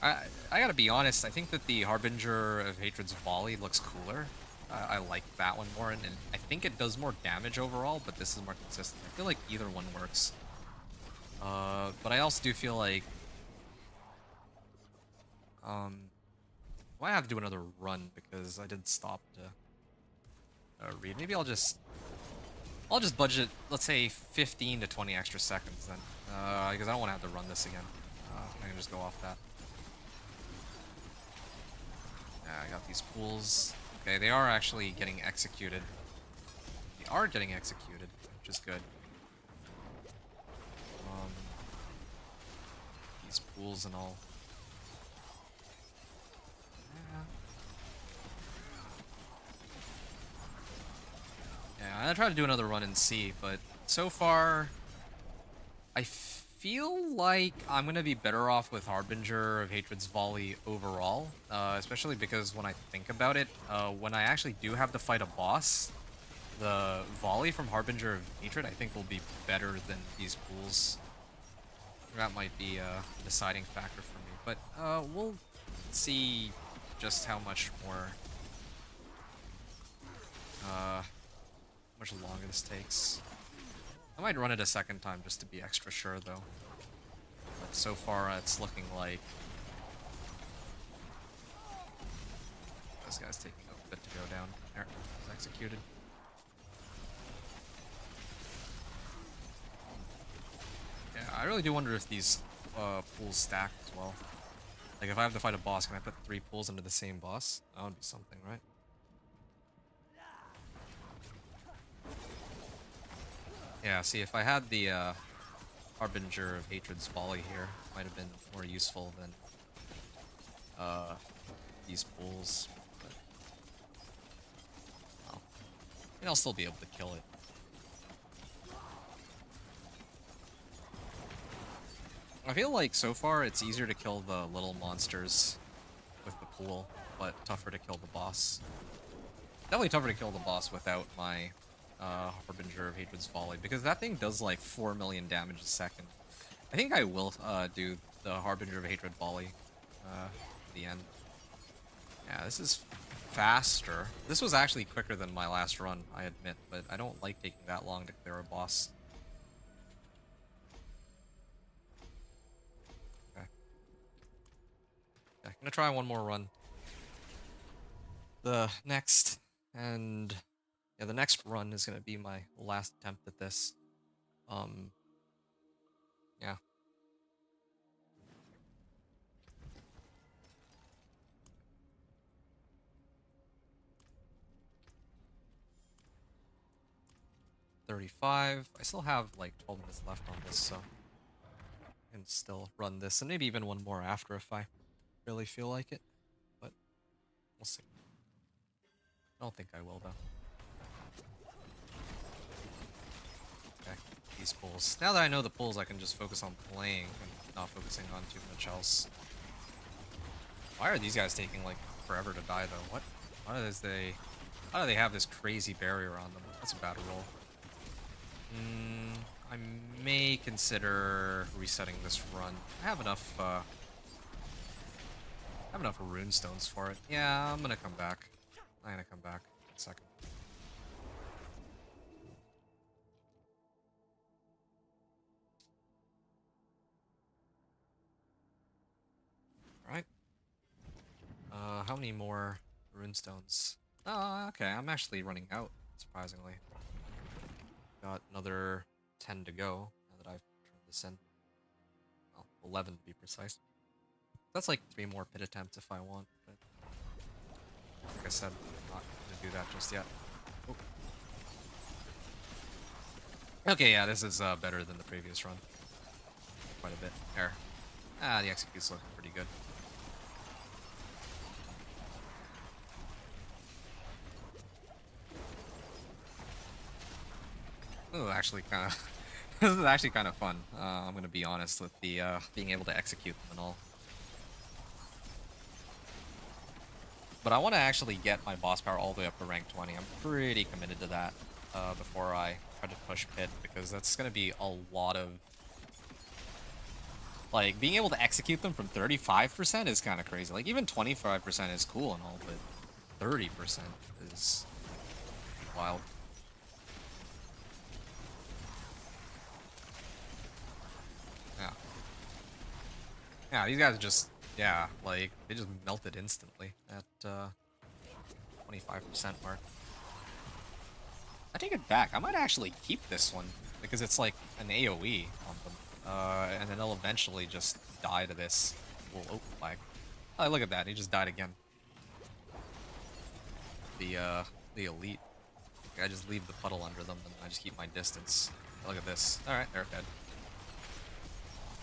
I gotta be honest, I think that the Harbinger of Hatred's Volley looks cooler. I like that one more, and I think it does more damage overall, but this is more consistent. I feel like either one works. But I also do feel like... I might have to do another run, because I did stop to read. Maybe I'll just budget, let's say, 15 to 20 extra seconds then. Because I don't want to have to run this again. I can just go off that. Yeah, I got these pools. Okay, they are actually getting executed. They are getting executed, which is good. These pools and all. Yeah, I'm gonna try to do another run and see, but so far, I feel like I'm gonna be better off with Harbinger of Hatred's Volley overall, especially because when I think about it, when I actually do have to fight a boss, the Volley from Harbinger of Hatred I think will be better than these pools. That might be a deciding factor for me, but we'll see just how much more, much longer this takes. I might run it a second time just to be extra sure, though. But so far, it's looking like this guy's taking a bit to go down. There, he's executed. Yeah, I really do wonder if these pools stack as well. Like, if I have to fight a boss, can I put 3 pools into the same boss? That would be something, right? Yeah, see, if I had the Harbinger of Hatred's Volley here, might have been more useful than these pools. But, well, I mean, I'll still be able to kill it. I feel like so far it's easier to kill the little monsters with the pool, but tougher to kill the boss. Definitely tougher to kill the boss without my Harbinger of Hatred's Volley, because that thing does like 4 million damage a second. I think I will do the Harbinger of Hatred Volley at the end. Yeah, this is faster. This was actually quicker than my last run, I admit, but I don't like taking that long to clear a boss. Okay. Yeah, I'm gonna try one more run. The next run is gonna be my last attempt at this. Yeah. $35. I still have like 12 minutes left on this, so I can still run this, and maybe even one more after if I really feel like it. But we'll see. I don't think I will, though. Okay, these pulls. Now that I know the pulls, I can just focus on playing and not focusing on too much else. Why are these guys taking like forever to die, though? What? How do they have this crazy barrier on them? That's a bad roll. I may consider resetting this run. I have enough rune stones for it. Yeah, I'm gonna come back. I'm gonna come back in a second. Alright. How many more rune stones? Oh, okay, I'm actually running out, surprisingly. Got another 10 to go, now that I've turned this in. Well, 11 to be precise. That's like 3 more pit attempts if I want, but like I said, I'm not gonna do that just yet. Oh. Okay, yeah, this is better than the previous run. Quite a bit. There. Ah, the execute's looking pretty good. Oh, actually kind of... this is actually kind of fun. I'm gonna be honest with the being able to execute them and all. But I want to actually get my boss power all the way up to rank 20. I'm pretty committed to that before I try to push pit, because that's gonna be a lot of... Like, being able to execute them from 35% is kind of crazy. Like, even 25% is cool and all, but 30% is wild. Yeah. Yeah, these guys just, yeah, like, they just melted instantly at 25% mark. I take it back. I might actually keep this one, because it's like an AoE on them. And then they'll eventually just die to this. Oh, flag. Oh, look at that. He just died again. The elite. I just leave the puddle under them, and I just keep my distance. Look at this. Alright, they're dead.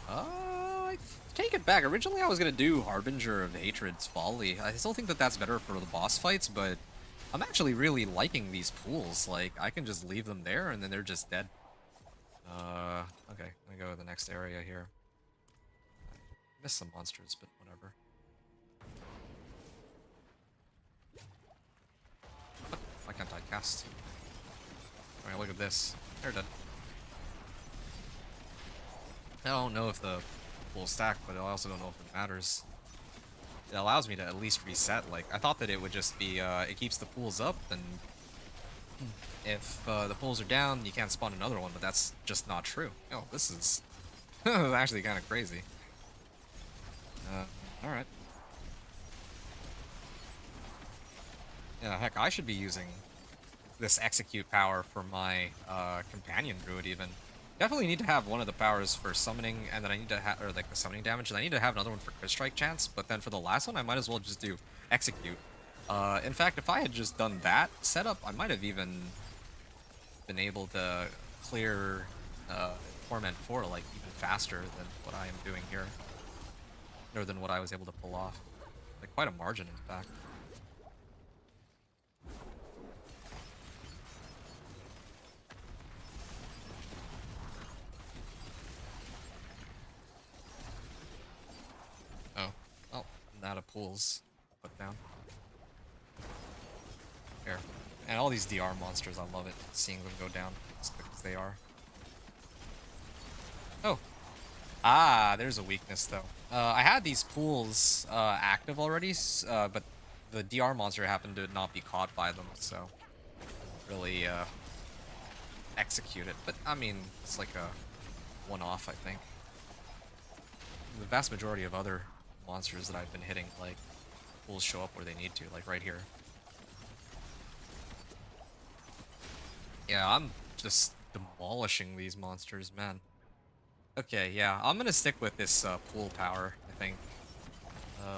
I take it back. Originally, I was gonna do Harbinger of Hatred's Folly. I still think that that's better for the boss fights, but I'm actually really liking these pools. Like, I can just leave them there, and then they're just dead. Okay, I'm gonna go to the next area here. I missed some monsters, but whatever. What? Why can't I cast? Alright, look at this. They're dead. I don't know if the pool stack, but I also don't know if it matters. It allows me to at least reset. Like, I thought that it would just be, it keeps the pools up, and if the pools are down, you can't spawn another one, but that's just not true. Oh, this is actually kind of crazy. Alright. Yeah, heck, I should be using this execute power for my companion druid even. Definitely need to have one of the powers for summoning, and then I need to have, or like the summoning damage, and I need to have another one for crit strike chance, but then for the last one, I might as well just do execute. In fact, if I had just done that setup, I might have even been able to clear Torment 4 like even faster than what I am doing here. Or than what I was able to pull off. Like quite a margin, in fact. Oh. Oh, I'm out of pools. Put down. Here. And all these DR monsters, I love it. Seeing them go down as quick as they are. Oh. Ah, there's a weakness, though. I had these pools active already, but the DR monster happened to not be caught by them, so really execute it. But, I mean, it's like a one-off, I think. The vast majority of other monsters that I've been hitting, like, pools show up where they need to, like right here. Yeah, I'm just demolishing these monsters, man. Okay, yeah, I'm gonna stick with this pool power, I think.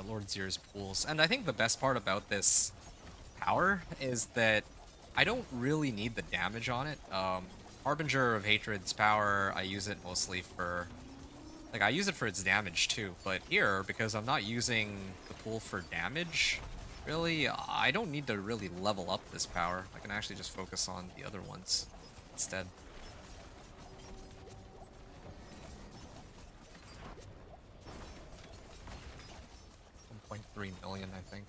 Lord Zir's pools. And I think the best part about this power is that I don't really need the damage on it. Harbinger of Hatred's power, I use it mostly for... Like, I use it for its damage too, but here, because I'm not using the pool for damage, really, I don't need to really level up this power. I can actually just focus on the other ones instead. 1.3 million, I think.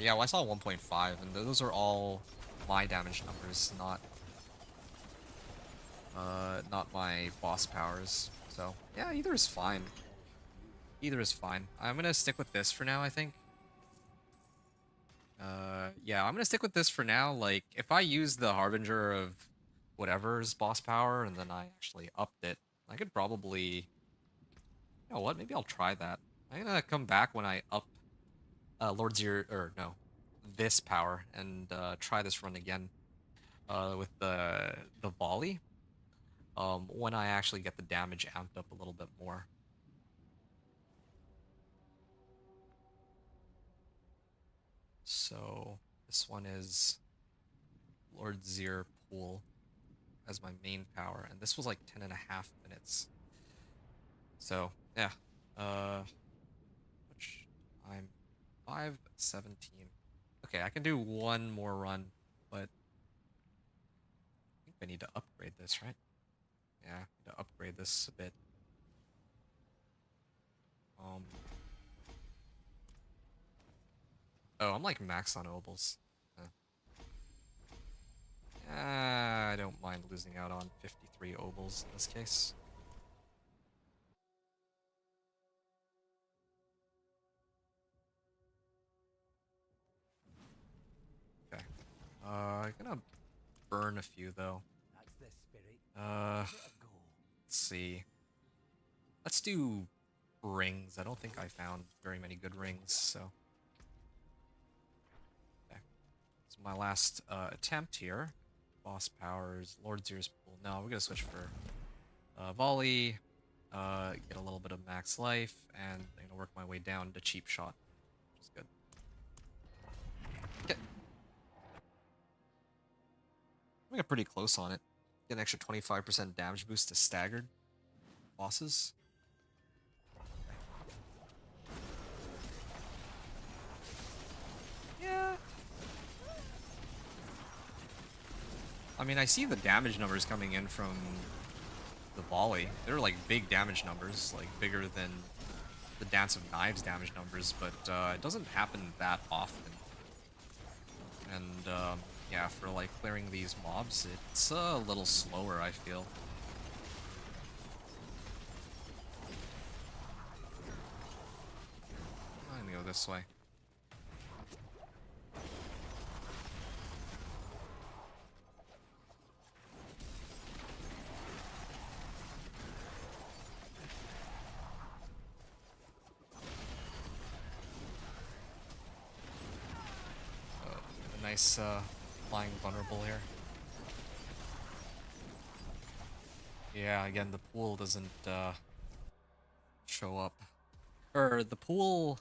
Yeah, well, I saw 1.5, and those are all my damage numbers, not my boss powers. So, yeah, either is fine. Either is fine. I'm gonna stick with this for now, I think. Yeah, I'm gonna stick with this for now. Like, if I use the Harbinger of whatever's boss power, and then I actually upped it, I could probably... You know what? Maybe I'll try that. I'm gonna come back when I up Lord Zir, or no, this power, and try this run again with the volley. When I actually get the damage amped up a little bit more. So this one is Lord Zir Pool as my main power, and this was like 10.5 minutes. So yeah, which I'm 5:17. Okay, I can do one more run, but I think I need to upgrade this, right? Yeah, I need to upgrade this a bit. Um, oh, I'm like max on obols. Uh, I don't mind losing out on 53 obols in this case. Okay. I'm gonna burn a few though. That's the spirit. Uh, Give it a go. let's see. Let's do rings. I don't think I found very many good rings, so. Okay. It's my last attempt here. Boss powers, Lord Zir's Pool. No, we're gonna switch for volley, get a little bit of max life, and I'm gonna work my way down to cheap shot, which is good. Okay. We got pretty close on it. Get an extra 25% damage boost to staggered bosses. Yeah. I mean, I see the damage numbers coming in from the volley. They're like big damage numbers, like bigger than the Dance of Knives damage numbers, but it doesn't happen that often. And yeah, for like clearing these mobs, it's a little slower, I feel. I'm gonna go this way. A nice flying vulnerable here. Yeah, again, the pool doesn't show up. Or the pool...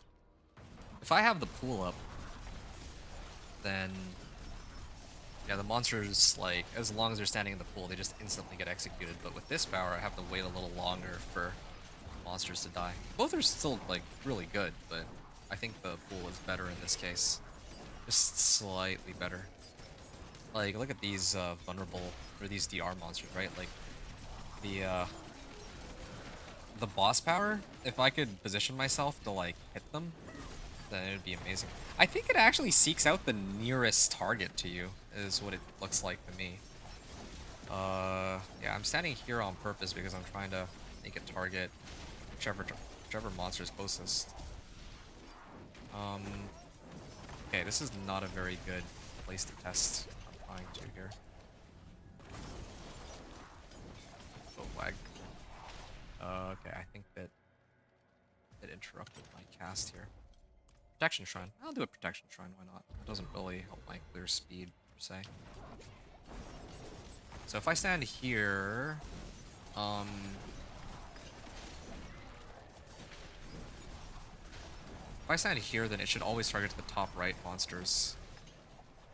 If I have the pool up, then... Yeah, the monsters, like, as long as they're standing in the pool, they just instantly get executed. But with this power, I have to wait a little longer for monsters to die. Both are still, like, really good, but I think the pool is better in this case. Just slightly better. Like, look at these vulnerable, or these DR monsters, right? Like, the boss power, if I could position myself to, like, hit them, then it would be amazing. I think it actually seeks out the nearest target to you, is what it looks like to me. Yeah, I'm standing here on purpose because I'm trying to make it target whichever monster is closest. Okay, this is not a very good place to test. I'm trying to here. Oh, lag. Okay, I think that it interrupted my cast here. Protection Shrine. I'll do a Protection Shrine, why not? It doesn't really help my clear speed, per se. So if I stand here... If I stand here, then it should always target the top right monsters.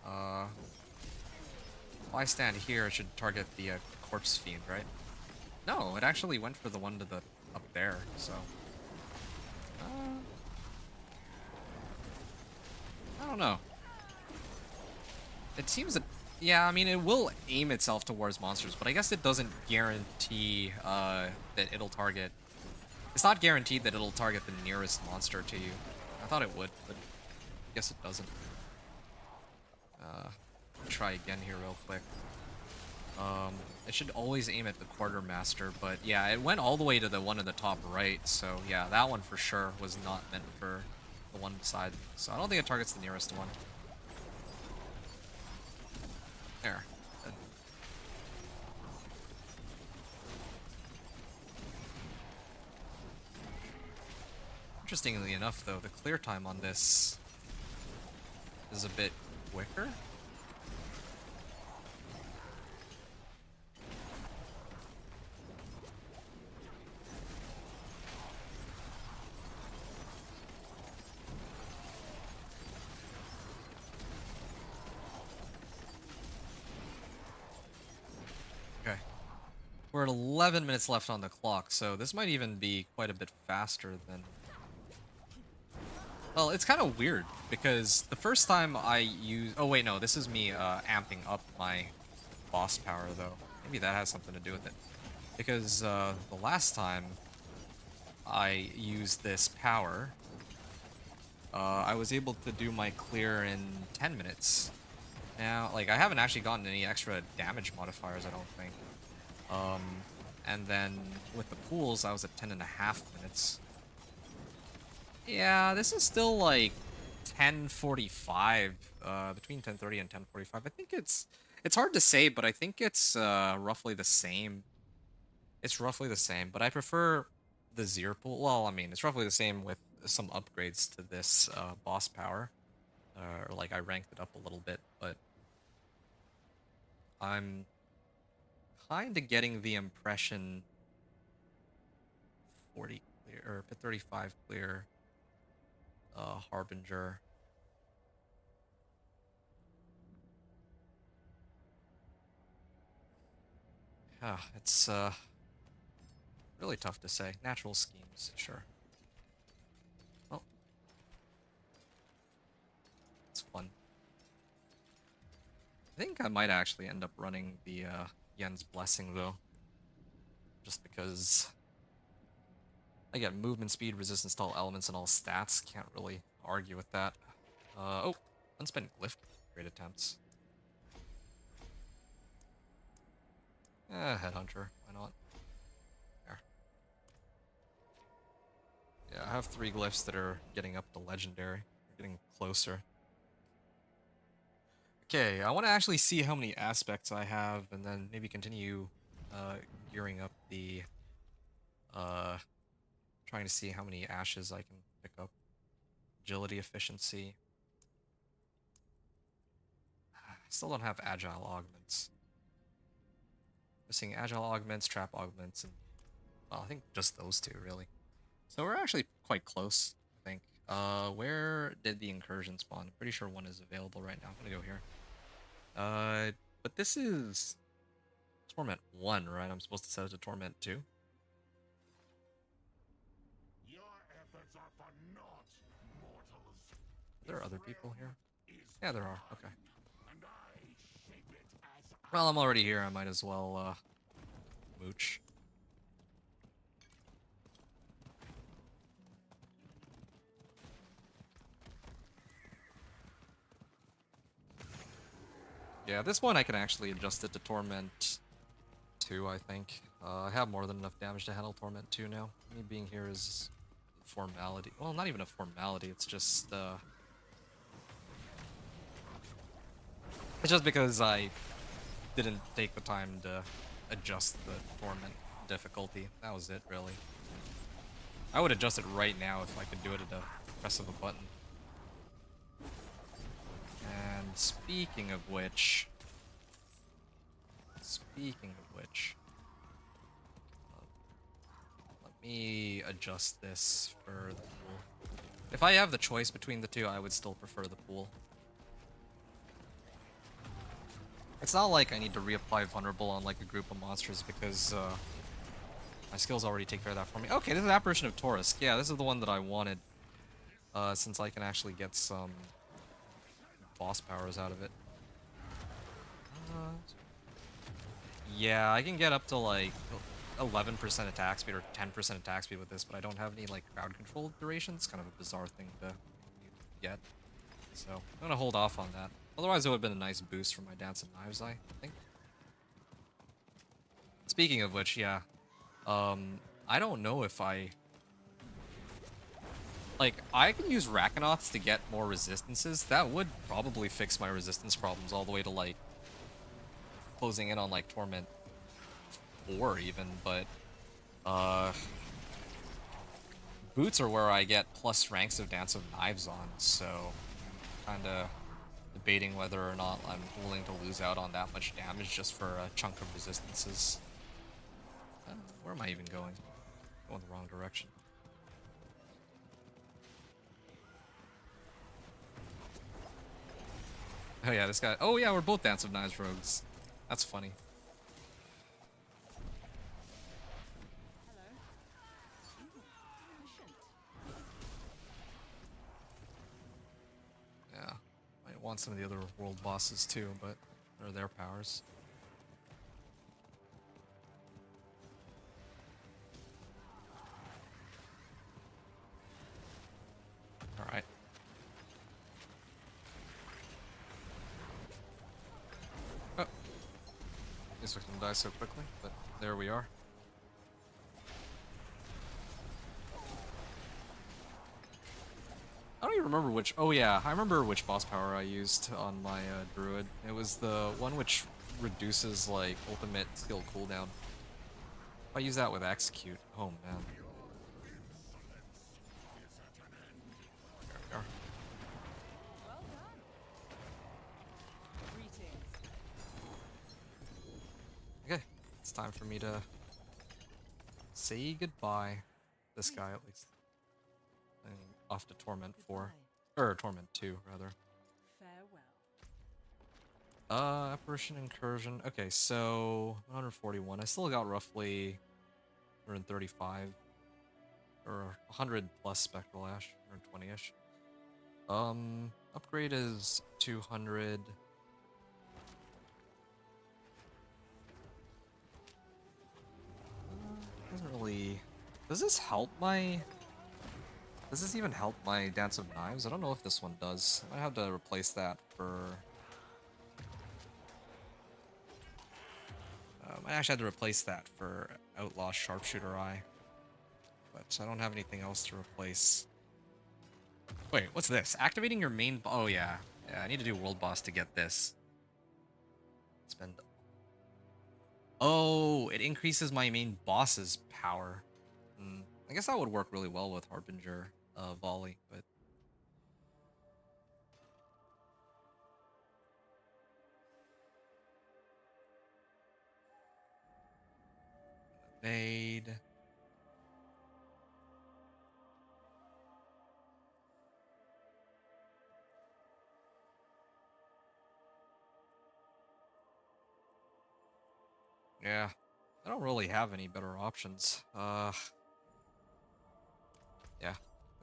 If I stand here, it should target the Corpse Fiend, right? No, it actually went for the one to the up there, so... I don't know. It seems that... Yeah, I mean, it will aim itself towards monsters, but I guess it doesn't guarantee that it'll target... It's not guaranteed that it'll target the nearest monster to you. I thought it would, but I guess it doesn't. Try again here real quick. It should always aim at the Quartermaster, but yeah, it went all the way to the one in the top right, so yeah, that one for sure was not meant for the one beside. So I don't think it targets the nearest one. There. Good. Interestingly enough, though, the clear time on this is a bit quicker. We're at 11 minutes left on the clock, so this might even be quite a bit faster than... Well, it's kind of weird, because the first time I used... Oh wait, no, this is me amping up my boss power, though. Maybe that has something to do with it. Because the last time I used this power, I was able to do my clear in 10 minutes. Now, like, I haven't actually gotten any extra damage modifiers, I don't think. And then with the pools, I was at 10.5 minutes. Yeah, this is still like 10:45, between 10:30 and 10:45. I think it's hard to say, but I think it's roughly the same. It's roughly the same, but I prefer the Zir pool. Well, I mean, it's roughly the same with some upgrades to this boss power. Or like I ranked it up a little bit, but I'm kind of getting the impression 40 clear or 35 clear Harbinger. Yeah, it's really tough to say. Natural schemes, sure. Well, it's fun. I think I might actually end up running the Yen's Blessing, though. Just because I get movement speed, resistance to all elements, and all stats. Can't really argue with that. Oh, unspent glyph. Great attempts. Headhunter. Why not? There. Yeah, I have 3 glyphs that are getting up to legendary. Getting closer. Okay, I want to actually see how many aspects I have, and then maybe continue gearing up the... trying to see how many ashes I can pick up. Agility, efficiency. I still don't have agile augments. Missing agile augments, trap augments, and... Well, I think just those 2, really. So we're actually quite close, I think. Where did the incursion spawn? I'm pretty sure one is available right now. I'm gonna go here. But this is Torment 1, right? I'm supposed to set it to Torment 2. Your efforts are for naught, mortals. Are there other people here? Yeah, there are. Okay. And I shape it as Well, I'm already here. I might as well, mooch. Yeah, this one I can actually adjust it to Torment 2, I think. I have more than enough damage to handle Torment 2 now. Me being here is a formality. Well, not even a formality, it's just, it's just because I didn't take the time to adjust the Torment difficulty. That was it, really. I would adjust it right now if I could do it at the press of a button. And speaking of which, let me adjust this for the pool. If I have the choice between the 2, I would still prefer the pool. It's not like I need to reapply Vulnerable on like a group of monsters because my skills already take care of that for me. Okay, this is Apparition of Taurus. Yeah, this is the one that I wanted since I can actually get some boss powers out of it. Yeah, I can get up to like 11% attack speed or 10% attack speed with this, but I don't have any like crowd control duration. It's kind of a bizarre thing to get. So I'm gonna hold off on that. Otherwise, it would have been a nice boost for my Dance of Knives, I think. Speaking of which, yeah, I don't know if I... Like, I can use Rakanoths to get more resistances. That would probably fix my resistance problems all the way to, like, closing in on, like, Torment 4 even, but, boots are where I get plus ranks of Dance of Knives on, so kinda debating whether or not I'm willing to lose out on that much damage just for a chunk of resistances. Where am I even going? Going the wrong direction. Oh yeah, this guy. Oh yeah, we're both Dance of Knives rogues. That's funny. want some of the other world bosses too, but or their powers. All right. Oh, guess we can die so quickly, but there we are. I don't even remember which. Oh yeah, I remember which boss power I used on my druid. It was the one which reduces like ultimate skill cooldown. If I use that with execute, oh man. There we are. Well done. Greetings. Okay, it's time for me to say goodbye. This guy at least. And off to Torment 4. Or Torment 2, rather. Farewell. Apparition Incursion. Okay, so 141. I still got roughly 135 or 100 plus Spectral Ash, 120-ish. Upgrade is 200. Doesn't really. Does this help my? Does this even help my Dance of Knives? I don't know if this one does. I might have to replace that for. I actually had to replace that for Outlaw Sharpshooter Eye. But I don't have anything else to replace. Wait, what's this? Activating your main... Oh, yeah. Yeah, I need to do World Boss to get this. Spend... Oh, it increases my main boss's power. I guess that would work really well with Harbinger Volley, but... Evade... Yeah, I don't really have any better options. Yeah,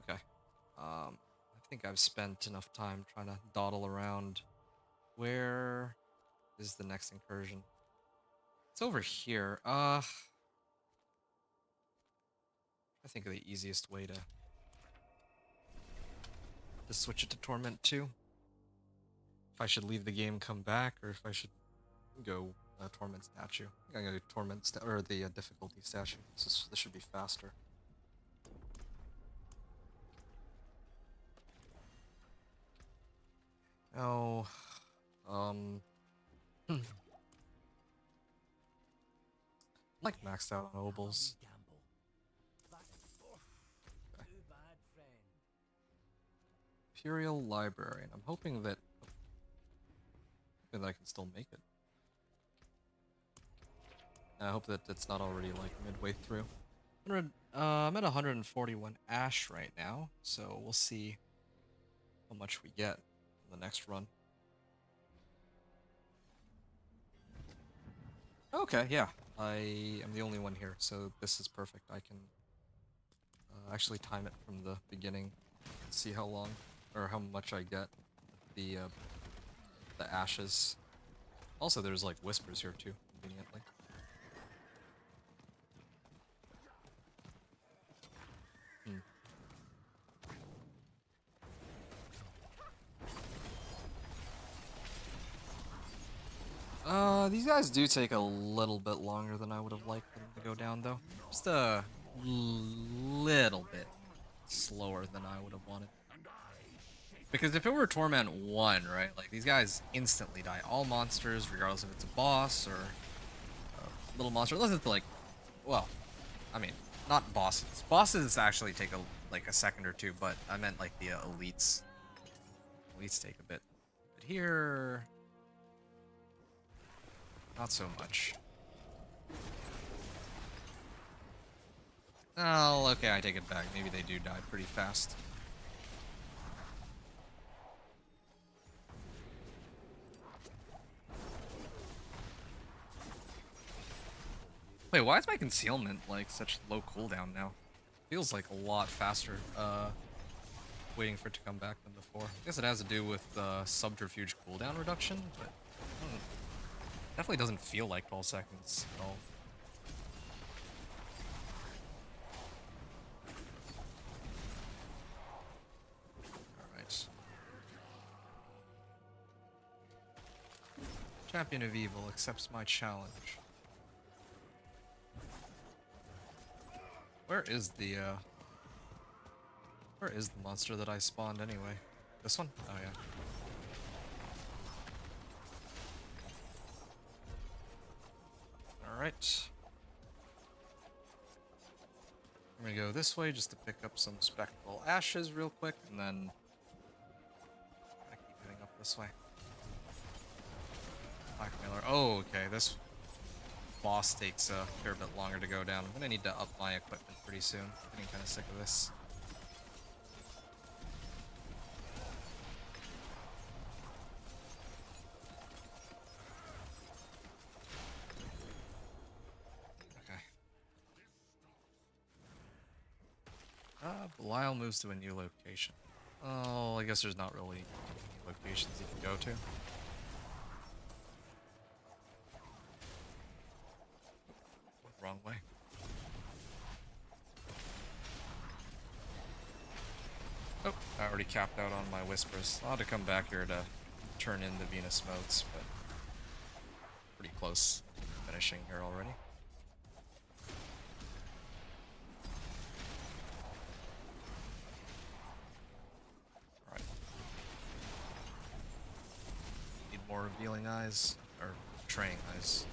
okay. I think I've spent enough time trying to dawdle around. Where is the next incursion? It's over here. I think of the easiest way to switch it to Torment 2. If I should leave the game, come back, or if I should go Torment statue. I think I'm gonna do Torment or the difficulty statue. This should be faster. Oh, like maxed out on Obols. Okay. Imperial Library, and I'm hoping that I can still make it. I hope that it's not already like midway through. I'm at 141 Ash right now, so we'll see how much we get in the next run. Okay, yeah, I am the only one here, so this is perfect. I can actually time it from the beginning, and see how long or how much I get the ashes. Also, there's like whispers here too, conveniently. These guys do take a little bit longer than I would have liked them to go down, though. Just a little bit slower than I would have wanted. Because if it were Torment 1, right, like, these guys instantly die. All monsters, regardless if it's a boss or a little monster. Unless it's like, well, I mean, not bosses. Bosses actually take like a second or two, but I meant like the elites. Elites take a bit. But here... not so much. Oh, okay, I take it back. Maybe they do die pretty fast. Wait, why is my concealment like such low cooldown now? Feels like a lot faster. waiting for it to come back than before. I guess it has to do with subterfuge cooldown reduction, but definitely doesn't feel like 12 seconds at all. Alright. Champion of Evil accepts my challenge. Where is the monster that I spawned anyway? This one? Oh yeah. Alright. I'm gonna go this way just to pick up some spectral ashes real quick, and then I keep heading up this way. Blackmailer. Oh, okay. This boss takes a fair bit longer to go down. I'm gonna need to up my equipment pretty soon. I'm getting kind of sick of this. Okay. Belial moves to a new location. Oh, I guess there's not really any locations you can go to. Wrong way. Oh, I already capped out on my whispers. I'll have to come back here to turn in the Venus motes, but pretty close to finishing here already. Alright. Need more revealing eyes, or betraying eyes.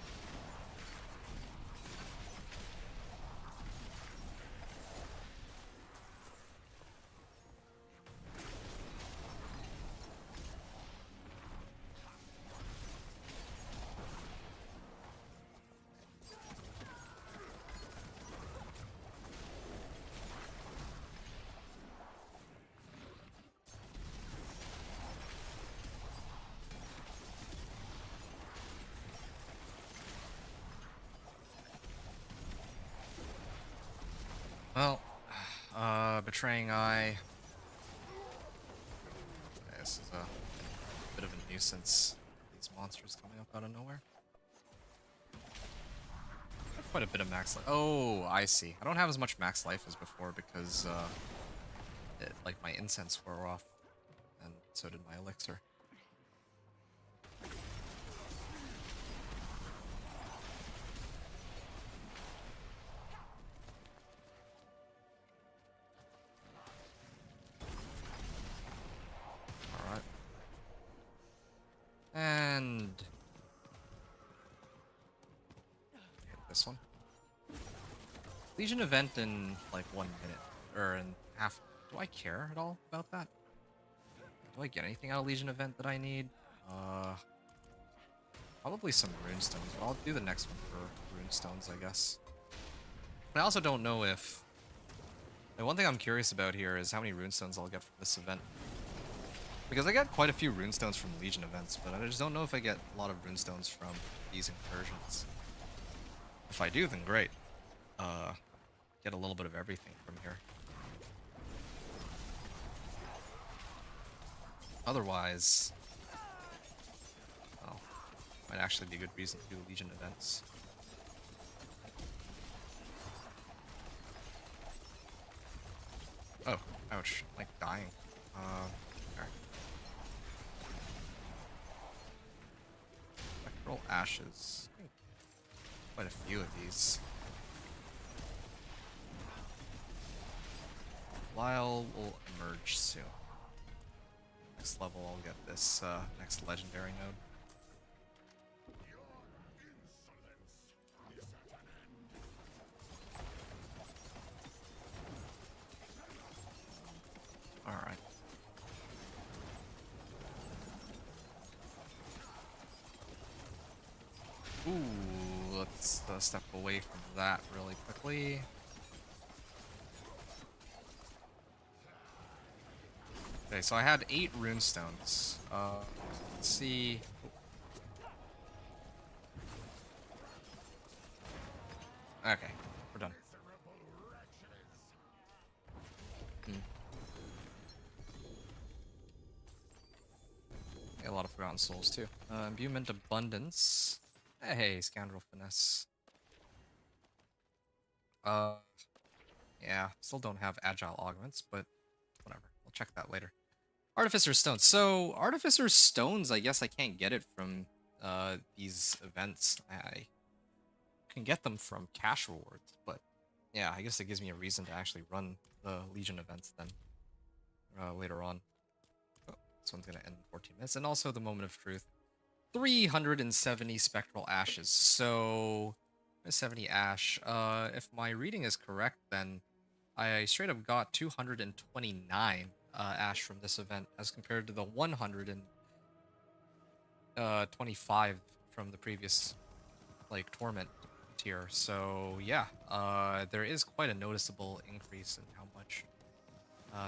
Well, Betraying Eye. This is a bit of a nuisance. These monsters coming up out of nowhere. Quite a bit of max life. Oh, I see. I don't have as much max life as before because, like my incense wore off, and so did my elixir. And this one. Legion event in like 1 minute or in half. Do I care at all about that? Do I get anything out of Legion event that I need? Probably some runestones, but I'll do the next one for runestones, I guess. I also don't know if. The one thing I'm curious about here is how many runestones I'll get from this event. Because I get quite a few runestones from Legion events, but I just don't know if I get a lot of runestones from these incursions. If I do, then great. Get a little bit of everything from here. Otherwise, well, might actually be a good reason to do Legion events. Oh, ouch, I'm like dying. Alright. Spectral ashes. Quite a few of these. Lyle will emerge soon. Next level, I'll get this next legendary node. Alright. Ooh, let's step away from that really quickly. Okay, so I had 8 runestones. Let's see. Okay, we're done. Mountain Souls too. Imbuement Abundance. Hey, Scoundrel Finesse. Yeah, still don't have Agile Augments, but whatever. We'll check that later. Artificer Stones. So, Artificer Stones, I guess I can't get it from these events. I can get them from cash rewards, but yeah, I guess it gives me a reason to actually run the Legion events then later on. Oh, this one's going to end in 14 minutes. And also the Moment of Truth. 370 Spectral Ashes. So, 70 Ash. If my reading is correct, then I straight up got 229 Ash from this event as compared to the 125 from the previous, like, Torment tier. So, yeah, there is quite a noticeable increase in how much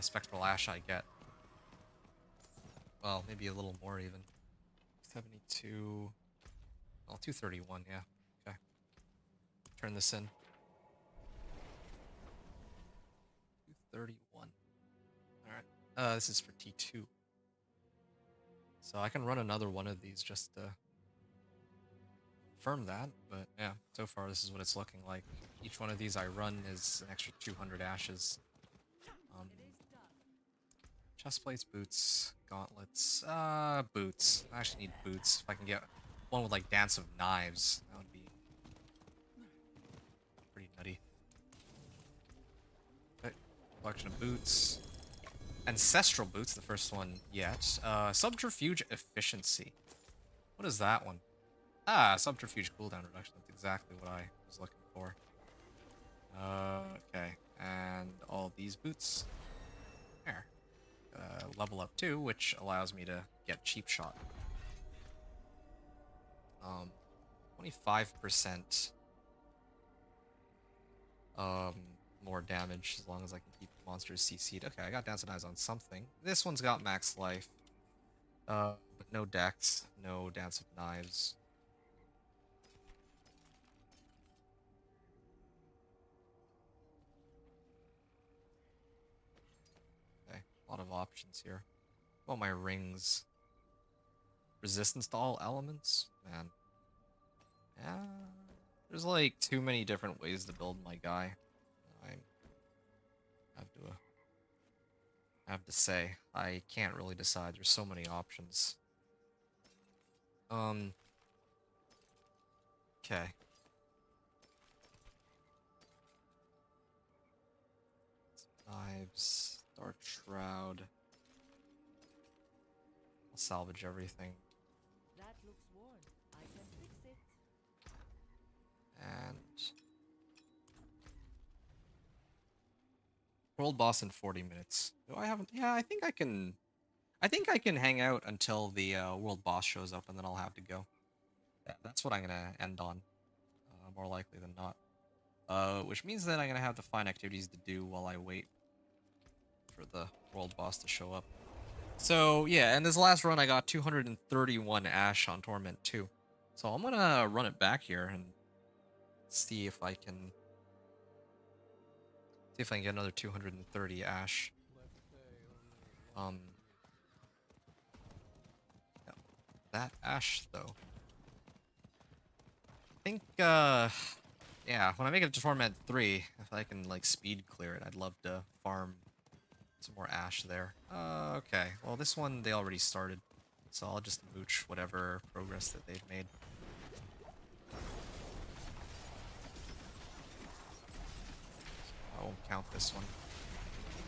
Spectral Ash I get. Well, maybe a little more even. 72... Well, 231, yeah. Okay. Turn this in. 231. Alright. This is for T2. So I can run another one of these just to confirm that, but yeah, so far this is what it's looking like. Each one of these I run is an extra 200 ashes. Chestplates, boots, gauntlets, boots. I actually need boots. If I can get one with like Dance of Knives, that would be pretty nutty. Okay, collection of boots. Ancestral boots, the first one yet. Subterfuge efficiency. What is that one? Ah, subterfuge cooldown reduction. That's exactly what I was looking for. Okay, and all these boots. There. Level up too, which allows me to get cheap shot. 25% more damage as long as I can keep monsters CC'd. Okay, I got Dance of Knives on something. This one's got max life. But no dex, no Dance of Knives. Okay, a lot of options here. Oh, my rings. Resistance to all elements? Man. Yeah. There's like too many different ways to build my guy. I have to say, I can't really decide. There's so many options. Okay. Knives, Dark Shroud. I'll salvage everything. That looks worn. I can fix it. And world boss in 40 minutes. Do I haven't? Yeah, I think I can. I think I can hang out until the world boss shows up, and then I'll have to go. Yeah, that's what I'm gonna end on, more likely than not. Which means that I'm gonna have to find activities to do while I wait for the world boss to show up. So yeah, and this last run I got 231 Ash on Torment too. So I'm gonna run it back here and see if I can get another 230 Ash. Yeah, that Ash though. I think yeah, when I make it to Torment 3, if I can like speed clear it, I'd love to farm some more Ash there. Okay, well this one they already started, so I'll just mooch whatever progress that they've made. I won't count this one.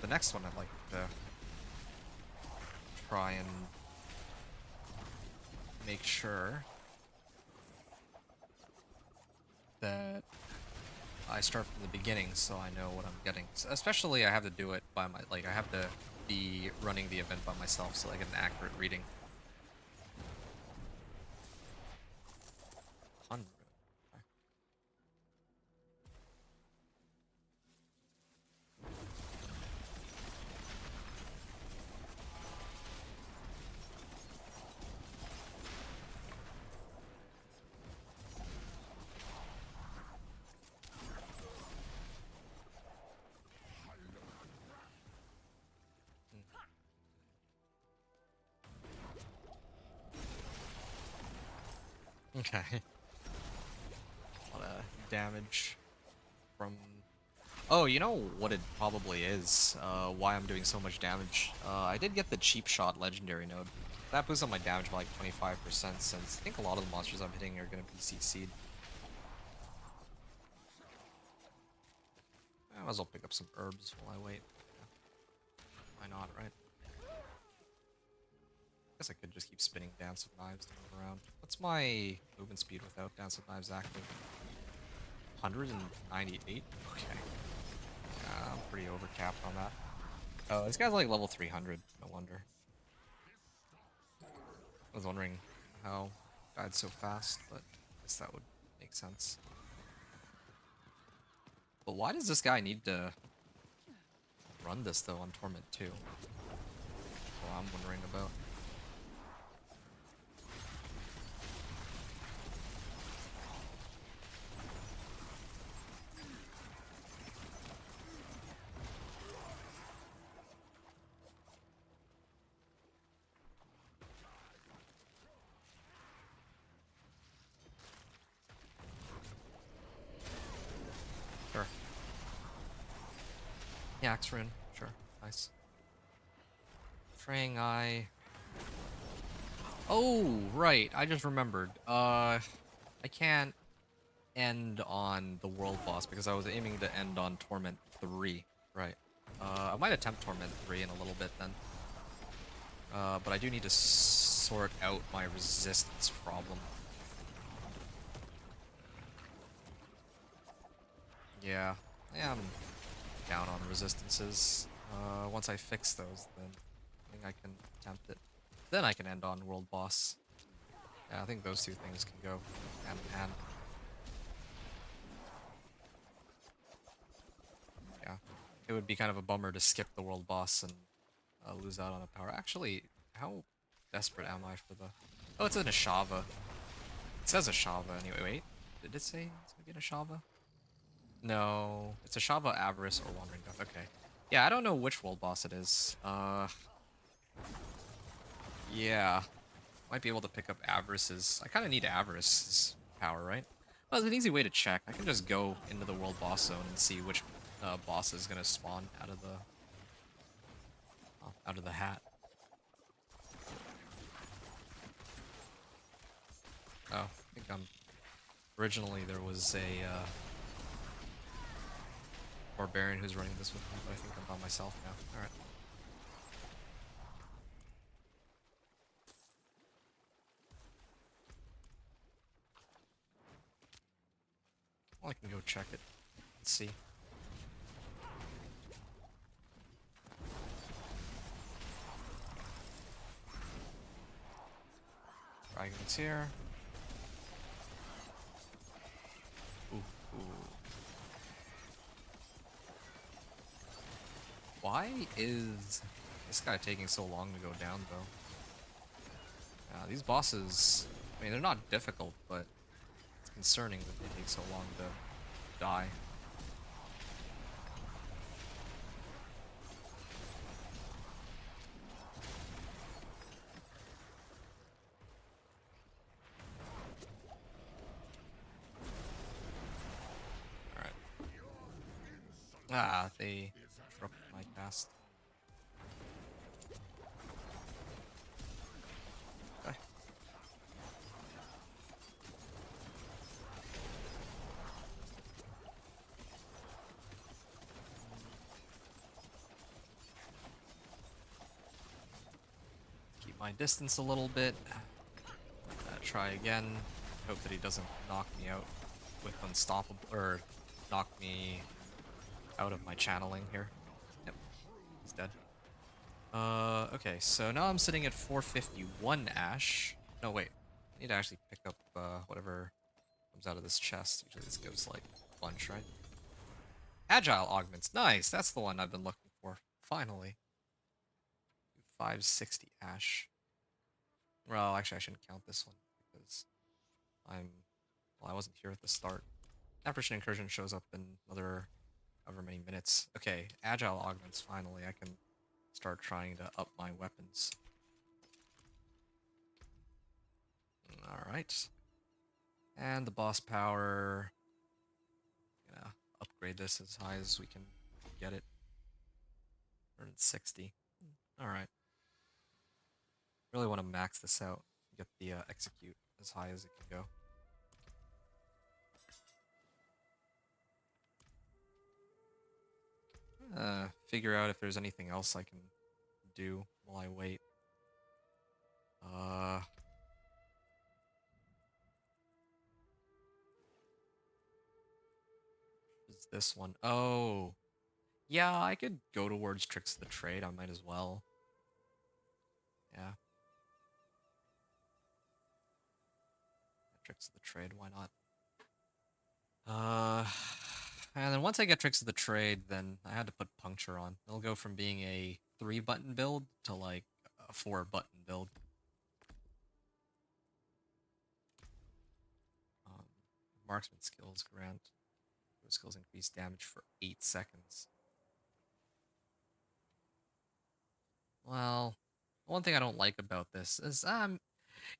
The next one I'd like to try and make sure that I start from the beginning so I know what I'm getting. So especially I have to do it by my, like I have to be running the event by myself so I get an accurate reading. 100. Okay. Okay. A lot of damage from... Oh, you know what it probably is, why I'm doing so much damage? I did get the cheap shot legendary node. That boosts up my damage by like 25% since I think a lot of the monsters I'm hitting are going to be CC'd. I might as well pick up some herbs while I wait. Yeah. Why not, right? Guess I could just keep spinning Dance of Knives to move around. What's my movement speed without Dance of Knives active? 198? Okay. I'm pretty overcapped on that. Oh, this guy's like level 300. No wonder. I was wondering how it died so fast, but I guess that would make sense. But why does this guy need to run this though on Torment 2? Well, I'm wondering about. Sure. Yeah, Axe Rune. Sure. Nice. Fraying Eye. Oh, right. I just remembered. I can't end on the world boss because I was aiming to end on Torment 3. Right. I might attempt Torment 3 in a little bit then. But I do need to sort out my resistance problem. Yeah, I'm down on resistances. Once I fix those, then I think I can attempt it. Then I can end on world boss. Yeah, I think those two things can go hand in hand. Yeah, it would be kind of a bummer to skip the world boss and lose out on a power. Actually, how desperate am I for the... Oh, it's an Ashava. It says Ashava anyway. Wait, did it say it's gonna be an Ashava? No, it's Ashava, Avarice, or Wandering Death. Okay. Yeah, I don't know which world boss it is. Yeah. Might be able to pick up Avarice's... I kind of need Avarice's power, right? Well, it's an easy way to check. I can just go into the world boss zone and see which boss is gonna spawn out of the hat. Oh, I think I'm... Originally there was a Barbarian who's running this with me, but I think I'm by myself now. Alright. Well, I can go check it. Let's see. Dragon's here. Ooh, ooh. Why is this guy taking so long to go down, though? These bosses, I mean, they're not difficult, but it's concerning that they take so long to die. Alright. Ah, they interrupted my cast. Okay. Keep my distance a little bit. Try again. Hope that he doesn't knock me out with unstoppable, or knock me out of my channeling here. Yep, he's dead. Okay, so now I'm sitting at 451 Ash. No, wait. I need to actually pick up whatever comes out of this chest. Usually this gives like a bunch, right? Agile augments. Nice, that's the one I've been looking for. Finally. 560 Ash. Well, actually I shouldn't count this one because well, I wasn't here at the start. Apparition Incursion shows up in another however many minutes. Okay, Agile augments, finally. I can start trying to up my weapons. Alright. And the boss power. Gonna upgrade this as high as we can get it. 160. Alright. Really want to max this out. Get the execute as high as it can go. Figure out if there's anything else I can do while I wait. Is this one? Oh, yeah, I could go towards Tricks of the Trade. I might as well. Yeah. Tricks of the Trade, why not? And then once I get Tricks of the Trade, then I had to put Puncture on. It'll go from being a 3-button build to like a 4-button build. Marksman skills grant. Those skills increase damage for 8 seconds. Well, one thing I don't like about this is,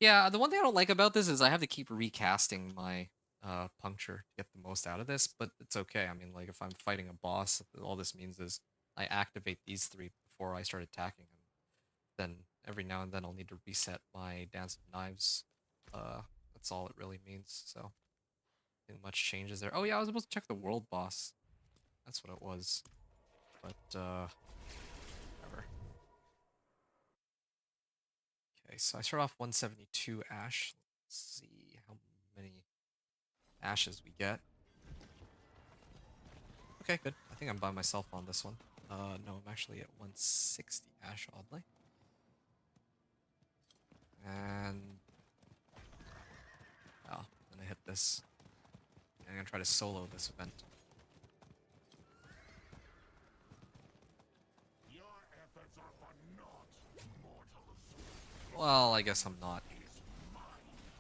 yeah, the one thing I don't like about this is I have to keep recasting my puncture to get the most out of this, but it's okay. I mean, like, if I'm fighting a boss, all this means is I activate these 3 before I start attacking him. Then every now and then I'll need to reset my Dance of Knives. That's all it really means, so nothing much changes there. Oh yeah, I was supposed to check the world boss. That's what it was. But, whatever. Okay, so I start off 172 ash. Let's see how many ashes we get. Okay, good. I think I'm by myself on this one. No, I'm actually at 160 ash, oddly. And... oh, then I hit this. I'm gonna try to solo this event. Your efforts are for naught, mortals. Well, I guess I'm not.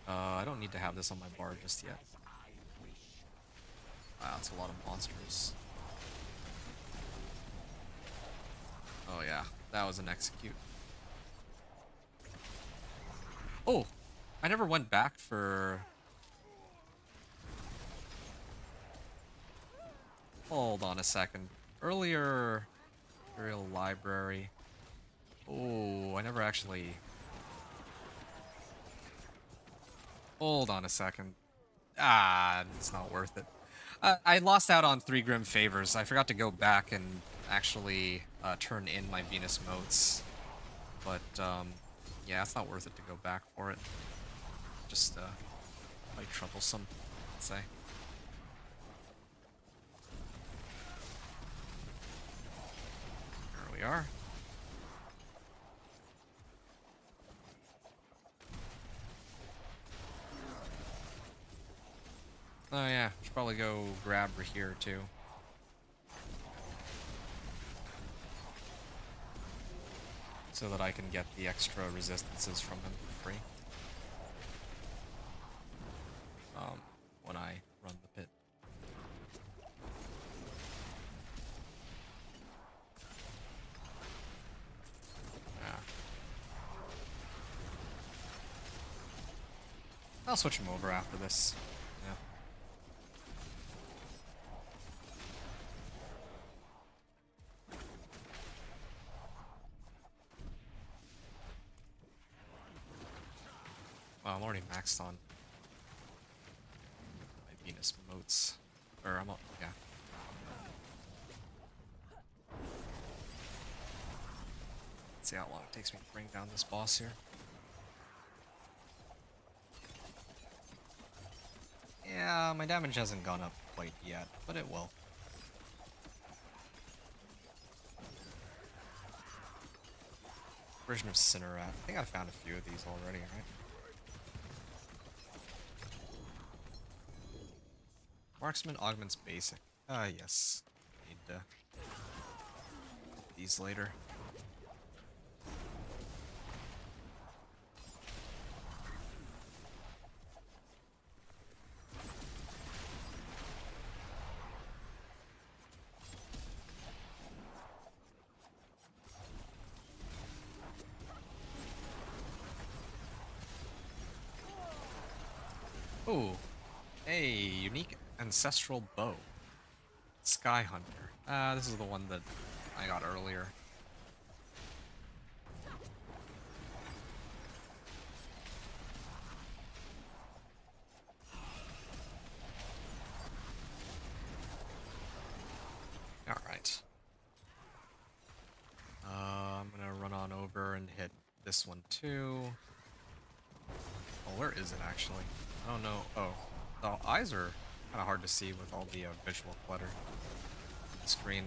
I don't need to have this on my bar just yet. Wow, that's a lot of monsters. Oh yeah, that was an execute. Oh! I never went back for... hold on a second. Earlier... Imperial Library... oh, I never actually... hold on a second. Ah, it's not worth it. I lost out on 3 Grim Favors. I forgot to go back and actually turn in my Venus motes. But, yeah, it's not worth it to go back for it. Just, quite troublesome, I'd say. Here we are. Oh yeah, should probably go grab her here too. So that I can get the extra resistances from him for free. When I run the pit. Yeah. I'll switch him over after this. Yeah. Well, I'm already maxed on my Venus motes. Or I'm up, yeah. Let's see how long it takes me to bring down this boss here. Yeah, my damage hasn't gone up quite yet, but it will. Version of Cinerat. I think I found a few of these already, right? Marksman augments basic. Yes. Need to these later. Ooh, Ancestral Bow. Sky Hunter. This is the one that I got earlier. Alright. I'm gonna run on over and hit this one too. Oh, where is it actually? I don't know. Oh, the eyes are kind of hard to see with all the visual clutter on the screen.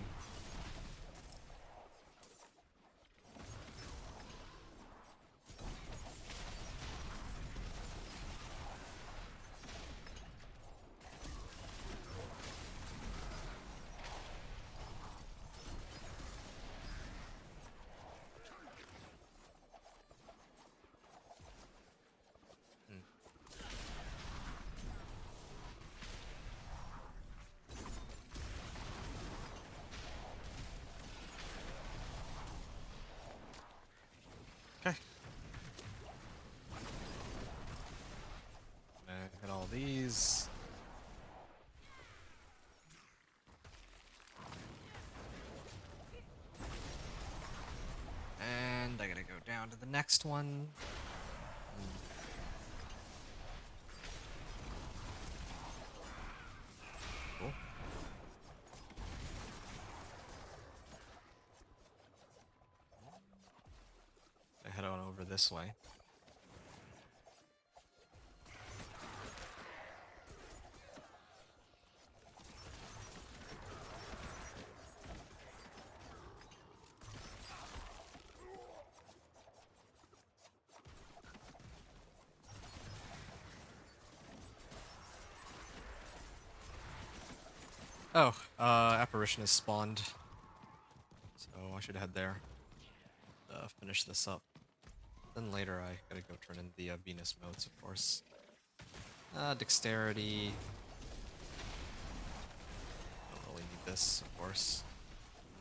Okay. Gonna hit all these. And I gotta go down to the next one. Cool. I head on over this way. Oh, Apparition is spawned. So I should head there. Finish this up. Then later I gotta go turn in the Venus modes, of course. Dexterity. Don't really need this, of course.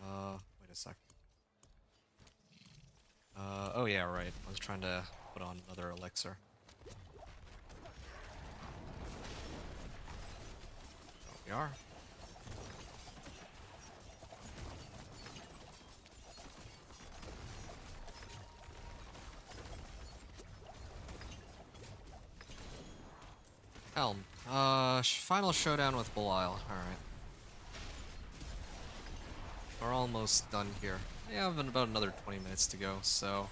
Wait a sec. Oh yeah, right. I was trying to put on another elixir. There we are. Helm. Final showdown with Belial. Alright. We're almost done here. I have about another 20 minutes to go, so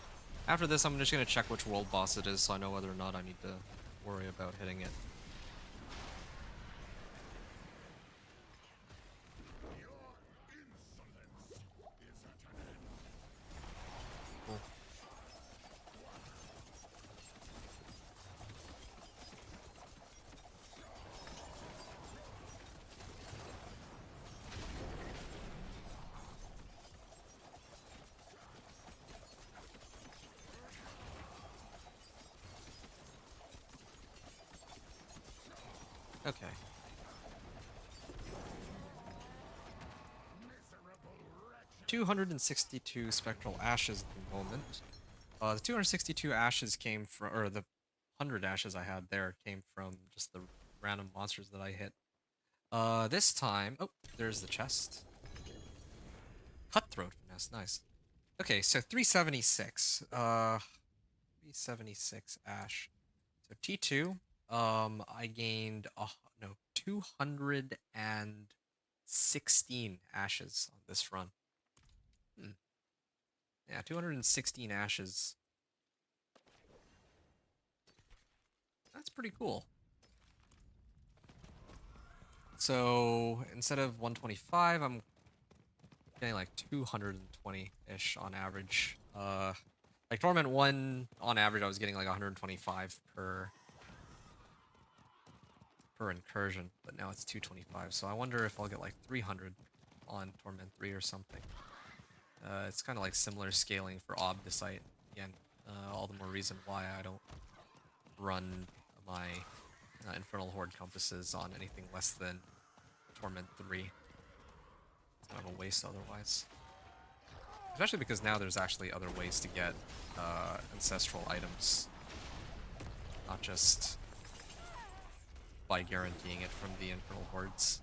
after this I'm just gonna check which world boss it is so I know whether or not I need to worry about hitting it. Cool. Okay. Miserable wretch! 262 spectral ashes at the moment. The 262 ashes came from, or the 100 ashes I had there came from just the random monsters that I hit. This time, oh, there's the chest. Cutthroat finesse, nice. Okay, so 376. 376 ash. So T2, I gained, no, 216 ashes on this run. Yeah, 216 ashes. That's pretty cool. So instead of 125, I'm getting like 220-ish on average. Like Torment 1, on average, I was getting like 125 per incursion, but now it's 225. So I wonder if I'll get like 300 on Torment 3 or something. It's kind of like similar scaling for Obdicite. Again, all the more reason why I don't run my Infernal Horde compasses on anything less than Torment 3. It's kind of a waste otherwise. Especially because now there's actually other ways to get ancestral items. Not just by guaranteeing it from the Infernal Hordes.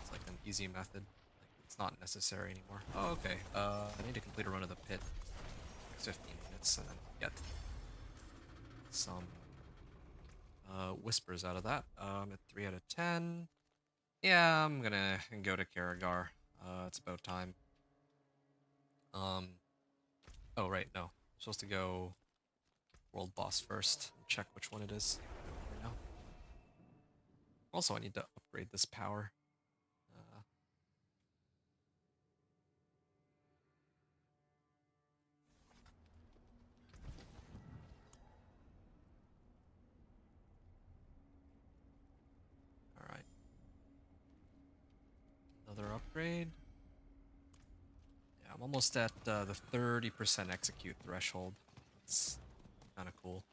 It's like an easy method. Like, it's not necessary anymore. Oh, okay. I need to complete a run of the pit. Next 15 minutes and then get some whispers out of that. At 3 out of 10. Yeah, I'm gonna go to Karagar. It's about time. Oh right, no. I'm supposed to go world boss first and check which one it is. Right now. Also, I need to upgrade this power. All right. Another upgrade. Yeah, I'm almost at the 30% execute threshold. That's kind of cool.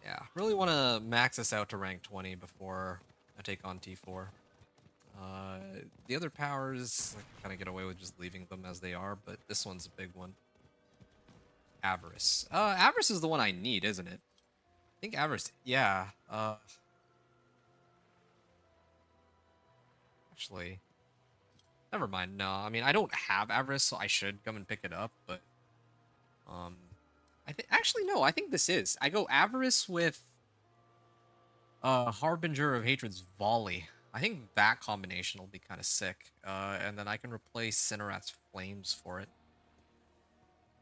Yeah, really want to max this out to rank 20 before I take on T4. The other powers, I can kind of get away with just leaving them as they are, but this one's a big one. Avarice. Avarice is the one I need, isn't it? I think Avarice, yeah. Actually, never mind. No, I mean, I don't have Avarice, so I should come and pick it up, but, I think, actually, no, I think this is. I go Avarice with, Harbinger of Hatred's Volley. I think that combination will be kind of sick. And then I can replace Cinerat's Flames for it.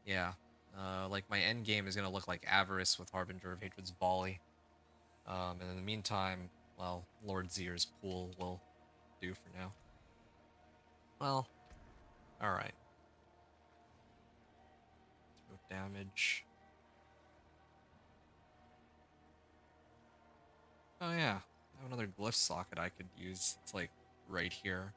Yeah. Like my end game is gonna look like Avarice with Harbinger of Hatred's Volley. And in the meantime, well, Lord Zier's Pool will do for now. Well, alright. Damage. Oh yeah, I have another glyph socket I could use. It's like right here.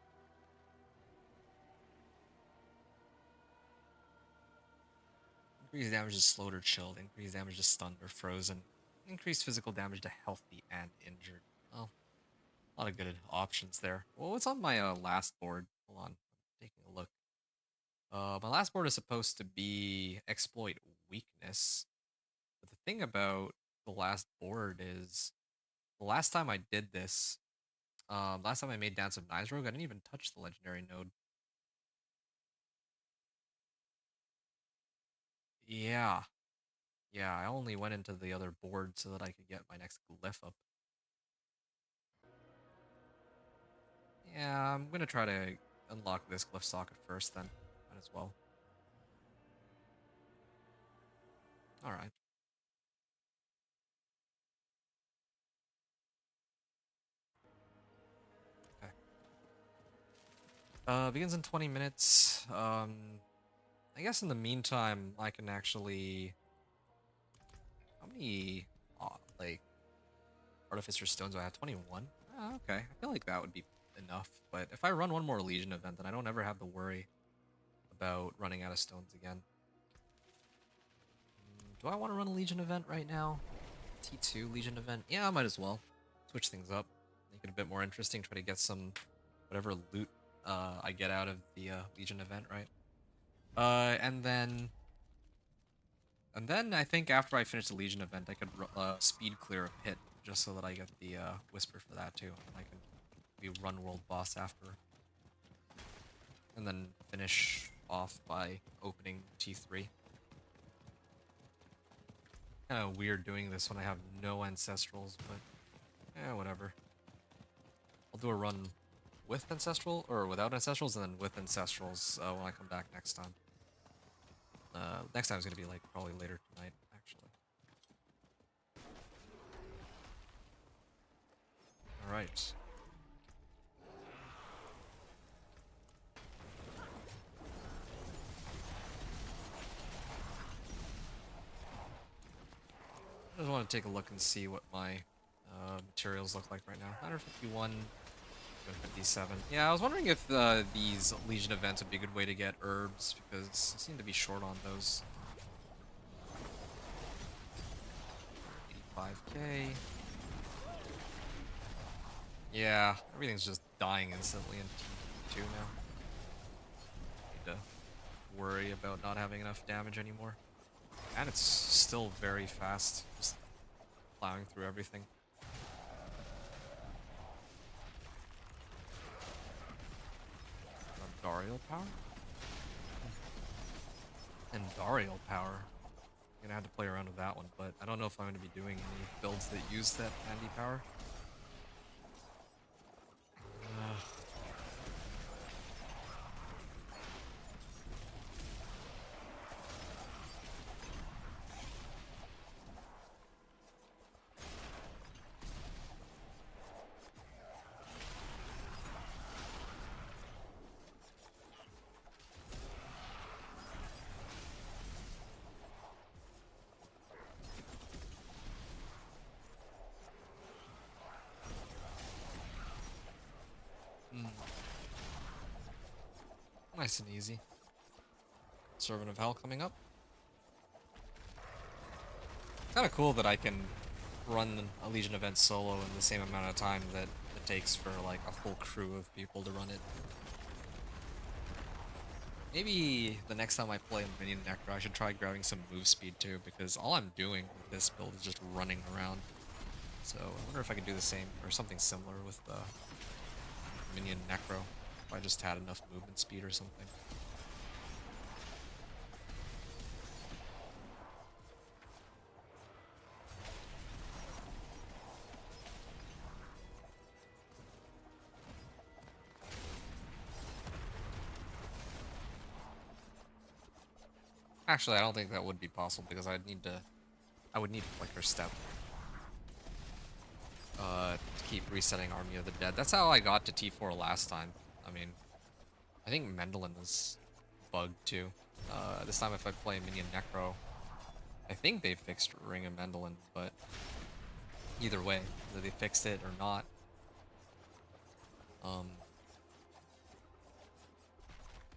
Increase damage to slowed or chilled. Increase damage to stunned or frozen. Increase physical damage to healthy and injured. Well, a lot of good options there. Well, what's on my last board? Hold on, I'm taking a look. My last board is supposed to be exploit weakness. But the thing about the last board is, the last time I did this, last time I made Dance of Knives Rogue, I didn't even touch the legendary node. Yeah. Yeah, I only went into the other board so that I could get my next glyph up. Yeah, I'm gonna try to unlock this glyph socket first then. Might as well. Alright. Okay. Begins in 20 minutes. I guess in the meantime, I can actually... How many, like, Artificer Stones do I have? 21? Oh, okay. I feel like that would be enough. But if I run one more Legion event, then I don't ever have to worry about running out of stones again. Do I want to run a Legion event right now? T2 Legion event? Yeah, I might as well. Switch things up. Make it a bit more interesting. Try to get some whatever loot I get out of the Legion event, right? And then I think after I finish the Legion event, I could speed clear a pit just so that I get the Whisper for that too. And I can maybe run World Boss after. And then finish off by opening T3. Kind of weird doing this when I have no Ancestrals, but whatever. I'll do a run with Ancestral, or without Ancestrals, and then with Ancestrals when I come back next time. Next time is going to be like probably later tonight, actually. Alright. I just want to take a look and see what my materials look like right now. 151, 157. Yeah, I was wondering if these Legion events would be a good way to get herbs, because I seem to be short on those. 85k. Yeah, everything's just dying instantly in T2 now. Need to worry about not having enough damage anymore. And it's still very fast. Just plowing through everything. Andariel power? Andariel power. I'm gonna have to play around with that one, but I don't know if I'm gonna be doing any builds that use that Andy power. Nice and easy. Servant of Hell coming up. Kind of cool that I can run a Legion event solo in the same amount of time that it takes for like a full crew of people to run it. Maybe the next time I play Minion Necro, I should try grabbing some move speed too, because all I'm doing with this build is just running around. So I wonder if I can do the same or something similar with the Minion Necro, if I just had enough movement speed or something. Actually, I don't think that would be possible because I would need Flicker Step. To keep resetting Army of the Dead. That's how I got to T4 last time. I mean, I think Mendelin is bugged too. This time if I play Minion Necro, I think they fixed Ring of Mendelin, but either way, whether they fixed it or not,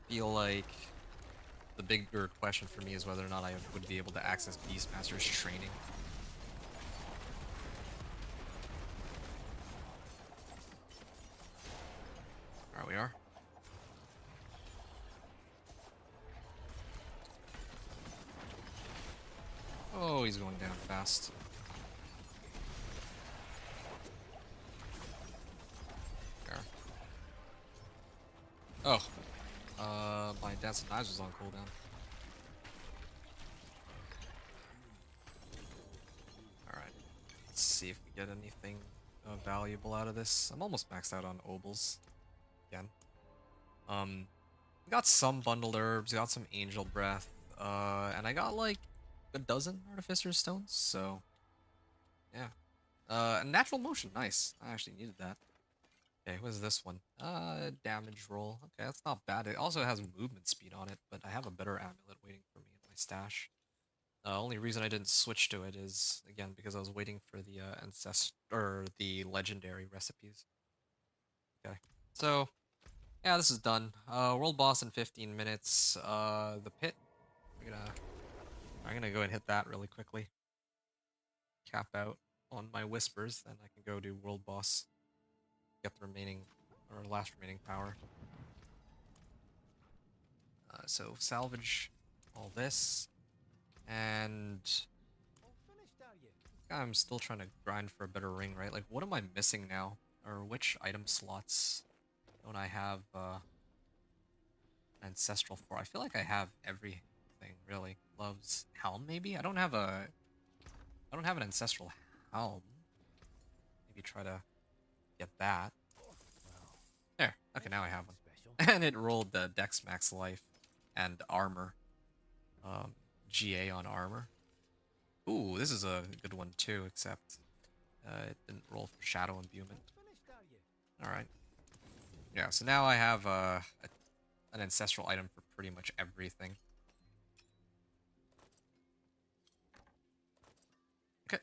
feel like the bigger question for me is whether or not I would be able to access Beastmaster's training. There we are. Oh, he's going down fast. There. Oh. My Dance of Knives was on cooldown. Alright. Let's see if we get anything valuable out of this. I'm almost maxed out on Obols. Again. Got some bundled herbs, got some angel breath, and I got like a dozen artificer stones, so yeah. Natural motion, nice. I actually needed that. Okay, what is this one? Damage roll. Okay, that's not bad. It also has movement speed on it, but I have a better amulet waiting for me in my stash. Only reason I didn't switch to it is, again, because I was waiting for the the legendary recipes. Okay, so yeah, this is done. World boss in 15 minutes. The pit. I'm gonna go and hit that really quickly. Cap out on my whispers, then I can go do world boss. Get the remaining, or last remaining power. So salvage all this, and All finished, are you? I'm still trying to grind for a better ring, right? Like, what am I missing now? Or which item slots don't I have ancestral for? I feel like I have everything, really. Love's helm, maybe? I don't have an ancestral helm. Maybe try to get that. There. Okay, now I have one. Special. And it rolled the Dex Max Life and armor. GA on armor. Ooh, this is a good one too, except it didn't roll for Shadow Imbuement. Finished, are you? Alright. Yeah, so now I have an ancestral item for pretty much everything. Okay.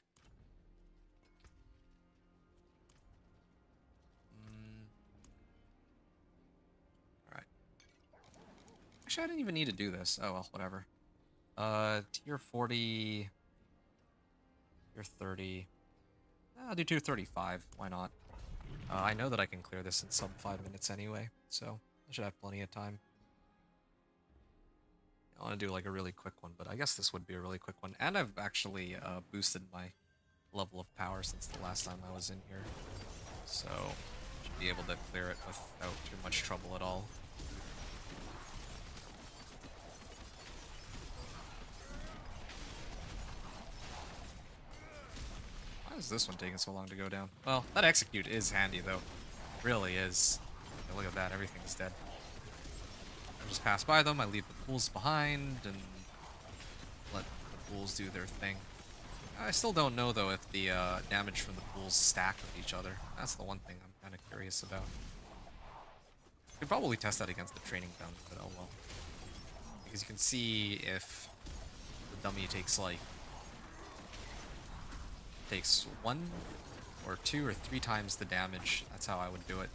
Alright. Actually, I didn't even need to do this. Oh well, whatever. Tier 40... Tier 30... I'll do tier 35. Why not? I know that I can clear this in sub 5 minutes anyway, so I should have plenty of time. I want to do like a really quick one, but I guess this would be a really quick one. And I've actually boosted my level of power since the last time I was in here. So, should be able to clear it without too much trouble at all. Why is this one taking so long to go down? Well, that execute is handy though. It really is. Okay, look at that, everything's dead. I just pass by them, I leave the pools behind, and let the pools do their thing. I still don't know though if the damage from the pools stack with each other. That's the one thing I'm kind of curious about. Could probably test that against the training dummy, but oh well. Because you can see if the dummy takes like one or two or three times the damage. That's how I would do it.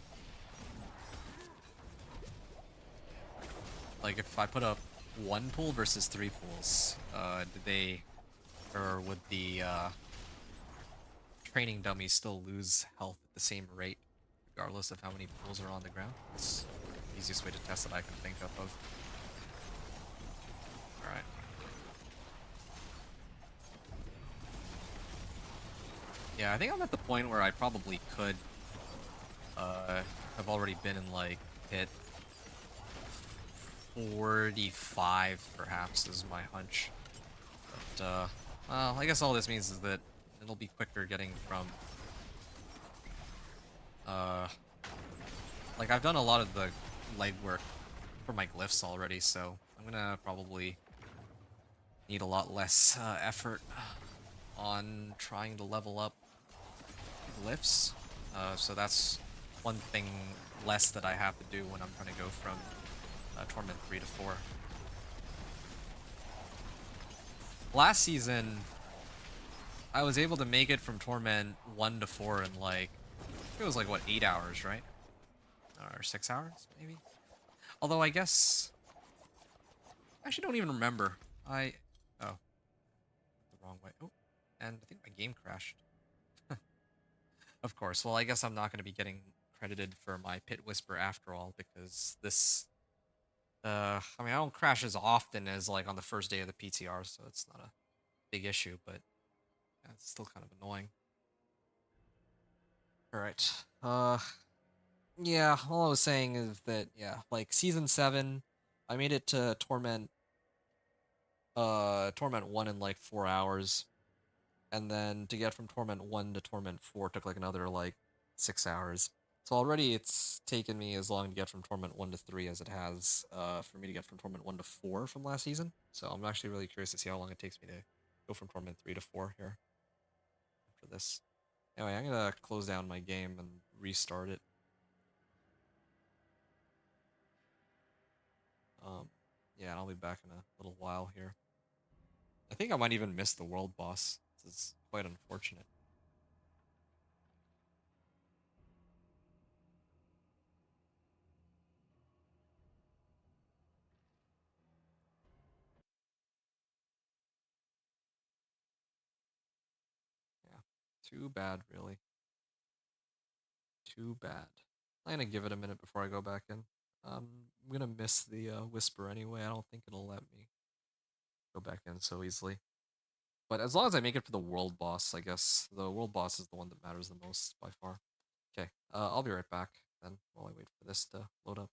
Like if I put up one pool versus three pools, would the training dummies still lose health at the same rate, regardless of how many pools are on the ground? It's the easiest way to test that I can think of. Alright. Yeah, I think I'm at the point where I probably could have already been in like hit 45 perhaps is my hunch. But well, I guess all this means is that it'll be quicker getting from like I've done a lot of the legwork for my glyphs already, so I'm gonna probably need a lot less effort on trying to level up glyphs. So that's one thing less that I have to do when I'm trying to go from Torment 3 to 4. Last season, I was able to make it from Torment 1 to 4 in like, it was like what, 8 hours, right? Or 6 hours, maybe? Although I guess, I actually don't even remember. Oh, the wrong way. Oh, and I think my game crashed. Of course. Well, I guess I'm not going to be getting credited for my Pit Whisper after all, because this, I mean, I don't crash as often as like on the first day of the PTR, so it's not a big issue, but yeah, it's still kind of annoying. Alright. Yeah, all I was saying is that, yeah, like Season 7, I made it to Torment 1 in like 4 hours. And then to get from Torment 1 to Torment 4 took like another like 6 hours. So already it's taken me as long to get from Torment 1 to 3 as it has for me to get from Torment 1 to 4 from last season. So I'm actually really curious to see how long it takes me to go from Torment 3 to 4 here after this. Anyway, I'm gonna close down my game and restart it. Yeah, and I'll be back in a little while here. I think I might even miss the world boss. This is quite unfortunate. Yeah, too bad, really. Too bad. I'm gonna give it a minute before I go back in. I'm gonna miss the whisper anyway. I don't think it'll let me go back in so easily. But as long as I make it for the world boss, I guess the world boss is the one that matters the most by far. Okay, I'll be right back then while I wait for this to load up.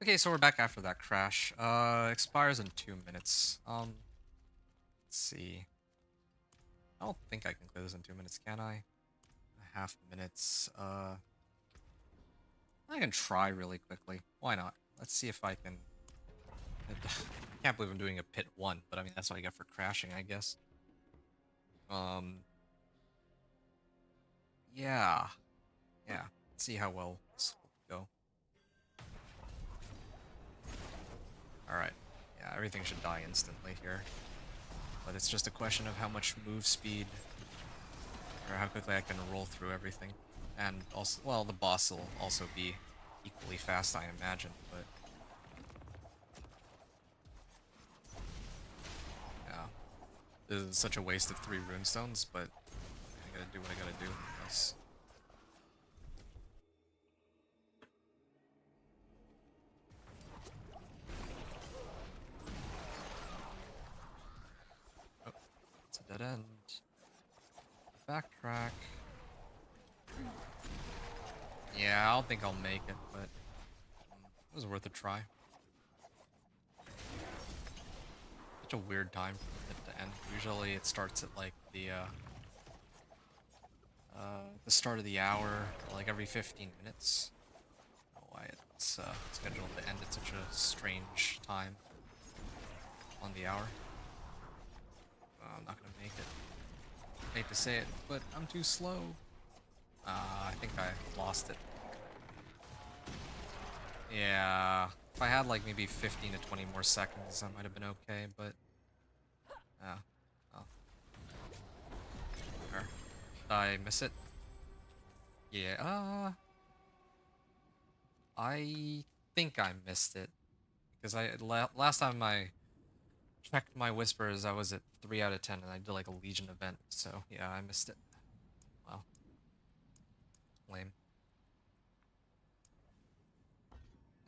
Okay, so we're back after that crash. Expires in 2 minutes. Let's see. I don't think I can clear this in 2 minutes, can I? A half minutes. I can try really quickly. Why not? Let's see if I can. I can't believe I'm doing a pit 1, but I mean that's what I get for crashing, I guess. Yeah. Yeah. Let's see how well this will go. Alright. Yeah, everything should die instantly here. But it's just a question of how much move speed, or how quickly I can roll through everything. And also, well, the boss will also be equally fast, I imagine, but... yeah. This is such a waste of 3 runestones, but I gotta do what I gotta do. Else. Oh, it's a dead end. Backtrack. Yeah, I don't think I'll make it, but it was worth a try. Such a weird time for it to end. Usually it starts at like the start of the hour, like every 15 minutes. I don't know why it's scheduled to end at such a strange time on the hour. I'm not gonna make it. Hate to say it, but I'm too slow. I think I lost it. Yeah, if I had like maybe 15 to 20 more seconds, I might have been okay, but... oh. There. Did I miss it? Yeah, I think I missed it. Because last time I checked my whispers, I was at 3 out of 10, and I did like a Legion event, so yeah, I missed it. Wow. Lame.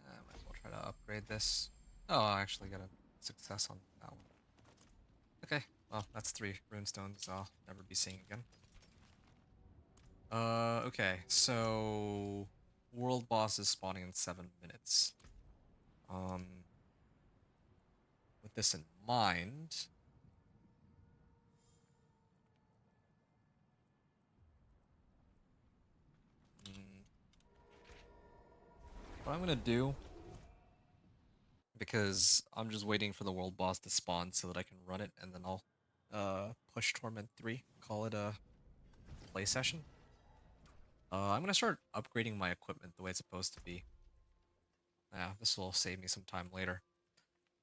Might as well try to upgrade this. Oh, I actually got a success on that one. Okay, well, that's 3 runestones I'll never be seeing again. Okay, so... world boss is spawning in 7 minutes. With this in mind... what I'm gonna do... because I'm just waiting for the world boss to spawn so that I can run it, and then I'll push Torment 3, call it a play session. I'm gonna start upgrading my equipment the way it's supposed to be. Yeah, this will save me some time later.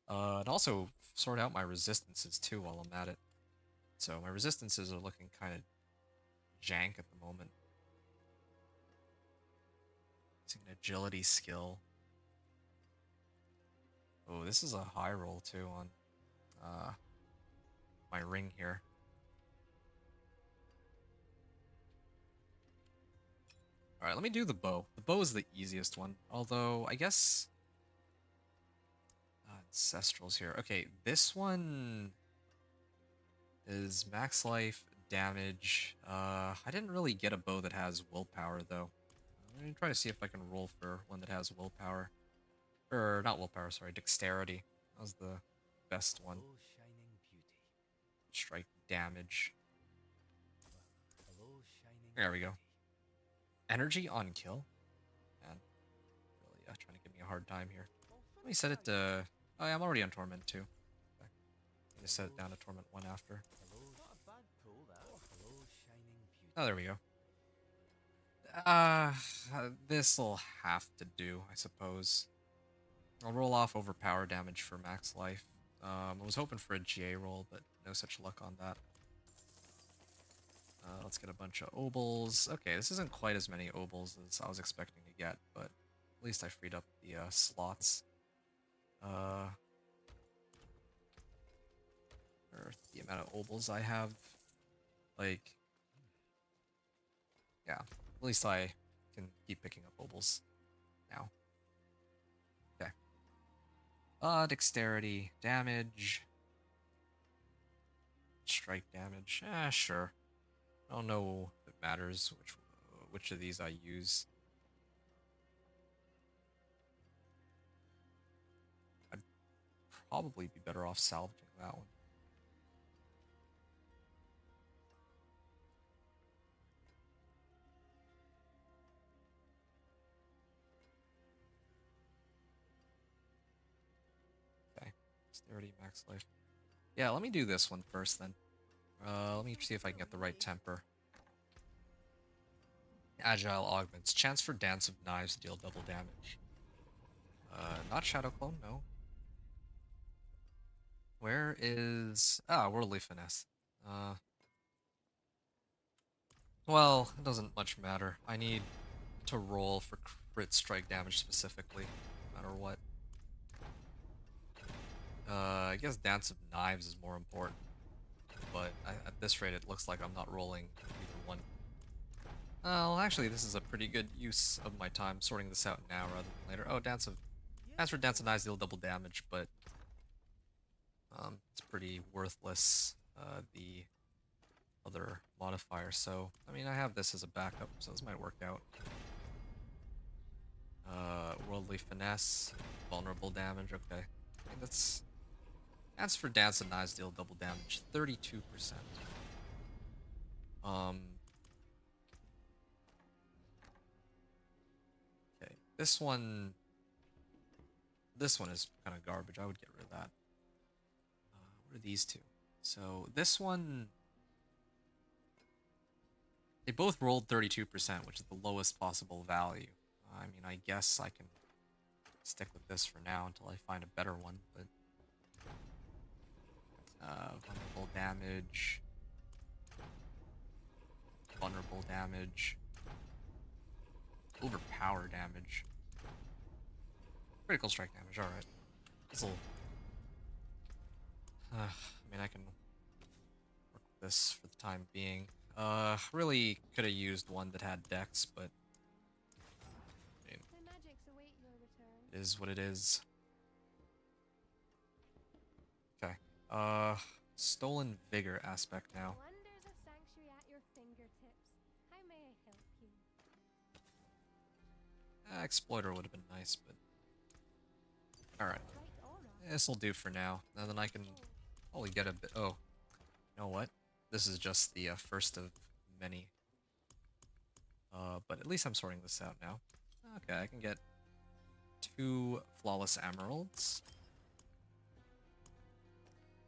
And also sort out my resistances too while I'm at it. So my resistances are looking kind of jank at the moment. Using an agility skill. Oh, this is a high roll too on my ring here. Alright, let me do the bow. The bow is the easiest one. Although, I guess... Ancestrals here. Okay, this one is max life, damage. I didn't really get a bow that has willpower, though. I'm gonna try to see if I can roll for one that has willpower. Or, not willpower, sorry, dexterity. That was the best one. Oh, shining beauty. Strike damage. Hello, shining There we go. beauty. Energy on kill? Man, really trying to give me a hard time here. Let me set it to... oh, yeah, I'm already on Torment 2. Okay. I just set it down to Torment 1 after. Not a bad pull, that. Hello, shining beauty. Oh, there we go. This'll have to do, I suppose. I'll roll off overpower damage for max life. I was hoping for a GA roll, but no such luck on that. Let's get a bunch of obols. Okay, this isn't quite as many obols as I was expecting to get, but at least I freed up the slots. Or the amount of obols I have. Like, yeah, at least I can keep picking up obols now. Okay. Dexterity, damage, strike damage. Sure. I don't know if it matters which of these I use. I'd probably be better off salvaging that one. 30 max life. Yeah, let me do this one first then. Let me see if I can get the right temper. Agile augments. Chance for Dance of Knives to deal double damage. Not Shadow Clone, no. Where is... Ah, Worldly Finesse. Well, it doesn't much matter. I need to roll for crit strike damage specifically, no matter what. I guess Dance of Knives is more important. But at this rate, it looks like I'm not rolling either one. Well, actually, this is a pretty good use of my time sorting this out now rather than later. Oh, Dance for Dance of Knives deal double damage, but it's pretty worthless. The other modifier. So, I mean, I have this as a backup, so this might work out. Worldly Finesse, vulnerable damage. Okay, I mean, that's for Dance of Knives deal double damage, 32%. Okay, this one is kind of garbage. I would get rid of that. What are these two? So this one, they both rolled 32%, which is the lowest possible value. I mean, I guess I can stick with this for now until I find a better one, but vulnerable damage, overpower damage, critical strike damage. All right, this'll. I mean, I can work with this for the time being. Really could have used one that had dex, but I mean, The magics await your return. it is what it is. Okay. Stolen Vigor aspect now. Wonders of sanctuary at your fingertips. How may I help you? Exploiter would have been nice, but alright. Right aura. This'll do for now. And then I can probably get a bit. Oh, you know what? This is just the first of many. But at least I'm sorting this out now. Okay, I can get 2 Flawless Emeralds.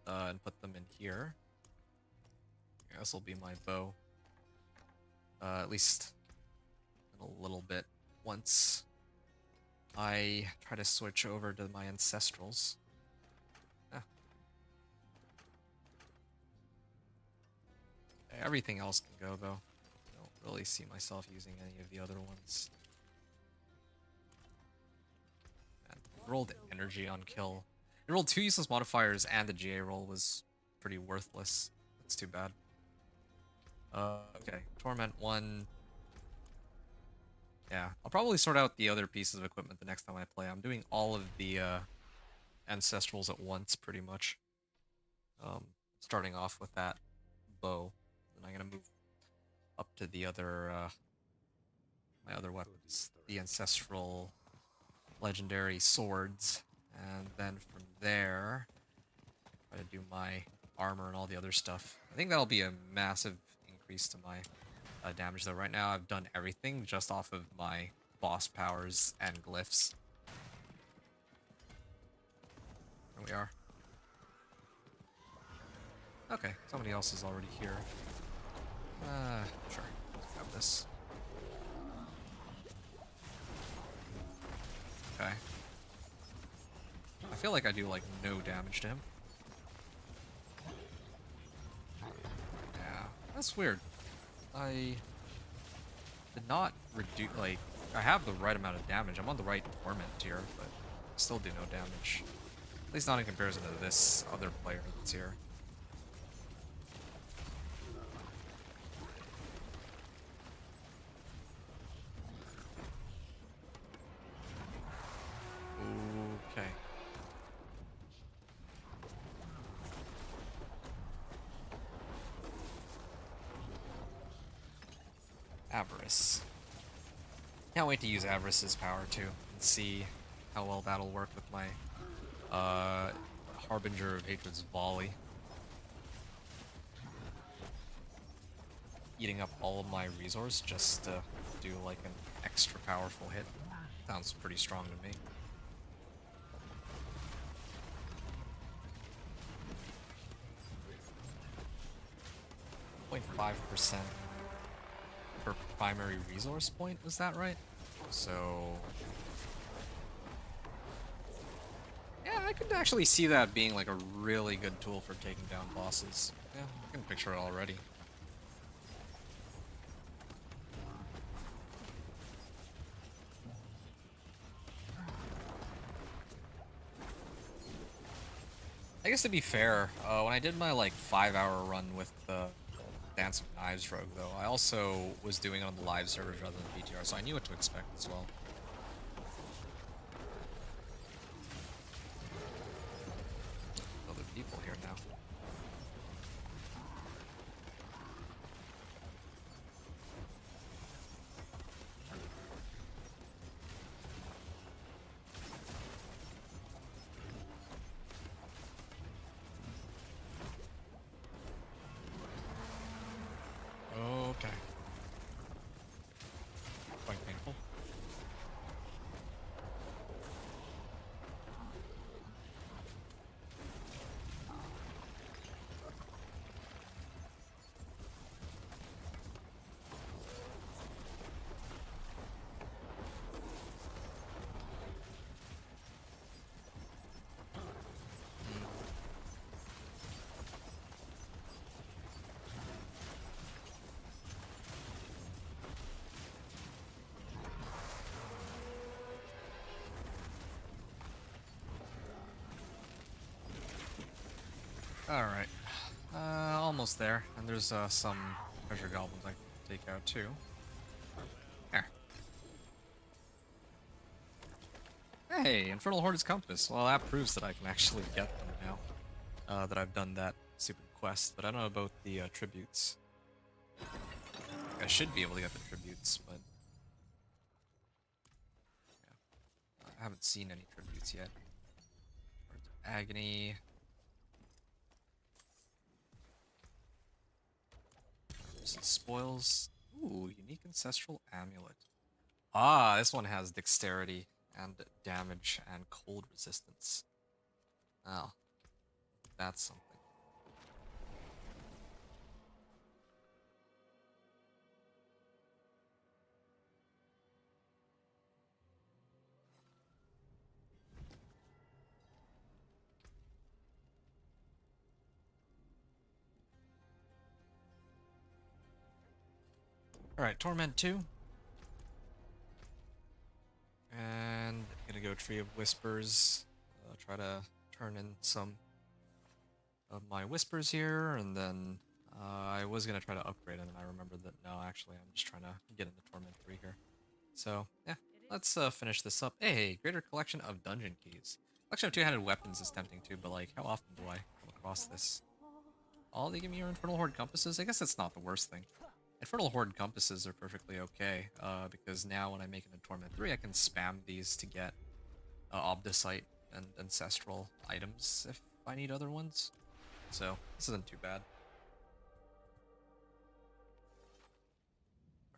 And put them in here. Yeah, this will be my bow. At least in a little bit. Once I try to switch over to my Ancestrals. Ah. Okay, everything else can go, though. I don't really see myself using any of the other ones. Man, rolled energy on kill. It rolled 2 useless modifiers and the GA roll was pretty worthless. That's too bad. Okay. Torment 1. Yeah, I'll probably sort out the other pieces of equipment the next time I play. I'm doing all of the Ancestrals at once, pretty much. Starting off with that bow. Then I'm gonna move up to the other, my other weapons. The Ancestral Legendary Swords. And then from there, try to do my armor and all the other stuff. I think that'll be a massive increase to my damage, though. Right now, I've done everything just off of my boss powers and glyphs. There we are. Okay, somebody else is already here. Sure. Let's grab this. Okay. I feel like I do, like, no damage to him. Yeah, that's weird. I did not reduce, like, I have the right amount of damage. I'm on the right Torment tier, but still do no damage. At least not in comparison to this other player that's here. Okay. Avarice. Can't wait to use Avarice's power too and see how well that'll work with my Harbinger of Hatred's volley. Eating up all of my resource just to do like an extra powerful hit. Sounds pretty strong to me. 0.5% per primary resource point, is that right? So yeah, I could actually see that being like a really good tool for taking down bosses. Yeah, I can picture it already. I guess to be fair, when I did my like 5-hour run with the Dance of Knives rogue, though, I also was doing it on the live servers rather than PTR, so I knew what to expect as well. Other people here now. Okay. Quite painful. Alright. Almost there. And there's some treasure goblins I can take out too. There. Hey, Infernal Horde's Compass. Well, that proves that I can actually get them now. That I've done that stupid quest. But I don't know about the tributes. I should be able to get the tributes, but yeah. I haven't seen any tributes yet. Words of Agony. Some spoils. Ooh, unique ancestral amulet. Ah, this one has dexterity and damage and cold resistance. Oh, that's something. Alright, Torment 2. And gonna go Tree of Whispers. Try to turn in some of my Whispers here, and then I was gonna try to upgrade it, and I remembered that no, actually, I'm just trying to get into Torment 3 here. So, yeah, let's finish this up. Hey, greater collection of dungeon keys. Collection of two-handed weapons is tempting too, but like, how often do I come across this? All they give me are Infernal Horde compasses? I guess that's not the worst thing. Infernal Horde compasses are perfectly okay, because now when I make it in Torment 3, I can spam these to get Obdicite and Ancestral items if I need other ones. So, this isn't too bad.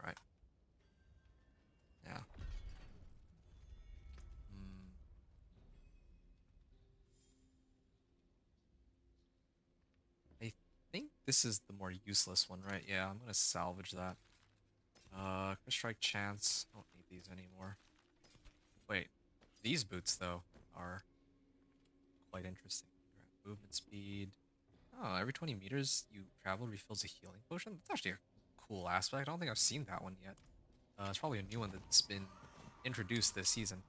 Alright. Yeah. I think this is the more useless one, right? Yeah, I'm gonna salvage that. Quick Strike Chance. I don't need these anymore. Wait, these boots, though, are quite interesting. Movement speed. Oh, every 20 meters you travel refills a healing potion? That's actually a cool aspect. I don't think I've seen that one yet. It's probably a new one that's been introduced this season.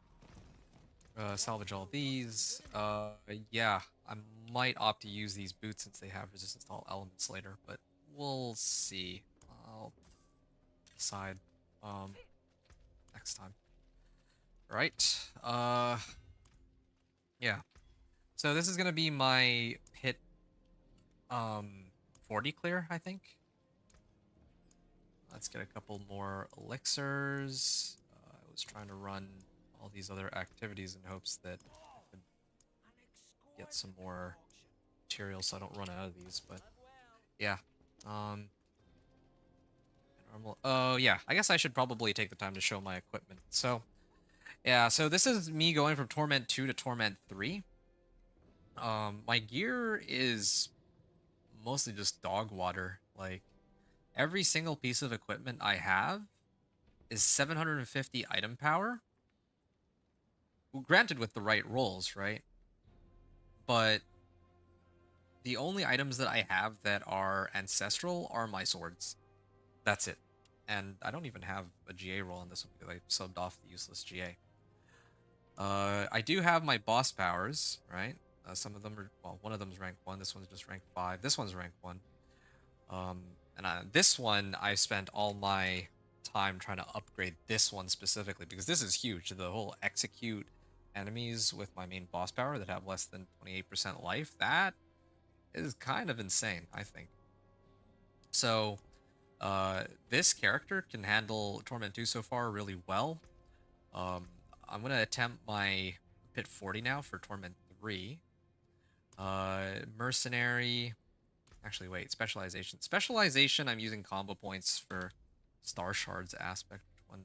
Salvage all these. Yeah, I might opt to use these boots since they have resistance to all elements later, but we'll see. I'll decide next time. Right. Yeah. So this is gonna be my pit 40 clear, I think. Let's get a couple more elixirs. I was trying to run all these other activities in hopes that I could get some more materials so I don't run out of these, but yeah. Normal. Oh, yeah. I guess I should probably take the time to show my equipment. So, yeah, so this is me going from Torment 2 to Torment 3. My gear is mostly just dog water. Like, Every single piece of equipment I have is 750 item power. Well, granted, with the right rolls, right? But the only items that I have that are ancestral are my swords. That's it. And I don't even have a GA roll on this one because I subbed off the useless GA. I do have my boss powers, right? Some of them are, well, one of them is rank 1. This one's just rank 5. This one's rank 1. This one, I spent all my time trying to upgrade this one specifically because this is huge. The whole execute enemies with my main boss power that have less than 28% life, that is kind of insane, I think. So, this character can handle Torment 2 so far really well. I'm going to attempt my Pit 40 now for Torment 3. Mercenary. Actually, wait. Specialization. Specialization, I'm using combo points for Star Shards aspect. One.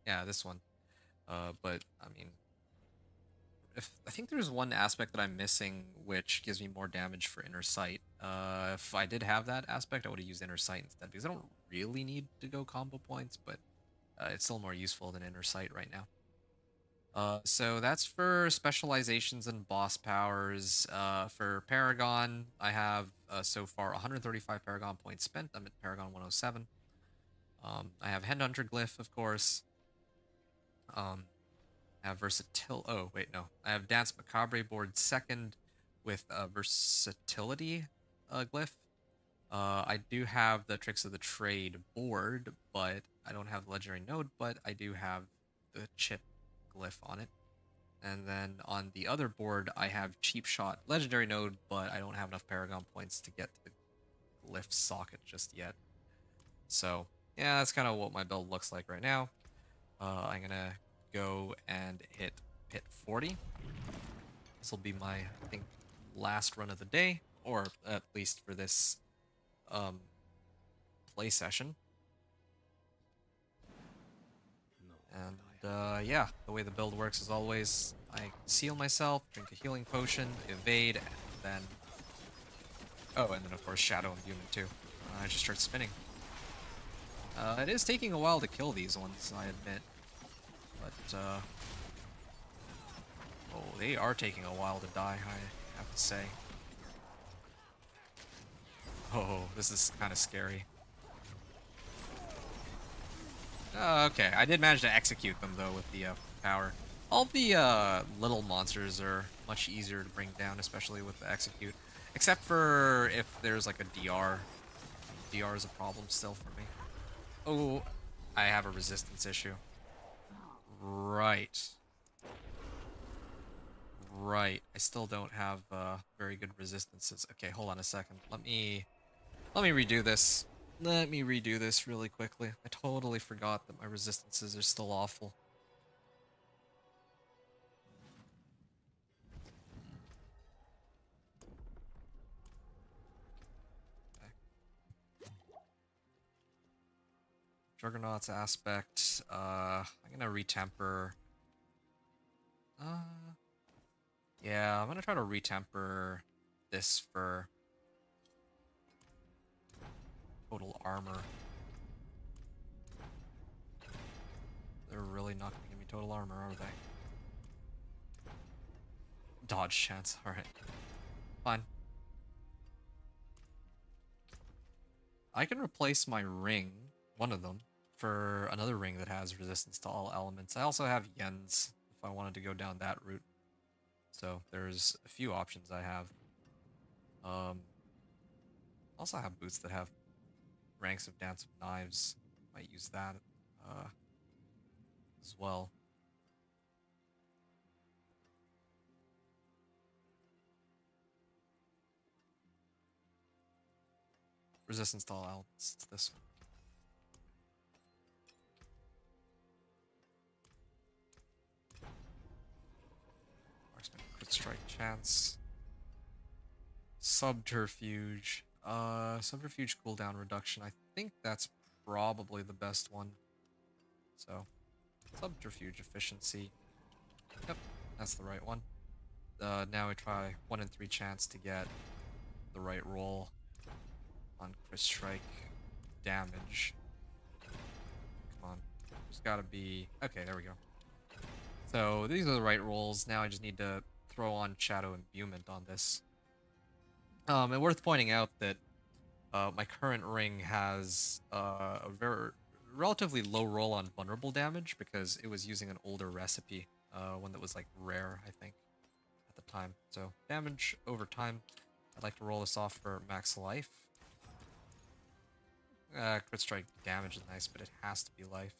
Yeah, this one. But, I mean, I think there's one aspect that I'm missing which gives me more damage for Inner Sight. If I did have that aspect, I would have used Inner Sight instead because I don't really need to go combo points, but it's still more useful than Inner Sight right now. So that's for specializations and boss powers. For Paragon, I have so far 135 Paragon points spent. I'm at Paragon 107. I have Headhunter Glyph, of course. I have Versatility. Oh, wait, no. I have Dance Macabre board second with Versatility Glyph. I do have the Tricks of the Trade board, but I don't have the Legendary Node, but I do have the Chip Glyph on it. And then on the other board, I have Cheap Shot Legendary Node, but I don't have enough Paragon points to get to the Glyph socket just yet. So, yeah, that's kind of what my build looks like right now. I'm going to go and hit Pit 40. This will be my, I think, last run of the day, or at least for this play session. And yeah, the way the build works is always I seal myself, drink a healing potion, evade, and then and then of course Shadow Imbuement too. I just start spinning. It is taking a while to kill these ones, I admit, but oh, they are taking a while to die, I have to say. Oh, this is kind of scary. Okay, I did manage to execute them though with the power. All the little monsters are much easier to bring down, especially with the execute. Except for if there's like a DR. DR is a problem still for me. Oh, I have a resistance issue. Right. Right. I still don't have very good resistances. Okay, hold on a second. Let me redo this. Let me redo this really quickly. I totally forgot that my resistances are still awful. Okay. Juggernaut's aspect. I'm gonna retemper. Yeah, I'm gonna try to retemper this for total armor. They're really not gonna give me total armor, are they? Dodge chance, alright. Fine. I can replace my ring, one of them, for another ring that has resistance to all elements. I also have Yens if I wanted to go down that route. So there's a few options I have. Also have boots that have ranks of Dance of Knives. Might use that as well. Resistance to all elements. It's this one. Marksman crit strike chance. Subterfuge. Subterfuge cooldown reduction. I think that's probably the best one. So, subterfuge efficiency. Yep, that's the right one. Now we try 1 in 3 chance to get the right roll on crit strike damage. Come on. There's gotta be... Okay, there we go. So these are the right rolls. Now I just need to throw on Shadow Imbuement on this. And worth pointing out that my current ring has a very relatively low roll on vulnerable damage because it was using an older recipe, one that was like rare, I think, at the time. So damage over time. I'd like to roll this off for max life. Crit strike damage is nice, but it has to be life.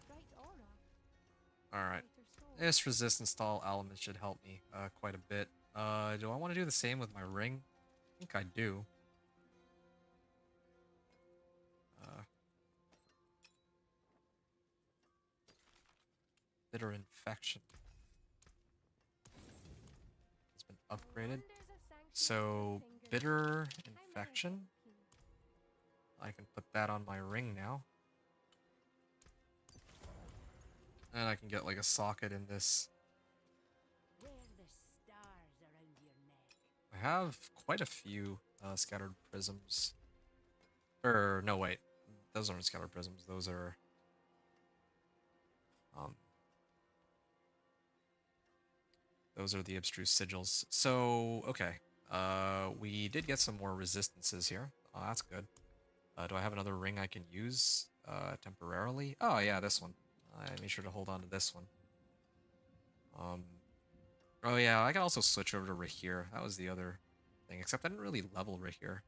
Bright aura. Alright. Brighter soul. This resistance to all elements should help me quite a bit. Do I want to do the same with my ring? I think I do. Bitter Infection. It's been upgraded. So, Bitter Infection. I can put that on my ring now. And I can get like a socket in this. Wear the stars around your neck. I have quite a few scattered prisms. Or, no, wait. Those aren't scattered prisms. Those are... Those are the abstruse sigils. So, okay. We did get some more resistances here. Oh, that's good. Do I have another ring I can use temporarily? Oh, yeah, this one. I made sure to hold on to this one. Oh, yeah, I can also switch over to Rahir. That was the other thing, except I didn't really level Rahir.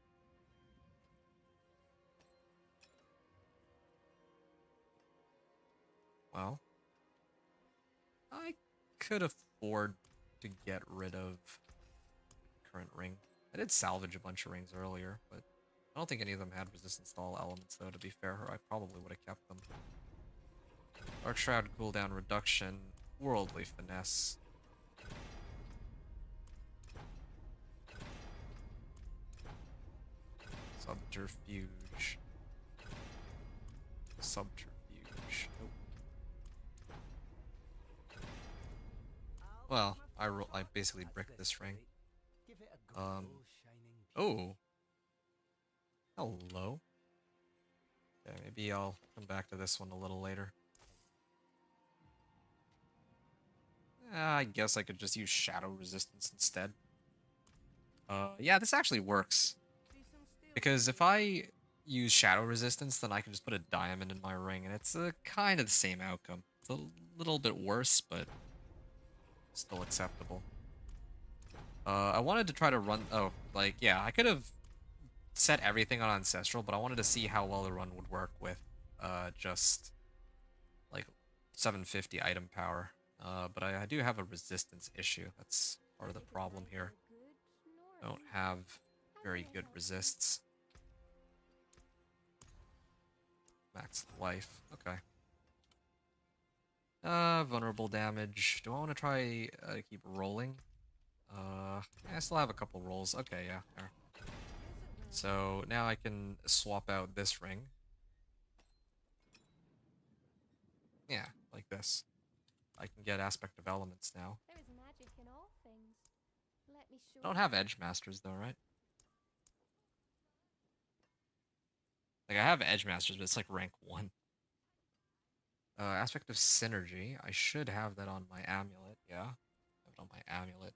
Well, I could afford to get rid of current ring. I did salvage a bunch of rings earlier, but I don't think any of them had resistance to all elements, though, to be fair. I probably would have kept them. Dark Shroud cooldown reduction, Worldly Finesse. Subterfuge. Subterfuge. Nope. Well, I basically bricked this ring. Oh. Hello. Yeah, maybe I'll come back to this one a little later. I guess I could just use Shadow Resistance instead. Yeah, this actually works. Because if I use Shadow Resistance, then I can just put a diamond in my ring, and it's kind of the same outcome. It's a little bit worse, but still acceptable. I wanted to try to run... Oh, like, yeah, I could have set everything on Ancestral, but I wanted to see how well the run would work with just, like, 750 item power. But I do have a resistance issue. That's part of the problem here. I don't have very good resists. Max life. Okay. Vulnerable damage. Do I want to try keep rolling? I still have a couple rolls. Okay, yeah. There. So now I can swap out this ring. Yeah, like this. I can get Aspect of Elements now. There is magic in all things. Let me show I don't have Edge Masters though, right? Like I have Edge Masters, but it's like rank 1. Aspect of Synergy. I should have that on my amulet, yeah. I have it on my amulet.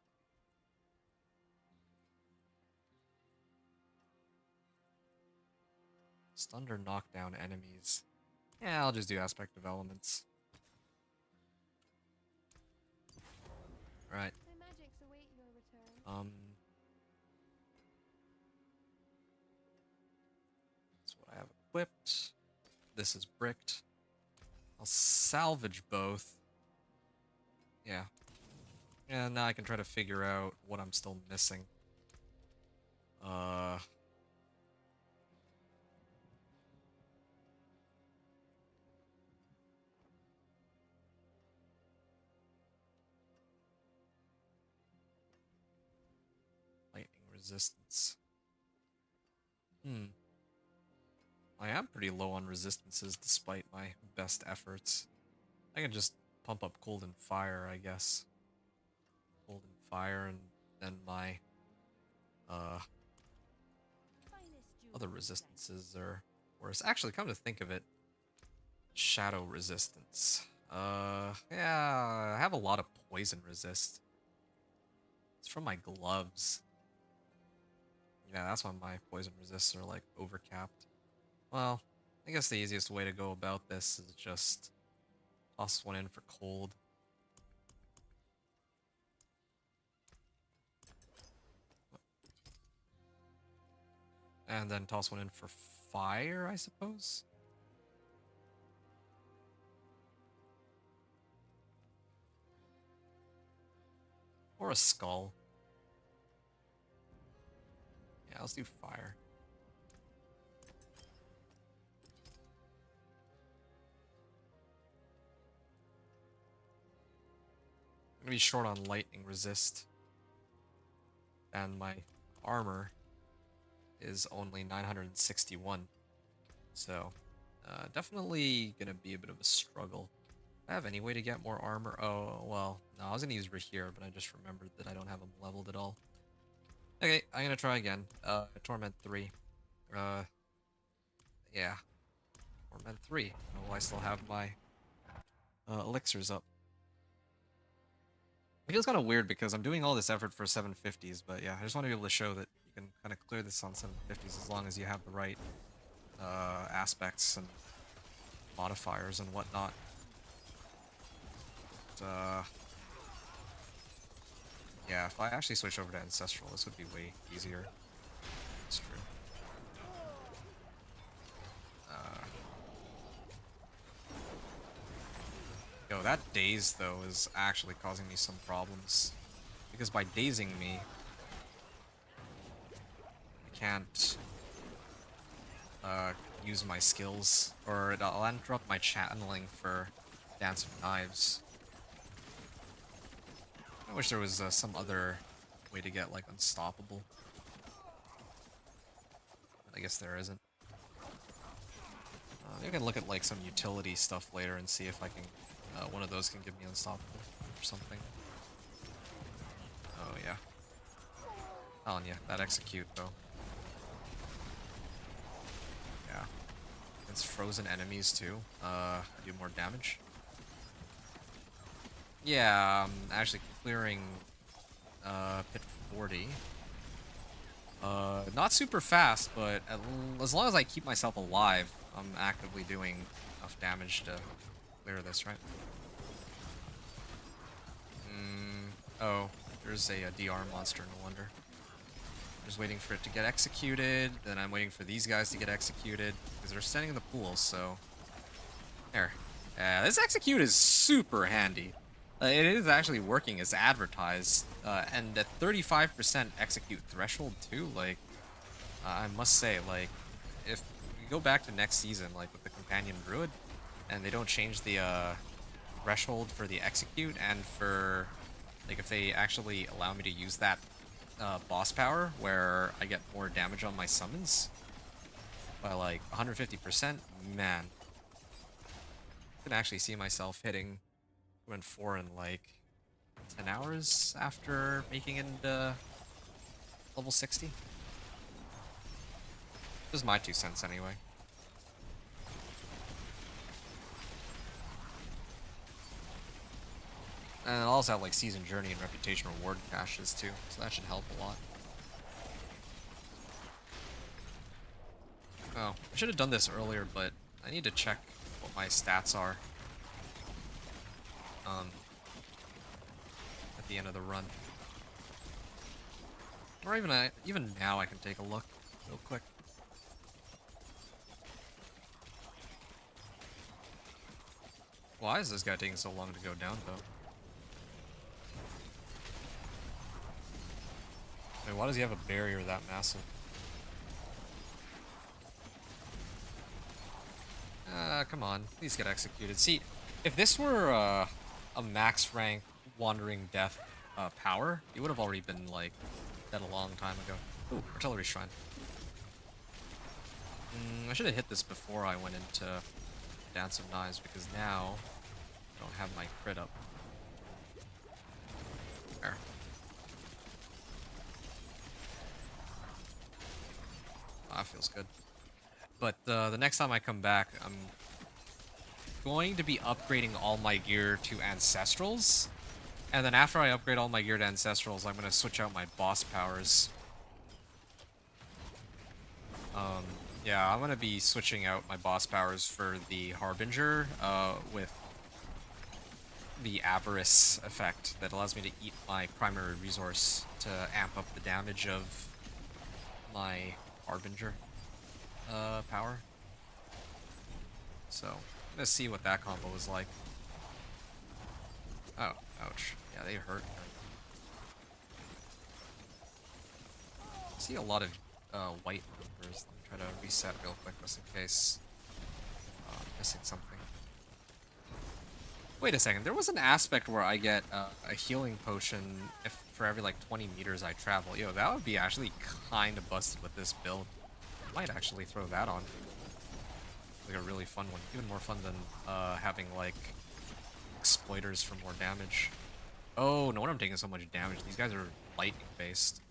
Stun or knock down enemies. Yeah, I'll just do Aspect of Elements. Alright. My magics await your return. That's what I have equipped. This is bricked. I'll salvage both. Yeah. And now I can try to figure out what I'm still missing. Lightning resistance. I am pretty low on resistances despite my best efforts. I can just pump up cold and fire, I guess. Cold and fire, and then my other resistances are worse. Actually, come to think of it, shadow resistance. Yeah, I have a lot of poison resist. It's from my gloves. Yeah, that's why my poison resists are like overcapped. Well, I guess the easiest way to go about this is just toss one in for cold. And then toss one in for fire, I suppose? Or a skull. Yeah, let's do fire. I'm gonna be short on lightning resist. And my armor is only 961. So, definitely gonna be a bit of a struggle. I have any way to get more armor? Oh, well, no, I was gonna use Rahir, but I just remembered that I don't have him leveled at all. Okay, I'm gonna try again. Torment 3. Yeah. Torment 3. Oh, I still have my elixirs up. It feels kind of weird because I'm doing all this effort for 750s, but yeah, I just want to be able to show that you can kind of clear this on 750s as long as you have the right aspects and modifiers and whatnot. But, yeah, if I actually switch over to Ancestral, this would be way easier. It's true. Yo, that daze, though, is actually causing me some problems. Because by dazing me, I can't use my skills, or I'll interrupt my channeling for Dance of Knives. I wish there was some other way to get, like, unstoppable. I guess there isn't. Maybe I can look at, like, some utility stuff later and see if I can... one of those can give me unstoppable or something. Oh, yeah. Telling you, that execute, though. Yeah. Against frozen enemies, too. Do more damage. Yeah, I'm actually clearing pit 40. Not super fast, but as long as I keep myself alive, I'm actively doing enough damage to clear this, right? Oh, there's a DR monster, no wonder. I'm just waiting for it to get executed, then I'm waiting for these guys to get executed, because they're standing in the pool, so... There. This execute is super handy. It is actually working as advertised, and at 35% execute threshold too, like, I must say, like, if we go back to next season, like, with the Companion Druid, and they don't change the, threshold for the execute, and for, like, if they actually allow me to use that, boss power, where I get more damage on my summons, by, like, 150%, man. I can actually see myself hitting 2 and 4 in, like, 10 hours after making it into level 60. This is my 2 cents anyway. And I'll also have like Season Journey and Reputation Reward caches too, so that should help a lot. Oh, I should have done this earlier, but I need to check what my stats are. At the end of the run. Or even now I can take a look real quick. Why is this guy taking so long to go down, though? I mean, why does he have a barrier that massive? Come on. Please get executed. See, if this were a max rank Wandering Death power, he would have already been, like, dead a long time ago. Ooh, Artillery Shrine. I should have hit this before I went into Dance of Knives, because now I don't have my crit up. There. Oh, that feels good. But the next time I come back, I'm going to be upgrading all my gear to Ancestrals. And then after I upgrade all my gear to Ancestrals, I'm going to switch out my boss powers. Yeah, I'm going to be switching out my boss powers for the Harbinger with the Avarice effect that allows me to eat my primary resource to amp up the damage of my Harbinger power. So, I'm going to see what that combo is like. Oh, ouch. Yeah, they hurt. I see a lot of white numbers. Let me try to reset real quick just in case I'm missing something. Wait a second, there was an aspect where I get a healing potion for every like 20 meters I travel. Yo, that would be actually kind of busted with this build. I might actually throw that on. Like a really fun one. Even more fun than having like exploiters for more damage. Oh, no wonder I'm taking so much damage. These guys are lightning based.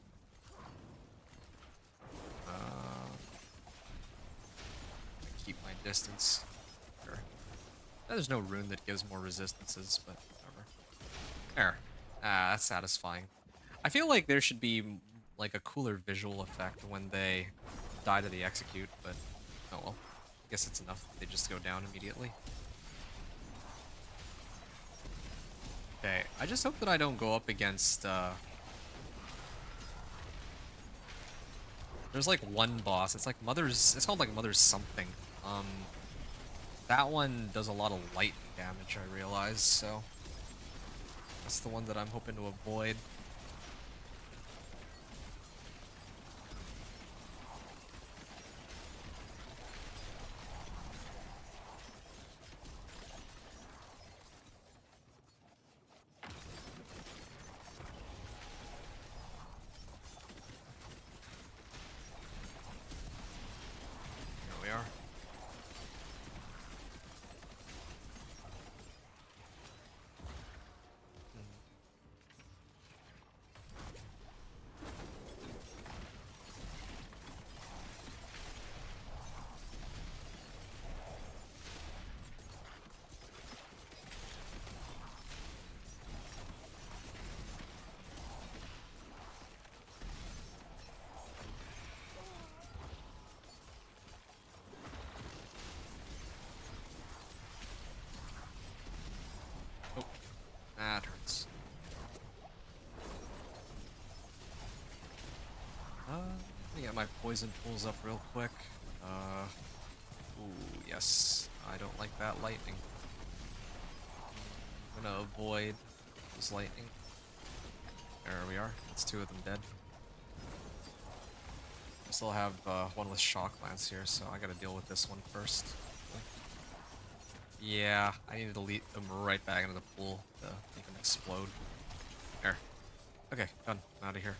Keep my distance. Sure. There's no rune that gives more resistances, but whatever. There. Ah, that's satisfying. I feel like there should be like a cooler visual effect when they die to the execute, but oh well. I guess it's enough that they just go down immediately. Okay, I just hope that I don't go up against there's like one boss. It's like Mother's. It's called like Mother's something. That one does a lot of lightning damage, I realize. So that's the one that I'm hoping to avoid. Here we are. Oh, that hurts. Let me get my poison pools up real quick. Ooh, yes. I don't like that lightning. I'm gonna avoid this lightning. There we are. That's two of them dead. I still have one with shock lance here, so I gotta deal with this one first. Yeah, I needed to lead them right back into the pool to make them explode. There. Okay, done. I'm out of here.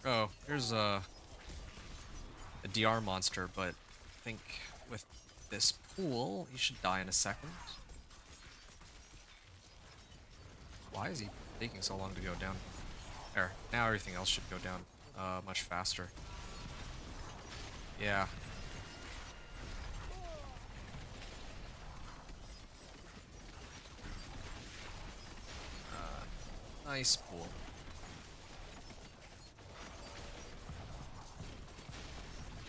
Oh, here's a DR monster, but I think with this pool, he should die in a second. Why is he taking so long to go down? There. Now everything else should go down much faster. Yeah. Nice pool.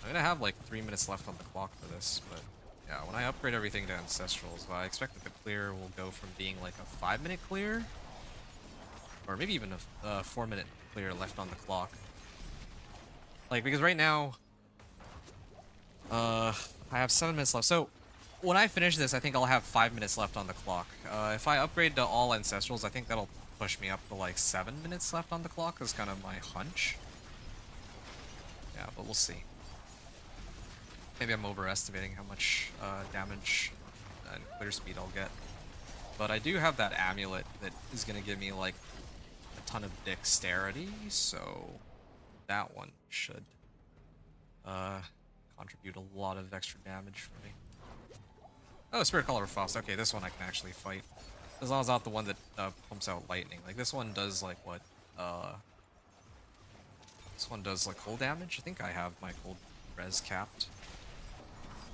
I'm gonna have like 3 minutes left on the clock for this, but yeah, when I upgrade everything to Ancestrals, I expect that the clear will go from being like a 5-minute clear, or maybe even a 4-minute clear left on the clock. Like, because right now, I have 7 minutes left. So when I finish this, I think I'll have 5 minutes left on the clock. If I upgrade to all Ancestrals, I think that'll push me up to like 7 minutes left on the clock. Is kind of my hunch. Yeah, but we'll see. Maybe I'm overestimating how much damage and clear speed I'll get. But I do have that amulet that is going to give me like a ton of dexterity, so that one should contribute a lot of extra damage for me. Oh, Spirit Collar Frost. Okay, this one I can actually fight. As long as I'm not the one that pumps out lightning. Like, this one does, like, what? This one does like cold damage. I think I have my cold res capped.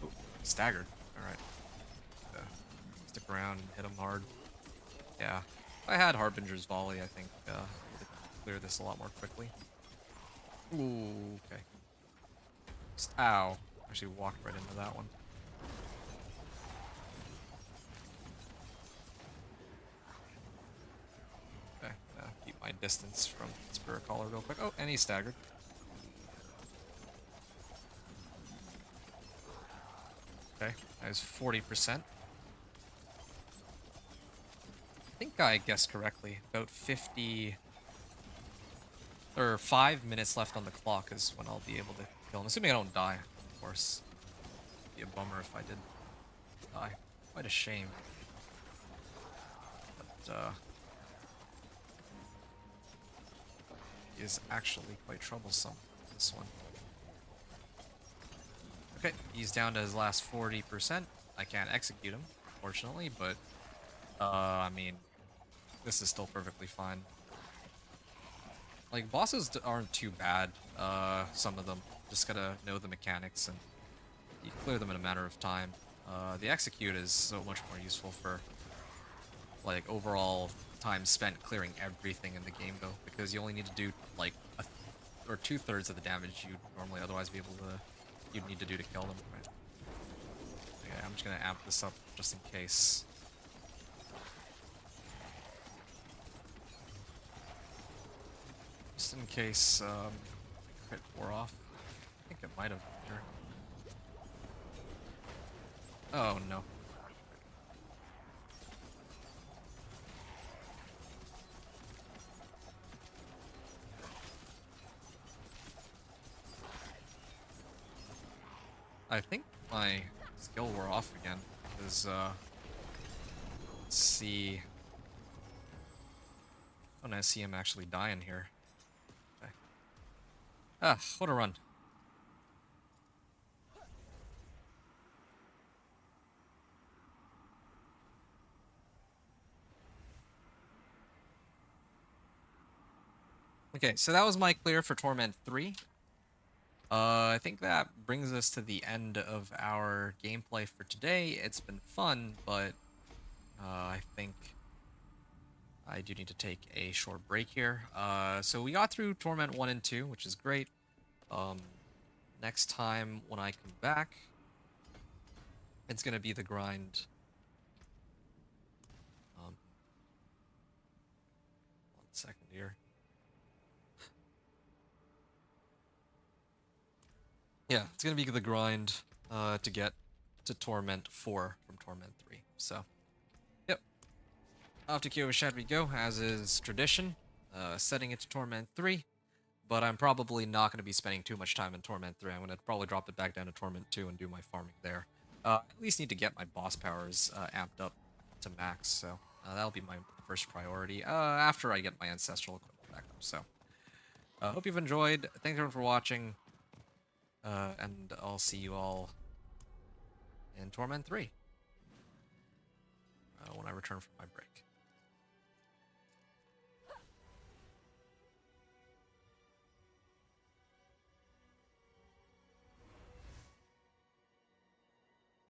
Oh, staggered. Alright. Stick around and hit him hard. Yeah. If I had Harbinger's Volley, I think I would clear this a lot more quickly. Ooh, okay. Ow. Actually walked right into that one. Okay, keep my distance from Spirit Caller real quick. Oh, and he's staggered. Okay, that is 40%. I think I guessed correctly. About 50... or 5 minutes left on the clock is when I'll be able to kill him. Assuming I don't die, of course. It'd be a bummer if I did die. Quite a shame. But, he is actually quite troublesome, this one. Okay, he's down to his last 40%. I can't execute him, fortunately, but, I mean, this is still perfectly fine. Like, bosses aren't too bad, some of them. Just gotta know the mechanics, and you clear them in a matter of time. The execute is so much more useful for, like, overall time spent clearing everything in the game, though, because you only need to do, like, or 2/3 of the damage you'd normally otherwise be able to, you'd need to do to kill them. Right? Okay, I'm just gonna amp this up just in case. Just in case, crit wore off. I think it might have. Sure. Oh no. I think my skill wore off again, because, let's see. When I see him actually dying here. Okay. Ah, what a run. Okay, so that was my clear for Torment 3. I think that brings us to the end of our gameplay for today. It's been fun, but I think I do need to take a short break here. So we got through Torment 1 and 2, which is great. Next time when I come back, it's going to be the grind. 1 second here. Yeah, it's going to be the grind to get to Torment 4 from Torment 3. So, yep. Off to Kyoto Shed we go, as is tradition. Setting it to Torment 3. But I'm probably not going to be spending too much time in Torment 3. I'm going to probably drop it back down to Torment 2 and do my farming there. At least need to get my boss powers amped up to max, so that'll be my first priority after I get my ancestral equipment back up. So, hope you've enjoyed. Thanks everyone for watching. And I'll see you all in Torment 3 when I return from my break.